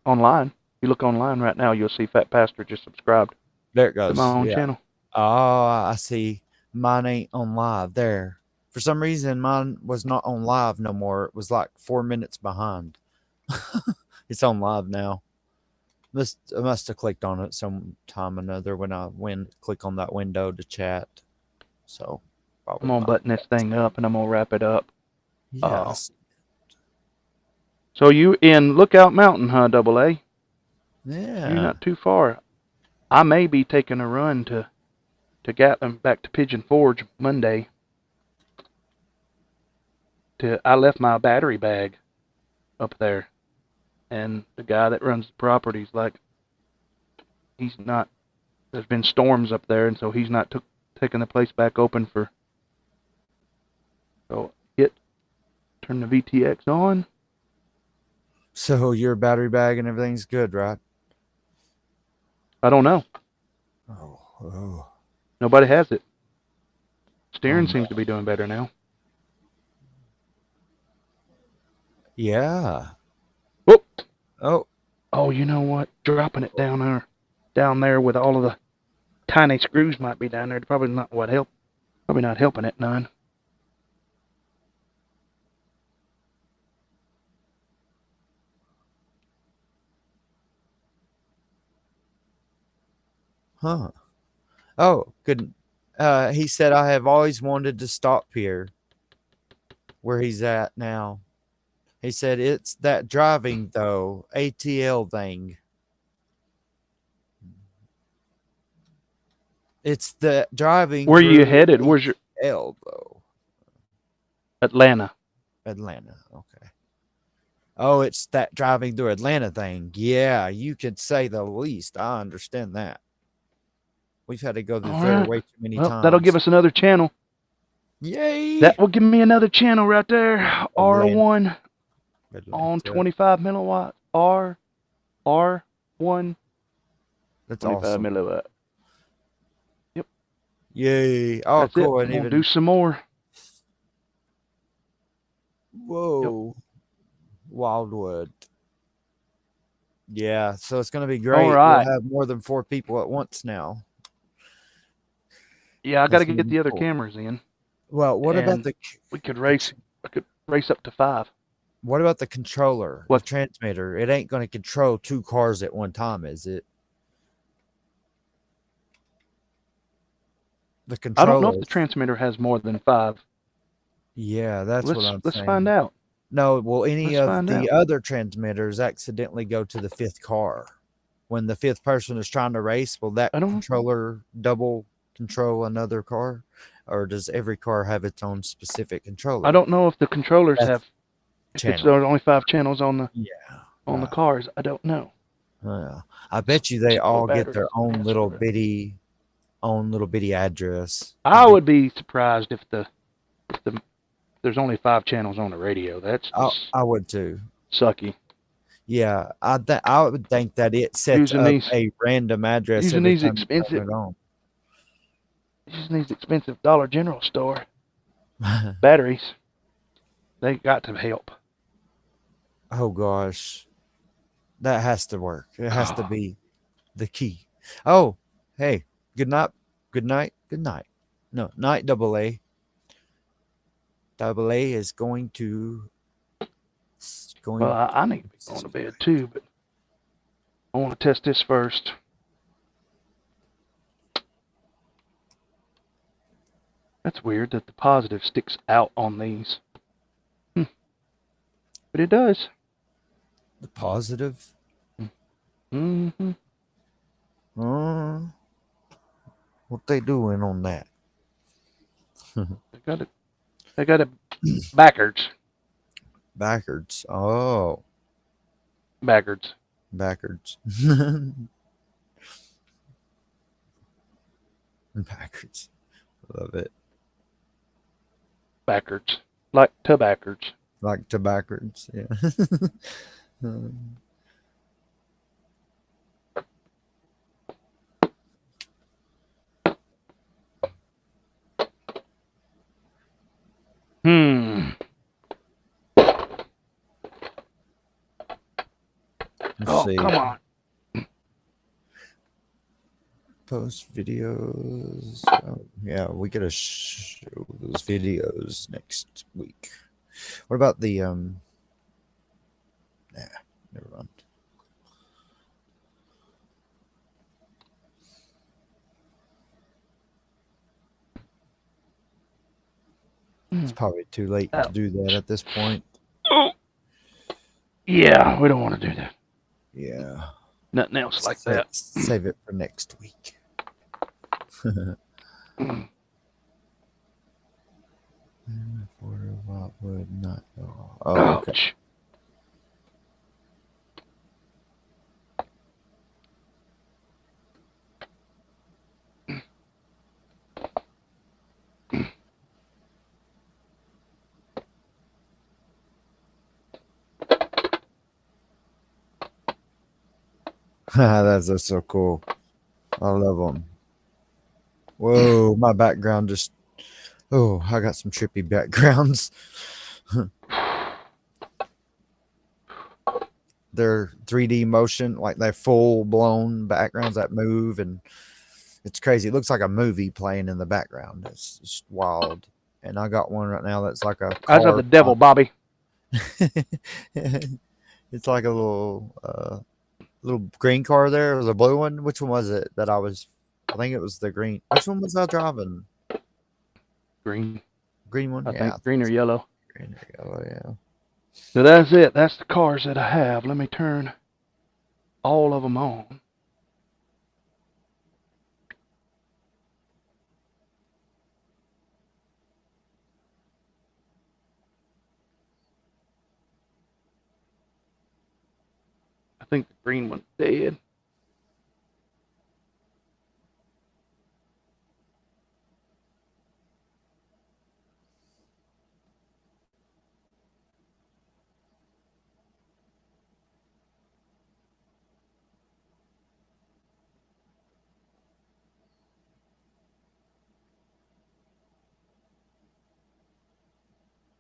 online. You look online right now, you'll see Phatpastor just subscribed. There it goes. To my own channel. Oh, I see. Mine ain't on live there. For some reason, mine was not on live no more. It was like 4 minutes behind. It's on live now. I must have clicked on it sometime or another when I click on that window to chat. So I'm gonna button this thing up and I'm gonna wrap it up. Yes. So you in Lookout Mountain, huh, Double A? Yeah. You're not too far. I may be taking a run to Gatlin back to Pigeon Forge Monday. I left my battery bag up there, and the guy that runs the property's like, he's not. There's been storms up there, and so he's not taking the place back open for. So turn the VTX on. So your battery bag and everything's good, right? I don't know. Oh. Nobody has it. Steering seems to be doing better now. Yeah. Whoop. Oh. Oh, you know what? Dropping it down there with all of the tiny screws might be down there. Probably not Probably not helping it none. Huh. Oh, good. He said, I have always wanted to stop here where he's at now. He said, it's that driving, though, ATL thing. It's the driving. Where are you headed? Where's your ATL, though? Atlanta. Atlanta, okay. Oh, it's that driving through Atlanta thing. Yeah, you could say the least. I understand that. We've had to go through there way too many times. That'll give us another channel. Yay! That will give me another channel right there. R1 on 25 milliwatt. R1. That's 25 awesome. milliwatt. Yep. Yay! Oh, that's cool. And we'll do some more. Whoa. Yep. Wildwood. Yeah, so it's going to be great. All right. We'll have more than 4 people at once now. Yeah, I got to get the other cameras in. Well, what about I could race up to 5. What about the controller? The transmitter? It ain't going to control 2 cars at one time, is it? The controller. I don't know if the transmitter has more than 5. Yeah, that's what I'm saying. Let's find out. No, well, any of the other transmitters accidentally go to the 5th car. When the 5th person is trying to race, will that controller double control another car? Or does every car have its own specific controller? I don't know if the controllers have. If there's only 5 channels on the the cars, I don't know. I bet you they all get their own little bitty address. I would be surprised if there's only 5 channels on the radio. That's I would too. Sucky. Yeah, I would think that it sets up a random address. Using these expensive Dollar General store batteries, they got to help. Oh gosh, that has to work. It has to be the key. Oh, hey, good night, good night, good night. No, night double A. Double A is going to Well, I need to be going to bed too, but I want to test this first. That's weird that the positive sticks out on these. But it does. The positive? Mm-hmm. What they doing on that? They got it backwards. Backwards. Oh. Backwards. Backwards. Backwards. Love it. Backwards. Like to backwards. Like to backwards, yeah. Oh, see. come on. Post videos. Yeah, we gotta show those videos next week. What about the Nah, never mind. It's probably too late to do that at this point. Yeah, we don't want to do that. Yeah. Nothing else like that. Save it for next week. What would not go. Oh, okay. That's so cool. I love them. Whoa, my background just. Oh, I got some trippy backgrounds. They're 3D motion, like they're full blown backgrounds that move, and it's crazy. It looks like a movie playing in the background. It's just wild. And I got one right now that's like a. Eyes of the devil, Bobby. It's like a little green car there. It was a blue one. Which one was it that I was? I think it was the green. Which one was I driving? Green. Green one? I Yeah. think green or yellow. Green or yellow, yeah. So that's it. That's the cars that I have. Let me turn all of them on. I think the green one's dead.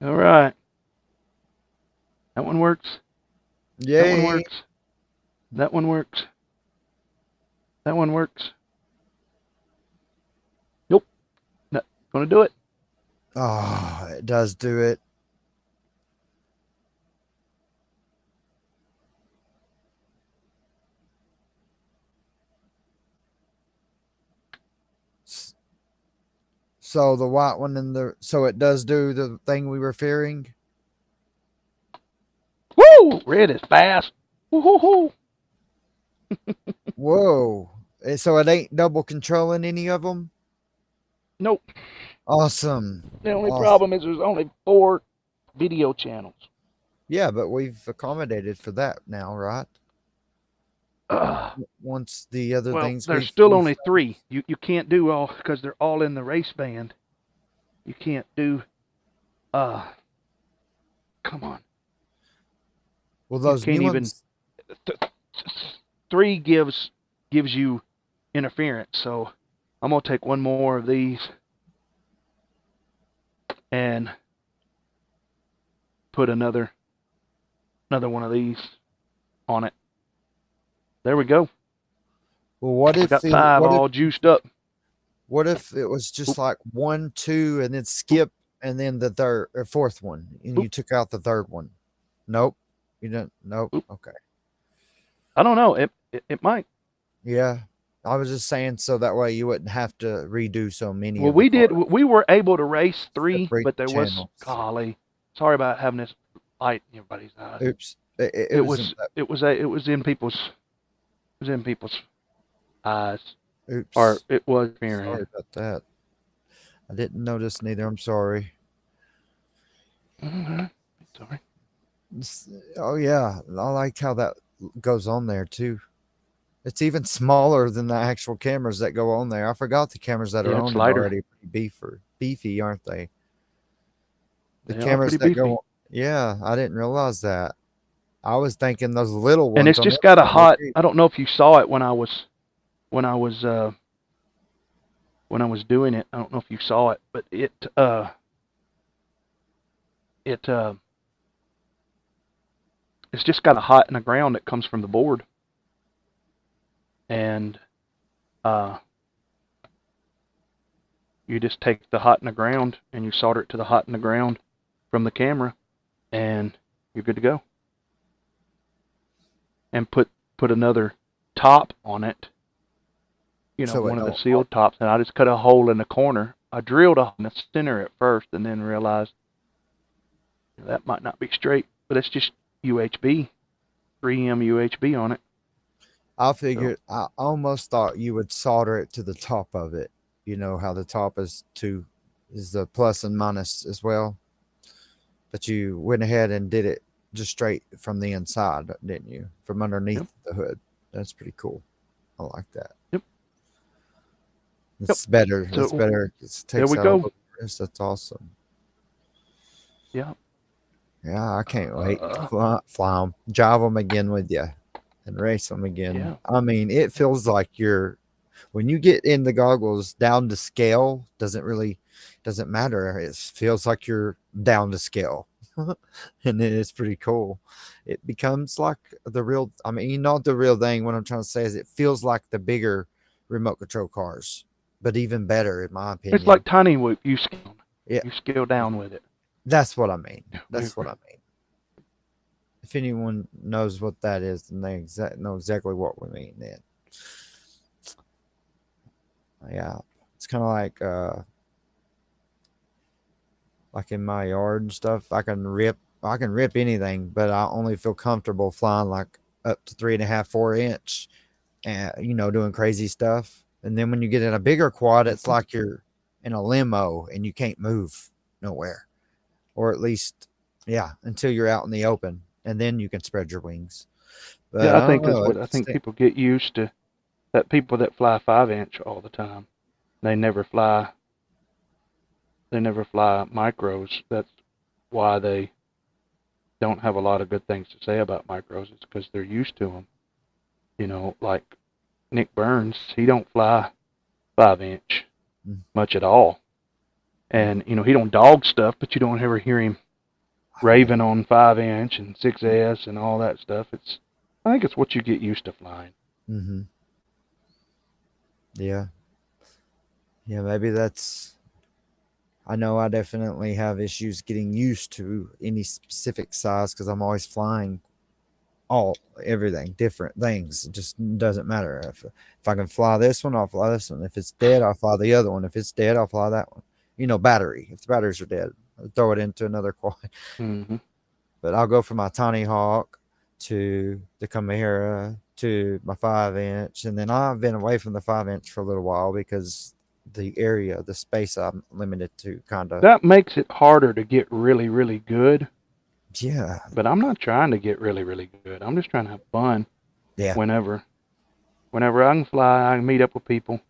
All right. That one works. Yay. That one works. That one works. That one works. Nope. Not gonna do it. Oh, it does do it. So the white one so it does do the thing we were fearing. Woo! Red is fast. Woo-hoo-hoo. Whoa. So it ain't double controlling any of them? Nope. Awesome. The only problem is there's only 4 video channels. Yeah, but we've accommodated for that now, right? Once the other things. There's still only 3. You can't do all because they're all in the race band. You can't do. Come on. Well, those you can't new even. ones. 3 gives you interference. So I'm gonna take one more of these and put another one of these on it. There we go. Well, what I if got 5 all juiced up. What if it was just like 1, 2, and then skip, and then the third or fourth one, and you took out the third one? Nope, you didn't. Nope. Okay. I don't know. It might. Yeah, I was just saying so that way you wouldn't have to redo so many. Well, of the we did. cars. We were able to race 3, Separate but there was channels. golly. Sorry about having this light in everybody's eyes. Oops. It was in people's eyes. Oops. Or it was Sorry appearing. about that. I didn't notice neither. I'm sorry. Sorry. Oh yeah, I like how that goes on there too. It's even smaller than the actual cameras that go on there. I forgot the cameras that are on there already pretty beefy, aren't they? The cameras that go on. Yeah, I didn't realize that. I was thinking those little ones. And it's just got a hot. I don't know if you saw it when I was doing it. I don't know if you saw it, but it's just got a hot in the ground that comes from the board. And you just take the hot in the ground and you solder it to the hot in the ground from the camera, and you're good to go. And put another top on it, so one of the sealed tops, and I just cut a hole in the corner. I drilled a hole in the center at first, and then realized that might not be straight, but it's just UHB, 3M UHB on it. I figured, I almost thought you would solder it to the top of it. You know how the top is the plus and minus as well. But you went ahead and did it just straight from the inside, didn't you? From underneath the hood. That's pretty cool. I like that. Yep. It's better. So, it's better. It there takes we out go. all the risk. That's awesome. Yeah. Yeah, I can't wait to fly them, drive them again with you, and race them again. Yeah. I mean, it feels like when you get in the goggles down to scale, doesn't matter. It feels like you're down to scale. And it is pretty cool. It becomes like the real, I mean, not the real thing. What I'm trying to say is it feels like the bigger remote control cars, but even better in my opinion. It's like TinyWhoop. You scale down with it. That's what I mean. That's what I mean. If anyone knows what that is, then they know exactly what we mean then. Yeah. It's kind of like in my yard and stuff, I can rip anything, but I only feel comfortable flying like up to 3.5, 4 inch, and doing crazy stuff. And then when you get in a bigger quad, it's like you're in a limo and you can't move nowhere, or at least, until you're out in the open, and then you can spread your wings. But yeah, I think that's what I think people get used to. That people that fly 5-inch all the time, they never fly micros. That's why they don't have a lot of good things to say about micros. It's because they're used to them. Like Nick Burns, he don't fly 5-inch much at all. And, he don't dog stuff, but you don't ever hear him raving on 5-inch and 6S and all that stuff. I think it's what you get used to flying. Mm-hmm. Yeah. Yeah, maybe that's... I know I definitely have issues getting used to any specific size because I'm always flying everything, different things. It just doesn't matter. If I can fly this one, I'll fly this one. If it's dead, I'll fly the other one. If it's dead, I'll fly that one. Battery. If the batteries are dead, I'll throw it into another quad. Mm-hmm. But I'll go from my Tiny Hawk to the Chimera to my 5-inch. And then I've been away from the 5-inch for a little while because the space I'm limited to kind of. That makes it harder to get really, really good. Yeah. But I'm not trying to get really, really good. I'm just trying to have fun. Yeah. Whenever I can fly, I can meet up with people.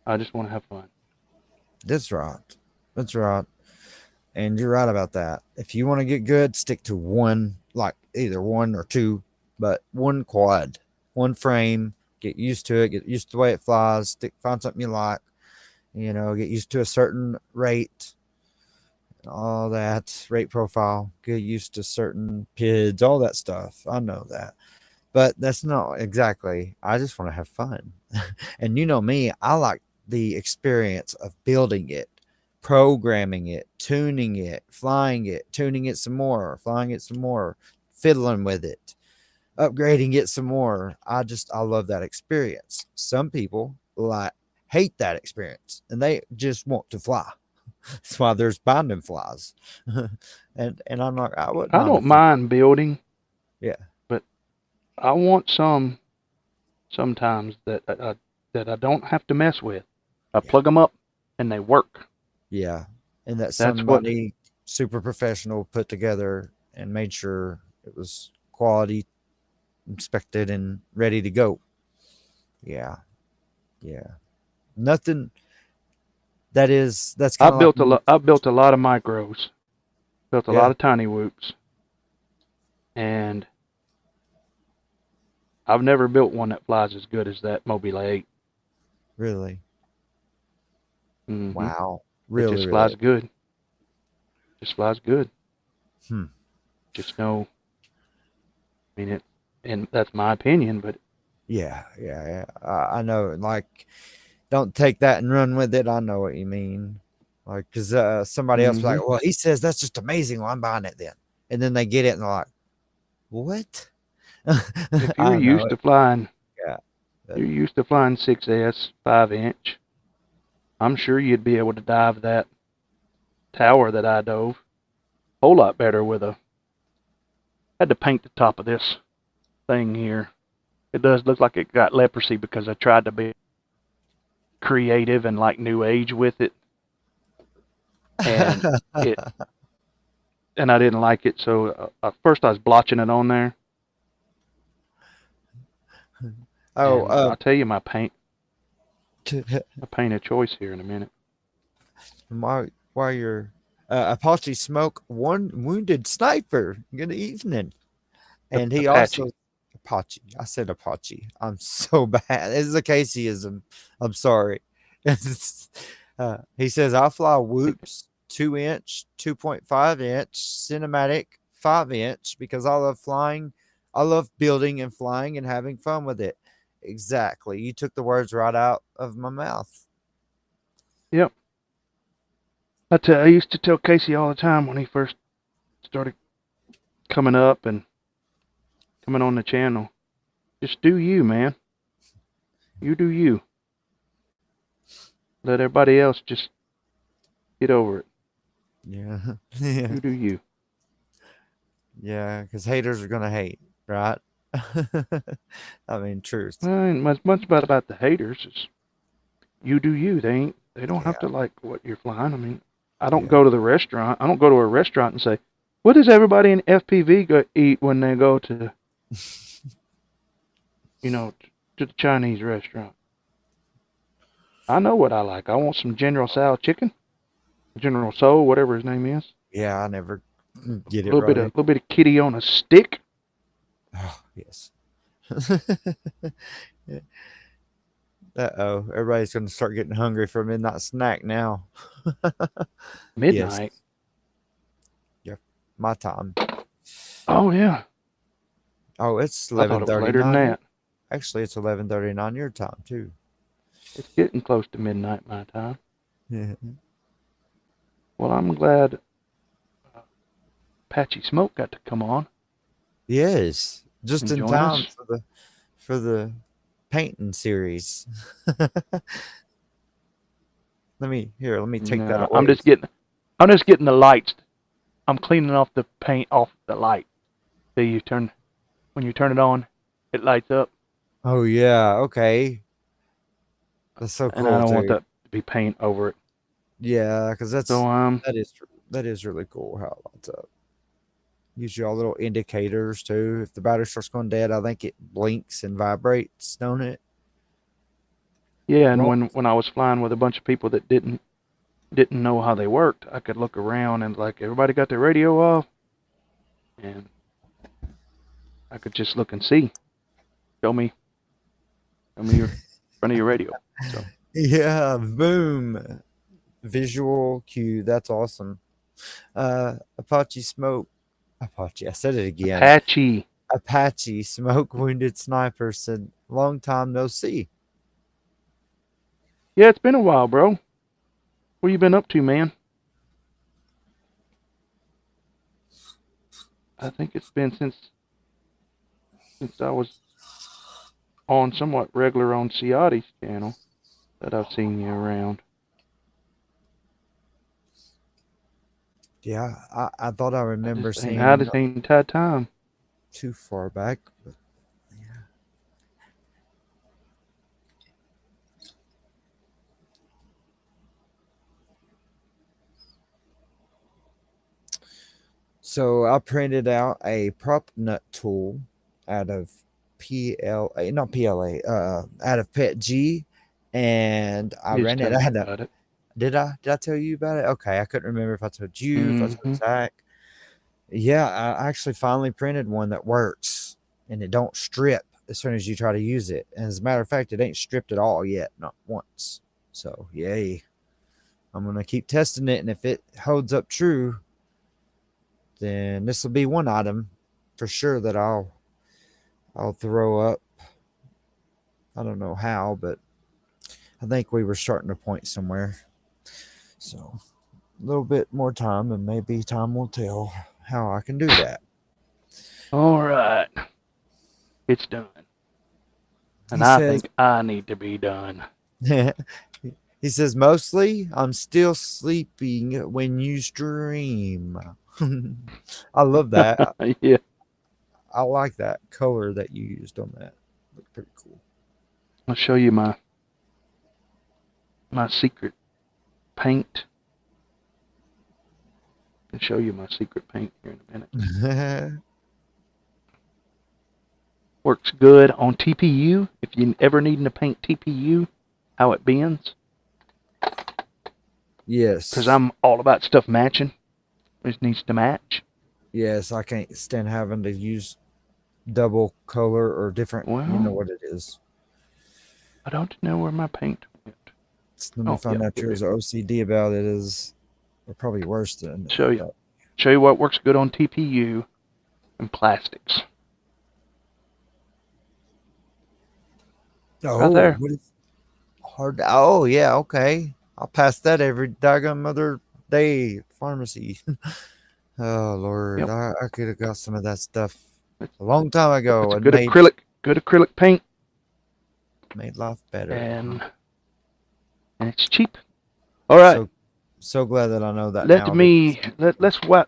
I just want to have fun. That's right. That's right. And you're right about that. If you want to get good, stick to one, like either one or two, but one quad, one frame, get used to it, get used to the way it flies, find something you like, get used to a certain rate, all that rate profile, get used to certain PIDs, all that stuff. I know that. But that's not exactly. I just want to have fun. And you know me, I like the experience of building it, programming it, tuning it, flying it, tuning it some more, flying it some more, fiddling with it, upgrading it some more. I love that experience. Some people hate that experience and they just want to fly. That's why there's binding flies. and I'm not, I don't mind building. Yeah. But I want sometimes that I don't have to mess with. I plug them up and they work. Yeah. And that's somebody super professional put together and made sure it was quality, inspected, and ready to go. Yeah. Yeah. Nothing. That's kind of. I built a lot of micros, built a lot of TinyWhoops, and I've never built one that flies as good as that Mobile 8. Really? Mm-hmm. Wow. Really? It just flies good. Just flies good. Hmm. Just know. I mean, and that's my opinion, but. Yeah. I know. Like, don't take that and run with it. I know what you mean. Like, because somebody else was like, well, he says that's just amazing. Well, I'm buying it then. And then they get it and they're like, what? If you're used to flying, yeah, you're used to flying 6S 5-inch. I'm sure you'd be able to dive that tower that I dove a whole lot better with had to paint the top of this thing here. It does look like it got leprosy because I tried to be creative and like new age with it. And and I didn't like it. So first I was blotching it on there. Oh, I'll tell you my paint of choice here in a minute. While you're Apache Smoke, one wounded sniper. Good evening. And he Apache. also Apache. I said Apache. I'm so bad. This is a Caseyism. I'm sorry. He says I fly whoops 2-inch, 2.5-inch, cinematic 5-inch because I love flying. I love building and flying and having fun with it. Exactly. You took the words right out of my mouth. Yep. I used to tell Casey all the time when he first started coming up and coming on the channel, just do you, man. You do you. Let everybody else just get over it. Yeah. You do you. Yeah, because haters are going to hate, right? I mean, truth. Well, ain't much about the haters. It's you do you. They don't have to like what you're flying. I mean, I don't go to the restaurant. I don't go to a restaurant and say, what does everybody in FPV go eat when they go to, to the Chinese restaurant? I know what I like. I want some General Tso chicken, General Tso, whatever his name is. Yeah, I never get it right. A little bit of kitty on a stick. Oh, yes. Uh-oh. Everybody's going to start getting hungry for a midnight snack now. Midnight? Yes. Yep. My time. Oh, yeah. Oh, it's 11:39. I thought it was later than that. Actually, it's 11:39 your time, too. It's getting close to midnight my time. Yeah. Well, I'm glad Apache Smoke got to come on. Yes. Just in time for the painting series. Let me take that away. I'm just getting the lights. I'm cleaning off the paint off the light. See, when you turn it on, it lights up. Oh yeah, okay. That's so cool. And I don't want that to be paint over it. Yeah, because that is really cool how it lights up. Use your little indicators too. If the battery starts going dead, I think it blinks and vibrates, don't it? Yeah, and when I was flying with a bunch of people that didn't know how they worked, I could look around and like everybody got their radio off, and I could just look and see. Show me your front of your radio. So. Yeah, boom. Visual cue. That's awesome. Apache Smoke. Apache. I said it again. Apache. Apache Smoke Wounded Sniper said, "Long time no see." Yeah, it's been a while, bro. What you been up to, man? I think it's been since I was on somewhat regular on Ciotti's channel that I've seen you around. Yeah, I thought I remember seeing I just ain't had time. Too far back, but yeah. So I printed out a prop nut tool out of not PLA, out of PETG, and I ran it out of. Did I tell you about it? Okay, I couldn't remember if I told you, if I told Zach. Yeah, I actually finally printed one that works, and it don't strip as soon as you try to use it. And as a matter of fact, it ain't stripped at all yet, not once. So yay! I'm gonna keep testing it, and if it holds up true, then this will be one item for sure that I'll throw up. I don't know how, but I think we were starting to point somewhere. So a little bit more time, and maybe time will tell how I can do that. All right. It's done. And I think I need to be done. He says, mostly I'm still sleeping when you stream. I love that. Yeah. I like that color that you used on that. Looks pretty cool. I'll show you my secret paint. I'll show you my secret paint here in a minute. Works good on TPU. If you ever needing to paint TPU, how it bends. Yes. Because I'm all about stuff matching. It needs to match. Yes, I can't stand having to use double color or different. Well, you know what it is. I don't know where my paint went. Let me find out yours OCD about it is probably worse than. Show you what works good on TPU and plastics. Oh, right there. What is hard? Oh, yeah, okay. I'll pass that every daggone other day. Pharmacy. Oh Lord, Yep. I could have got some of that stuff a long time ago. It's good acrylic paint. Made life better. And it's cheap. All right. So glad that I know that.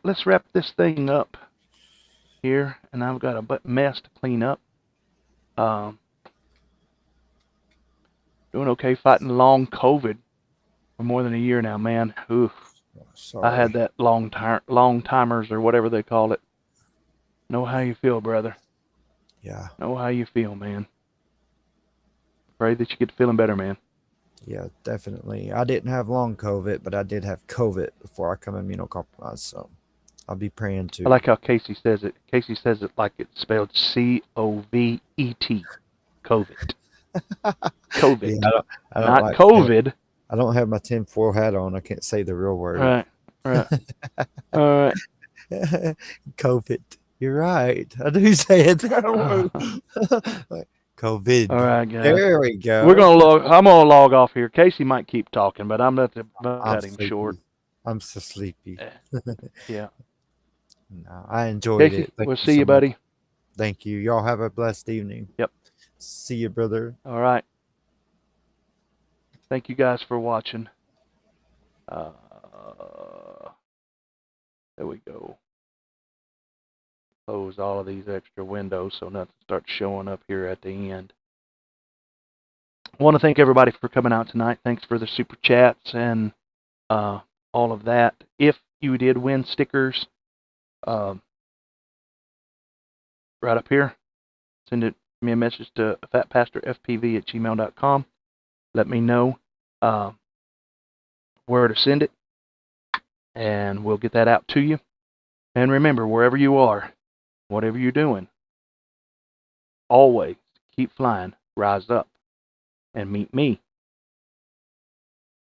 Let's wrap this thing up here, and I've got a mess to clean up. Doing okay, fighting long COVID for more than a year now, man. Oof. Sorry. I had that long timers or whatever they call it. Know how you feel, brother. Yeah. Know how you feel, man. Pray that you get feeling better, man. Yeah, definitely. I didn't have long COVID, but I did have COVID before I come immunocompromised, so I'll be praying too. I like how Casey says it. Casey says it like it's spelled COVID. COVID. COVID. Yeah, I don't not like COVID. I don't have my tinfoil hat on. I can't say the real word. Right. All right. COVID. You're right. I do say it that word. COVID. All right, guys. There we go. I'm gonna log off here. Casey might keep talking, but I'm going to cut him short. I'm so sleepy. Yeah. No, I enjoyed Casey, it. Thank we'll you see so you, buddy. much. Thank you. Y'all have a blessed evening. Yep. See you, brother. All right. Thank you guys for watching. There we go. Close all of these extra windows so nothing starts showing up here at the end. I want to thank everybody for coming out tonight. Thanks for the super chats and all of that. If you did win stickers, right up here, send me a message to phatpastorfpv@gmail.com. Let me know where to send it, and we'll get that out to you. And remember, wherever you are, whatever you're doing, always keep flying, rise up, and meet me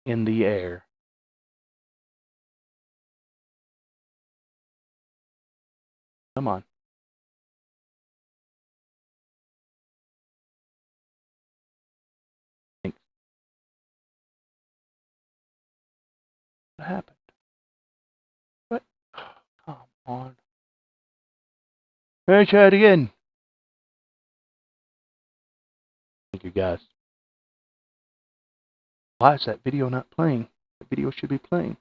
in the air. Come on. What happened? What? Come on. Let's try it again. Thank you, guys. Why is that video not playing? The video should be playing.